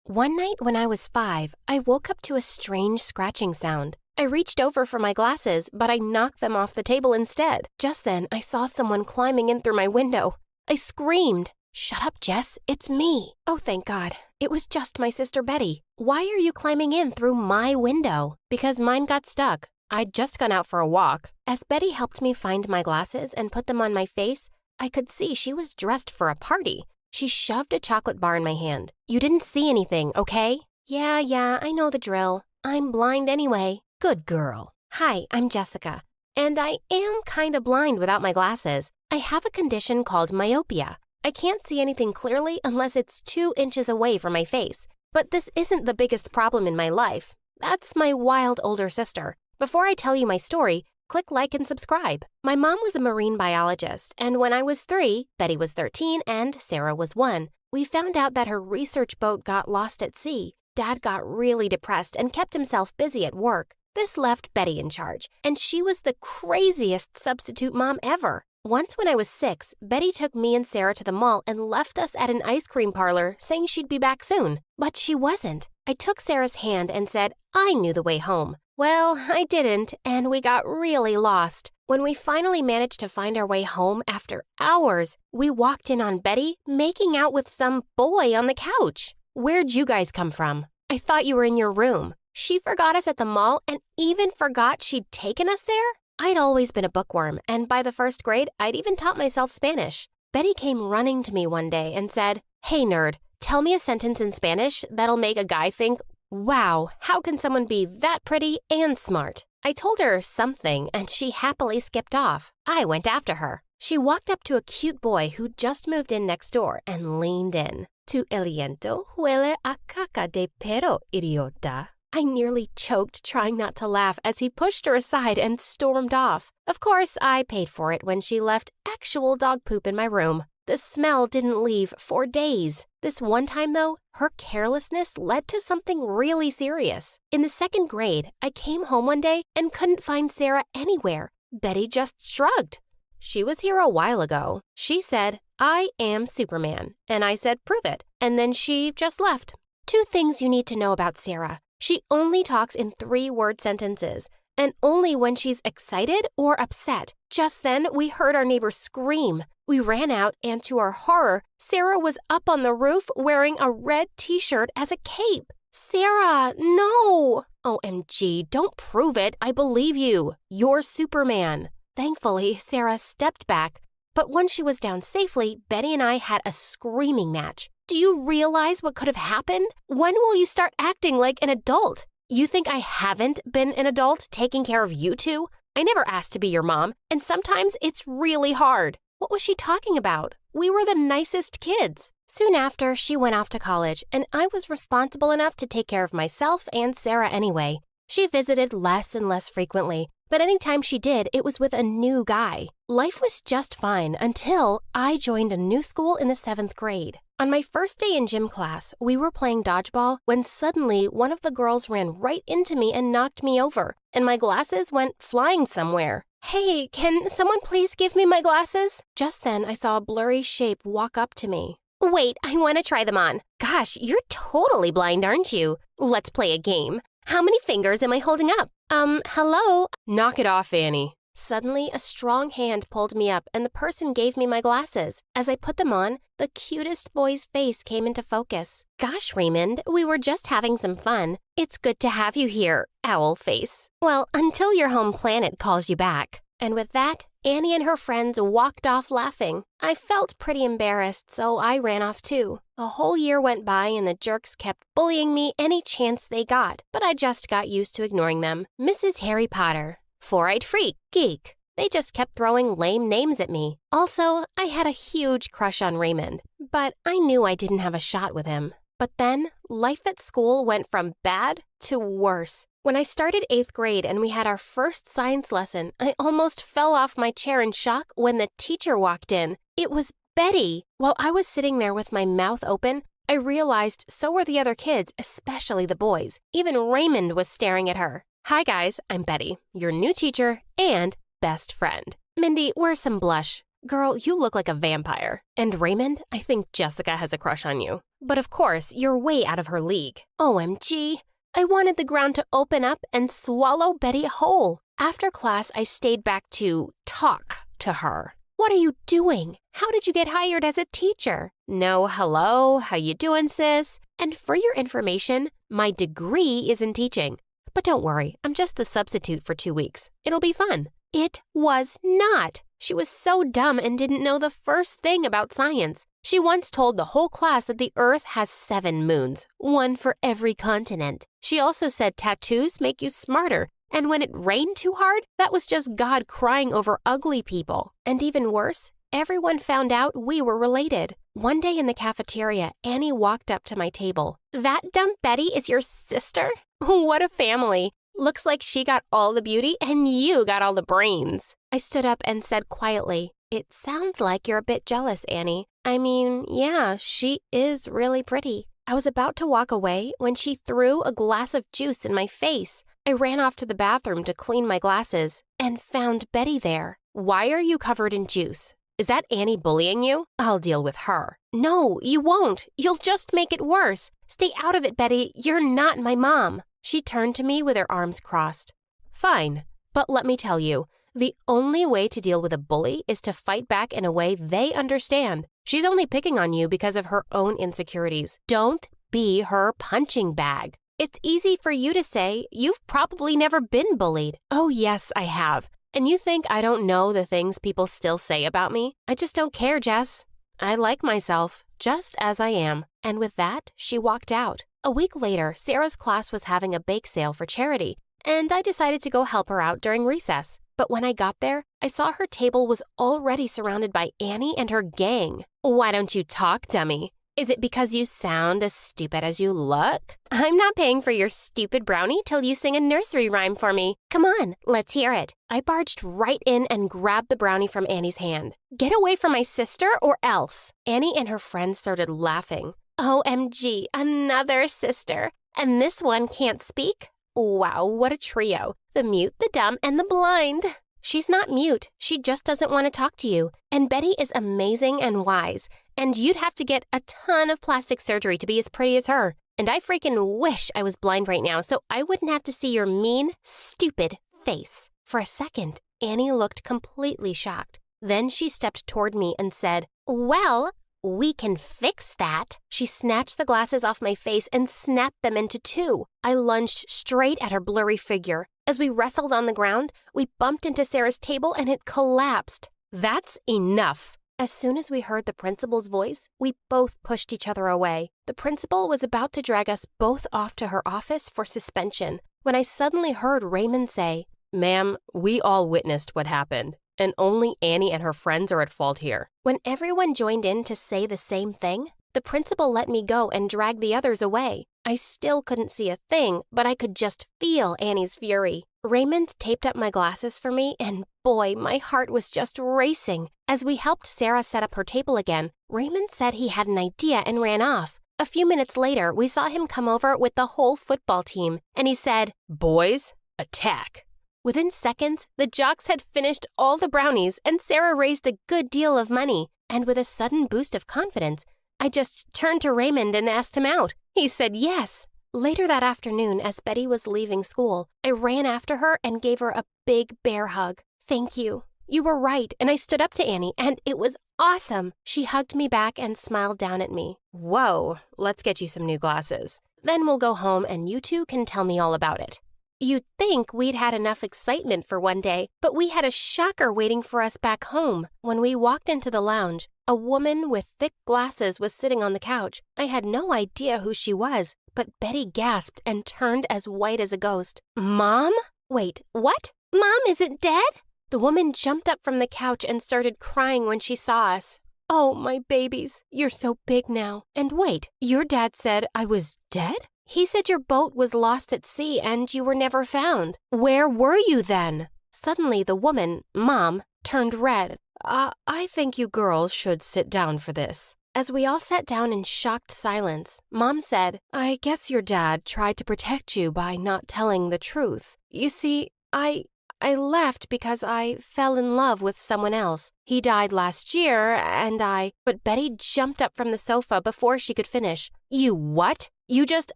One night when I was 5, I woke up to a strange scratching sound. I reached over for my glasses, but I knocked them off the table instead. Just then, I saw someone climbing in through my window. I screamed, "Shut up, Jess, it's me." Oh, thank God. It was just my sister Betty. "Why are you climbing in through my window?" "Because mine got stuck. I'd just gone out for a walk." As Betty helped me find my glasses and put them on my face, I could see she was dressed for a party. She shoved a chocolate bar in my hand. "You didn't see anything, okay?" Yeah, I know the drill. I'm blind anyway." "Good girl." "Hi, I'm Jessica. And I am kinda blind without my glasses. I have a condition called myopia. I can't see anything clearly unless it's 2 inches away from my face. But this isn't the biggest problem in my life. That's my wild older sister. Before I tell you my story, click like and subscribe. My mom was a marine biologist, and when I was 3, Betty was 13, and Sarah was 1, we found out that her research boat got lost at sea. Dad got really depressed and kept himself busy at work. This left Betty in charge, and she was the craziest substitute mom ever. Once when I was 6, Betty took me and Sarah to the mall and left us at an ice cream parlor saying she'd be back soon. But she wasn't. I took Sarah's hand and said I knew the way home. Well, I didn't, and we got really lost. When we finally managed to find our way home after hours, we walked in on Betty making out with some boy on the couch. "Where'd you guys come from? I thought you were in your room." She forgot us at the mall and even forgot she'd taken us there? I'd always been a bookworm, and by the 1st grade, I'd even taught myself Spanish. Betty came running to me one day and said, "Hey nerd, tell me a sentence in Spanish that'll make a guy think, wow, how can someone be that pretty and smart?" I told her something, and she happily skipped off. I went after her. She walked up to a cute boy who'd just moved in next door and leaned in. "Tu aliento huele a caca de perro, idiota." I nearly choked trying not to laugh as he pushed her aside and stormed off. Of course, I paid for it when she left actual dog poop in my room. The smell didn't leave for days. This one time, though, her carelessness led to something really serious. In the 2nd grade, I came home one day and couldn't find Sarah anywhere. Betty just shrugged. "She was here a while ago." She said, "I am Superman." And I said, "Prove it." And then she just left. 2 things you need to know about Sarah. She only talks in 3-word sentences, and only when she's excited or upset. Just then, we heard our neighbor scream. We ran out, and to our horror, Sarah was up on the roof wearing a red t-shirt as a cape. "Sarah, no!" "OMG, don't prove it. I believe you. You're Superman." Thankfully, Sarah stepped back, but once she was down safely, Betty and I had a screaming match. Do you realize what could have happened? When will you start acting like an adult? You think I haven't been an adult taking care of you two? I never asked to be your mom, and sometimes it's really hard. What was she talking about? We were the nicest kids. Soon after, she went off to college, and I was responsible enough to take care of myself and Sarah anyway. She visited less and less frequently, but anytime she did, it was with a new guy. Life was just fine until I joined a new school in the 7th grade. On my first day in gym class, we were playing dodgeball when suddenly one of the girls ran right into me and knocked me over, and my glasses went flying somewhere. "Hey, can someone please give me my glasses?" Just then, I saw a blurry shape walk up to me. "Wait, I want to try them on." "Gosh, you're totally blind, aren't you? Let's play a game. How many fingers am I holding up? Hello? Knock it off, Annie. Suddenly, a strong hand pulled me up and the person gave me my glasses. As I put them on, the cutest boy's face came into focus. Gosh, Raymond, we were just having some fun. It's good to have you here, owl face. Well, until your home planet calls you back. And with that, Annie and her friends walked off laughing. I felt pretty embarrassed, so I ran off too. A whole year went by and the jerks kept bullying me any chance they got, but I just got used to ignoring them. Mrs. Harry Potter, Four-eyed Freak, Geek. They just kept throwing lame names at me. Also, I had a huge crush on Raymond, but I knew I didn't have a shot with him. But then, life at school went from bad to worse. When I started 8th grade and we had our first science lesson, I almost fell off my chair in shock when the teacher walked in. It was Betty. While I was sitting there with my mouth open, I realized so were the other kids, especially the boys. Even Raymond was staring at her. Hi guys, I'm Betty, your new teacher and best friend. Mindy, where's some blush? Girl, you look like a vampire. And Raymond, I think Jessica has a crush on you. But of course, you're way out of her league. OMG. I wanted the ground to open up and swallow Betty whole. After class, I stayed back to talk to her. What are you doing? How did you get hired as a teacher? No, hello, how you doing, sis? And for your information, my degree is in teaching. But don't worry, I'm just the substitute for 2 weeks. It'll be fun. It was not. She was so dumb and didn't know the first thing about science. She once told the whole class that the Earth has 7 moons, 1 for every continent. She also said tattoos make you smarter, and when it rained too hard, that was just God crying over ugly people. And even worse, everyone found out we were related. One day in the cafeteria, Annie walked up to my table. That dumb Betty is your sister? What a family. Looks like she got all the beauty and you got all the brains. I stood up and said quietly, It sounds like you're a bit jealous, Annie. I mean, yeah, she is really pretty. I was about to walk away when she threw a glass of juice in my face. I ran off to the bathroom to clean my glasses and found Betty there. Why are you covered in juice? Is that Annie bullying you? I'll deal with her. No, you won't. You'll just make it worse. Stay out of it, Betty. You're not my mom. She turned to me with her arms crossed. Fine, but let me tell you, the only way to deal with a bully is to fight back in a way they understand. She's only picking on you because of her own insecurities. Don't be her punching bag. It's easy for you to say. You've probably never been bullied. Oh, yes, I have. And you think I don't know the things people still say about me? I just don't care, Jess. I like myself, just as I am. And with that, she walked out. A week later, Sarah's class was having a bake sale for charity, and I decided to go help her out during recess. But when I got there, I saw her table was already surrounded by Annie and her gang. Why don't you talk, dummy? Is it because you sound as stupid as you look? I'm not paying for your stupid brownie till you sing a nursery rhyme for me. Come on, let's hear it. I barged right in and grabbed the brownie from Annie's hand. Get away from my sister or else. Annie and her friends started laughing. OMG, another sister. And this one can't speak? Wow, what a trio. The mute, the dumb, and the blind. She's not mute. She just doesn't want to talk to you. And Betty is amazing and wise. And you'd have to get a ton of plastic surgery to be as pretty as her. And I freaking wish I was blind right now so I wouldn't have to see your mean, stupid face. For a second, Annie looked completely shocked. Then she stepped toward me and said, Well, we can fix that. She snatched the glasses off my face and snapped them into 2. I lunged straight at her blurry figure. As we wrestled on the ground, we bumped into Sarah's table and it collapsed. That's enough. As soon as we heard the principal's voice, we both pushed each other away. The principal was about to drag us both off to her office for suspension when I suddenly heard Raymond say, Ma'am, we all witnessed what happened, and only Annie and her friends are at fault here. When everyone joined in to say the same thing, the principal let me go and drag the others away. I still couldn't see a thing, but I could just feel Annie's fury. Raymond taped up my glasses for me, and boy, my heart was just racing. As we helped Sarah set up her table again, Raymond said he had an idea and ran off. A few minutes later, we saw him come over with the whole football team, and he said, Boys, attack. Within seconds, the jocks had finished all the brownies, and Sarah raised a good deal of money. And with a sudden boost of confidence, I just turned to Raymond and asked him out. He said yes. Later that afternoon, as Betty was leaving school, I ran after her and gave her a big bear hug. Thank you. You were right, and I stood up to Annie, and it was awesome. She hugged me back and smiled down at me. Whoa, let's get you some new glasses. Then we'll go home and you two can tell me all about it. You'd think we'd had enough excitement for one day, but we had a shocker waiting for us back home. When we walked into the lounge, a woman with thick glasses was sitting on the couch. I had no idea who she was, but Betty gasped and turned as white as a ghost. Mom? Wait, what? Mom isn't dead? The woman jumped up from the couch and started crying when she saw us. Oh, my babies, you're so big now. And wait, your dad said I was dead? He said your boat was lost at sea and you were never found. Where were you then? Suddenly the woman, Mom, turned red. I think you girls should sit down for this. As we all sat down in shocked silence, Mom said, I guess your dad tried to protect you by not telling the truth. You see, I left because I fell in love with someone else. He died last year, and But Betty jumped up from the sofa before she could finish. You what? You just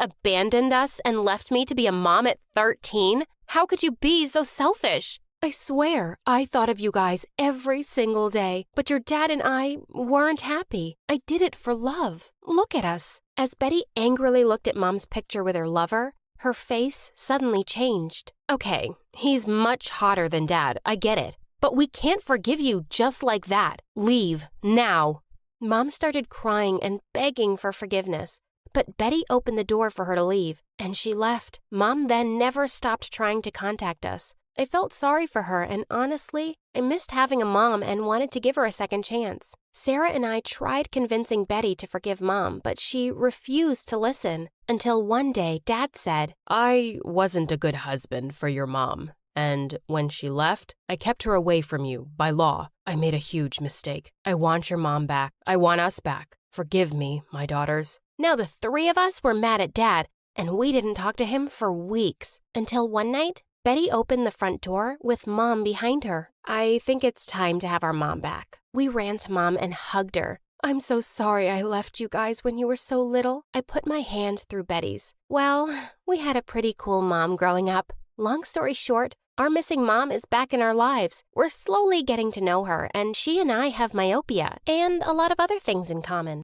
abandoned us and left me to be a mom at 13? How could you be so selfish? I swear, I thought of you guys every single day, but your dad and I weren't happy. I did it for love. Look at us. As Betty angrily looked at Mom's picture with her lover, her face suddenly changed. Okay, he's much hotter than Dad, I get it. But we can't forgive you just like that. Leave, now. Mom started crying and begging for forgiveness, but Betty opened the door for her to leave, and she left. Mom then never stopped trying to contact us. I felt sorry for her, and honestly, I missed having a mom and wanted to give her a second chance. Sarah and I tried convincing Betty to forgive Mom, but she refused to listen. Until one day, Dad said, I wasn't a good husband for your mom, and when she left, I kept her away from you by law. I made a huge mistake. I want your mom back. I want us back. Forgive me, my daughters. Now the three of us were mad at Dad, and we didn't talk to him for weeks. Until one night, Betty opened the front door with Mom behind her. I think it's time to have our mom back. We ran to Mom and hugged her. I'm so sorry I left you guys when you were so little. I put my hand through Betty's. Well, we had a pretty cool mom growing up. Long story short, our missing mom is back in our lives. We're slowly getting to know her, and she and I have myopia and a lot of other things in common.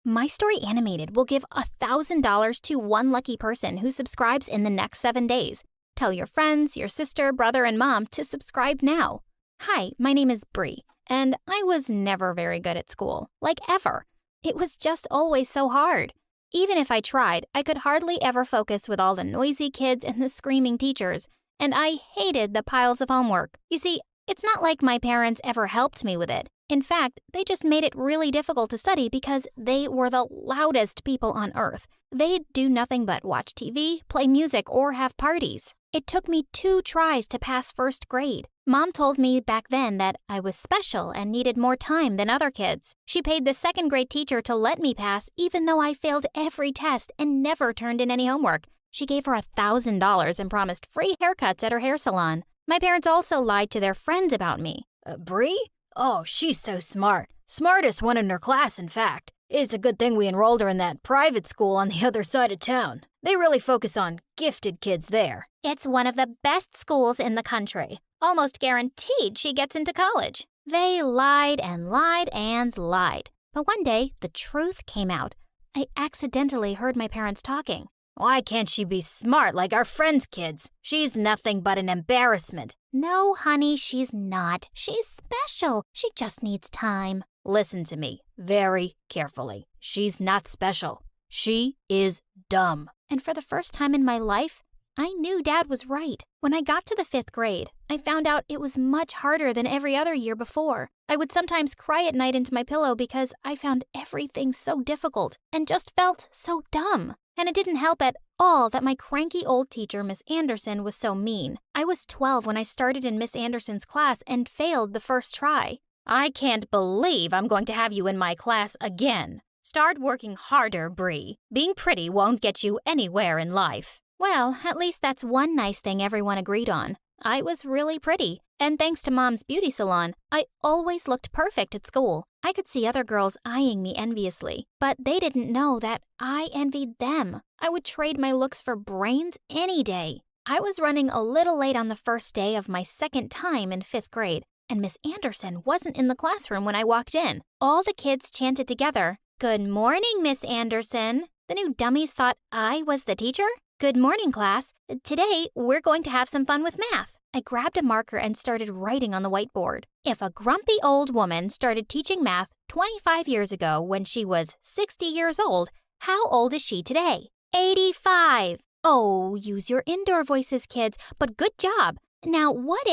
My Story Animated will give $1,000 to one lucky person who subscribes in the next 7 days. Tell your friends, your sister, brother, and mom to subscribe now. Hi, my name is Bree, and I was never very good at school, like ever. It was just always so hard. Even if I tried, I could hardly ever focus with all the noisy kids and the screaming teachers, and I hated the piles of homework. You see, it's not like my parents ever helped me with it. In fact, they just made it really difficult to study because they were the loudest people on earth. They'd do nothing but watch TV, play music, or have parties. It took me 2 tries to pass first grade. Mom told me back then that I was special and needed more time than other kids. She paid the 2nd grade teacher to let me pass even though I failed every test and never turned in any homework. She gave her $1,000 and promised free haircuts at her hair salon. My parents also lied to their friends about me. Bree? Oh, she's so smart. Smartest one in her class, in fact. It's a good thing we enrolled her in that private school on the other side of town. They really focus on gifted kids there. It's one of the best schools in the country. Almost guaranteed she gets into college. They lied and lied and lied. But one day, the truth came out. I accidentally heard my parents talking. Why can't she be smart like our friends' kids? She's nothing but an embarrassment. No, honey, she's not. She's special. She just needs time. Listen to me very carefully. She's not special. She is dumb. And for the first time in my life, I knew Dad was right. When I got to the 5th grade, I found out it was much harder than every other year before. I would sometimes cry at night into my pillow because I found everything so difficult and just felt so dumb. And it didn't help at all that my cranky old teacher, Miss Anderson, was so mean. I was 12 when I started in Miss Anderson's class and failed the first try. I can't believe I'm going to have you in my class again. Start working harder, Bree. Being pretty won't get you anywhere in life. Well, at least that's one nice thing everyone agreed on. I was really pretty, and thanks to Mom's beauty salon, I always looked perfect at school. I could see other girls eyeing me enviously, but they didn't know that I envied them. I would trade my looks for brains any day. I was running a little late on the first day of my second time in 5th grade, and Miss Anderson wasn't in the classroom when I walked in. All the kids chanted together, "Good morning, Miss Anderson." The new dummies thought I was the teacher. "Good morning, class. Today, we're going to have some fun with math." I grabbed a marker and started writing on the whiteboard. If a grumpy old woman started teaching math 25 years ago when she was 60 years old, how old is she today? 85. Oh, use your indoor voices, kids, but good job. Now, what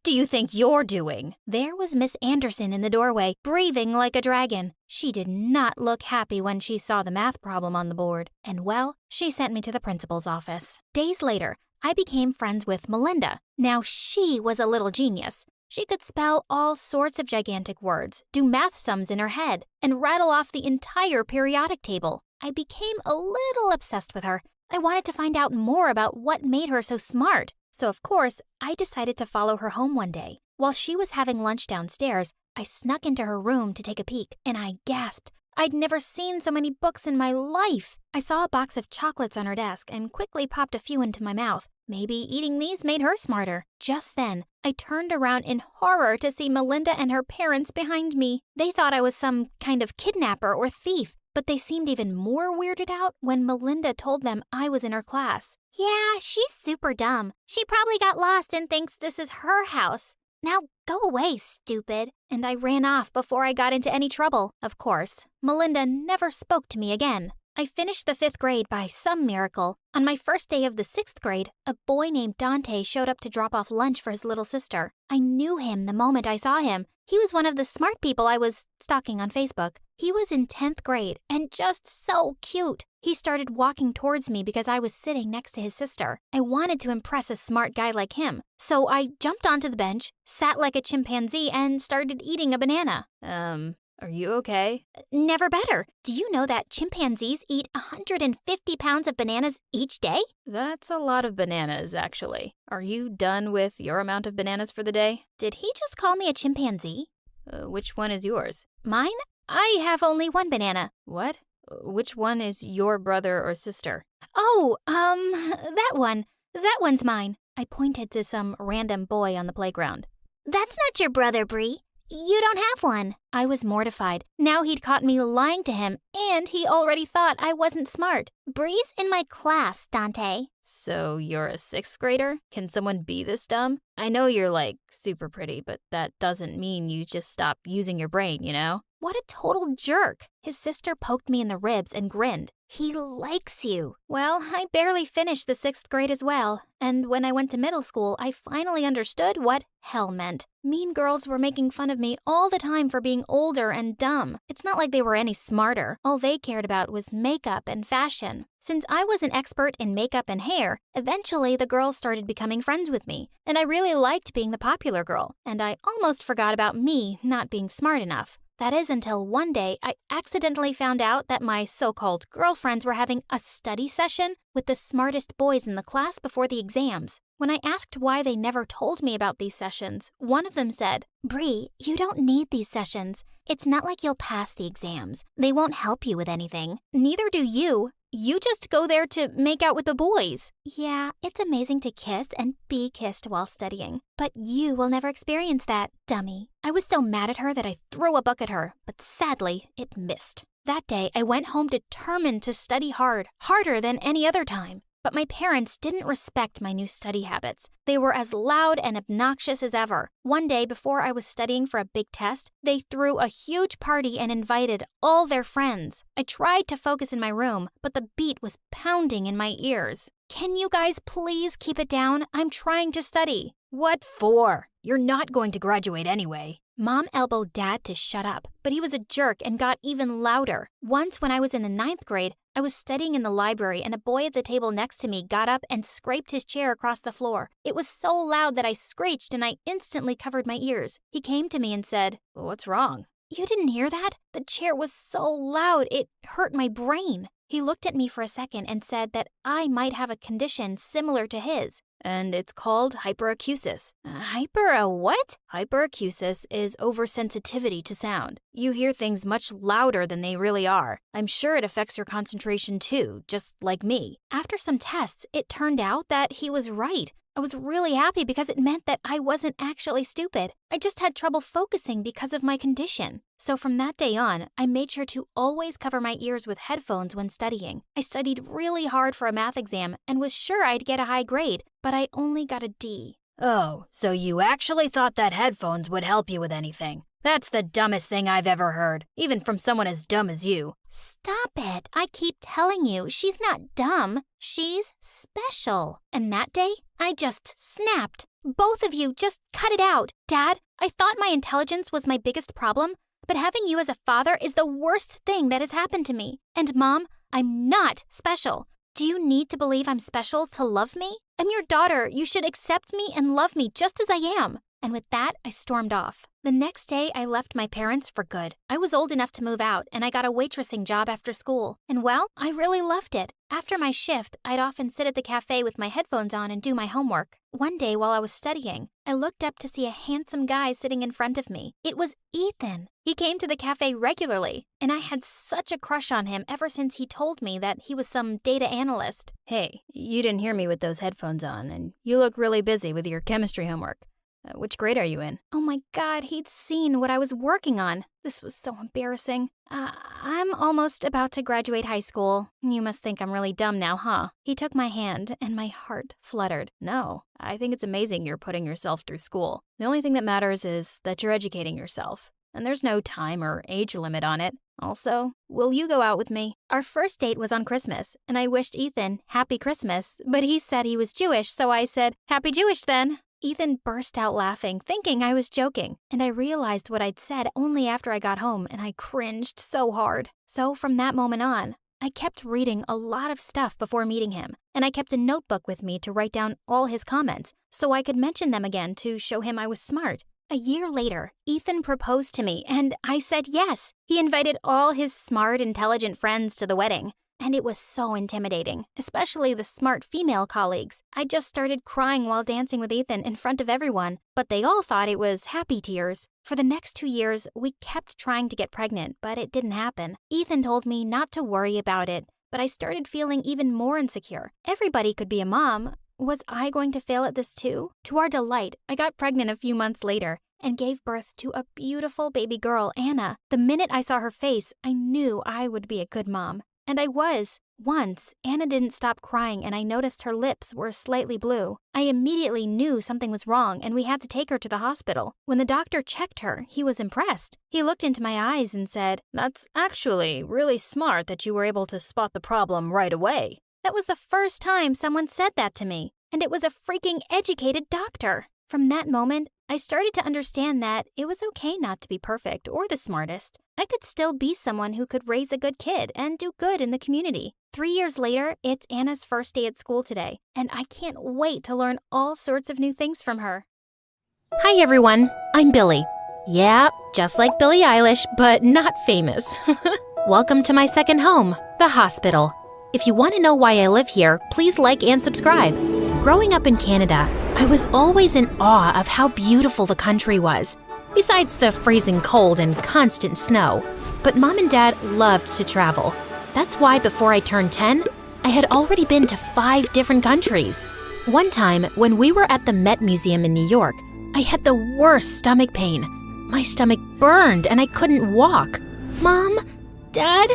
do you think you're doing? There was Miss Anderson in the doorway, breathing like a dragon. She did not look happy when she saw the math problem on the board. And well, she sent me to the principal's office. Days later, I became friends with Melinda. Now, she was a little genius. She could spell all sorts of gigantic words, do math sums in her head, and rattle off the entire periodic table. I became a little obsessed with her. I wanted to find out more about what made her so smart. So, of course, I decided to follow her home one day. While she was having lunch downstairs, I snuck into her room to take a peek, and I gasped. I'd never seen so many books in my life. I saw a box of chocolates on her desk and quickly popped a few into my mouth. Maybe eating these made her smarter. Just then, I turned around in horror to see Melinda and her parents behind me. They thought I was some kind of kidnapper or thief, but they seemed even more weirded out when Melinda told them I was in her class. Yeah, she's super dumb. She probably got lost and thinks this is her house. Now go away, stupid. And I ran off before I got into any trouble. Of course, Melinda never spoke to me again. I finished the 5th grade by some miracle. On my first day of the 6th grade, a boy named Dante showed up to drop off lunch for his little sister. I knew him the moment I saw him. He was one of the smart people I was stalking on Facebook. He was in 10th grade and just so cute. He started walking towards me because I was sitting next to his sister. I wanted to impress a smart guy like him. So I jumped onto the bench, sat like a chimpanzee, and started eating a banana. Are you okay? Never better. Do you know that chimpanzees eat 150 pounds of bananas each day? That's a lot of bananas, actually. Are you done with your amount of bananas for the day? Did he just call me a chimpanzee? Which one is yours? Mine? I have only one banana. What? Which one is your brother or sister? Oh, that one. That one's mine. I pointed to some random boy on the playground. That's not your brother, Bree. You don't have one. I was mortified. Now he'd caught me lying to him, and he already thought I wasn't smart. Bree's in my class, Dante. So you're a 6th grader? Can someone be this dumb? I know you're, super pretty, but that doesn't mean you just stop using your brain, you know? What a total jerk. His sister poked me in the ribs and grinned. He likes you. Well, I barely finished the 6th grade as well, and when I went to middle school, I finally understood what hell meant. Mean girls were making fun of me all the time for being older and dumb. It's not like they were any smarter. All they cared about was makeup and fashion. Since I was an expert in makeup and hair, eventually the girls started becoming friends with me, and I really liked being the popular girl, and I almost forgot about me not being smart enough. That is until one day I accidentally found out that my so-called girlfriends were having a study session with the smartest boys in the class before the exams. When I asked why they never told me about these sessions, one of them said, Bree, you don't need these sessions. It's not like you'll pass the exams. They won't help you with anything. Neither do you. You just go there to make out with the boys. Yeah, it's amazing to kiss and be kissed while studying. But you will never experience that, dummy. I was so mad at her that I threw a book at her, but sadly, it missed. That day, I went home determined to study hard, harder than any other time. But my parents didn't respect my new study habits. They were as loud and obnoxious as ever. One day, before I was studying for a big test, they threw a huge party and invited all their friends. I tried to focus in my room, but the beat was pounding in my ears. Can you guys please keep it down? I'm trying to study. What for? You're not going to graduate anyway. Mom elbowed Dad to shut up, but he was a jerk and got even louder. Once when I was in the 9th grade, I was studying in the library and a boy at the table next to me got up and scraped his chair across the floor. It was so loud that I screeched and I instantly covered my ears. He came to me and said, "What's wrong?" You didn't hear that? The chair was so loud, it hurt my brain. He looked at me for a second and said that I might have a condition similar to his. and it's called hyperacusis. What? Hyperacusis is oversensitivity to sound. You hear things much louder than they really are. I'm sure it affects your concentration too, just like me. After some tests, it turned out that he was right. I was really happy because it meant that I wasn't actually stupid. I just had trouble focusing because of my condition. So from that day on, I made sure to always cover my ears with headphones when studying. I studied really hard for a math exam and was sure I'd get a high grade, but I only got a D. Oh, so you actually thought that headphones would help you with anything? That's the dumbest thing I've ever heard, even from someone as dumb as you. Stop it. I keep telling you, she's not dumb. She's special. And that day, I just snapped. Both of you, just cut it out. Dad, I thought my intelligence was my biggest problem, but having you as a father is the worst thing that has happened to me. And Mom, I'm not special. Do you need to believe I'm special to love me? I'm your daughter. You should accept me and love me just as I am. And with that, I stormed off. The next day, I left my parents for good. I was old enough to move out, and I got a waitressing job after school. And well, I really loved it. After my shift, I'd often sit at the cafe with my headphones on and do my homework. One day while I was studying, I looked up to see a handsome guy sitting in front of me. It was Ethan. He came to the cafe regularly, and I had such a crush on him ever since he told me that he was some data analyst. Hey, you didn't hear me with those headphones on, and you look really busy with your chemistry homework. Which grade are you in? Oh my God, he'd seen what I was working on. This was so embarrassing. I'm almost about to graduate high school. You must think I'm really dumb now, huh? He took my hand and my heart fluttered. No, I think it's amazing you're putting yourself through school. The only thing that matters is that you're educating yourself. And there's no time or age limit on it. Also, will you go out with me? Our first date was on Christmas, and I wished Ethan Happy Christmas, but he said he was Jewish, so I said, Happy Jewish then. Ethan burst out laughing, thinking I was joking, and I realized what I'd said only after I got home, and I cringed so hard. So from that moment on, I kept reading a lot of stuff before meeting him, and I kept a notebook with me to write down all his comments, so I could mention them again to show him I was smart. A year later, Ethan proposed to me, and I said yes. He invited all his smart, intelligent friends to the wedding. And it was so intimidating, especially the smart female colleagues. I just started crying while dancing with Ethan in front of everyone, but they all thought it was happy tears. For the next 2 years, we kept trying to get pregnant, but it didn't happen. Ethan told me not to worry about it, but I started feeling even more insecure. Everybody could be a mom. Was I going to fail at this too? To our delight, I got pregnant a few months later and gave birth to a beautiful baby girl, Anna. The minute I saw her face, I knew I would be a good mom. And I was. Once, Anna didn't stop crying and I noticed her lips were slightly blue. I immediately knew something was wrong and we had to take her to the hospital. When the doctor checked her, he was impressed. He looked into my eyes and said, "That's actually really smart that you were able to spot the problem right away." That was the first time someone said that to me, and it was a freaking educated doctor. From that moment, I started to understand that it was okay not to be perfect or the smartest. I could still be someone who could raise a good kid and do good in the community. 3 years later, it's Anna's first day at school today, and I can't wait to learn all sorts of new things from her. Hi everyone, I'm Billy. Yeah, just like Billie Eilish, but not famous. Welcome to my second home, the hospital. If you want to know why I live here, please like and subscribe. Growing up in Canada, I was always in awe of how beautiful the country was, besides the freezing cold and constant snow. But Mom and Dad loved to travel. That's why before I turned 10, I had already been to 5 different countries. One time, when we were at the Met Museum in New York, I had the worst stomach pain. My stomach burned and I couldn't walk. Mom, Dad,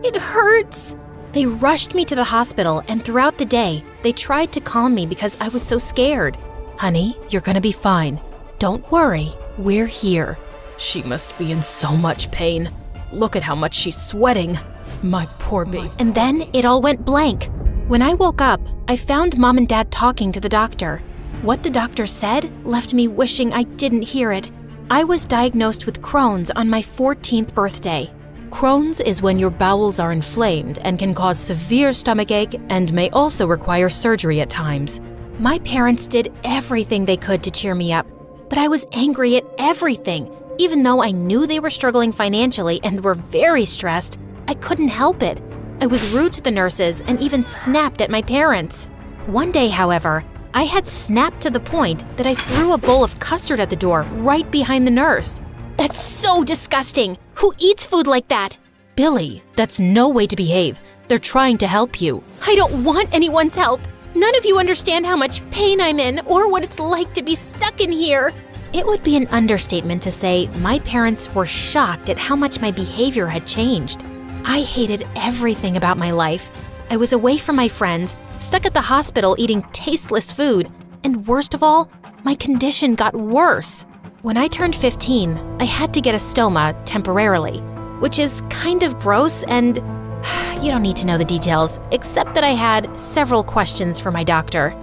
it hurts. They rushed me to the hospital, and throughout the day, they tried to calm me because I was so scared. Honey, you're gonna be fine. Don't worry, we're here. She must be in so much pain. Look at how much she's sweating. My poor baby. And then it all went blank. When I woke up, I found Mom and Dad talking to the doctor. What the doctor said left me wishing I didn't hear it. I was diagnosed with Crohn's on my 14th birthday. Crohn's is when your bowels are inflamed and can cause severe stomachache and may also require surgery at times. My parents did everything they could to cheer me up, but I was angry at everything. Even though I knew they were struggling financially and were very stressed, I couldn't help it. I was rude to the nurses and even snapped at my parents. One day, however, I had snapped to the point that I threw a bowl of custard at the door right behind the nurse. That's so disgusting! Who eats food like that? Billy, that's no way to behave. They're trying to help you. I don't want anyone's help. None of you understand how much pain I'm in or what it's like to be stuck in here. It would be an understatement to say my parents were shocked at how much my behavior had changed. I hated everything about my life. I was away from my friends, stuck at the hospital eating tasteless food, and worst of all, my condition got worse. When I turned 15, I had to get a stoma temporarily, which is kind of gross and you don't need to know the details, except that I had several questions for my doctor.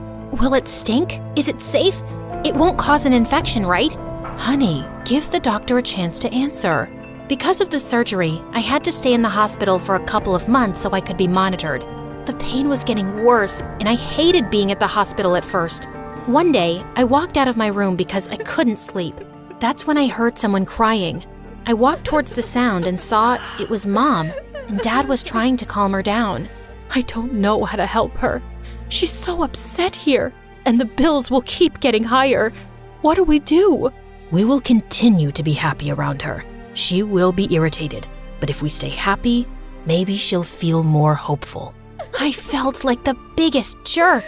Will it stink? Is it safe? It won't cause an infection, right? Honey, give the doctor a chance to answer. Because of the surgery, I had to stay in the hospital for a couple of months so I could be monitored. The pain was getting worse, and I hated being at the hospital at first. One day, I walked out of my room because I couldn't sleep. That's when I heard someone crying. I walked towards the sound and saw it was Mom, and Dad was trying to calm her down. I don't know how to help her. She's so upset here, and the bills will keep getting higher. What do we do? We will continue to be happy around her. She will be irritated, but if we stay happy, maybe she'll feel more hopeful. I felt like the biggest jerk.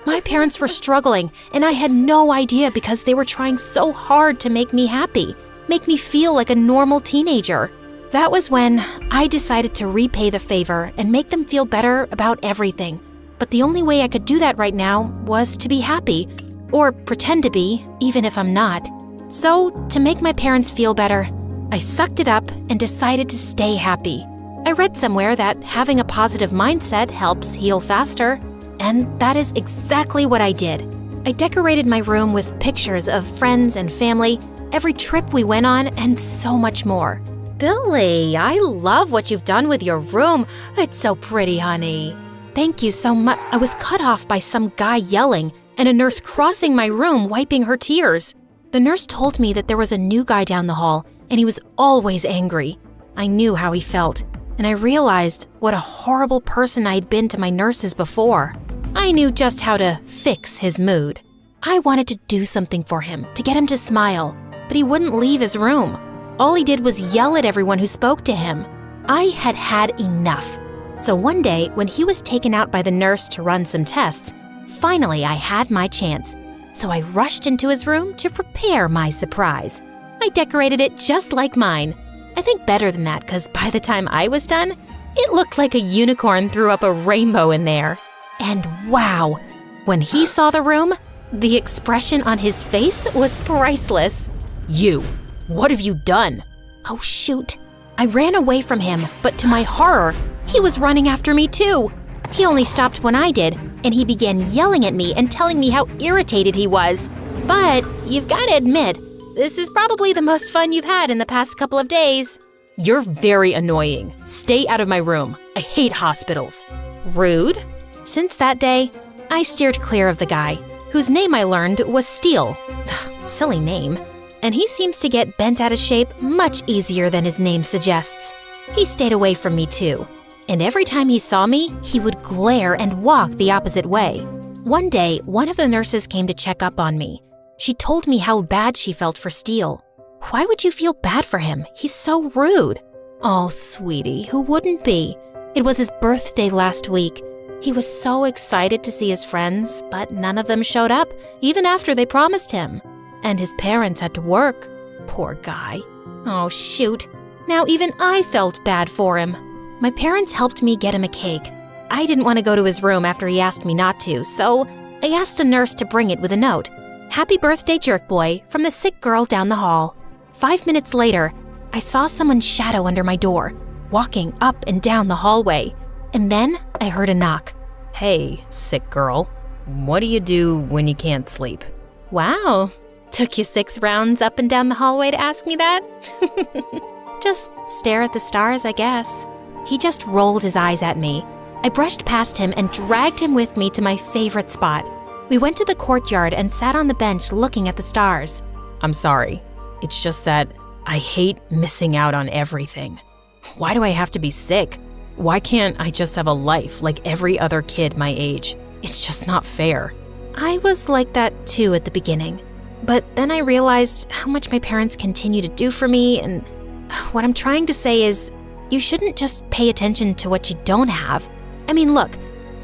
My parents were struggling, and I had no idea because they were trying so hard to make me happy, make me feel like a normal teenager. That was when I decided to repay the favor and make them feel better about everything. But the only way I could do that right now was to be happy, or pretend to be, even if I'm not. So, to make my parents feel better, I sucked it up and decided to stay happy. I read somewhere that having a positive mindset helps heal faster, and that is exactly what I did. I decorated my room with pictures of friends and family, every trip we went on, and so much more. Billy, I love what you've done with your room. It's so pretty, honey. Thank you so much. I was cut off by some guy yelling and a nurse crossing my room wiping her tears. The nurse told me that there was a new guy down the hall and he was always angry. I knew how he felt, and I realized what a horrible person I had been to my nurses before. I knew just how to fix his mood. I wanted to do something for him, to get him to smile, but he wouldn't leave his room. All he did was yell at everyone who spoke to him. I had had enough. So one day, when he was taken out by the nurse to run some tests, finally I had my chance. So I rushed into his room to prepare my surprise. I decorated it just like mine. I think better than that, because by the time I was done, it looked like a unicorn threw up a rainbow in there. And wow, when he saw the room, the expression on his face was priceless. You, what have you done? Oh shoot. I ran away from him, but to my horror, he was running after me too. He only stopped when I did, and he began yelling at me and telling me how irritated he was. But you've got to admit, this is probably the most fun you've had in the past couple of days. You're very annoying. Stay out of my room. I hate hospitals. Rude. Since that day, I steered clear of the guy, whose name I learned was Steele. Silly name. And he seems to get bent out of shape much easier than his name suggests. He stayed away from me too. And every time he saw me, he would glare and walk the opposite way. One day, one of the nurses came to check up on me. She told me how bad she felt for Steele. Why would you feel bad for him? He's so rude. Oh, sweetie, who wouldn't be? It was his birthday last week. He was so excited to see his friends, but none of them showed up, even after they promised him. And his parents had to work. Poor guy. Oh, shoot. Now even I felt bad for him. My parents helped me get him a cake. I didn't want to go to his room after he asked me not to, so I asked a nurse to bring it with a note. Happy birthday, jerk boy, from the sick girl down the hall. 5 minutes later, I saw someone's shadow under my door, walking up and down the hallway. And then I heard a knock. Hey, sick girl. What do you do when you can't sleep? Wow. Took you 6 rounds up and down the hallway to ask me that? Just stare at the stars, I guess. He just rolled his eyes at me. I brushed past him and dragged him with me to my favorite spot. We went to the courtyard and sat on the bench looking at the stars. I'm sorry. It's just that I hate missing out on everything. Why do I have to be sick? Why can't I just have a life like every other kid my age? It's just not fair. I was like that too at the beginning. But then I realized how much my parents continue to do for me, and what I'm trying to say is, you shouldn't just pay attention to what you don't have. I mean, look,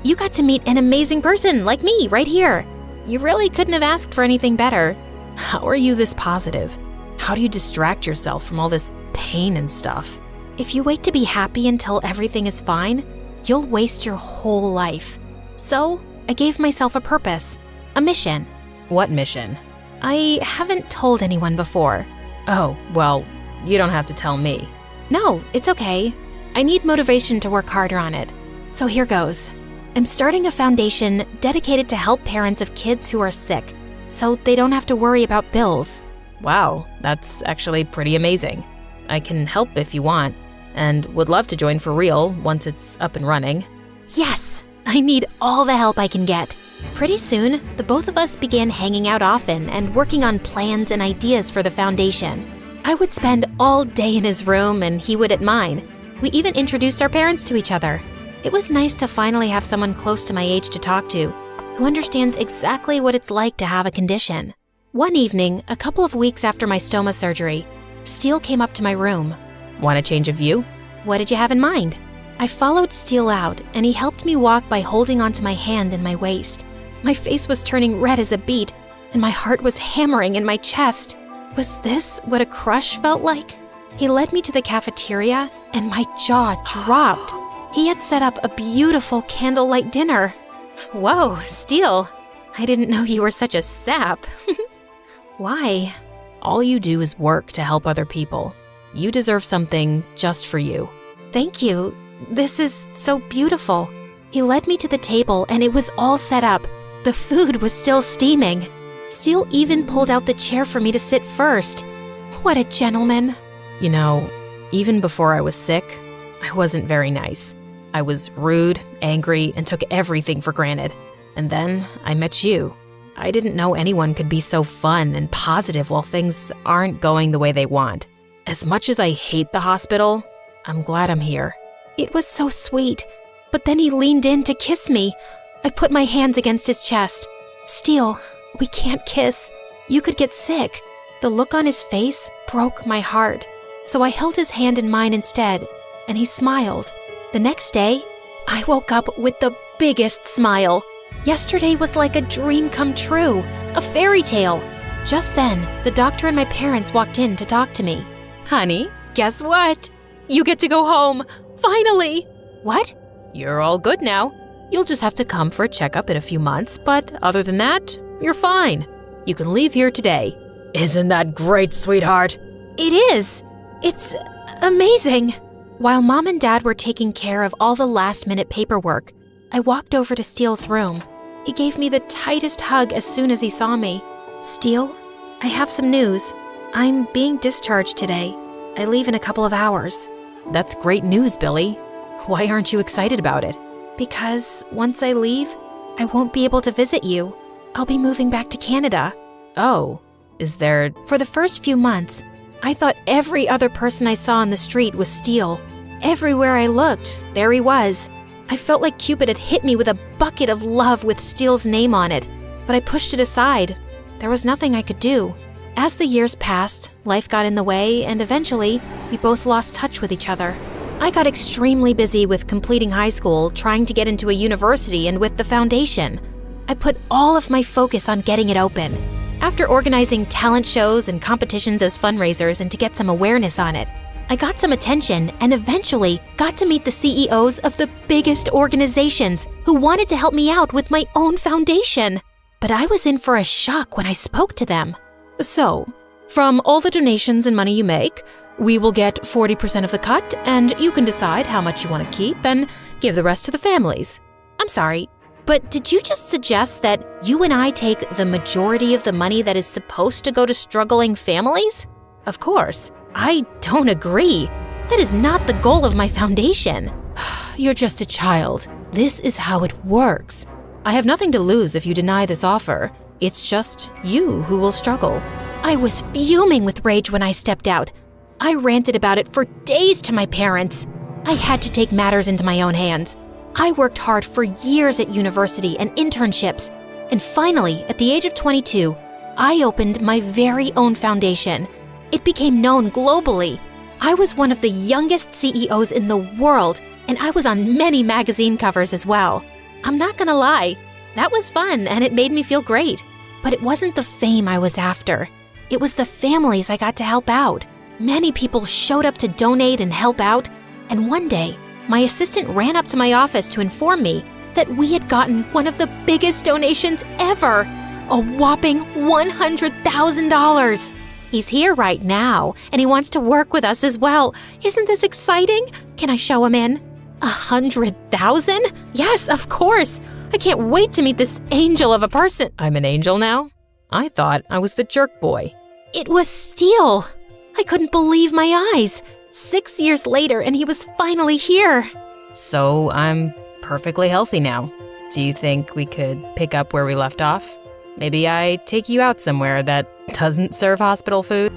you got to meet an amazing person like me right here. You really couldn't have asked for anything better. How are you this positive? How do you distract yourself from all this pain and stuff? If you wait to be happy until everything is fine, you'll waste your whole life. So, I gave myself a purpose, a mission. What mission? I haven't told anyone before. Oh, well, you don't have to tell me. No, it's okay. I need motivation to work harder on it. So here goes. I'm starting a foundation dedicated to help parents of kids who are sick, so they don't have to worry about bills. Wow, that's actually pretty amazing. I can help if you want, and would love to join for real once it's up and running. Yes, I need all the help I can get. Pretty soon, the both of us began hanging out often and working on plans and ideas for the foundation. I would spend all day in his room and he would at mine. We even introduced our parents to each other. It was nice to finally have someone close to my age to talk to, who understands exactly what it's like to have a condition. One evening, a couple of weeks after my stoma surgery, Steele came up to my room. Want a change of view? What did you have in mind? I followed Steele out, and he helped me walk by holding onto my hand and my waist. My face was turning red as a beet, and my heart was hammering in my chest. Was this what a crush felt like? He led me to the cafeteria, and my jaw dropped. He had set up a beautiful candlelight dinner. Whoa, Steele, I didn't know you were such a sap. Why? All you do is work to help other people. You deserve something just for you. Thank you. This is so beautiful. He led me to the table and it was all set up. The food was still steaming. Steele even pulled out the chair for me to sit first. What a gentleman. You know, even before I was sick, I wasn't very nice. I was rude, angry, and took everything for granted. And then I met you. I didn't know anyone could be so fun and positive while things aren't going the way they want. As much as I hate the hospital, I'm glad I'm here. It was so sweet. But then he leaned in to kiss me. I put my hands against his chest. Steele, we can't kiss. You could get sick. The look on his face broke my heart. So I held his hand in mine instead, and he smiled. The next day, I woke up with the biggest smile. Yesterday was like a dream come true, a fairy tale. Just then, the doctor and my parents walked in to talk to me. Honey, guess what? You get to go home, finally! What? You're all good now. You'll just have to come for a checkup in a few months, but other than that, you're fine. You can leave here today. Isn't that great, sweetheart? It is. It's amazing. While Mom and Dad were taking care of all the last-minute paperwork, I walked over to Steele's room. He gave me the tightest hug as soon as he saw me. Steele, I have some news. I'm being discharged today. I leave in a couple of hours. That's great news, Billy. Why aren't you excited about it? Because once I leave, I won't be able to visit you. I'll be moving back to Canada. Oh, is there... For the first few months, I thought every other person I saw on the street was Steele. Everywhere I looked, there he was. I felt like Cupid had hit me with a bucket of love with Steele's name on it, but I pushed it aside. There was nothing I could do. As the years passed, life got in the way, and eventually, we both lost touch with each other. I got extremely busy with completing high school, trying to get into a university, and with the foundation. I put all of my focus on getting it open. After organizing talent shows and competitions as fundraisers and to get some awareness on it, I got some attention and eventually got to meet the CEOs of the biggest organizations who wanted to help me out with my own foundation. But I was in for a shock when I spoke to them. So, from all the donations and money you make, we will get 40% of the cut, and you can decide how much you want to keep and give the rest to the families. I'm sorry, but did you just suggest that you and I take the majority of the money that is supposed to go to struggling families? Of course. I don't agree. That is not the goal of my foundation. You're just a child. This is how it works. I have nothing to lose if you deny this offer. It's just you who will struggle. I was fuming with rage when I stepped out. I ranted about it for days to my parents. I had to take matters into my own hands. I worked hard for years at university and internships. And finally, at the age of 22, I opened my very own foundation. It became known globally. I was one of the youngest CEOs in the world, and I was on many magazine covers as well. I'm not gonna lie, that was fun and it made me feel great. But it wasn't the fame I was after. It was the families I got to help out. Many people showed up to donate and help out, and one day, my assistant ran up to my office to inform me that we had gotten one of the biggest donations ever, a whopping $100,000. He's here right now, and he wants to work with us as well. Isn't this exciting? Can I show him in? 100,000? Yes, of course. I can't wait to meet this angel of a person. I'm an angel now? I thought I was the jerk boy. It was Steele. I couldn't believe my eyes. 6 years later, and he was finally here. So I'm perfectly healthy now. Do you think we could pick up where we left off? Maybe I take you out somewhere that doesn't serve hospital food?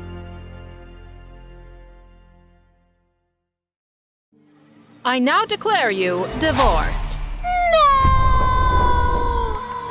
I now declare you divorced.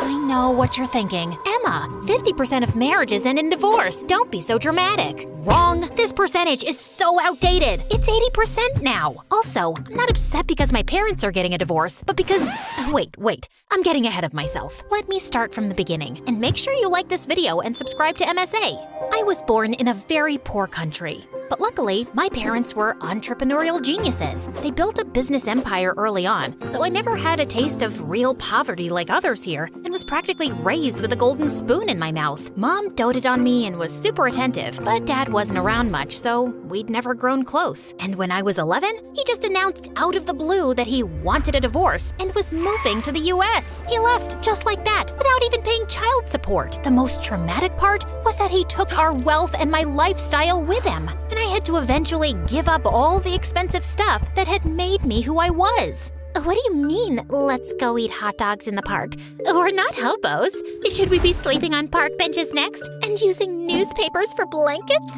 I know what you're thinking. Emma, 50% of marriages end in divorce. Don't be so dramatic. Wrong. This percentage is so outdated. It's 80% now. Also, I'm not upset because my parents are getting a divorce, but because... Wait. I'm getting ahead of myself. Let me start from the beginning. And make sure you like this video and subscribe to MSA. I was born in a very poor country. But luckily, my parents were entrepreneurial geniuses. They built a business empire early on, so I never had a taste of real poverty like others here, and was practically raised with a golden spoon in my mouth. Mom doted on me and was super attentive, but Dad wasn't around much, so we'd never grown close. And when I was 11, he just announced out of the blue that he wanted a divorce and was moving to the US. He left just like that, without even paying child support. The most traumatic part was that he took our wealth and my lifestyle with him, and I had to eventually give up all the expensive stuff that had made me who I was. What do you mean, let's go eat hot dogs in the park? We're not hobos. Should we be sleeping on park benches next and using newspapers for blankets?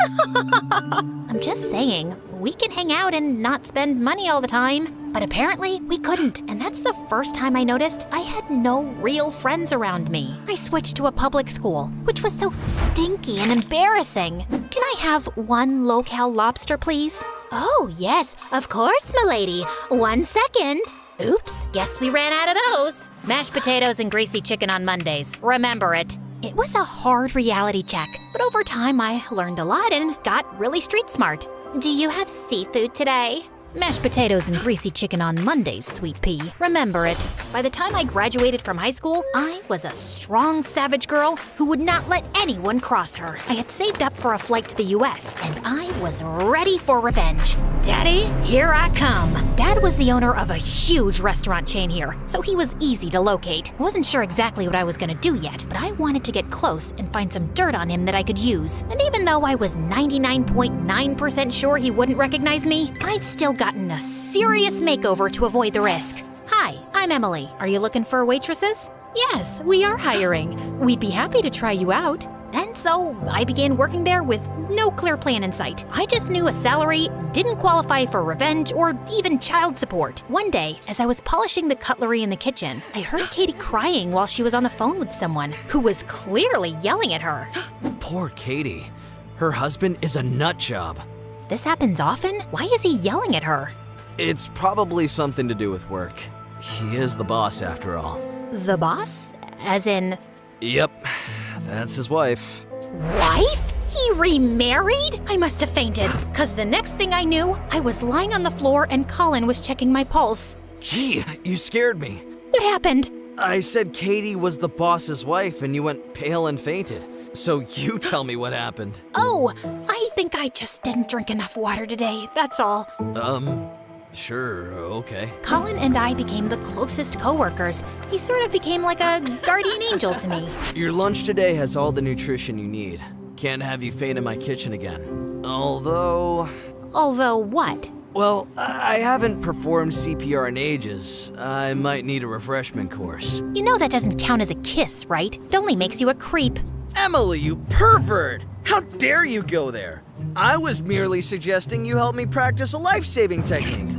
I'm just saying, we can hang out and not spend money all the time. But apparently, we couldn't, and that's the first time I noticed I had no real friends around me. I switched to a public school, which was so stinky and embarrassing. Can I have one low-cal lobster, please? Oh, yes, of course, milady. 1 second. Oops, guess we ran out of those. Mashed potatoes and greasy chicken on Mondays. Remember it. It was a hard reality check, but over time I learned a lot and got really street smart. Do you have seafood today? Mashed potatoes and greasy chicken on Mondays, sweet pea. Remember it. By the time I graduated from high school, I was a strong, savage girl who would not let anyone cross her. I had saved up for a flight to the US, and I was ready for revenge. Daddy, here I come. Dad was the owner of a huge restaurant chain here, so he was easy to locate. I wasn't sure exactly what I was gonna do yet, but I wanted to get close and find some dirt on him that I could use. And even though I was 99.9% sure he wouldn't recognize me, I'd still gotten a serious makeover to avoid the risk. Hi, I'm Emily. Are you looking for waitresses? Yes, we are hiring. We'd be happy to try you out. And so I began working there with no clear plan in sight. I just knew a salary didn't qualify for revenge or even child support. One day, as I was polishing the cutlery in the kitchen, I heard Katie crying while she was on the phone with someone who was clearly yelling at her. Poor Katie. Her husband is a nut job. This happens often? Why is he yelling at her? It's probably something to do with work. He is the boss after all. The boss? As in... Yep, that's his wife. Wife? He remarried? I must have fainted, because the next thing I knew, I was lying on the floor and Colin was checking my pulse. Gee, you scared me. What happened? I said Katie was the boss's wife and you went pale and fainted. So you tell me what happened. Oh, I think I just didn't drink enough water today, that's all. Sure, okay. Colin and I became the closest co-workers. He sort of became like a guardian angel to me. Your lunch today has all the nutrition you need. Can't have you faint in my kitchen again. Although what? Well, I haven't performed CPR in ages. I might need a refreshment course. You know that doesn't count as a kiss, right? It only makes you a creep. Emily, you pervert! How dare you go there? I was merely suggesting you help me practice a life-saving technique.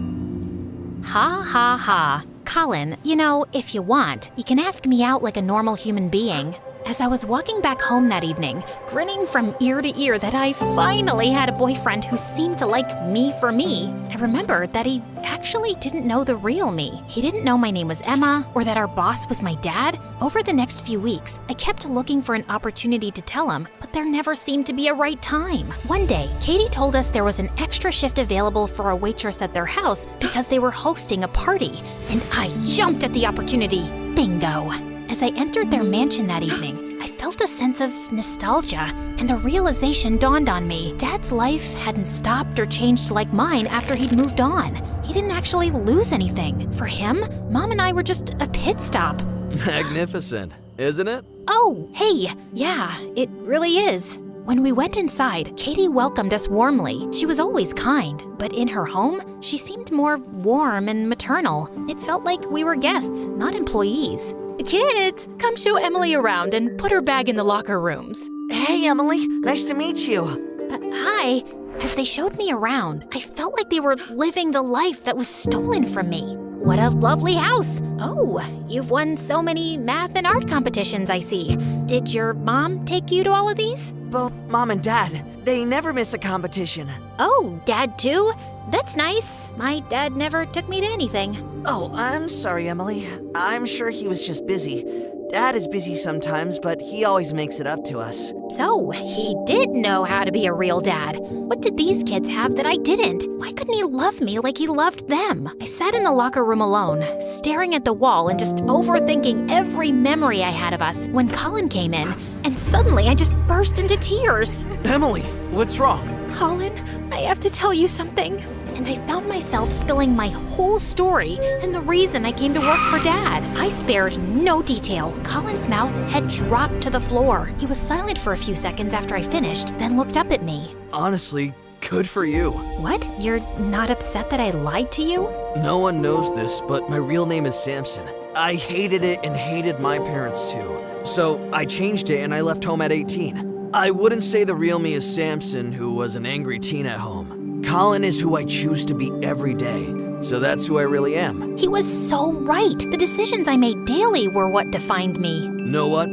Ha ha ha. Colin, you know, if you want, you can ask me out like a normal human being. As I was walking back home that evening, grinning from ear to ear that I finally had a boyfriend who seemed to like me for me, I remembered that he actually didn't know the real me. He didn't know my name was Emma or that our boss was my dad. Over the next few weeks, I kept looking for an opportunity to tell him, but there never seemed to be a right time. One day, Katie told us there was an extra shift available for a waitress at their house because they were hosting a party, and I jumped at the opportunity. Bingo! As I entered their mansion that evening, I felt a sense of nostalgia, and a realization dawned on me. Dad's life hadn't stopped or changed like mine after he'd moved on. He didn't actually lose anything. For him, Mom and I were just a pit stop. Magnificent, isn't it? Oh, hey, yeah, it really is. When we went inside, Katie welcomed us warmly. She was always kind, but in her home, she seemed more warm and maternal. It felt like we were guests, not employees. Kids, come show Emily around and put her bag in the locker rooms. Hey, Emily, nice to meet you. Hi. As they showed me around, I felt like they were living the life that was stolen from me. What a lovely house. Oh, you've won so many math and art competitions, I see. Did your mom take you to all of these? Both Mom and Dad. They never miss a competition. Oh, Dad too? That's nice. My dad never took me to anything. Oh, I'm sorry, Emily. I'm sure he was just busy. Dad is busy sometimes, but he always makes it up to us. So, he did know how to be a real dad. What did these kids have that I didn't? Why couldn't he love me like he loved them? I sat in the locker room alone, staring at the wall and just overthinking every memory I had of us when Colin came in, and suddenly I just burst into tears. Emily, what's wrong? Colin, I have to tell you something. And I found myself spilling my whole story and the reason I came to work for Dad. I spared no detail. Colin's mouth had dropped to the floor. He was silent for a few seconds after I finished, then looked up at me. Honestly, good for you. What? You're not upset that I lied to you? No one knows this, but my real name is Samson. I hated it and hated my parents too. So I changed it and I left home at 18. I wouldn't say the real me is Samson, who was an angry teen at home. Colin is who I choose to be every day, so that's who I really am. He was so right. The decisions I made daily were what defined me. Know what?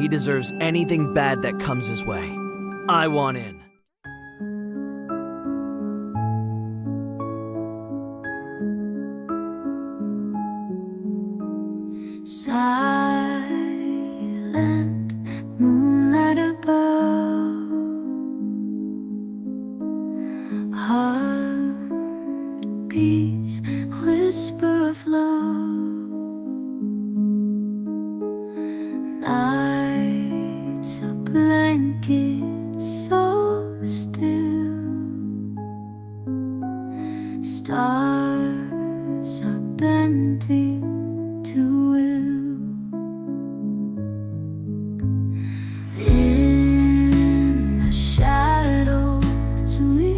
He deserves anything bad that comes his way. I want in. Silent moonlight above, heartbeats, whisper of love. Nights a blanket so still. Stars are bending to will. In the shadows we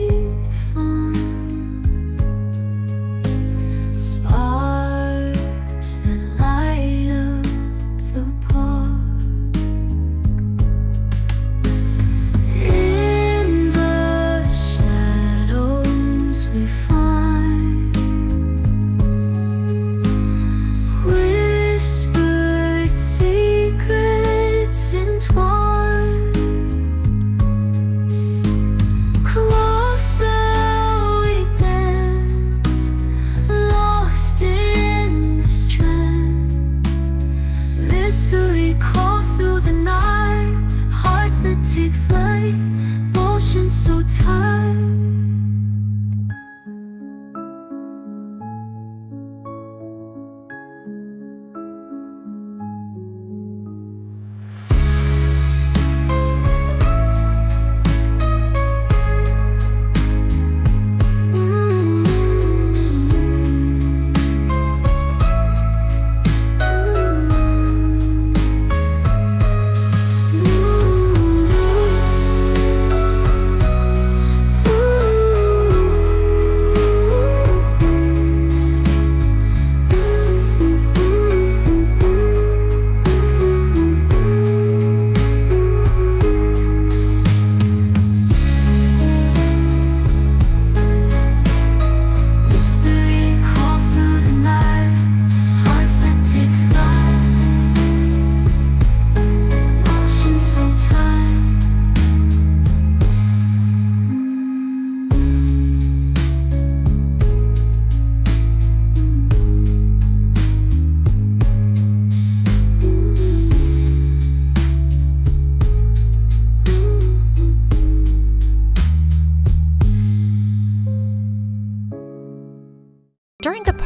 find sparks that light up the park. In the shadows we find whispered secrets entwined. Closer we dance, lost in this trance. Mystery calls through the night, hearts that take flight, motion so tight.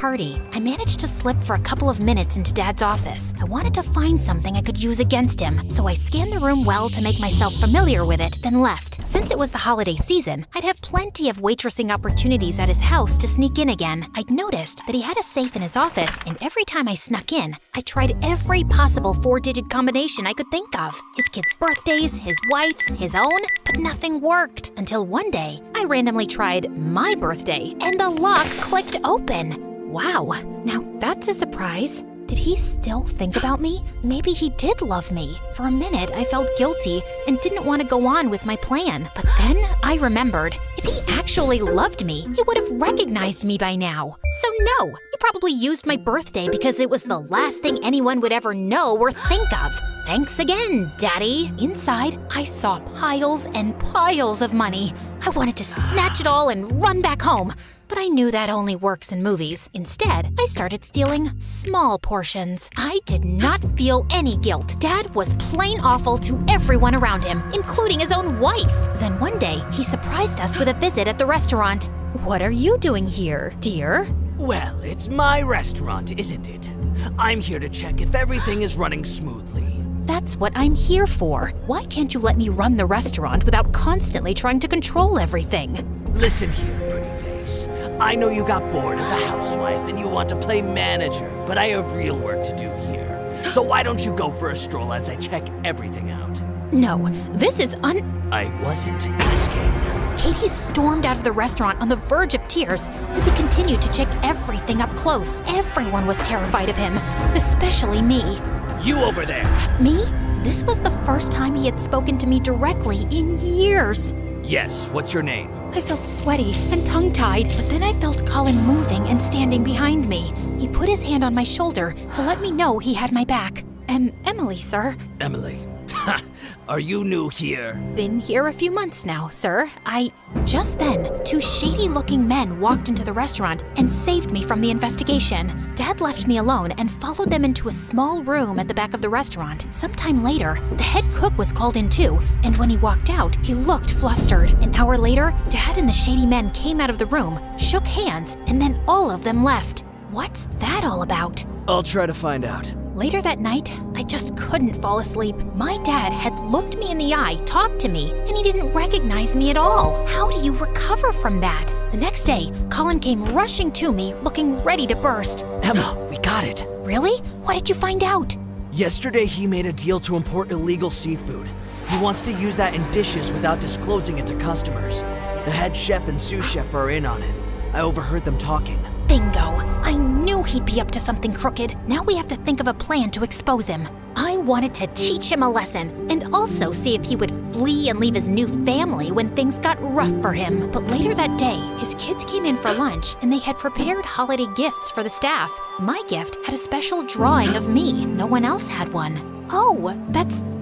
party, I managed to slip for a couple of minutes into Dad's office. I wanted to find something I could use against him, so I scanned the room well to make myself familiar with it, then left. Since it was the holiday season, I'd have plenty of waitressing opportunities at his house to sneak in again. I'd noticed that he had a safe in his office, and every time I snuck in, I tried every possible 4-digit combination I could think of. His kids' birthdays, his wife's, his own, but nothing worked. Until one day, I randomly tried my birthday, and the lock clicked open. Wow, now that's a surprise. Did he still think about me? Maybe he did love me. For a minute, I felt guilty and didn't want to go on with my plan. But then I remembered, if he actually loved me, he would have recognized me by now. So no, he probably used my birthday because it was the last thing anyone would ever know or think of. Thanks again, Daddy. Inside, I saw piles and piles of money. I wanted to snatch it all and run back home. But I knew that only works in movies. Instead, I started stealing small portions. I did not feel any guilt. Dad was plain awful to everyone around him, including his own wife. Then one day, he surprised us with a visit at the restaurant. What are you doing here, dear? Well, it's my restaurant, isn't it? I'm here to check if everything is running smoothly. That's what I'm here for. Why can't you let me run the restaurant without constantly trying to control everything? Listen here, pretty face. I know you got bored as a housewife and you want to play manager, but I have real work to do here. So why don't you go for a stroll as I check everything out? No, this is I wasn't asking. Katie stormed out of the restaurant on the verge of tears as he continued to check everything up close. Everyone was terrified of him, especially me. You over there! Me? This was the first time he had spoken to me directly in years. Yes, what's your name? I felt sweaty and tongue-tied, but then I felt Colin moving and standing behind me. He put his hand on my shoulder to let me know he had my back. Emily, sir. Emily. Are you new here? Been here a few months now, sir. Just then, 2 shady-looking men walked into the restaurant and saved me from the investigation. Dad left me alone and followed them into a small room at the back of the restaurant. Sometime later, the head cook was called in too, and when he walked out, he looked flustered. An hour later, Dad and the shady men came out of the room, shook hands, and then all of them left. What's that all about? I'll try to find out. Later that night, I just couldn't fall asleep. My dad had looked me in the eye, talked to me, and he didn't recognize me at all. How do you recover from that? The next day, Colin came rushing to me, looking ready to burst. Emma, we got it. Really? What did you find out? Yesterday, he made a deal to import illegal seafood. He wants to use that in dishes without disclosing it to customers. The head chef and sous chef are in on it. I overheard them talking. Bingo! I knew he'd be up to something crooked. Now we have to think of a plan to expose him. I wanted to teach him a lesson, and also see if he would flee and leave his new family when things got rough for him. But later that day, his kids came in for lunch, and they had prepared holiday gifts for the staff. My gift had a special drawing of me. No one else had one. Oh,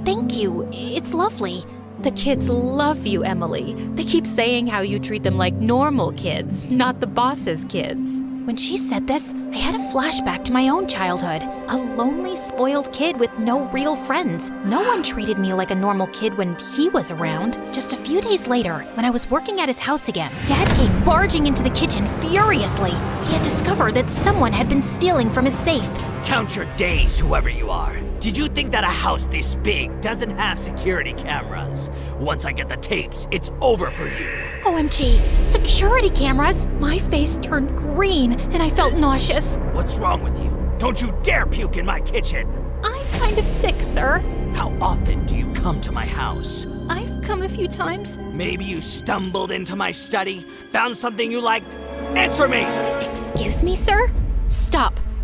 thank you. It's lovely. The kids love you, Emily. They keep saying how you treat them like normal kids, not the boss's kids. When she said this, I had a flashback to my own childhood. A lonely, spoiled kid with no real friends. No one treated me like a normal kid when he was around. Just a few days later, when I was working at his house again, Dad came barging into the kitchen furiously. He had discovered that someone had been stealing from his safe. Count your days, whoever you are. Did you think that a house this big doesn't have security cameras? Once I get the tapes, it's over for you. OMG, security cameras! My face turned green and I felt nauseous. What's wrong with you? Don't you dare puke in my kitchen! I'm kind of sick, sir. How often do you come to my house? I've come a few times. Maybe you stumbled into my study, found something you liked. Answer me! Excuse me, sir?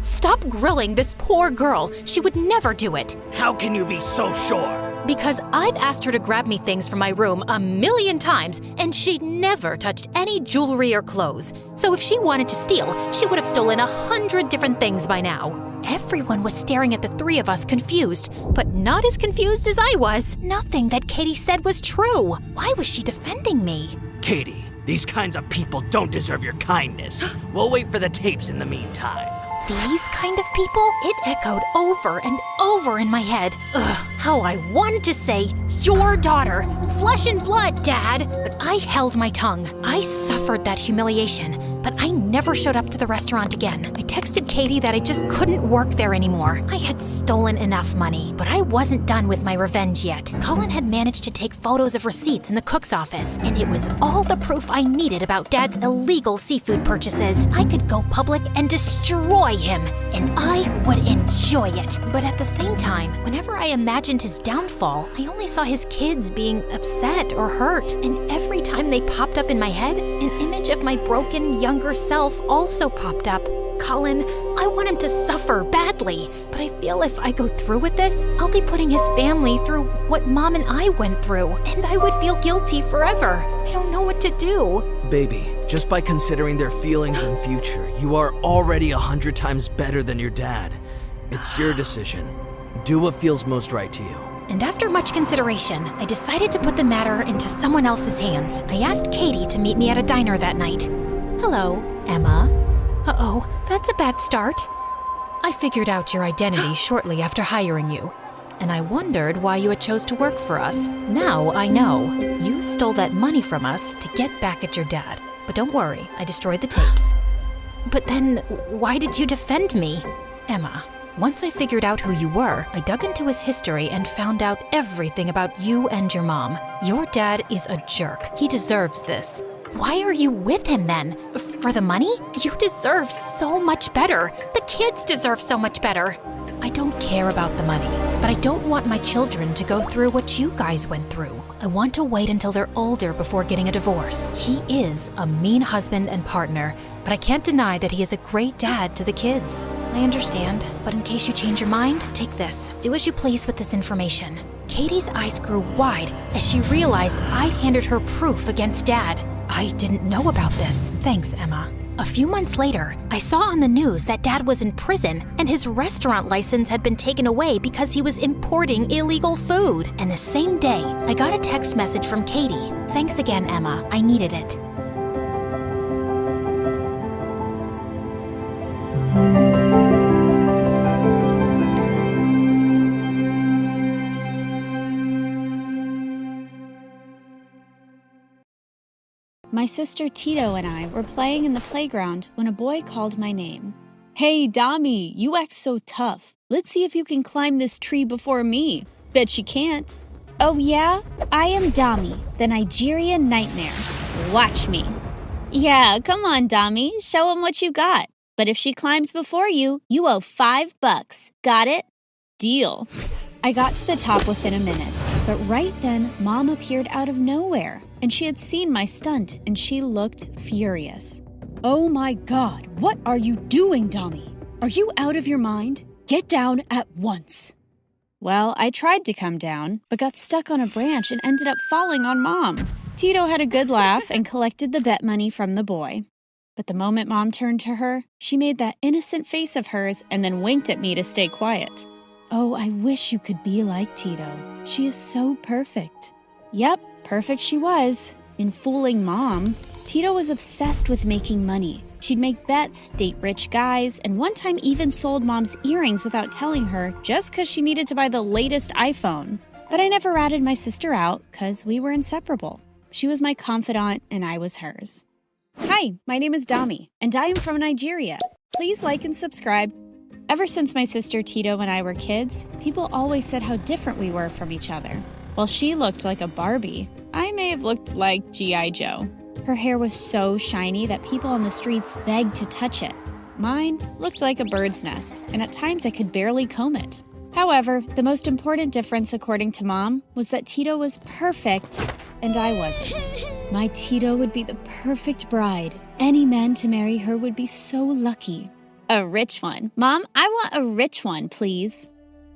Stop grilling this poor girl. She would never do it. How can you be so sure? Because I've asked her to grab me things from my room 1,000,000 times, and she'd never touched any jewelry or clothes. So if she wanted to steal, she would have stolen 100 different things by now. Everyone was staring at the 3 of us confused, but not as confused as I was. Nothing that Katie said was true. Why was she defending me? Katie, these kinds of people don't deserve your kindness. We'll wait for the tapes in the meantime. These kind of people? It echoed over and over in my head. Ugh, how I wanted to say, your daughter, flesh and blood, Dad. But I held my tongue. I suffered that humiliation, but I never showed up to the restaurant again. I texted Katie that I just couldn't work there anymore. I had stolen enough money, but I wasn't done with my revenge yet. Colin had managed to take photos of receipts in the cook's office, and it was all the proof I needed about Dad's illegal seafood purchases. I could go public and destroy him, and I would enjoy it. But at the same time, whenever I imagined his downfall, I only saw his kids being upset or hurt, and every time they popped up in my head, an image of my broken, younger self also popped up. Colin, I want him to suffer badly, but I feel if I go through with this, I'll be putting his family through what Mom and I went through, and I would feel guilty forever. I don't know what to do. Baby, just by considering their feelings and future, you are already 100 times better than your dad. It's your decision. Do what feels most right to you. And after much consideration, I decided to put the matter into someone else's hands. I asked Katie to meet me at a diner that night. Hello, Emma. Uh-oh, that's a bad start. I figured out your identity shortly after hiring you, and I wondered why you had chose to work for us. Now I know. You stole that money from us to get back at your dad. But don't worry, I destroyed the tapes. But then, why did you defend me? Emma, once I figured out who you were, I dug into his history and found out everything about you and your mom. Your dad is a jerk. He deserves this. Why are you with him then? For the money? You deserve so much better. The kids deserve so much better. I don't care about the money, but I don't want my children to go through what you guys went through. I want to wait until they're older before getting a divorce. He is a mean husband and partner, but I can't deny that he is a great dad to the kids. I understand, but in case you change your mind, take this. Do as you please with this information. Katie's eyes grew wide as she realized I'd handed her proof against Dad. I didn't know about this. Thanks, Emma. A few months later, I saw on the news that Dad was in prison and his restaurant license had been taken away because he was importing illegal food. And the same day, I got a text message from Katie. Thanks again, Emma. I needed it. My sister Tito and I were playing in the playground when a boy called my name. "Hey, Dami, you act so tough. Let's see if you can climb this tree before me." "Bet you can't." "Oh yeah? I am Dami, the Nigerian nightmare. Watch me." "Yeah, come on, Dami, show him what you got. But if she climbs before you, you owe $5. Got it?" "Deal." I got to the top within a minute, but right then, Mom appeared out of nowhere, and she had seen my stunt, and she looked furious. "Oh my God, what are you doing, Dami? Are you out of your mind? Get down at once." Well, I tried to come down, but got stuck on a branch and ended up falling on Mom. Tito had a good laugh and collected the bet money from the boy. But the moment Mom turned to her, she made that innocent face of hers and then winked at me to stay quiet. Oh, I wish you could be like Tito. She is so perfect. Yep, perfect she was. In fooling Mom, Tito was obsessed with making money. She'd make bets, date rich guys, and one time even sold Mom's earrings without telling her just because she needed to buy the latest iPhone. But I never ratted my sister out because we were inseparable. She was my confidant and I was hers. Hi, my name is Dami, and I am from Nigeria. Please like and subscribe. Ever since my sister Tito and I were kids, people always said how different we were from each other. While she looked like a Barbie, I may have looked like G.I. Joe. Her hair was so shiny that people on the streets begged to touch it. Mine looked like a bird's nest, and at times I could barely comb it. However, the most important difference according to Mom was that Tito was perfect and I wasn't. My Tito would be the perfect bride. Any man to marry her would be so lucky. A rich one. Mom, I want a rich one, please.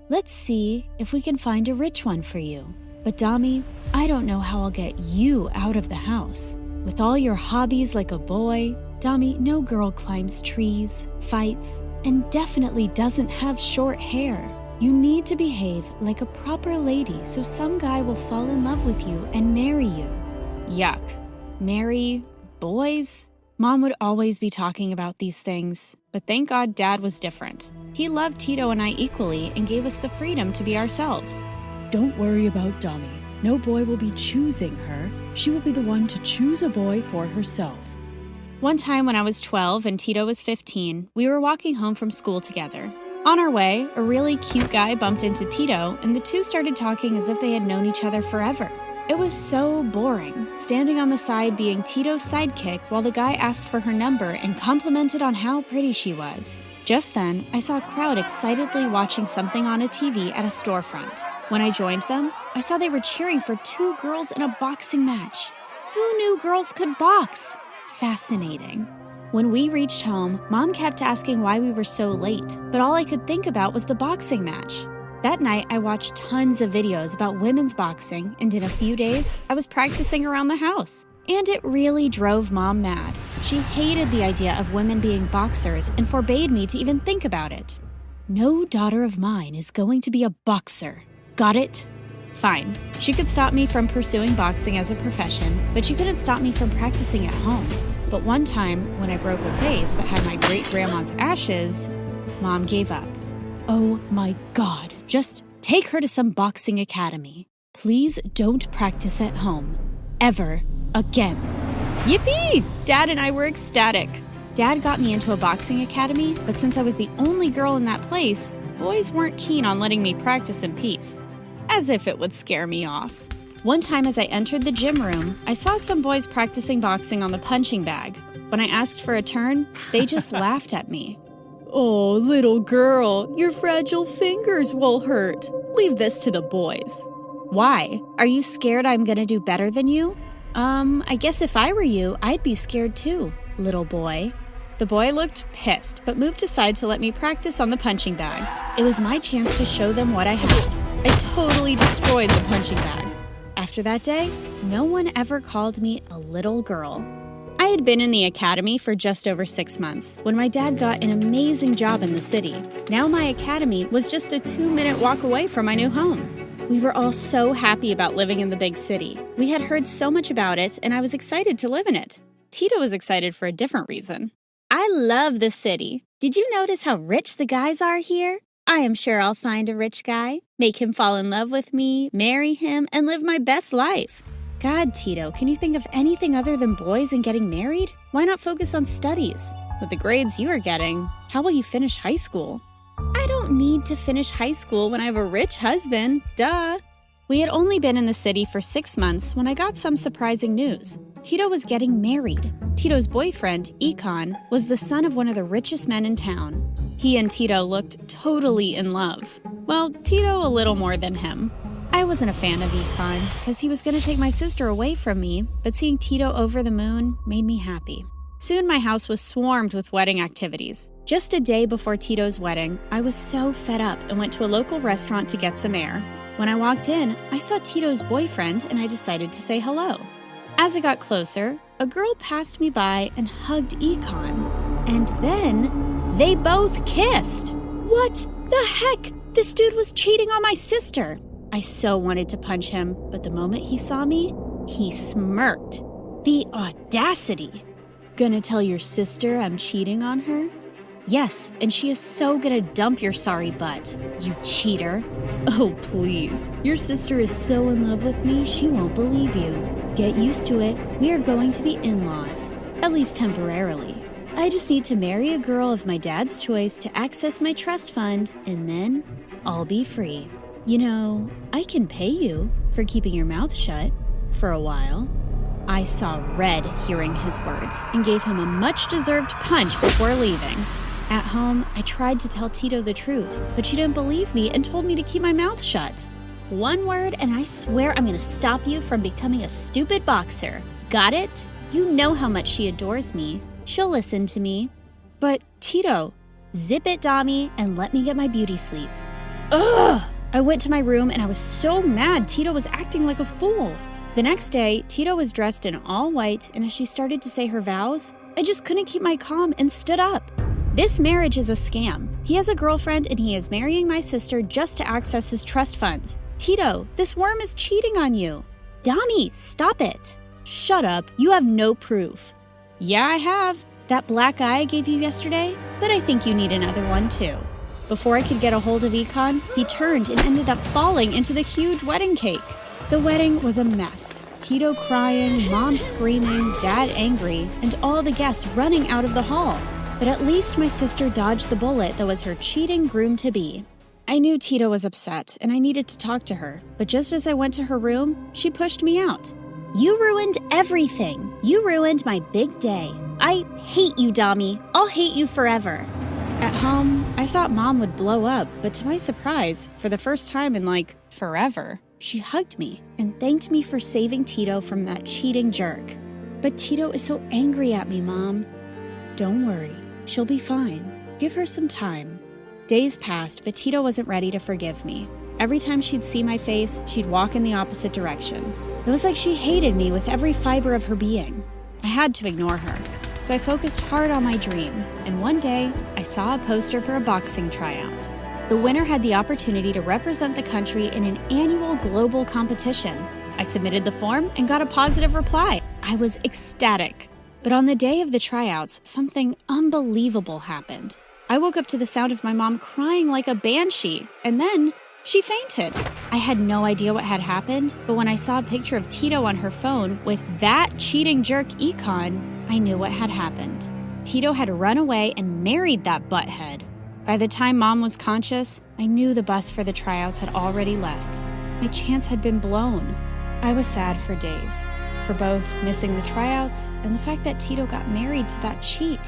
Let's see if we can find a rich one for you. But Dami, I don't know how I'll get you out of the house. With all your hobbies like a boy, Dami, no girl climbs trees, fights, and definitely doesn't have short hair. You need to behave like a proper lady so some guy will fall in love with you and marry you. Yuck. Marry boys? Mom would always be talking about these things, but thank God Dad was different. He loved Tito and I equally and gave us the freedom to be ourselves. Don't worry about Dami. No boy will be choosing her. She will be the one to choose a boy for herself. One time when I was 12 and Tito was 15, we were walking home from school together. On our way, a really cute guy bumped into Tito, and the two started talking as if they had known each other forever. It was so boring, standing on the side being Tito's sidekick while the guy asked for her number and complimented on how pretty she was. Just then, I saw a crowd excitedly watching something on a TV at a storefront. When I joined them, I saw they were cheering for two girls in a boxing match. Who knew girls could box? Fascinating. When we reached home, Mom kept asking why we were so late, but all I could think about was the boxing match. That night, I watched tons of videos about women's boxing, and in a few days, I was practicing around the house. And it really drove Mom mad. She hated the idea of women being boxers and forbade me to even think about it. No daughter of mine is going to be a boxer. Got it? Fine. She could stop me from pursuing boxing as a profession, but she couldn't stop me from practicing at home. But one time, when I broke a vase that had my great-grandma's ashes, Mom gave up. Oh my God, just take her to some boxing academy. Please don't practice at home. Ever again. Yippee! Dad and I were ecstatic. Dad got me into a boxing academy, but since I was the only girl in that place, boys weren't keen on letting me practice in peace. As if it would scare me off. One time as I entered the gym room, I saw some boys practicing boxing on the punching bag. When I asked for a turn, they just laughed at me. Oh, little girl, your fragile fingers will hurt. Leave this to the boys. Why? Are you scared I'm gonna do better than you? I guess if I were you, I'd be scared too, little boy. The boy looked pissed, but moved aside to let me practice on the punching bag. It was my chance to show them what I had. I totally destroyed the punching bag. After that day, no one ever called me a little girl. I had been in the academy for just over 6 months when my dad got an amazing job in the city. Now my academy was just a 2-minute walk away from my new home. We were all so happy about living in the big city. We had heard so much about it, and I was excited to live in it. Tito was excited for a different reason. I love the city. Did you notice how rich the guys are here? I am sure I'll find a rich guy, make him fall in love with me, marry him, and live my best life. God, Tito, can you think of anything other than boys and getting married? Why not focus on studies? With the grades you are getting, how will you finish high school? I don't need to finish high school when I have a rich husband, duh. We had only been in the city for 6 months when I got some surprising news. Tito was getting married. Tito's boyfriend, Econ, was the son of one of the richest men in town. He and Tito looked totally in love. Well, Tito a little more than him. I wasn't a fan of Econ because he was going to take my sister away from me, but seeing Tito over the moon made me happy. Soon my house was swarmed with wedding activities. Just a day before Tito's wedding, I was so fed up and went to a local restaurant to get some air. When I walked in, I saw Tito's boyfriend and I decided to say hello. As I got closer, a girl passed me by and hugged Econ. And then they both kissed. What the heck? This dude was cheating on my sister. I so wanted to punch him, but the moment he saw me, he smirked. The audacity. Gonna tell your sister I'm cheating on her? Yes, and she is so gonna dump your sorry butt, you cheater. Oh, please. Your sister is so in love with me, she won't believe you. Get used to it. We are going to be in-laws, at least temporarily. I just need to marry a girl of my dad's choice to access my trust fund, and then I'll be free. You know, I can pay you for keeping your mouth shut for a while. I saw red hearing his words and gave him a much-deserved punch before leaving. At home, I tried to tell Tito the truth, but she didn't believe me and told me to keep my mouth shut. One word and I swear I'm gonna stop you from becoming a stupid boxer. Got it? You know how much she adores me. She'll listen to me. But Tito, zip it, Dami, and let me get my beauty sleep. Ugh! I went to my room and I was so mad Tito was acting like a fool. The next day, Tito was dressed in all white, and as she started to say her vows, I just couldn't keep my calm and stood up. This marriage is a scam. He has a girlfriend and he is marrying my sister just to access his trust funds. Tito, this worm is cheating on you. Dami, stop it. Shut up. You have no proof. Yeah, I have. That black eye I gave you yesterday, but I think you need another one too. Before I could get a hold of Econ, he turned and ended up falling into the huge wedding cake. The wedding was a mess. Tito crying, Mom screaming, Dad angry, and all the guests running out of the hall. But at least my sister dodged the bullet that was her cheating groom-to-be. I knew Tito was upset, and I needed to talk to her. But just as I went to her room, she pushed me out. You ruined everything. You ruined my big day. I hate you, Dami. I'll hate you forever. At home, I thought Mom would blow up, but to my surprise, for the first time in forever, she hugged me and thanked me for saving Tito from that cheating jerk. But Tito is so angry at me, Mom. Don't worry, she'll be fine. Give her some time. Days passed, but Tito wasn't ready to forgive me. Every time she'd see my face, she'd walk in the opposite direction. It was like she hated me with every fiber of her being. I had to ignore her, so I focused hard on my dream, and one day, I saw a poster for a boxing tryout. The winner had the opportunity to represent the country in an annual global competition. I submitted the form and got a positive reply. I was ecstatic. But on the day of the tryouts, something unbelievable happened. I woke up to the sound of my mom crying like a banshee, and then she fainted. I had no idea what had happened, but when I saw a picture of Tito on her phone with that cheating jerk Econ, I knew what had happened. Tito had run away and married that butthead. By the time Mom was conscious, I knew the bus for the tryouts had already left. My chance had been blown. I was sad for days, for both missing the tryouts and the fact that Tito got married to that cheat.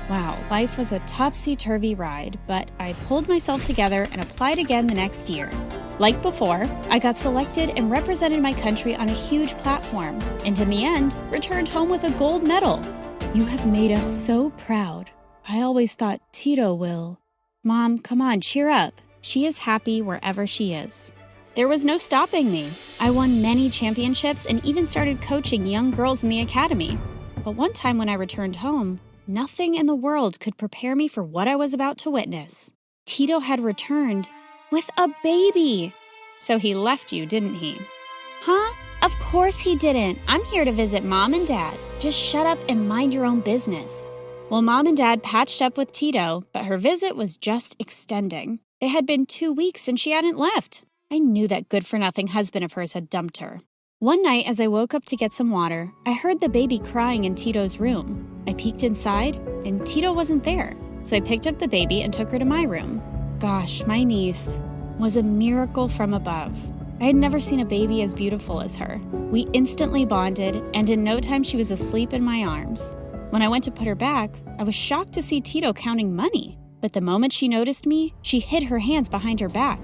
Wow, life was a topsy-turvy ride, but I pulled myself together and applied again the next year. Like before, I got selected and represented my country on a huge platform, and in the end, returned home with a gold medal. You have made us so proud. I always thought Tito will. Mom, come on, cheer up. She is happy wherever she is. There was no stopping me. I won many championships and even started coaching young girls in the academy. But one time when I returned home, nothing in the world could prepare me for what I was about to witness. Tito had returned with a baby. So he left you, didn't he? Huh? Of course he didn't. I'm here to visit Mom and Dad. Just shut up and mind your own business. Well, Mom and Dad patched up with Tito, but her visit was just extending. It had been 2 weeks and she hadn't left. I knew that good-for-nothing husband of hers had dumped her. One night, as I woke up to get some water, I heard the baby crying in Tito's room. I peeked inside, and Tito wasn't there. So I picked up the baby and took her to my room. Gosh, my niece was a miracle from above. I had never seen a baby as beautiful as her. We instantly bonded, and in no time she was asleep in my arms. When I went to put her back, I was shocked to see Tito counting money. But the moment she noticed me, she hid her hands behind her back.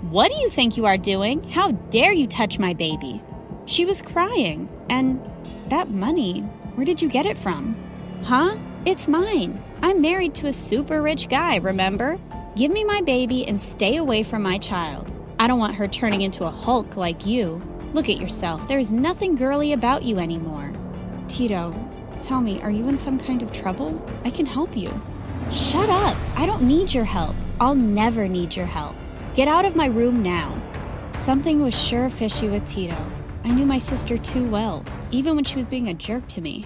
"What do you think you are doing? How dare you touch my baby?" She was crying. And that money, where did you get it from? Huh? It's mine. I'm married to a super rich guy, remember? Give me my baby and stay away from my child. I don't want her turning into a Hulk like you. Look at yourself. There's nothing girly about you anymore. Tito, tell me, are you in some kind of trouble? I can help you. Shut up. I don't need your help. I'll never need your help. Get out of my room now. Something was sure fishy with Tito. I knew my sister too well, even when she was being a jerk to me.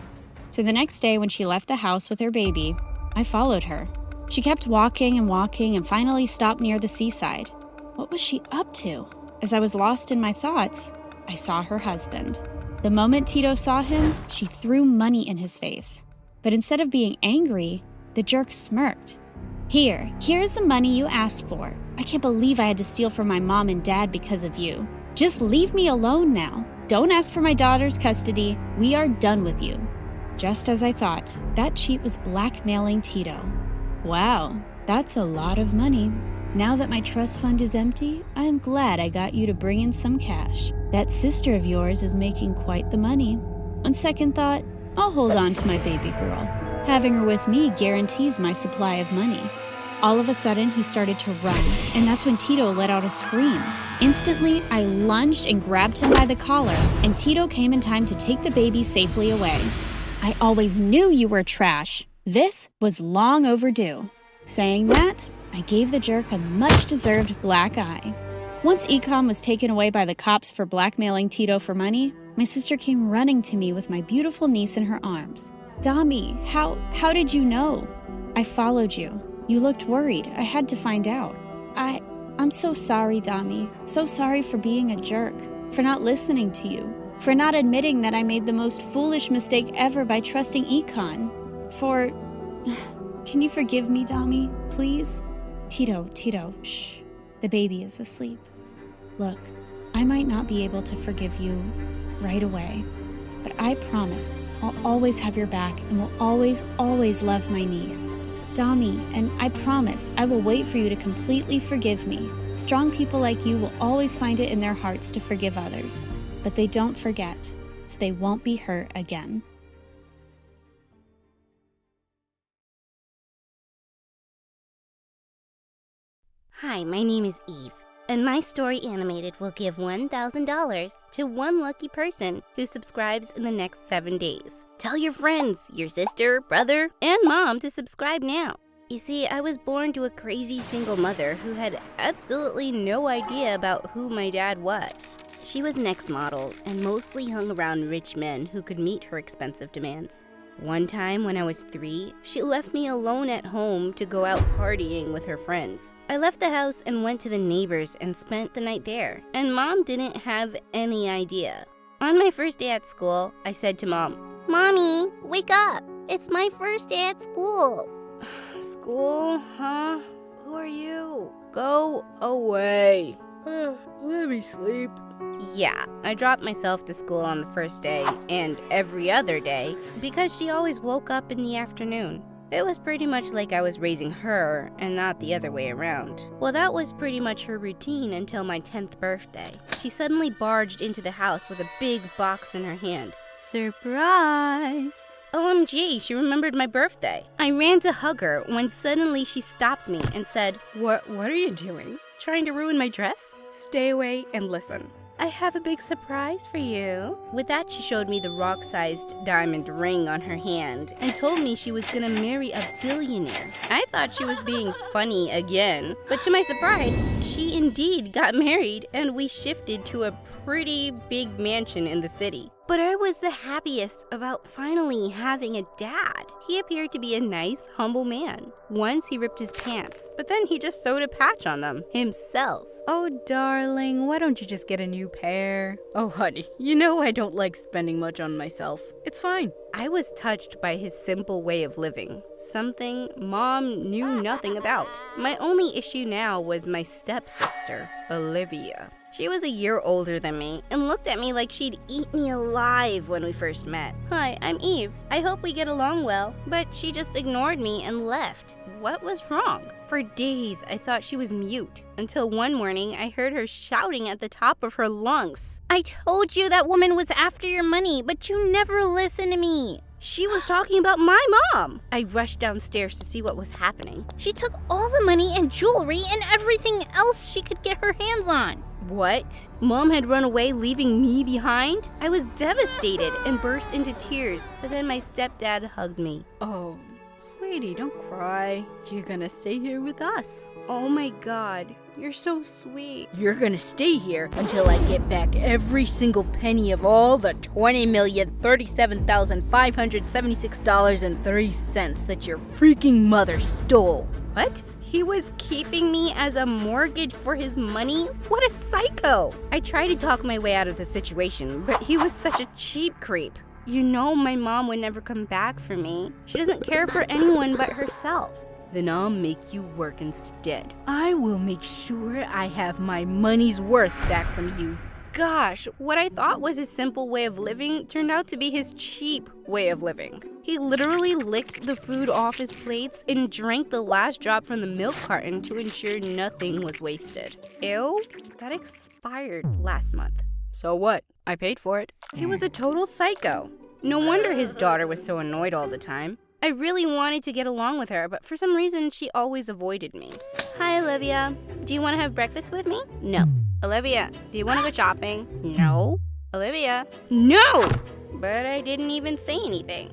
So the next day when she left the house with her baby, I followed her. She kept walking and finally stopped near the seaside. What was she up to? As I was lost in my thoughts, I saw her husband. The moment Tito saw him, she threw money in his face. But instead of being angry, the jerk smirked. Here's the money you asked for. I can't believe I had to steal from my mom and dad because of you. Just leave me alone now. Don't ask for my daughter's custody. We are done with you. Just as I thought, that cheat was blackmailing Tito. Wow, that's a lot of money. Now that my trust fund is empty, I am glad I got you to bring in some cash. That sister of yours is making quite the money. On second thought, I'll hold on to my baby girl. Having her with me guarantees my supply of money. All of a sudden, he started to run, and that's when Tito let out a scream. Instantly, I lunged and grabbed him by the collar, and Tito came in time to take the baby safely away. I always knew you were trash. This was long overdue. Saying that, I gave the jerk a much-deserved black eye. Once Ecom was taken away by the cops for blackmailing Tito for money, my sister came running to me with my beautiful niece in her arms. Dami, how did you know? I followed you. You looked worried. I had to find out. I'm so sorry, Dami. So sorry for being a jerk, for not listening to you. For not admitting that I made the most foolish mistake ever by trusting Econ. For... Can you forgive me, Dami, please? Tito, shh. The baby is asleep. Look, I might not be able to forgive you right away, but I promise I'll always have your back and will always, always love my niece. Dami, and I promise I will wait for you to completely forgive me. Strong people like you will always find it in their hearts to forgive others, but they don't forget, so they won't be hurt again. Hi, my name is Eve, and my story animated will give $1,000 to one lucky person who subscribes in the next 7 days. Tell your friends, your sister, brother, and mom to subscribe now. You see, I was born to a crazy single mother who had absolutely no idea about who my dad was. She was an ex-model and mostly hung around rich men who could meet her expensive demands. One time when I was 3, she left me alone at home to go out partying with her friends. I left the house and went to the neighbors and spent the night there, and Mom didn't have any idea. On my first day at school, I said to Mom, Mommy, wake up! It's my first day at school. School, huh? Who are you? Go away. Let me sleep. Yeah, I dropped myself to school on the first day and every other day because she always woke up in the afternoon. It was pretty much like I was raising her and not the other way around. Well, that was pretty much her routine until my 10th birthday. She suddenly barged into the house with a big box in her hand. Surprise! OMG, she remembered my birthday. I ran to hug her when suddenly she stopped me and said, What are you doing? Trying to ruin my dress? Stay away and listen. I have a big surprise for you. With that, she showed me the rock-sized diamond ring on her hand and told me she was gonna marry a billionaire. I thought she was being funny again, but to my surprise, she indeed got married and we shifted to a pretty big mansion in the city. But I was the happiest about finally having a dad. He appeared to be a nice, humble man. Once he ripped his pants, but then he just sewed a patch on them himself. Oh, darling, why don't you just get a new pair? Oh, honey, you know I don't like spending much on myself. It's fine. I was touched by his simple way of living, something Mom knew nothing about. My only issue now was my stepsister, Olivia. She was a year older than me and looked at me like she'd eat me alive when we first met. Hi, I'm Eve. I hope we get along well. But she just ignored me and left. What was wrong? For days, I thought she was mute, until one morning I heard her shouting at the top of her lungs. I told you that woman was after your money, but you never listened to me. She was talking about my mom. I rushed downstairs to see what was happening. She took all the money and jewelry and everything else she could get her hands on. What? Mom had run away, leaving me behind? I was devastated and burst into tears, but then my stepdad hugged me. Oh, sweetie, don't cry. You're gonna stay here with us. Oh my God, you're so sweet. You're gonna stay here until I get back every single penny of all the $20,037,576.03 that your freaking mother stole. What? He was keeping me as a mortgage for his money? What a psycho! I tried to talk my way out of the situation, but he was such a cheap creep. You know my mom would never come back for me. She doesn't care for anyone but herself. Then I'll make you work instead. I will make sure I have my money's worth back from you. Gosh, what I thought was his simple way of living turned out to be his cheap way of living. He literally licked the food off his plates and drank the last drop from the milk carton to ensure nothing was wasted. Ew, that expired last month. So what? I paid for it. He was a total psycho. No wonder his daughter was so annoyed all the time. I really wanted to get along with her, but for some reason, she always avoided me. Hi, Olivia. Do you want to have breakfast with me? No. Olivia, do you want to go shopping? No. Olivia? No! But I didn't even say anything.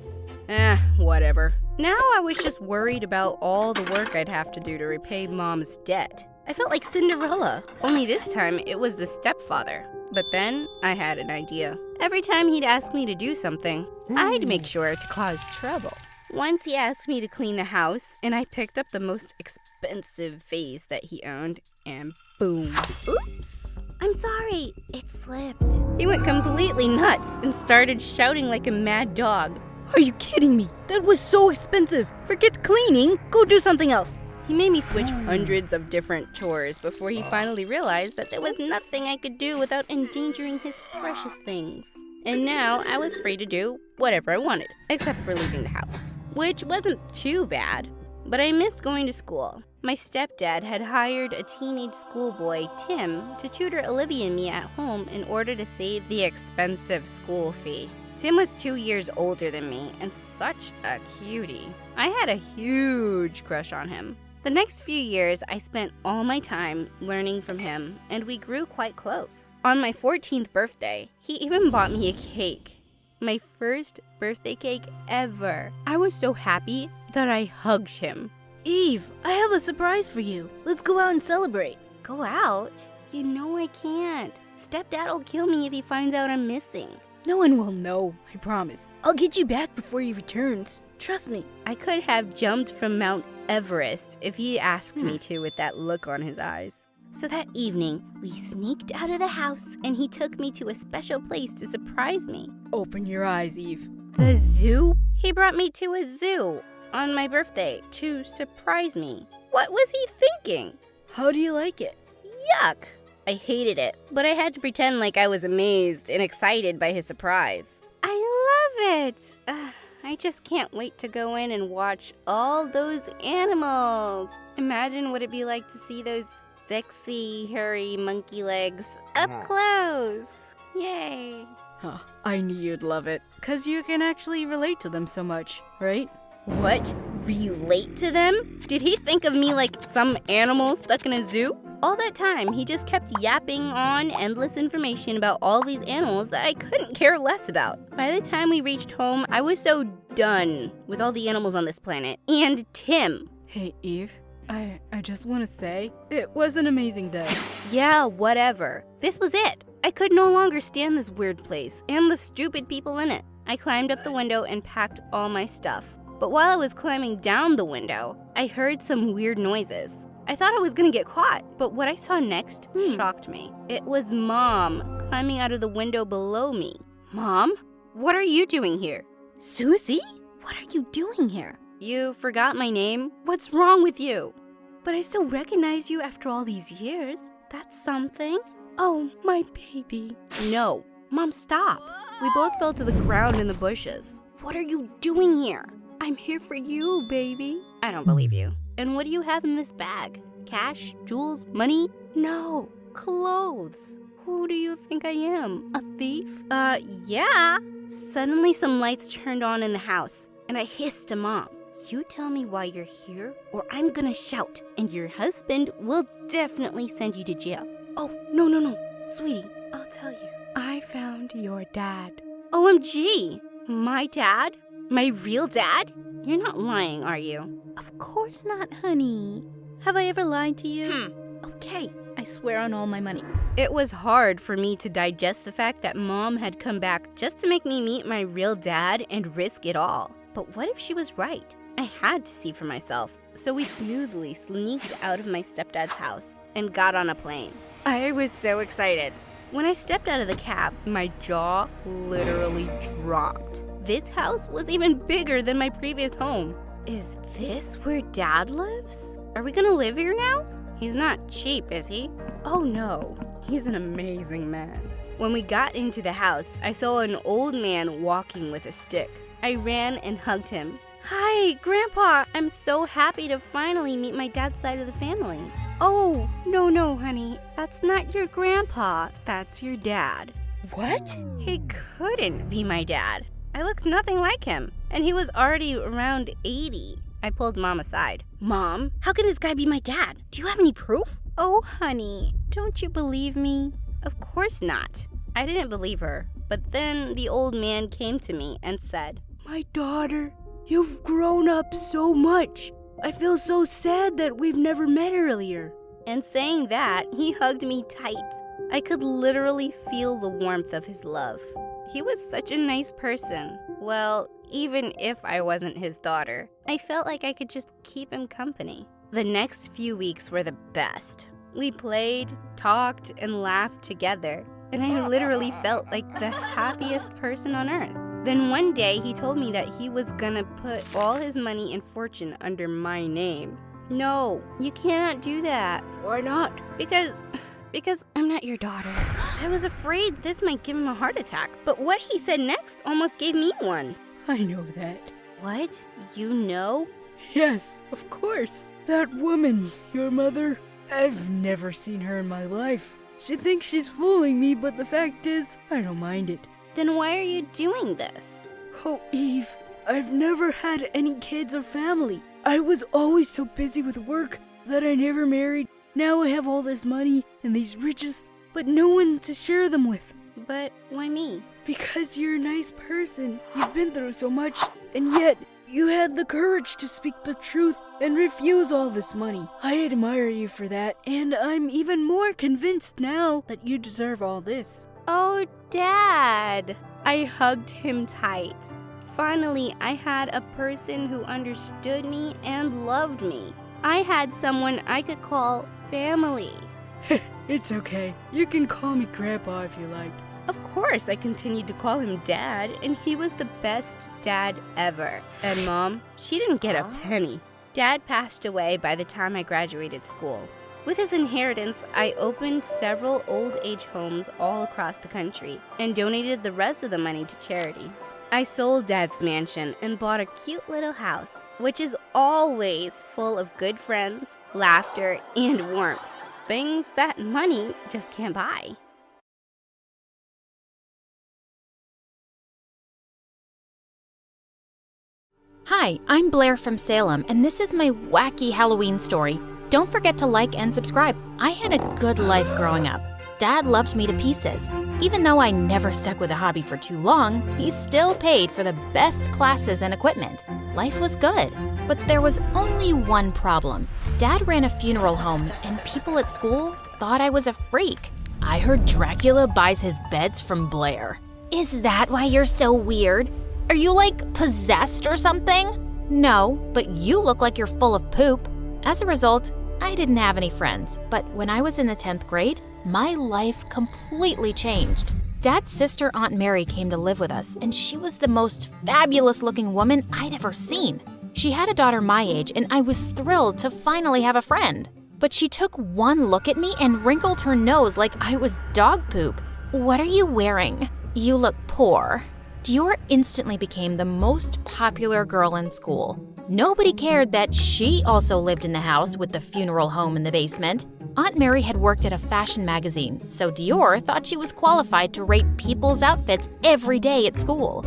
Whatever. Now I was just worried about all the work I'd have to do to repay Mom's debt. I felt like Cinderella, only this time it was the stepfather. But then I had an idea. Every time he'd ask me to do something, I'd make sure to cause trouble. Once he asked me to clean the house, and I picked up the most expensive vase that he owned, and boom. Oops! I'm sorry. It slipped. He went completely nuts and started shouting like a mad dog. Are you kidding me? That was so expensive. Forget cleaning. Go do something else. He made me switch hundreds of different chores before he finally realized that there was nothing I could do without endangering his precious things. And now I was free to do whatever I wanted, except for leaving the house, which wasn't too bad. But I missed going to school. My stepdad had hired a teenage schoolboy, Tim, to tutor Olivia and me at home in order to save the expensive school fee. Tim was 2 years older than me and such a cutie. I had a huge crush on him. The next few years, I spent all my time learning from him, and we grew quite close. On my 14th birthday, he even bought me a cake. My first birthday cake ever. I was so happy that I hugged him. Eve, I have a surprise for you. Let's go out and celebrate. Go out? You know I can't. Stepdad'll kill me if he finds out I'm missing. No one will know, I promise. I'll get you back before he returns. Trust me. I could have jumped from Mount Everest if he asked me to with that look on his eyes. So that evening, we sneaked out of the house and he took me to a special place to surprise me. Open your eyes, Eve. The zoo? He brought me to a zoo on my birthday to surprise me. What was he thinking? How do you like it? Yuck! I hated it, but I had to pretend like I was amazed and excited by his surprise. I love it! I just can't wait to go in and watch all those animals. Imagine what it'd be like to see those sexy, hairy monkey legs up close. Yay! Huh, I knew you'd love it, 'cause you can actually relate to them so much, right? What? Relate to them? Did he think of me like some animal stuck in a zoo? All that time, he just kept yapping on endless information about all these animals that I couldn't care less about. By the time we reached home, I was so done with all the animals on this planet. And Tim. Hey, Eve, I just want to say, it was an amazing day. Yeah, whatever. This was it. I could no longer stand this weird place and the stupid people in it. I climbed up the window and packed all my stuff. But while I was climbing down the window, I heard some weird noises. I thought I was gonna get caught, but what I saw next shocked me. It was Mom climbing out of the window below me. Mom? What are you doing here? Susie? What are you doing here? You forgot my name? What's wrong with you? But I still recognize you after all these years. That's something. Oh, my baby. No. Mom, stop. We both fell to the ground in the bushes. What are you doing here? I'm here for you, baby. I don't believe you. And what do you have in this bag? Cash? Jewels? Money? No. Clothes. Who do you think I am? A thief? Yeah. Suddenly some lights turned on in the house, and I hissed to Mom. You tell me why you're here, or I'm gonna shout, and your husband will definitely send you to jail. Oh, no. Sweetie, I'll tell you. I found your dad. OMG! My dad? My real dad? You're not lying, are you? Of course not, honey. Have I ever lied to you? Okay, I swear on all my money. It was hard for me to digest the fact that Mom had come back just to make me meet my real dad and risk it all. But what if she was right? I had to see for myself. So we smoothly sneaked out of my stepdad's house and got on a plane. I was so excited. When I stepped out of the cab, my jaw literally dropped. This house was even bigger than my previous home. Is this where Dad lives? Are we gonna live here now? He's not cheap, is he? Oh no, he's an amazing man. When we got into the house, I saw an old man walking with a stick. I ran and hugged him. Hi, Grandpa! I'm so happy to finally meet my dad's side of the family. Oh, no, honey. That's not your grandpa. That's your dad. What? He couldn't be my dad. I looked nothing like him, and he was already around 80. I pulled Mom aside. Mom, how can this guy be my dad? Do you have any proof? Oh, honey, don't you believe me? Of course not. I didn't believe her, but then the old man came to me and said, My daughter, you've grown up so much. I feel so sad that we've never met earlier. And saying that, he hugged me tight. I could literally feel the warmth of his love. He was such a nice person. Well, even if I wasn't his daughter, I felt like I could just keep him company. The next few weeks were the best. We played, talked, and laughed together, and I literally felt like the happiest person on earth. Then one day he told me that he was gonna put all his money and fortune under my name. No, you cannot do that. Why not? Because I'm not your daughter. I was afraid this might give him a heart attack, but what he said next almost gave me one. I know that. What? You know? Yes, of course. That woman, your mother, I've never seen her in my life. She thinks she's fooling me, but the fact is, I don't mind it. Then why are you doing this? Oh, Eve, I've never had any kids or family. I was always so busy with work that I never married. Now I have all this money and these riches, but no one to share them with. But why me? Because you're a nice person. You've been through so much, and yet you had the courage to speak the truth and refuse all this money. I admire you for that, and I'm even more convinced now that you deserve all this. Oh, Dad! I hugged him tight. Finally, I had a person who understood me and loved me. I had someone I could call family. It's okay. You can call me Grandpa if you like. Of course, I continued to call him Dad, and he was the best dad ever. And Mom, she didn't get a penny. Dad passed away by the time I graduated school. With his inheritance, I opened several old age homes all across the country and donated the rest of the money to charity. I sold Dad's mansion and bought a cute little house, which is always full of good friends, laughter, and warmth. Things that money just can't buy. Hi, I'm Blair from Salem, and this is my wacky Halloween story. Don't forget to like and subscribe. I had a good life growing up. Dad loved me to pieces. Even though I never stuck with a hobby for too long, he still paid for the best classes and equipment. Life was good, but there was only one problem. Dad ran a funeral home, and people at school thought I was a freak. I heard Dracula buys his beds from Blair. Is that why you're so weird? Are you, like, possessed or something? No, but you look like you're full of poop. As a result, I didn't have any friends, but when I was in the 10th grade, my life completely changed. Dad's sister, Aunt Mary, came to live with us, and she was the most fabulous-looking woman I'd ever seen. She had a daughter my age, and I was thrilled to finally have a friend. But she took one look at me and wrinkled her nose like I was dog poop. What are you wearing? You look poor. Dior instantly became the most popular girl in school. Nobody cared that she also lived in the house with the funeral home in the basement. Aunt Mary had worked at a fashion magazine, so Dior thought she was qualified to rate people's outfits every day at school.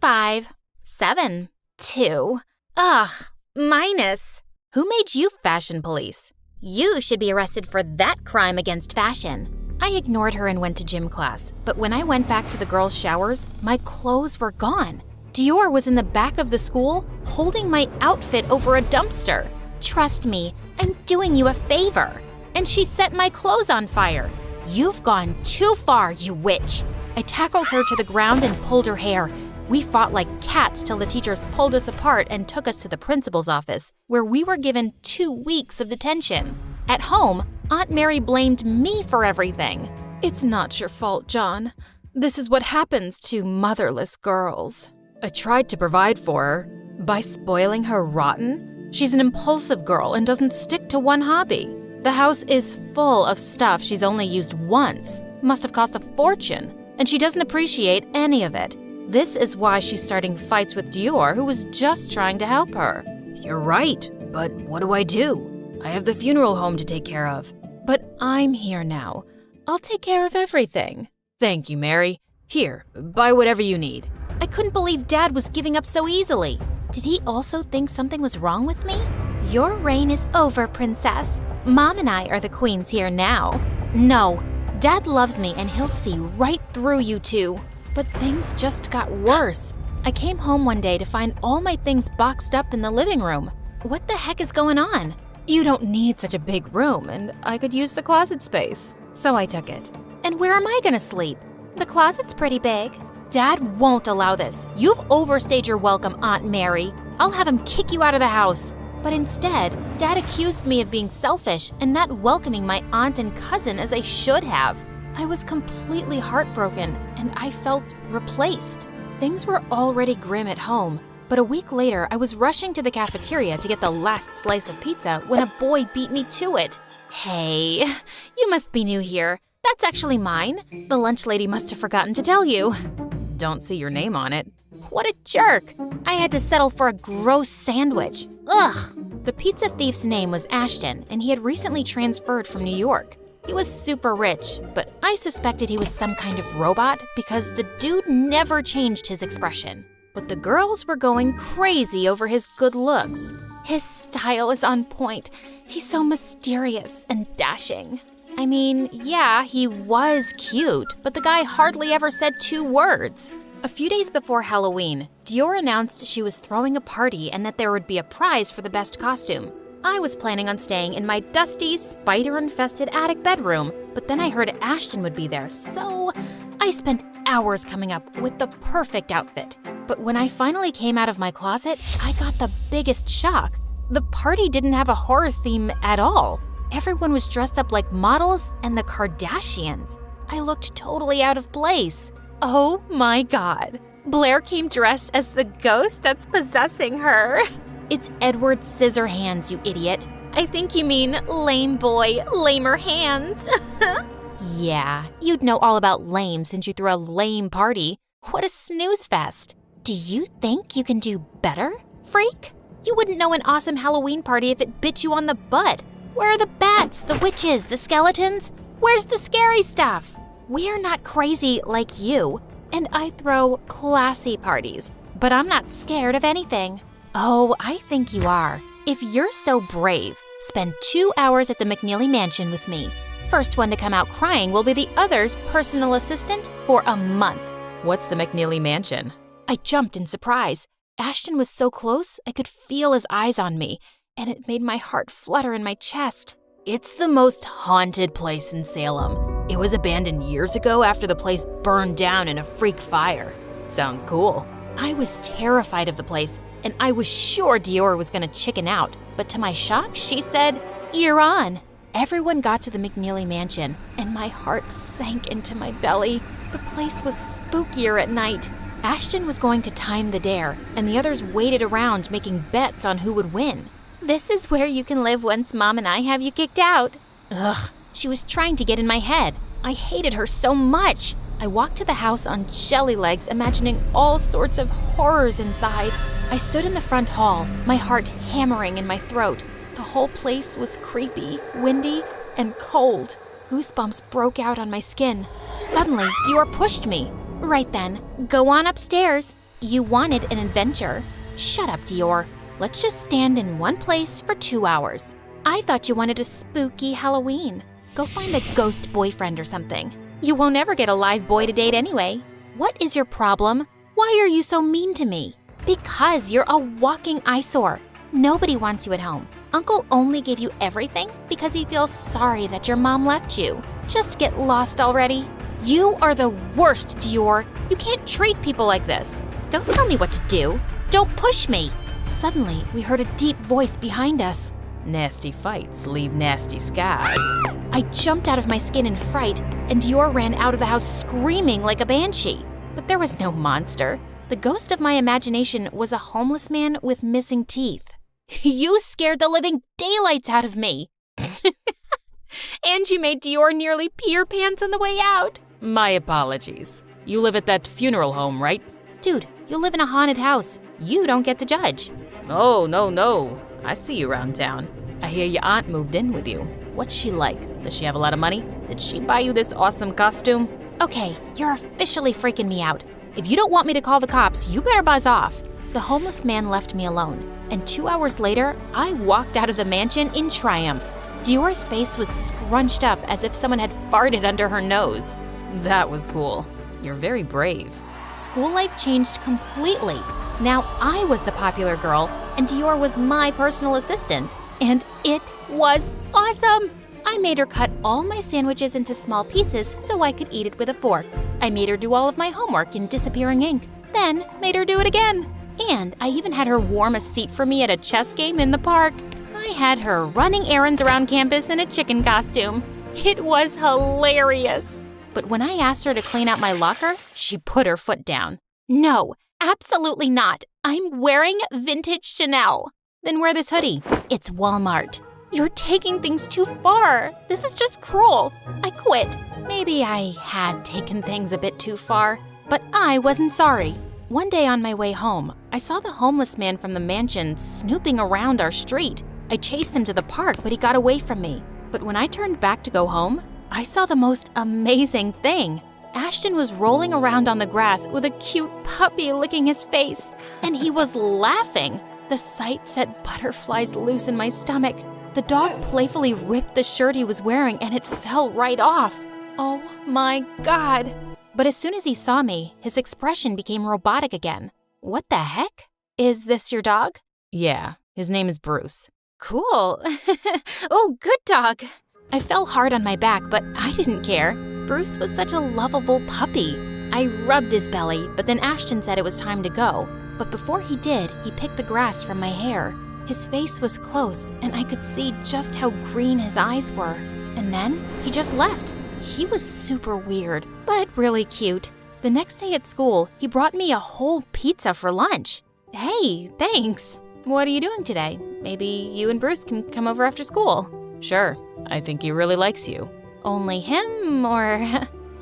5, 7, 2. Ugh, minus. Who made you fashion police? You should be arrested for that crime against fashion. I ignored her and went to gym class, but when I went back to the girls' showers, my clothes were gone. Dior was in the back of the school, holding my outfit over a dumpster. Trust me, I'm doing you a favor. And she set my clothes on fire. You've gone too far, you witch. I tackled her to the ground and pulled her hair. We fought like cats till the teachers pulled us apart and took us to the principal's office, where we were given 2 weeks of detention. At home, Aunt Mary blamed me for everything. It's not your fault, John. This is what happens to motherless girls. I tried to provide for her by spoiling her rotten. She's an impulsive girl and doesn't stick to one hobby. The house is full of stuff she's only used once. Must have cost a fortune, and she doesn't appreciate any of it. This is why she's starting fights with Dior, who was just trying to help her. You're right, but what do I do? I have the funeral home to take care of. But I'm here now. I'll take care of everything. Thank you, Mary. Here, buy whatever you need. I couldn't believe Dad was giving up so easily. Did he also think something was wrong with me? Your reign is over, Princess. Mom and I are the queens here now. No, Dad loves me and he'll see right through you two. But things just got worse. I came home one day to find all my things boxed up in the living room. What the heck is going on? You don't need such a big room, and I could use the closet space. So I took it. And where am I gonna sleep? The closet's pretty big. Dad won't allow this. You've overstayed your welcome, Aunt Mary. I'll have him kick you out of the house. But instead, Dad accused me of being selfish and not welcoming my aunt and cousin as I should have. I was completely heartbroken, and I felt replaced. Things were already grim at home, but a week later, I was rushing to the cafeteria to get the last slice of pizza when a boy beat me to it. Hey, you must be new here. That's actually mine. The lunch lady must have forgotten to tell you. Don't see your name on it. What a jerk! I had to settle for a gross sandwich. Ugh! The pizza thief's name was Ashton, and he had recently transferred from New York. He was super rich, but I suspected he was some kind of robot because the dude never changed his expression. But the girls were going crazy over his good looks. His style is on point. He's so mysterious and dashing. I mean, yeah, he was cute, but the guy hardly ever said 2 words. A few days before Halloween, Dior announced she was throwing a party and that there would be a prize for the best costume. I was planning on staying in my dusty, spider-infested attic bedroom, but then I heard Ashton would be there, so I spent hours coming up with the perfect outfit. But when I finally came out of my closet, I got the biggest shock. The party didn't have a horror theme at all. Everyone was dressed up like models and the Kardashians. I looked totally out of place. Oh my God. Blair came dressed as the ghost that's possessing her. It's Edward Scissorhands, you idiot. I think you mean lame boy, lamer hands. Yeah, you'd know all about lame since you threw a lame party. What a snooze fest. Do you think you can do better, freak? You wouldn't know an awesome Halloween party if it bit you on the butt. Where are the bats, the witches, the skeletons? Where's the scary stuff? We're not crazy like you, and I throw classy parties, but I'm not scared of anything. Oh, I think you are. If you're so brave, spend 2 hours at the McNeely Mansion with me. First one to come out crying will be the other's personal assistant for a month. What's the McNeely Mansion? I jumped in surprise. Ashton was so close, I could feel his eyes on me, and it made my heart flutter in my chest. It's the most haunted place in Salem. It was abandoned years ago after the place burned down in a freak fire. Sounds cool. I was terrified of the place, and I was sure Dior was gonna chicken out, but to my shock, she said, "You're on." Everyone got to the McNeely Mansion, and my heart sank into my belly. The place was spookier at night. Ashton was going to time the dare, and the others waited around making bets on who would win. This is where you can live once Mom and I have you kicked out. Ugh, she was trying to get in my head. I hated her so much. I walked to the house on jelly legs, imagining all sorts of horrors inside. I stood in the front hall, my heart hammering in my throat. The whole place was creepy, windy, and cold. Goosebumps broke out on my skin. Suddenly, Dior pushed me. Right then, go on upstairs. You wanted an adventure. Shut up, Dior. Let's just stand in one place for 2 hours. I thought you wanted a spooky Halloween. Go find a ghost boyfriend or something. You won't ever get a live boy to date anyway. What is your problem? Why are you so mean to me? Because you're a walking eyesore. Nobody wants you at home. Uncle only gave you everything because he feels sorry that your mom left you. Just get lost already. You are the worst, Dior. You can't treat people like this. Don't tell me what to do. Don't push me. Suddenly, we heard a deep voice behind us. Nasty fights leave nasty scars. I jumped out of my skin in fright, and Dior ran out of the house screaming like a banshee. But there was no monster. The ghost of my imagination was a homeless man with missing teeth. You scared the living daylights out of me. And you made Dior nearly pee her pants on the way out. My apologies. You live at that funeral home, right? Dude, you live in a haunted house. You don't get to judge. Oh, no. I see you around town. I hear your aunt moved in with you. What's she like? Does she have a lot of money? Did she buy you this awesome costume? Okay, you're officially freaking me out. If you don't want me to call the cops, you better buzz off. The homeless man left me alone, and 2 hours later, I walked out of the mansion in triumph. Dior's face was scrunched up as if someone had farted under her nose. That was cool. You're very brave. School life changed completely. Now I was the popular girl, and Dior was my personal assistant. And it was awesome! I made her cut all my sandwiches into small pieces so I could eat it with a fork. I made her do all of my homework in disappearing ink, then made her do it again. And I even had her warm a seat for me at a chess game in the park. I had her running errands around campus in a chicken costume. It was hilarious. But when I asked her to clean out my locker, she put her foot down. No, absolutely not. I'm wearing vintage Chanel. Then wear this hoodie. It's Walmart. You're taking things too far. This is just cruel. I quit. Maybe I had taken things a bit too far, but I wasn't sorry. One day on my way home, I saw the homeless man from the mansion snooping around our street. I chased him to the park, but he got away from me. But when I turned back to go home, I saw the most amazing thing. Ashton was rolling around on the grass with a cute puppy licking his face, and he was laughing. The sight set butterflies loose in my stomach. The dog playfully ripped the shirt he was wearing and it fell right off. Oh my God. But as soon as he saw me, his expression became robotic again. What the heck? Is this your dog? Yeah, his name is Bruce. Cool. Oh, good dog. I fell hard on my back, but I didn't care. Bruce was such a lovable puppy. I rubbed his belly, but then Ashton said it was time to go. But before he did, he picked the grass from my hair. His face was close, and I could see just how green his eyes were. And then he just left. He was super weird, but really cute. The next day at school, he brought me a whole pizza for lunch. Hey, thanks. What are you doing today? Maybe you and Bruce can come over after school. Sure, I think he really likes you. Only him, or…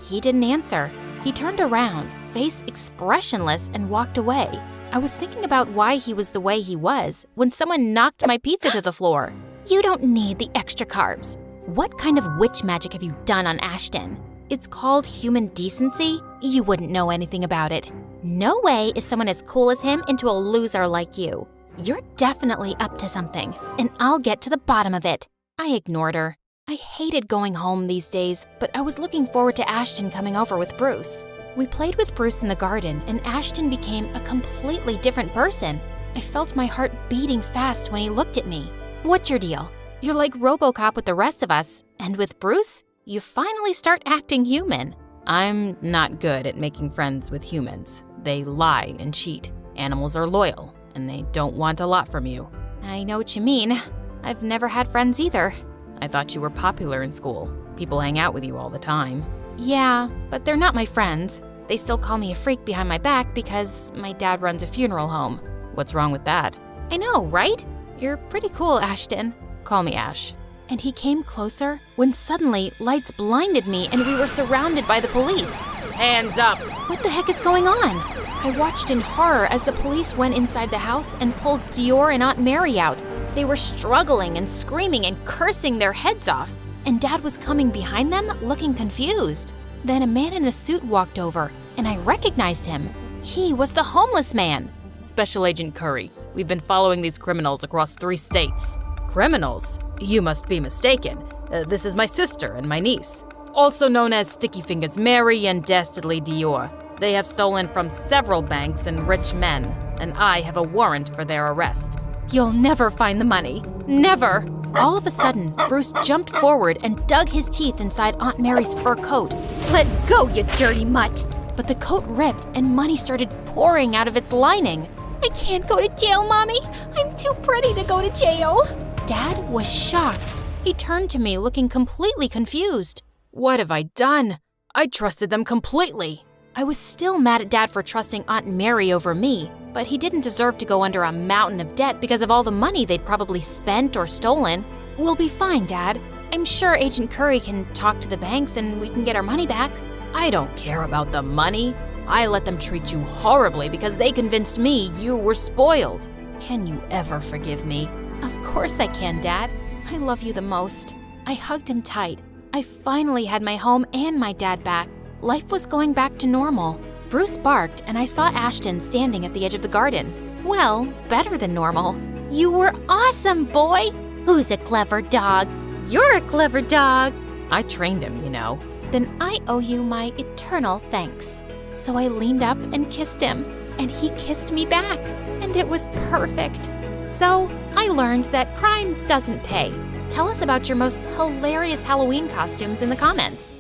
He didn't answer. He turned around, face expressionless, and walked away. I was thinking about why he was the way he was when someone knocked my pizza to the floor. You don't need the extra carbs. What kind of witch magic have you done on Ashton? It's called human decency? You wouldn't know anything about it. No way is someone as cool as him into a loser like you. You're definitely up to something, and I'll get to the bottom of it. I ignored her. I hated going home these days, but I was looking forward to Ashton coming over with Bruce. We played with Bruce in the garden, and Ashton became a completely different person. I felt my heart beating fast when he looked at me. What's your deal? You're like RoboCop with the rest of us, and with Bruce, you finally start acting human. I'm not good at making friends with humans. They lie and cheat. Animals are loyal, and they don't want a lot from you. I know what you mean. I've never had friends either. I thought you were popular in school. People hang out with you all the time. Yeah, but they're not my friends. They still call me a freak behind my back because my dad runs a funeral home. What's wrong with that? I know, right? You're pretty cool, Ashton. Call me Ash. And he came closer when suddenly lights blinded me and we were surrounded by the police. Hands up! What the heck is going on? I watched in horror as the police went inside the house and pulled Dior and Aunt Mary out. They were struggling and screaming and cursing their heads off. And Dad was coming behind them, looking confused. Then a man in a suit walked over, and I recognized him. He was the homeless man. Special Agent Curry, we've been following these criminals across 3 states. Criminals? You must be mistaken. This is my sister and my niece, also known as Sticky Fingers Mary and Dastardly Dior. They have stolen from several banks and rich men, and I have a warrant for their arrest. You'll never find the money. Never! All of a sudden, Bruce jumped forward and dug his teeth inside Aunt Mary's fur coat. Let go, you dirty mutt! But the coat ripped and money started pouring out of its lining. I can't go to jail, Mommy! I'm too pretty to go to jail! Dad was shocked. He turned to me looking completely confused. What have I done? I trusted them completely. I was still mad at Dad for trusting Aunt Mary over me, but he didn't deserve to go under a mountain of debt because of all the money they'd probably spent or stolen. We'll be fine, Dad. I'm sure Agent Curry can talk to the banks and we can get our money back. I don't care about the money. I let them treat you horribly because they convinced me you were spoiled. Can you ever forgive me? Of course I can, Dad. I love you the most. I hugged him tight. I finally had my home and my dad back. Life was going back to normal. Bruce barked, and I saw Ashton standing at the edge of the garden. Well, better than normal. You were awesome, boy! Who's a clever dog? You're a clever dog! I trained him, you know. Then I owe you my eternal thanks. So I leaned up and kissed him, and he kissed me back, and it was perfect. So I learned that crime doesn't pay. Tell us about your most hilarious Halloween costumes in the comments.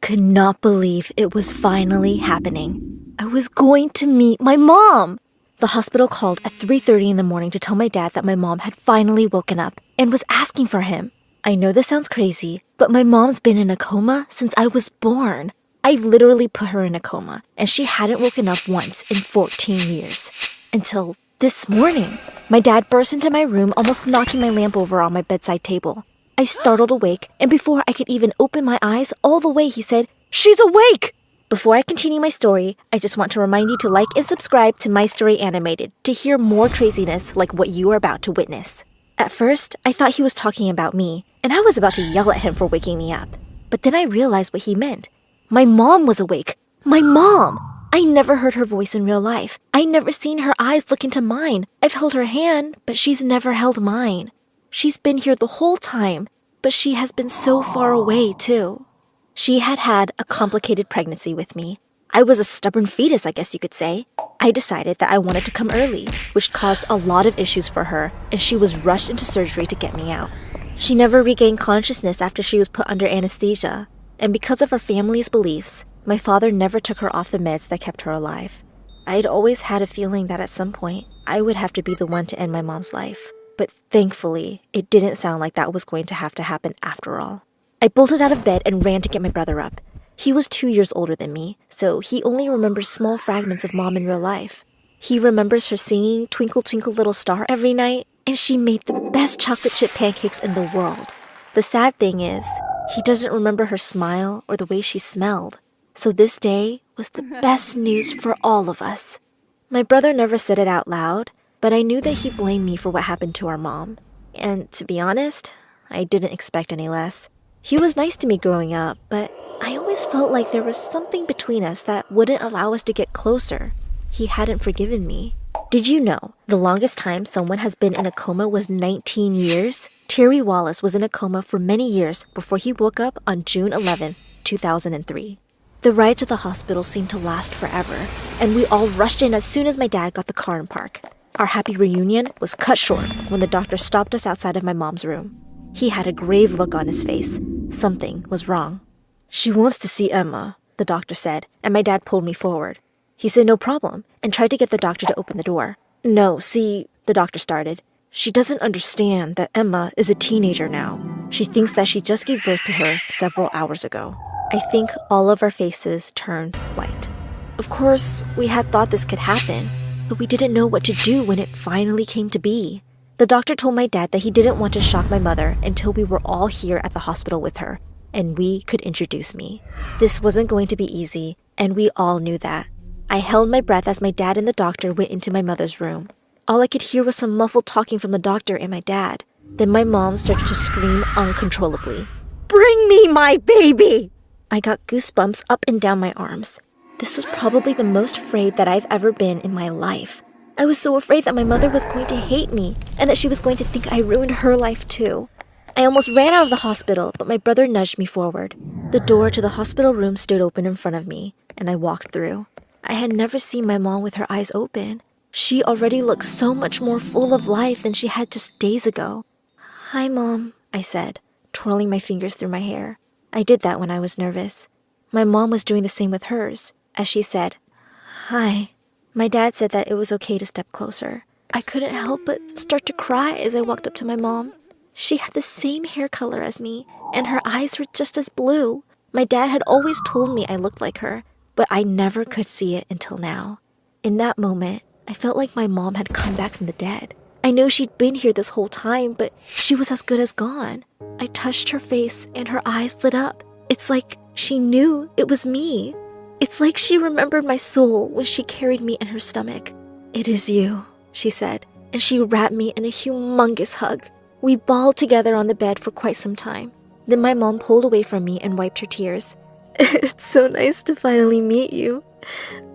could not believe it was finally happening. I was going to meet my mom. The hospital called at 3:30 in the morning to tell my dad that my mom had finally woken up and was asking for him. I know this sounds crazy, but my mom's been in a coma since I was born. I literally put her in a coma, and she hadn't woken up once in 14 years. Until this morning. My dad burst into my room, almost knocking my lamp over on my bedside table. I startled awake, and before I could even open my eyes all the way, he said, "She's awake!" Before I continue my story, I just want to remind you to like and subscribe to My Story Animated to hear more craziness like what you are about to witness. At first, I thought he was talking about me, and I was about to yell at him for waking me up. But then I realized what he meant. My mom was awake. My mom! I never heard her voice in real life. I never seen her eyes look into mine. I've held her hand, but she's never held mine. She's been here the whole time, but she has been so far away, too. She had had a complicated pregnancy with me. I was a stubborn fetus, I guess you could say. I decided that I wanted to come early, which caused a lot of issues for her, and she was rushed into surgery to get me out. She never regained consciousness after she was put under anesthesia, and because of her family's beliefs, my father never took her off the meds that kept her alive. I'd always had a feeling that at some point, I would have to be the one to end my mom's life. But thankfully, it didn't sound like that was going to happen after all. I bolted out of bed and ran to get my brother up. He was 2 years older than me, so he only remembers small fragments of mom in real life. He remembers her singing Twinkle Twinkle Little Star every night, and she made the best chocolate chip pancakes in the world. The sad thing is, he doesn't remember her smile or the way she smelled. So this day was the best news for all of us. My brother never said it out loud, but I knew that he blamed me for what happened to our mom. And to be honest, I didn't expect any less. He was nice to me growing up, but I always felt like there was something between us that wouldn't allow us to get closer. He hadn't forgiven me. Did you know the longest time someone has been in a coma was 19 years? Terry Wallace was in a coma for many years before he woke up on June 11, 2003. The ride to the hospital seemed to last forever, and we all rushed in as soon as my dad got the car in park. Our happy reunion was cut short when the doctor stopped us outside of my mom's room. He had a grave look on his face. Something was wrong. "She wants to see Emma," the doctor said, and my dad pulled me forward. He said no problem and tried to get the doctor to open the door. "No, see," the doctor started. "She doesn't understand that Emma is a teenager now. She thinks that she just gave birth to her several hours ago." I think all of our faces turned white. Of course, we had thought this could happen, but we didn't know what to do when it finally came to be. The doctor told my dad that he didn't want to shock my mother until we were all here at the hospital with her, and we could introduce me. This wasn't going to be easy, and we all knew that. I held my breath as my dad and the doctor went into my mother's room. All I could hear was some muffled talking from the doctor and my dad. Then my mom started to scream uncontrollably. "Bring me my baby!" I got goosebumps up and down my arms. This was probably the most afraid that I've ever been in my life. I was so afraid that my mother was going to hate me and that she was going to think I ruined her life too. I almost ran out of the hospital, but my brother nudged me forward. The door to the hospital room stood open in front of me, and I walked through. I had never seen my mom with her eyes open. She already looked so much more full of life than she had just days ago. "Hi, Mom," I said, twirling my fingers through my hair. I did that when I was nervous. My mom was doing the same with hers, as she said, "Hi." My dad said that it was okay to step closer. I couldn't help but start to cry as I walked up to my mom. She had the same hair color as me, and her eyes were just as blue. My dad had always told me I looked like her, but I never could see it until now. In that moment, I felt like my mom had come back from the dead. I know she'd been here this whole time, but she was as good as gone. I touched her face and her eyes lit up. It's like she knew it was me. It's like she remembered my soul when she carried me in her stomach. "It is you," she said, and she wrapped me in a humongous hug. We bawled together on the bed for quite some time. Then my mom pulled away from me and wiped her tears. "It's so nice to finally meet you.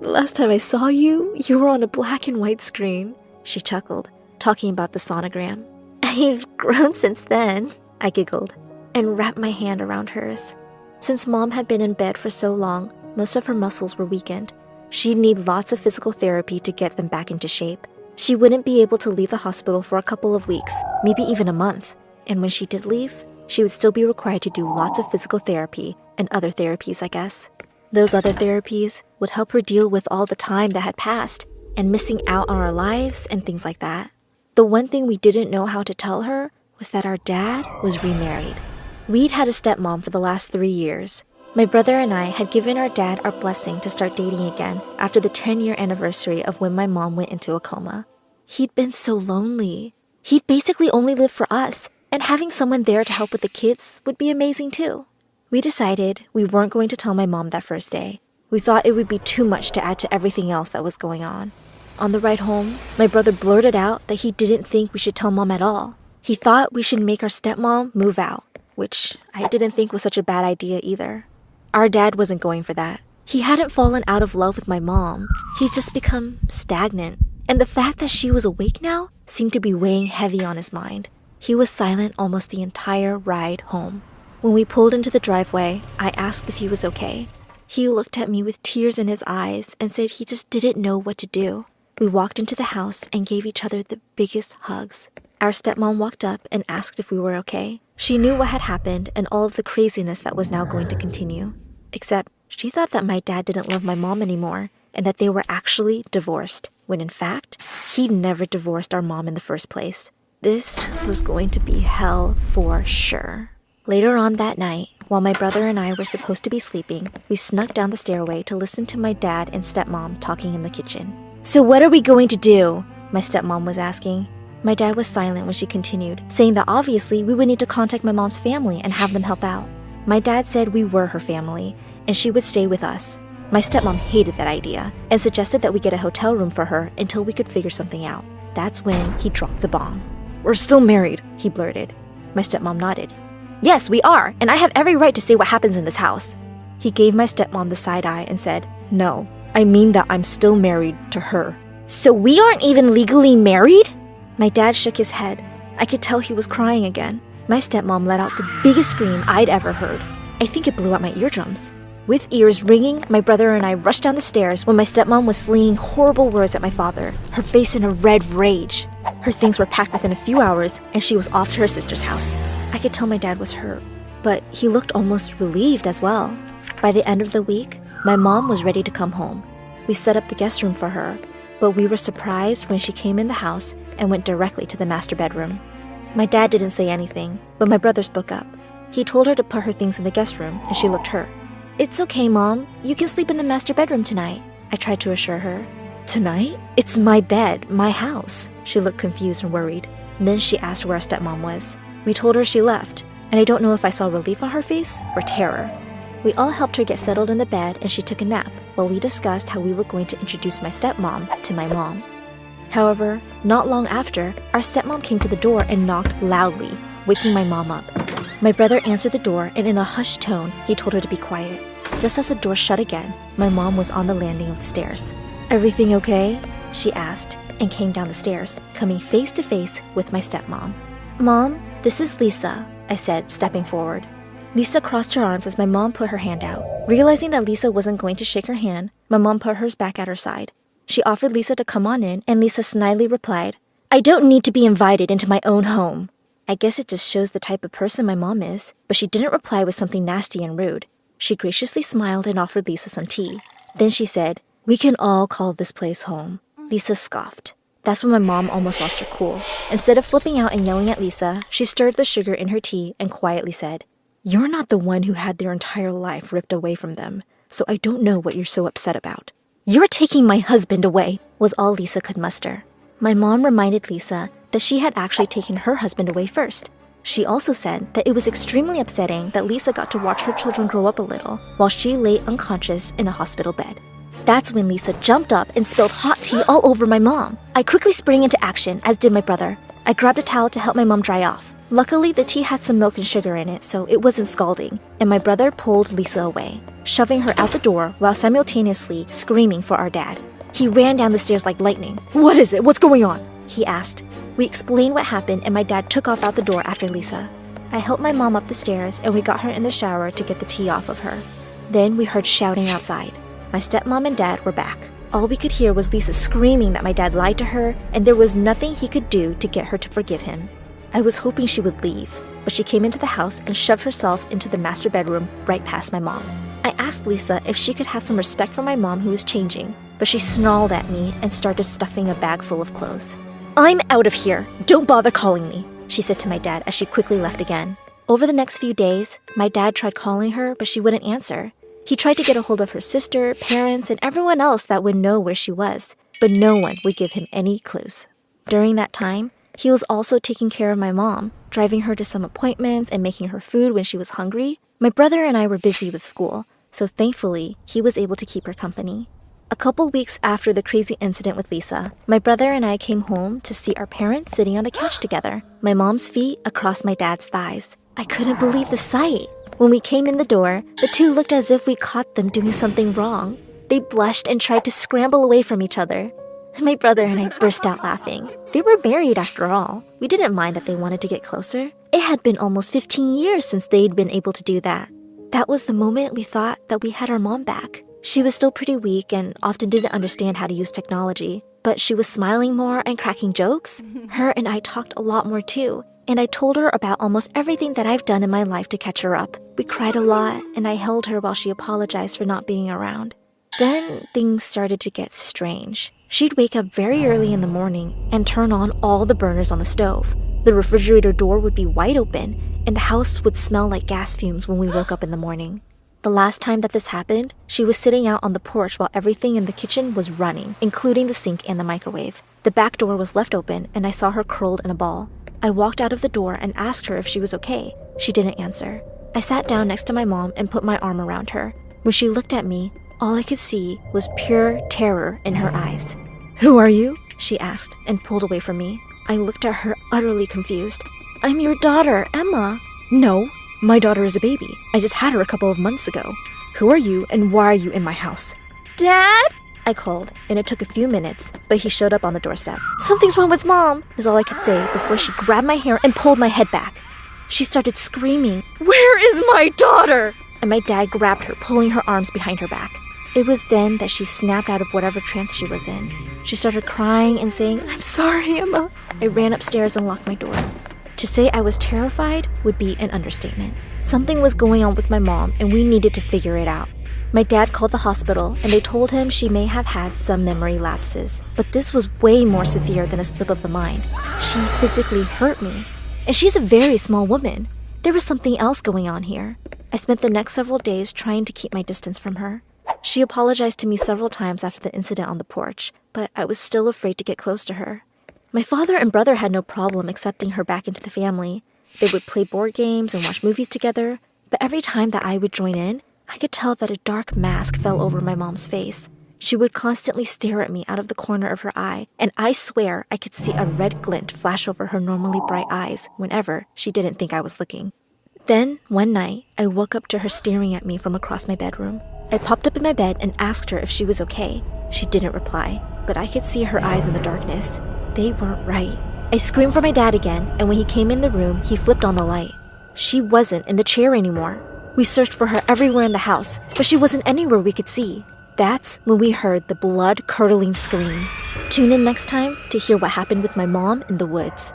The last time I saw you, you were on a black and white screen," she chuckled, talking about the sonogram. "I've grown since then," I giggled, and wrapped my hand around hers. Since Mom had been in bed for so long, most of her muscles were weakened. She'd need lots of physical therapy to get them back into shape. She wouldn't be able to leave the hospital for a couple of weeks, maybe even a month. And when she did leave, she would still be required to do lots of physical therapy and other therapies, I guess. Those other therapies would help her deal with all the time that had passed and missing out on our lives and things like that. The one thing we didn't know how to tell her was that our dad was remarried. We'd had a stepmom for the last 3 years. My brother and I had given our dad our blessing to start dating again after the 10-year anniversary of when my mom went into a coma. He'd been so lonely. He'd basically only lived for us, and having someone there to help with the kids would be amazing too. We decided we weren't going to tell my mom that first day. We thought it would be too much to add to everything else that was going on. On the ride home, my brother blurted out that he didn't think we should tell mom at all. He thought we should make our stepmom move out, which I didn't think was such a bad idea either. Our dad wasn't going for that. He hadn't fallen out of love with my mom. He'd just become stagnant. And the fact that she was awake now seemed to be weighing heavy on his mind. He was silent almost the entire ride home. When we pulled into the driveway, I asked if he was okay. He looked at me with tears in his eyes and said he just didn't know what to do. We walked into the house and gave each other the biggest hugs. Our stepmom walked up and asked if we were okay. She knew what had happened and all of the craziness that was now going to continue. Except she thought that my dad didn't love my mom anymore and that they were actually divorced, when in fact, he'd never divorced our mom in the first place. This was going to be hell for sure. Later on that night, while my brother and I were supposed to be sleeping, we snuck down the stairway to listen to my dad and stepmom talking in the kitchen. "So what are we going to do?" my stepmom was asking. My dad was silent when she continued, saying that obviously we would need to contact my mom's family and have them help out. My dad said we were her family, and she would stay with us. My stepmom hated that idea and suggested that we get a hotel room for her until we could figure something out. That's when he dropped the bomb. "We're still married," he blurted. My stepmom nodded. "Yes, we are, and I have every right to say what happens in this house." He gave my stepmom the side eye and said, "No, I mean that I'm still married to her." "So we aren't even legally married?" My dad shook his head. I could tell he was crying again. My stepmom let out the biggest scream I'd ever heard. I think it blew out my eardrums. With ears ringing, my brother and I rushed down the stairs when my stepmom was slinging horrible words at my father, her face in a red rage. Her things were packed within a few hours, and she was off to her sister's house. I could tell my dad was hurt, but he looked almost relieved as well. By the end of the week, my mom was ready to come home. We set up the guest room for her, but we were surprised when she came in the house and went directly to the master bedroom. My dad didn't say anything, but my brother spoke up. He told her to put her things in the guest room, and she looked hurt. "It's okay, Mom. You can sleep in the master bedroom tonight," I tried to assure her. "Tonight? It's my bed, my house." She looked confused and worried. Then she asked where our stepmom was. We told her she left, and I don't know if I saw relief on her face or terror. We all helped her get settled in the bed, and she took a nap while we discussed how we were going to introduce my stepmom to my mom. However, not long after, our stepmom came to the door and knocked loudly, waking my mom up. My brother answered the door, and in a hushed tone, he told her to be quiet. Just as the door shut again, my mom was on the landing of the stairs. "Everything okay?" she asked, and came down the stairs, coming face to face with my stepmom. "Mom, this is Lisa," I said, stepping forward. Lisa crossed her arms as my mom put her hand out. Realizing that Lisa wasn't going to shake her hand, my mom put hers back at her side. She offered Lisa to come on in, and Lisa snidely replied, "I don't need to be invited into my own home." I guess it just shows the type of person my mom is, but she didn't reply with something nasty and rude. She graciously smiled and offered Lisa some tea. Then she said, "We can all call this place home." Lisa scoffed. That's when my mom almost lost her cool. Instead of flipping out and yelling at Lisa, she stirred the sugar in her tea and quietly said, "You're not the one who had their entire life ripped away from them, so I don't know what you're so upset about." "You're taking my husband away," was all Lisa could muster. My mom reminded Lisa that she had actually taken her husband away first. She also said that it was extremely upsetting that Lisa got to watch her children grow up a little while she lay unconscious in a hospital bed. That's when Lisa jumped up and spilled hot tea all over my mom. I quickly sprang into action, as did my brother. I grabbed a towel to help my mom dry off. Luckily, the tea had some milk and sugar in it, so it wasn't scalding, and my brother pulled Lisa away, shoving her out the door while simultaneously screaming for our dad. He ran down the stairs like lightning. "What is it? What's going on?" he asked. We explained what happened, and my dad took off out the door after Lisa. I helped my mom up the stairs, and we got her in the shower to get the tea off of her. Then we heard shouting outside. My stepmom and dad were back. All we could hear was Lisa screaming that my dad lied to her, and there was nothing he could do to get her to forgive him. I was hoping she would leave, but she came into the house and shoved herself into the master bedroom right past my mom. I asked Lisa if she could have some respect for my mom who was changing, but she snarled at me and started stuffing a bag full of clothes. "I'm out of here. Don't bother calling me," she said to my dad as she quickly left again. Over the next few days, my dad tried calling her, but she wouldn't answer. He tried to get a hold of her sister, parents, and everyone else that would know where she was, but no one would give him any clues. During that time, he was also taking care of my mom, driving her to some appointments and making her food when she was hungry. My brother and I were busy with school, so thankfully, he was able to keep her company. A couple weeks after the crazy incident with Lisa, my brother and I came home to see our parents sitting on the couch together, my mom's feet across my dad's thighs. I couldn't believe the sight. When we came in the door, the two looked as if we caught them doing something wrong. They blushed and tried to scramble away from each other. My brother and I burst out laughing. They were married after all. We didn't mind that they wanted to get closer. It had been almost 15 years since they'd been able to do that. That was the moment we thought that we had our mom back. She was still pretty weak and often didn't understand how to use technology, but she was smiling more and cracking jokes. Her and I talked a lot more too, and I told her about almost everything that I've done in my life to catch her up. We cried a lot, and I held her while she apologized for not being around. Then things started to get strange. She'd wake up very early in the morning and turn on all the burners on the stove. The refrigerator door would be wide open, and the house would smell like gas fumes when we woke up in the morning. The last time that this happened, she was sitting out on the porch while everything in the kitchen was running, including the sink and the microwave. The back door was left open, and I saw her curled in a ball. I walked out of the door and asked her if she was okay. She didn't answer. I sat down next to my mom and put my arm around her. When she looked at me, all I could see was pure terror in her eyes. "Who are you?" she asked and pulled away from me. I looked at her utterly confused. "I'm your daughter, Emma." "No, my daughter is a baby. I just had her a couple of months ago. Who are you and why are you in my house?" "Dad?" I called, and it took a few minutes, but he showed up on the doorstep. "Something's wrong with Mom," is all I could say before she grabbed my hair and pulled my head back. She started screaming, "Where is my daughter?" And my dad grabbed her, pulling her arms behind her back. It was then that she snapped out of whatever trance she was in. She started crying and saying, "I'm sorry, Emma." I ran upstairs and locked my door. To say I was terrified would be an understatement. Something was going on with my mom, and we needed to figure it out. My dad called the hospital, and they told him she may have had some memory lapses. But this was way more severe than a slip of the mind. She physically hurt me. And she's a very small woman. There was something else going on here. I spent the next several days trying to keep my distance from her. She apologized to me several times after the incident on the porch, but I was still afraid to get close to her. My father and brother had no problem accepting her back into the family. They would play board games and watch movies together, but every time that I would join in, I could tell that a dark mask fell over my mom's face. She would constantly stare at me out of the corner of her eye, and I swear I could see a red glint flash over her normally bright eyes whenever she didn't think I was looking. Then, one night, I woke up to her staring at me from across my bedroom. I popped up in my bed and asked her if she was okay. She didn't reply, but I could see her eyes in the darkness. They weren't right. I screamed for my dad again, and when he came in the room, he flipped on the light. She wasn't in the chair anymore. We searched for her everywhere in the house, but she wasn't anywhere we could see. That's when we heard the blood-curdling scream. Tune in next time to hear what happened with my mom in the woods.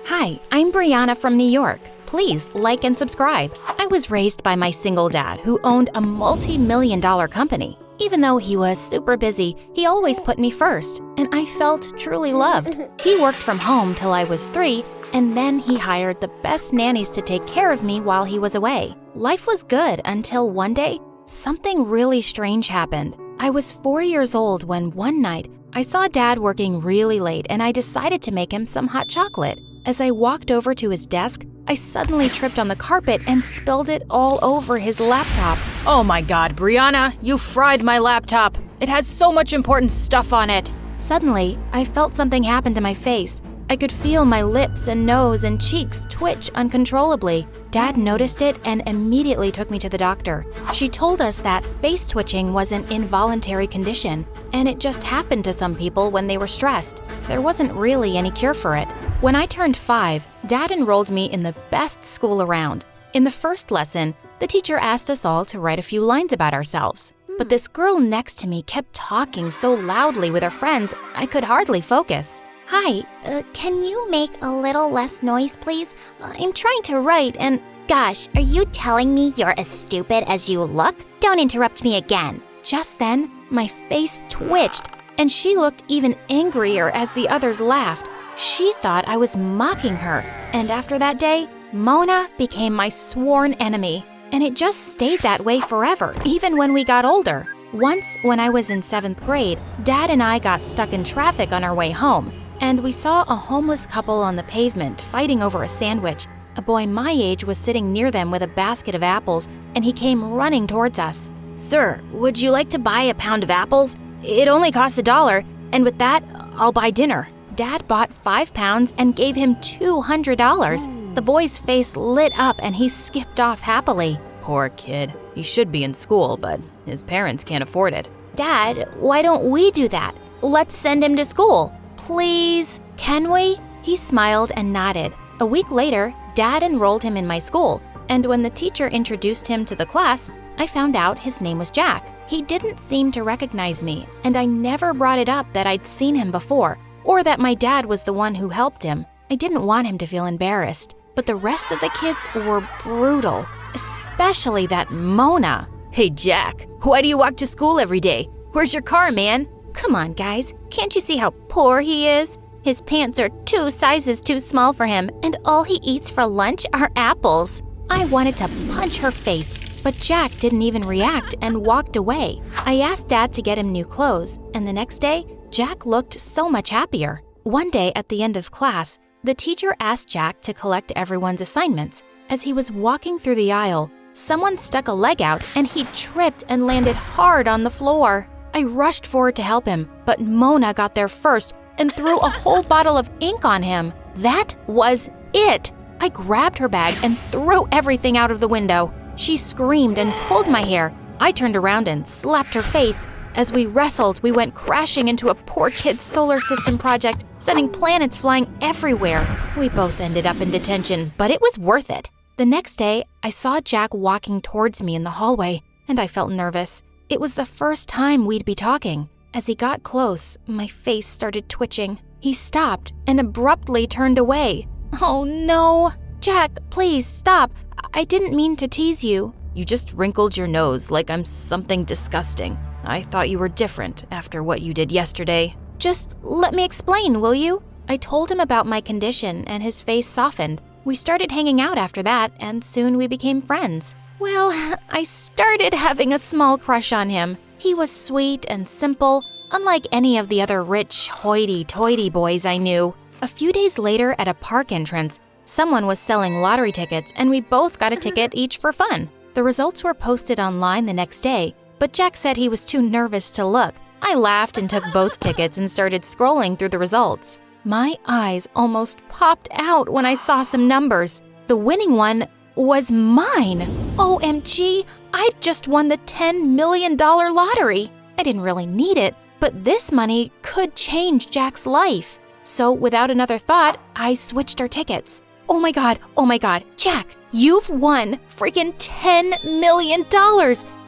Hi, I'm Brianna from New York. Please like and subscribe. I was raised by my single dad who owned a multi-million-dollar company. Even though he was super busy, he always put me first, and I felt truly loved. He worked from home till I was 3, and then he hired the best nannies to take care of me while he was away. Life was good until one day, something really strange happened. I was 4 years old when one night, I saw Dad working really late and I decided to make him some hot chocolate. As I walked over to his desk, I suddenly tripped on the carpet and spilled it all over his laptop. Oh my God, Brianna, you fried my laptop. It has so much important stuff on it. Suddenly, I felt something happen to my face. I could feel my lips and nose and cheeks twitch uncontrollably. Dad noticed it and immediately took me to the doctor. She told us that face twitching was an involuntary condition, and it just happened to some people when they were stressed. There wasn't really any cure for it. When I turned 5, Dad enrolled me in the best school around. In the first lesson, the teacher asked us all to write a few lines about ourselves. But this girl next to me kept talking so loudly with her friends, I could hardly focus. Hi, can you make a little less noise, please? I'm trying to write and... Gosh, are you telling me you're as stupid as you look? Don't interrupt me again. Just then, my face twitched, and she looked even angrier as the others laughed. She thought I was mocking her, and after that day, Mona became my sworn enemy. And it just stayed that way forever, even when we got older. Once, when I was in 7th grade, Dad and I got stuck in traffic on our way home, and we saw a homeless couple on the pavement fighting over a sandwich. A boy my age was sitting near them with a basket of apples, and he came running towards us. "Sir, would you like to buy a pound of apples? It only costs $1, and with that, I'll buy dinner." Dad bought 5 pounds and gave him $200. The boy's face lit up and he skipped off happily. Poor kid. He should be in school, but his parents can't afford it. Dad, why don't we do that? Let's send him to school. Please, can we? He smiled and nodded. A week later, Dad enrolled him in my school, and when the teacher introduced him to the class, I found out his name was Jack. He didn't seem to recognize me, and I never brought it up that I'd seen him before, or that my dad was the one who helped him. I didn't want him to feel embarrassed, but the rest of the kids were brutal, especially that Mona. Hey, Jack, why do you walk to school every day? Where's your car, man? Come on, guys. Can't you see how poor he is? His pants are 2 sizes too small for him, and all he eats for lunch are apples. I wanted to punch her face, but Jack didn't even react and walked away. I asked Dad to get him new clothes, and the next day, Jack looked so much happier. One day at the end of class, the teacher asked Jack to collect everyone's assignments. As he was walking through the aisle, someone stuck a leg out and he tripped and landed hard on the floor. I rushed forward to help him, but Mona got there first and threw a whole bottle of ink on him. That was it. I grabbed her bag and threw everything out of the window. She screamed and pulled my hair. I turned around and slapped her face. As we wrestled, we went crashing into a poor kid's solar system project, sending planets flying everywhere. We both ended up in detention, but it was worth it. The next day, I saw Jack walking towards me in the hallway, and I felt nervous. It was the first time we'd be talking. As he got close, my face started twitching. He stopped and abruptly turned away. Oh no! Jack, please stop. I didn't mean to tease you. You just wrinkled your nose like I'm something disgusting. I thought you were different after what you did yesterday. Just let me explain, will you? I told him about my condition and his face softened. We started hanging out after that, and soon we became friends. Well, I started having a small crush on him. He was sweet and simple, unlike any of the other rich, hoity-toity boys I knew. A few days later at a park entrance, someone was selling lottery tickets and we both got a ticket each for fun. The results were posted online the next day, but Jack said he was too nervous to look. I laughed and took both tickets and started scrolling through the results. My eyes almost popped out when I saw some numbers. The winning one was mine. OMG, I just won the $10 million lottery. I didn't really need it, but this money could change Jack's life. So without another thought, I switched our tickets. Oh my God, Jack, you've won freaking $10 million.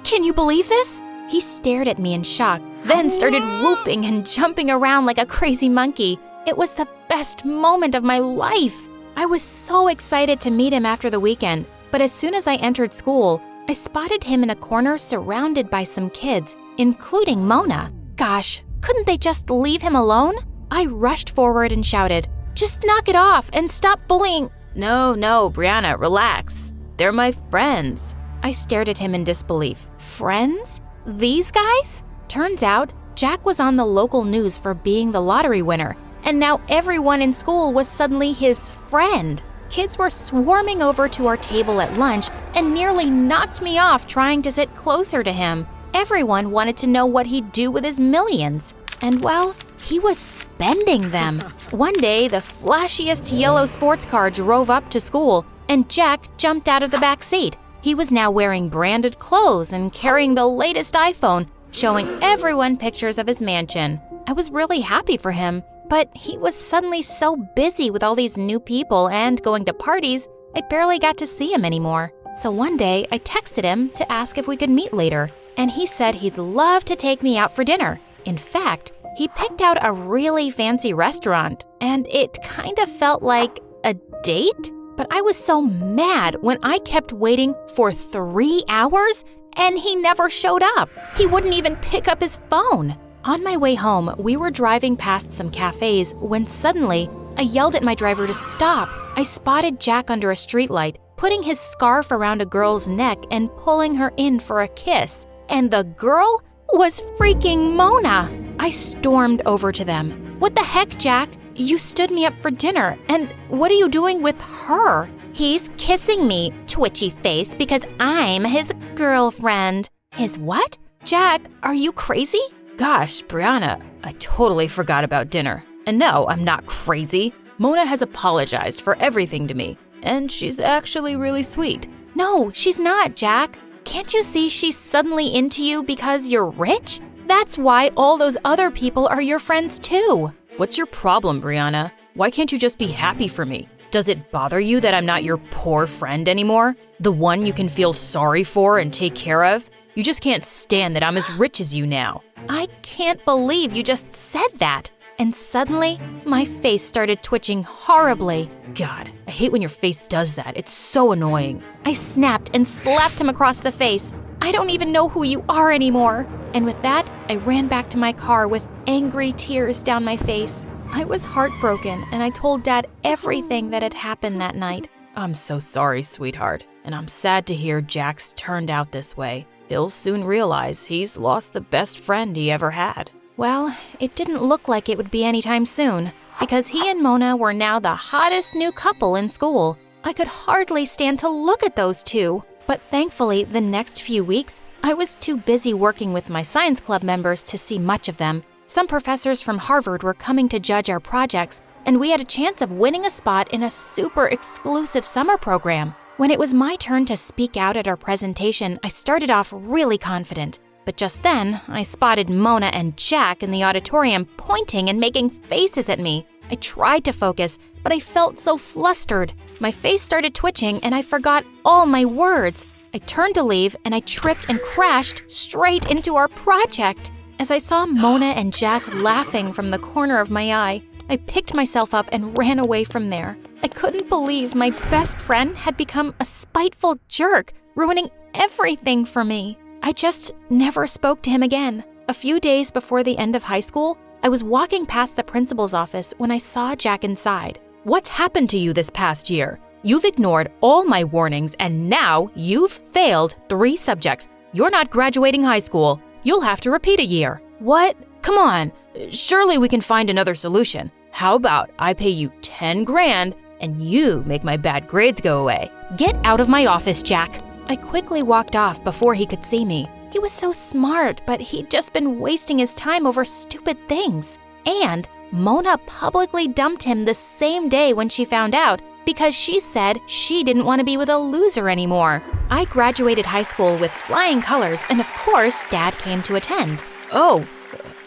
Can you believe this? He stared at me in shock, then started whooping and jumping around like a crazy monkey. It was the best moment of my life. I was so excited to meet him after the weekend, but as soon as I entered school, I spotted him in a corner surrounded by some kids, including Mona. Gosh, couldn't they just leave him alone? I rushed forward and shouted, "Just knock it off and stop bullying." No, Brianna, relax. They're my friends. I stared at him in disbelief. Friends? These guys? Turns out, Jack was on the local news for being the lottery winner, and now everyone in school was suddenly his friend. Kids were swarming over to our table at lunch and nearly knocked me off trying to sit closer to him. Everyone wanted to know what he'd do with his millions. And well, he was spending them. One day, the flashiest yellow sports car drove up to school, and Jack jumped out of the back seat. He was now wearing branded clothes and carrying the latest iPhone, showing everyone pictures of his mansion. I was really happy for him, but he was suddenly so busy with all these new people and going to parties, I barely got to see him anymore. So one day, I texted him to ask if we could meet later, and he said he'd love to take me out for dinner. In fact, He picked out a really fancy restaurant, and it kind of felt like a date. But I was so mad when I kept waiting for 3 hours and he never showed up. He wouldn't even pick up his phone. On my way home, we were driving past some cafes when suddenly I yelled at my driver to stop. I spotted Jack under a streetlight, putting his scarf around a girl's neck and pulling her in for a kiss. And the girl was freaking Mona. I stormed over to them. What the heck, Jack? You stood me up for dinner, and what are you doing with her? He's kissing me, twitchy face, because I'm his girlfriend. His what? Jack, are you crazy? Gosh, Brianna, I totally forgot about dinner. And no, I'm not crazy. Mona has apologized for everything to me, and she's actually really sweet. No, she's not, Jack. Can't you see she's suddenly into you because you're rich? That's why all those other people are your friends too. What's your problem, Brianna? Why can't you just be happy for me? Does it bother you that I'm not your poor friend anymore? The one you can feel sorry for and take care of? You just can't stand that I'm as rich as you now. I can't believe you just said that. And suddenly, my face started twitching horribly. God, I hate when your face does that. It's so annoying. I snapped and slapped him across the face. I don't even know who you are anymore. And with that, I ran back to my car with angry tears down my face. I was heartbroken, and I told Dad everything that had happened that night. I'm so sorry, sweetheart. And I'm sad to hear Jack's turned out this way. He'll soon realize he's lost the best friend he ever had. Well, it didn't look like it would be anytime soon, because he and Mona were now the hottest new couple in school. I could hardly stand to look at those two. But thankfully, the next few weeks, I was too busy working with my science club members to see much of them. Some professors from Harvard were coming to judge our projects, and we had a chance of winning a spot in a super exclusive summer program. When it was my turn to speak out at our presentation, I started off really confident. But just then, I spotted Mona and Jack in the auditorium pointing and making faces at me. I tried to focus, but I felt so flustered. My face started twitching and I forgot all my words. I turned to leave and I tripped and crashed straight into our project. As I saw Mona and Jack laughing from the corner of my eye, I picked myself up and ran away from there. I couldn't believe my best friend had become a spiteful jerk, ruining everything for me. I just never spoke to him again. A few days before the end of high school, I was walking past the principal's office when I saw Jack inside. What's happened to you this past year? You've ignored all my warnings and now you've failed 3 subjects. You're not graduating high school. You'll have to repeat a year. What? Come on. Surely we can find another solution. How about I pay you 10 grand and you make my bad grades go away? Get out of my office, Jack. I quickly walked off before he could see me. He was so smart, but he'd just been wasting his time over stupid things. And Mona publicly dumped him the same day when she found out because she said she didn't want to be with a loser anymore. I graduated high school with flying colors, and of course, Dad came to attend. Oh,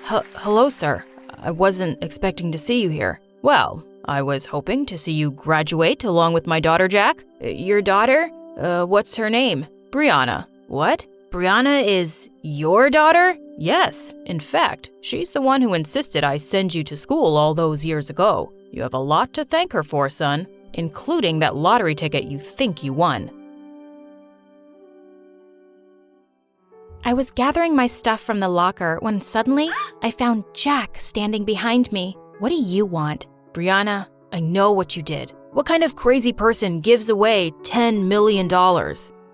hello, sir. I wasn't expecting to see you here. Well, I was hoping to see you graduate along with my daughter, Jack. Your daughter? What's her name? Brianna. What? Brianna is your daughter? Yes. In fact, she's the one who insisted I send you to school all those years ago. You have a lot to thank her for, son, including that lottery ticket you think you won. I was gathering my stuff from the locker when suddenly I found Jack standing behind me. What do you want? Brianna, I know what you did. What kind of crazy person gives away $10 million?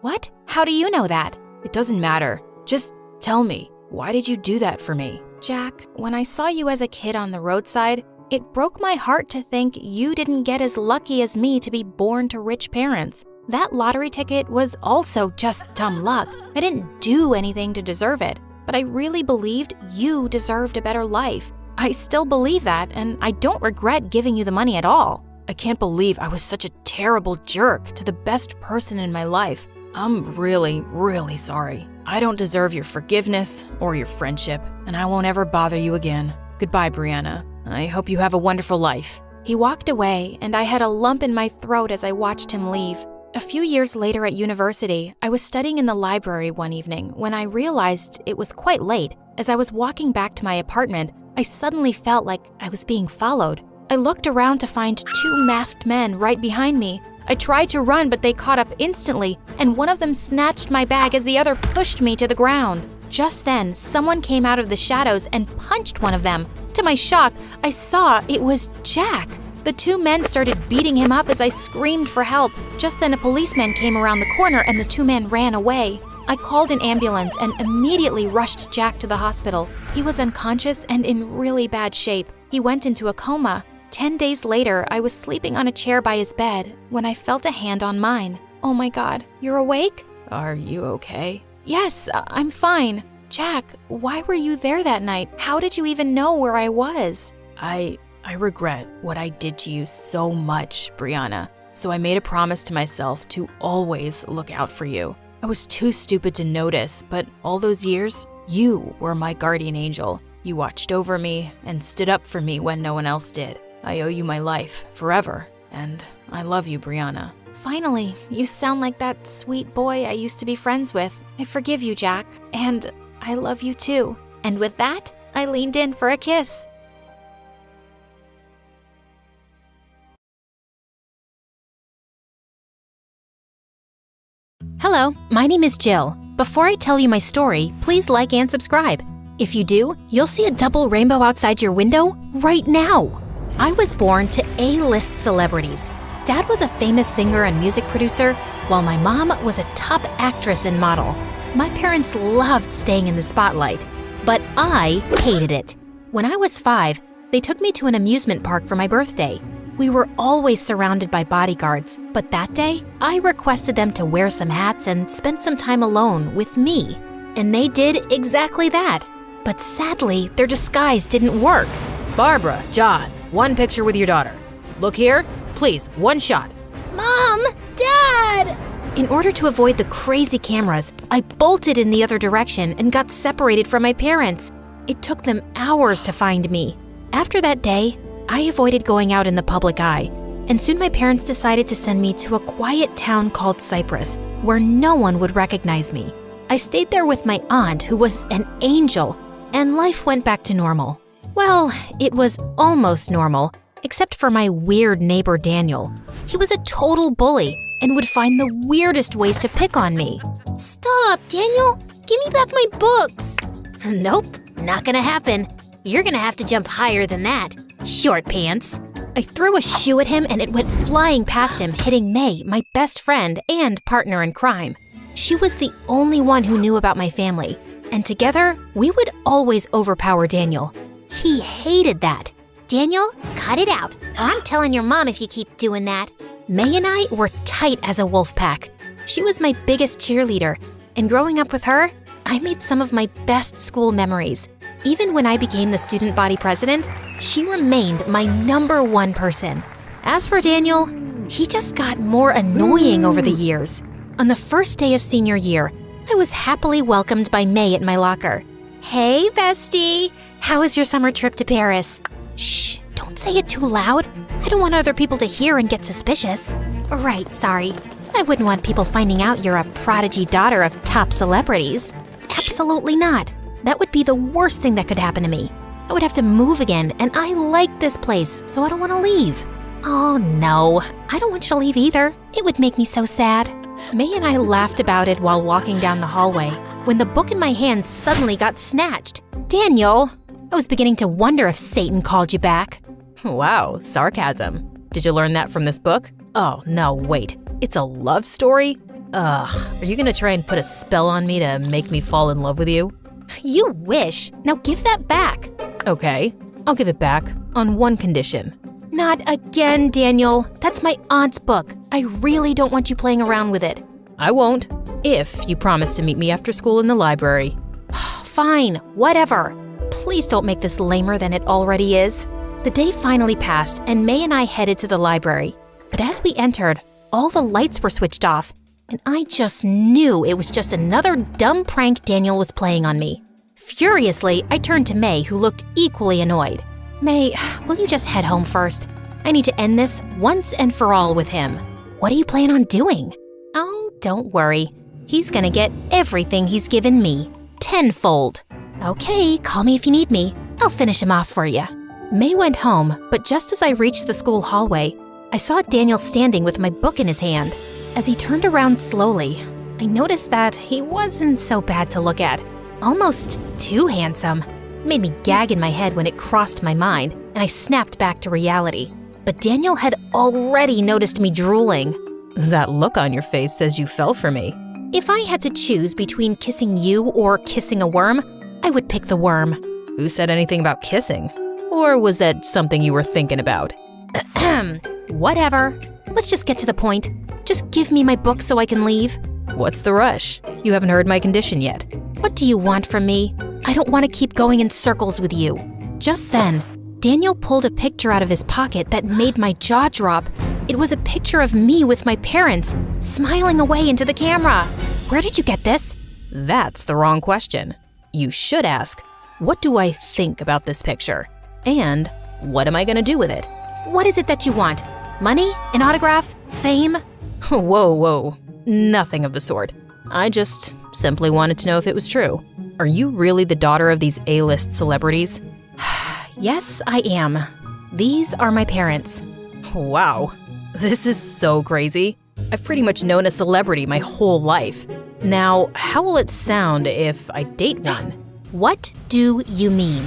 What? How do you know that? It doesn't matter. Just tell me, why did you do that for me? Jack, when I saw you as a kid on the roadside, it broke my heart to think you didn't get as lucky as me to be born to rich parents. That lottery ticket was also just dumb luck. I didn't do anything to deserve it, but I really believed you deserved a better life. I still believe that, and I don't regret giving you the money at all. I can't believe I was such a terrible jerk to the best person in my life. I'm really, really sorry. I don't deserve your forgiveness or your friendship, and I won't ever bother you again. Goodbye, Brianna. I hope you have a wonderful life. He walked away, and I had a lump in my throat as I watched him leave. A few years later at university, I was studying in the library one evening when I realized it was quite late. As I was walking back to my apartment, I I suddenly felt like I was being followed. I looked around to find 2 masked men right behind me. I tried to run, but they caught up instantly, and one of them snatched my bag as the other pushed me to the ground. Just then, someone came out of the shadows and punched one of them. To my shock, I saw it was Jack. The 2 men started beating him up as I screamed for help. Just then, a policeman came around the corner and the 2 men ran away. I called an ambulance and immediately rushed Jack to the hospital. He was unconscious and in really bad shape. He went into a coma. 10 days later, I was sleeping on a chair by his bed when I felt a hand on mine. Oh my God, you're awake? Are you okay? Yes, I'm fine. Jack, why were you there that night? How did you even know where I was? I regret what I did to you so much, Brianna. So I made a promise to myself to always look out for you. I was too stupid to notice, but all those years, you were my guardian angel. You watched over me and stood up for me when no one else did. I owe you my life forever, and I love you, Brianna. Finally, you sound like that sweet boy I used to be friends with. I forgive you, Jack, and I love you too. And with that, I leaned in for a kiss. Hello, my name is Jill. Before I tell you my story, please like and subscribe. If you do, you'll see a double rainbow outside your window right now. I was born to A-list celebrities. Dad was a famous singer and music producer, while my mom was a top actress and model. My parents loved staying in the spotlight, but I hated it. When I was 5, they took me to an amusement park for my birthday. We were always surrounded by bodyguards, but that day, I requested them to wear some hats and spend some time alone with me. And they did exactly that. But sadly, their disguise didn't work. Barbara, John, one picture with your daughter. Look here, please, one shot. Mom! Dad! In order to avoid the crazy cameras, I bolted in the other direction and got separated from my parents. It took them hours to find me. After that day, I avoided going out in the public eye, and soon my parents decided to send me to a quiet town called Cyprus, where no one would recognize me. I stayed there with my aunt, who was an angel, and life went back to normal. Well, it was almost normal, except for my weird neighbor Daniel. He was a total bully and would find the weirdest ways to pick on me. Stop, Daniel! Give me back my books! Nope, not gonna happen. You're gonna have to jump higher than that. Short pants. I threw a shoe at him and it went flying past him, hitting May, my best friend and partner in crime. She was the only one who knew about my family, and together, we would always overpower Daniel. He hated that. Daniel, cut it out, or I'm telling your mom if you keep doing that. May and I were tight as a wolf pack. She was my biggest cheerleader, and growing up with her, I made some of my best school memories. Even when I became the student body president, she remained my #1 person. As for Daniel, he just got more annoying over the years. On the first day of senior year, I was happily welcomed by May at my locker. Hey, bestie! How was your summer trip to Paris? Shh, don't say it too loud. I don't want other people to hear and get suspicious. Right, sorry. I wouldn't want people finding out you're a prodigy daughter of top celebrities. Absolutely not. That would be the worst thing that could happen to me. I would have to move again, and I like this place, so I don't want to leave. Oh no, I don't want you to leave either. It would make me so sad. May and I laughed about it while walking down the hallway, when the book in my hand suddenly got snatched. Daniel! I was beginning to wonder if Satan called you back. Wow, sarcasm. Did you learn that from this book? Oh, no, wait. It's a love story? Ugh, are you gonna try and put a spell on me to make me fall in love with you? You wish. Now give that back. Okay, I'll give it back on one condition. Not again, Daniel. That's my aunt's book. I really don't want you playing around with it. I won't, if you promise to meet me after school in the library. Fine, whatever. Please don't make this lamer than it already is. The day finally passed, and May and I headed to the library. But as we entered, all the lights were switched off, and I just knew it was just another dumb prank Daniel was playing on me. Furiously, I turned to May, who looked equally annoyed. May, will you just head home first? I need to end this once and for all with him. What do you plan on doing? Oh, don't worry. He's gonna get everything he's given me, tenfold. Okay, call me if you need me. I'll finish him off for you. May went home, but just as I reached the school hallway, I saw Daniel standing with my book in his hand. As he turned around slowly, I noticed that he wasn't so bad to look at. Almost too handsome. It made me gag in my head when it crossed my mind, and I snapped back to reality. But Daniel had already noticed me drooling. That look on your face says you fell for me. If I had to choose between kissing you or kissing a worm, I would pick the worm. Who said anything about kissing? Or was that something you were thinking about? Whatever. Let's just get to the point. Just give me my book so I can leave. What's the rush? You haven't heard my condition yet. What do you want from me? I don't want to keep going in circles with you. Just then, Daniel pulled a picture out of his pocket that made my jaw drop. It was a picture of me with my parents, smiling away into the camera. Where did you get this? That's the wrong question. You should ask, what do I think about this picture? And what am I going to do with it? What is it that you want? Money? An autograph? Fame? Whoa. Nothing of the sort. I just simply wanted to know if it was true. Are you really the daughter of these A-list celebrities? Yes, I am. These are my parents. Wow. This is so crazy. I've pretty much known a celebrity my whole life. Now, how will it sound if I date one? What do you mean?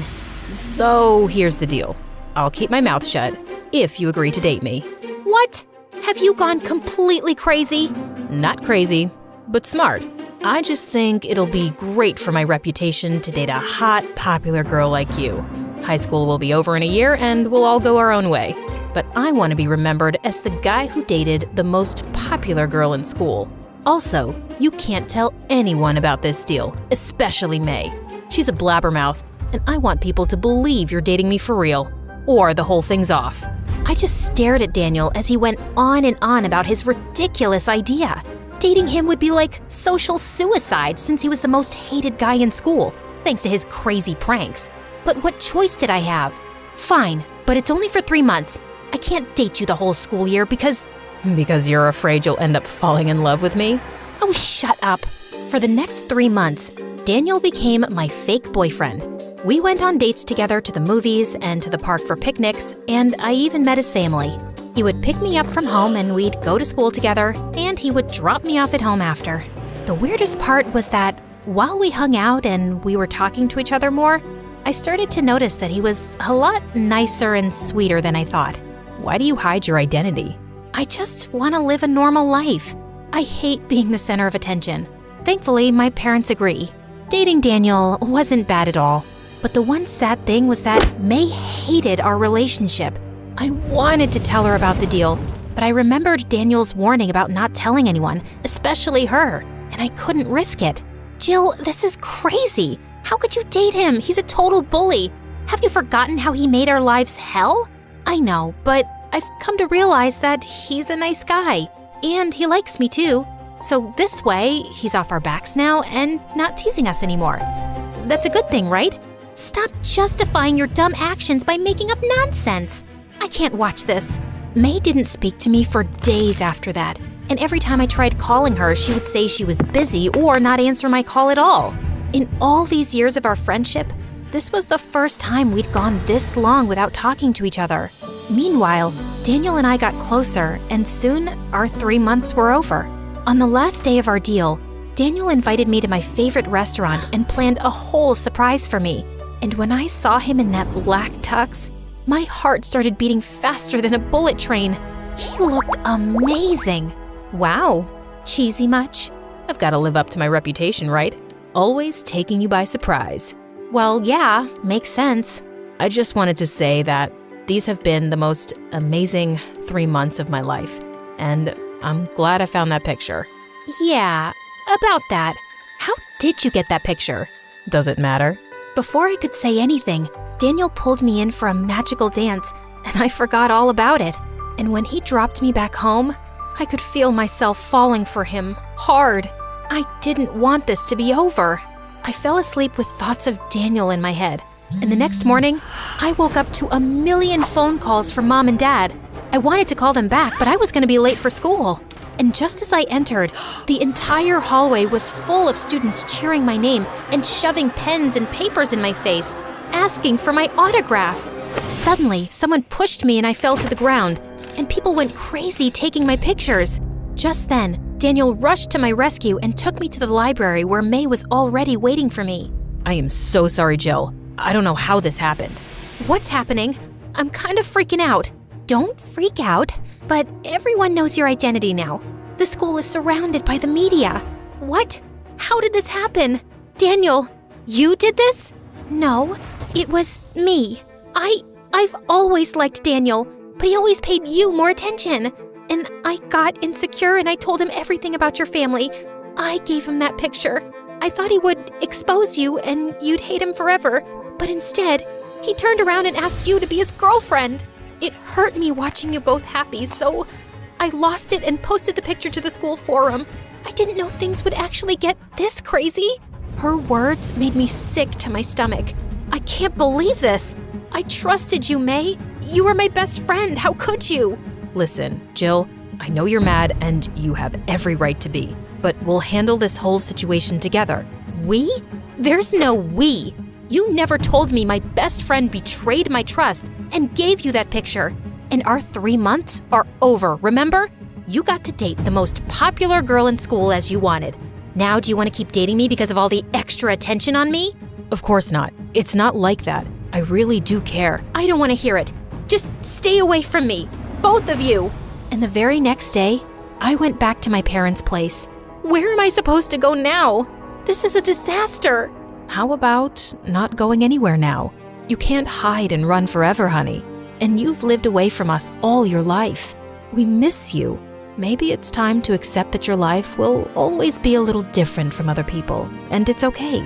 So, here's the deal. I'll keep my mouth shut if you agree to date me. What? Have you gone completely crazy? Not crazy, but smart. I just think it'll be great for my reputation to date a hot, popular girl like you. High school will be over in a year and we'll all go our own way. But I want to be remembered as the guy who dated the most popular girl in school. Also, you can't tell anyone about this deal, especially May. She's a blabbermouth, and I want people to believe you're dating me for real, or the whole thing's off. I just stared at Daniel as he went on and on about his ridiculous idea. Dating him would be like social suicide since he was the most hated guy in school, thanks to his crazy pranks. But what choice did I have? Fine, but it's only for 3 months. I can't date you the whole school year because you're afraid you'll end up falling in love with me? Oh, shut up. For the next 3 months, Daniel became my fake boyfriend. We went on dates together to the movies and to the park for picnics, and I even met his family. He would pick me up from home and we'd go to school together, and he would drop me off at home after. The weirdest part was that while we hung out and we were talking to each other more, I started to notice that he was a lot nicer and sweeter than I thought. Why do you hide your identity? I just want to live a normal life. I hate being the center of attention. Thankfully, my parents agree. Dating Daniel wasn't bad at all. But the one sad thing was that May hated our relationship. I wanted to tell her about the deal, but I remembered Daniel's warning about not telling anyone, especially her, and I couldn't risk it. Jill, this is crazy. How could you date him? He's a total bully. Have you forgotten how he made our lives hell? I know, but I've come to realize that he's a nice guy, and he likes me too. So this way, he's off our backs now and not teasing us anymore. That's a good thing, right? Stop justifying your dumb actions by making up nonsense. I can't watch this. May didn't speak to me for days after that, and every time I tried calling her, she would say she was busy or not answer my call at all. In all these years of our friendship, this was the first time we'd gone this long without talking to each other. Meanwhile, Daniel and I got closer, and soon our 3 months were over. On the last day of our deal, Daniel invited me to my favorite restaurant and planned a whole surprise for me. And when I saw him in that black tux, my heart started beating faster than a bullet train. He looked amazing. Wow. Cheesy much? I've got to live up to my reputation, right? Always taking you by surprise. Well, yeah, makes sense. I just wanted to say that these have been the most amazing 3 months of my life. And I'm glad I found that picture. Yeah, about that. How did you get that picture? Does it matter? Before I could say anything, Daniel pulled me in for a magical dance, and I forgot all about it. And when he dropped me back home, I could feel myself falling for him, hard. I didn't want this to be over. I fell asleep with thoughts of Daniel in my head. And the next morning, I woke up to a million phone calls from Mom and Dad. I wanted to call them back, but I was going to be late for school. And just as I entered, the entire hallway was full of students cheering my name and shoving pens and papers in my face. asking for my autograph. Suddenly, someone pushed me and I fell to the ground, and people went crazy taking my pictures. Just then, Daniel rushed to my rescue and took me to the library where May was already waiting for me. I am so sorry, Jill. I don't know how this happened. What's happening? I'm kind of freaking out. Don't freak out, but everyone knows your identity now. The school is surrounded by the media. What? How did this happen? Daniel, you did this? No, it was me. I've always liked Daniel, but he always paid you more attention. And I got insecure and I told him everything about your family. I gave him that picture. I thought he would expose you and you'd hate him forever, but instead, he turned around and asked you to be his girlfriend. It hurt me watching you both happy, so I lost it and posted the picture to the school forum. I didn't know things would actually get this crazy. Her words made me sick to my stomach. I can't believe this. I trusted you, May. You were my best friend. How could you? Listen, Jill, I know you're mad and you have every right to be, but we'll handle this whole situation together. We? There's no we. You never told me my best friend betrayed my trust and gave you that picture. And our 3 months are over, remember? You got to date the most popular girl in school as you wanted. Now do you want to keep dating me because of all the extra attention on me? Of course not. It's not like that. I really do care. I don't want to hear it. Just stay away from me, both of you. And the very next day, I went back to my parents' place. Where am I supposed to go now? This is a disaster. How about not going anywhere now? You can't hide and run forever, honey. And you've lived away from us all your life. We miss you. Maybe it's time to accept that your life will always be a little different from other people, and it's okay.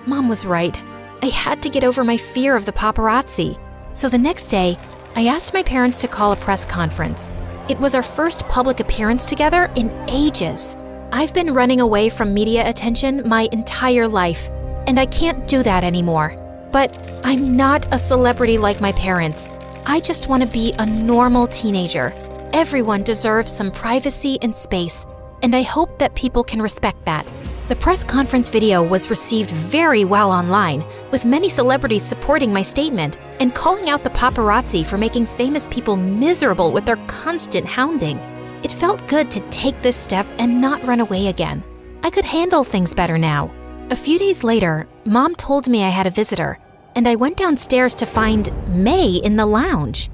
Mom was right. I had to get over my fear of the paparazzi. So the next day, I asked my parents to call a press conference. It was our first public appearance together in ages. I've been running away from media attention my entire life, and I can't do that anymore. But I'm not a celebrity like my parents. I just want to be a normal teenager. Everyone deserves some privacy and space, and I hope that people can respect that. The press conference video was received very well online, with many celebrities supporting my statement and calling out the paparazzi for making famous people miserable with their constant hounding. It felt good to take this step and not run away again. I could handle things better now. A few days later, Mom told me I had a visitor, and I went downstairs to find May in the lounge.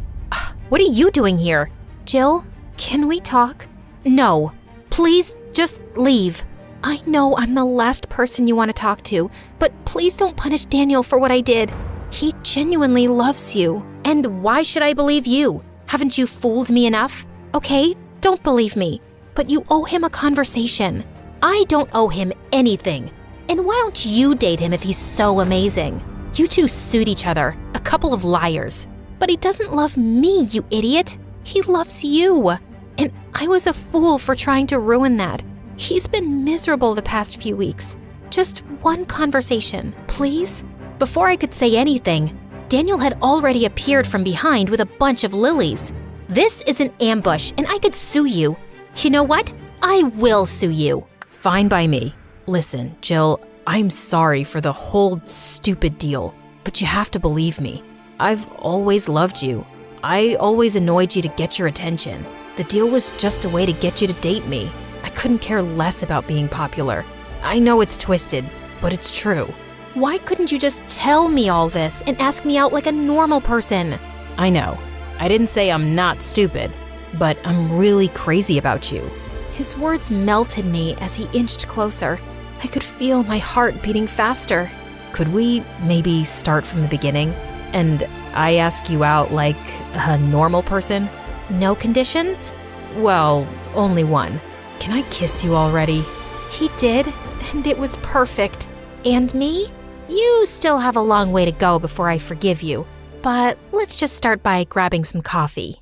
What are you doing here? Jill, can we talk? No, please just leave. I know I'm the last person you want to talk to, but please don't punish Daniel for what I did. He genuinely loves you. And why should I believe you? Haven't you fooled me enough? Okay, don't believe me, but you owe him a conversation. I don't owe him anything. And why don't you date him if he's so amazing? You two suit each other, a couple of liars. But he doesn't love me, you idiot. He loves you. And I was a fool for trying to ruin that. He's been miserable the past few weeks. Just one conversation, please? Before I could say anything, Daniel had already appeared from behind with a bunch of lilies. This is an ambush, and I could sue you. You know what? I will sue you. Fine by me. Listen, Jill, I'm sorry for the whole stupid deal, but you have to believe me. I've always loved you. I always annoyed you to get your attention. The deal was just a way to get you to date me. I couldn't care less about being popular. I know it's twisted, but it's true. Why couldn't you just tell me all this and ask me out like a normal person? I know. I didn't say I'm not stupid, but I'm really crazy about you. His words melted me as he inched closer. I could feel my heart beating faster. Could we maybe start from the beginning? And I ask you out like a normal person? No conditions? Well, only one. Can I kiss you already? He did, and it was perfect. And me? You still have a long way to go before I forgive you. But let's just start by grabbing some coffee.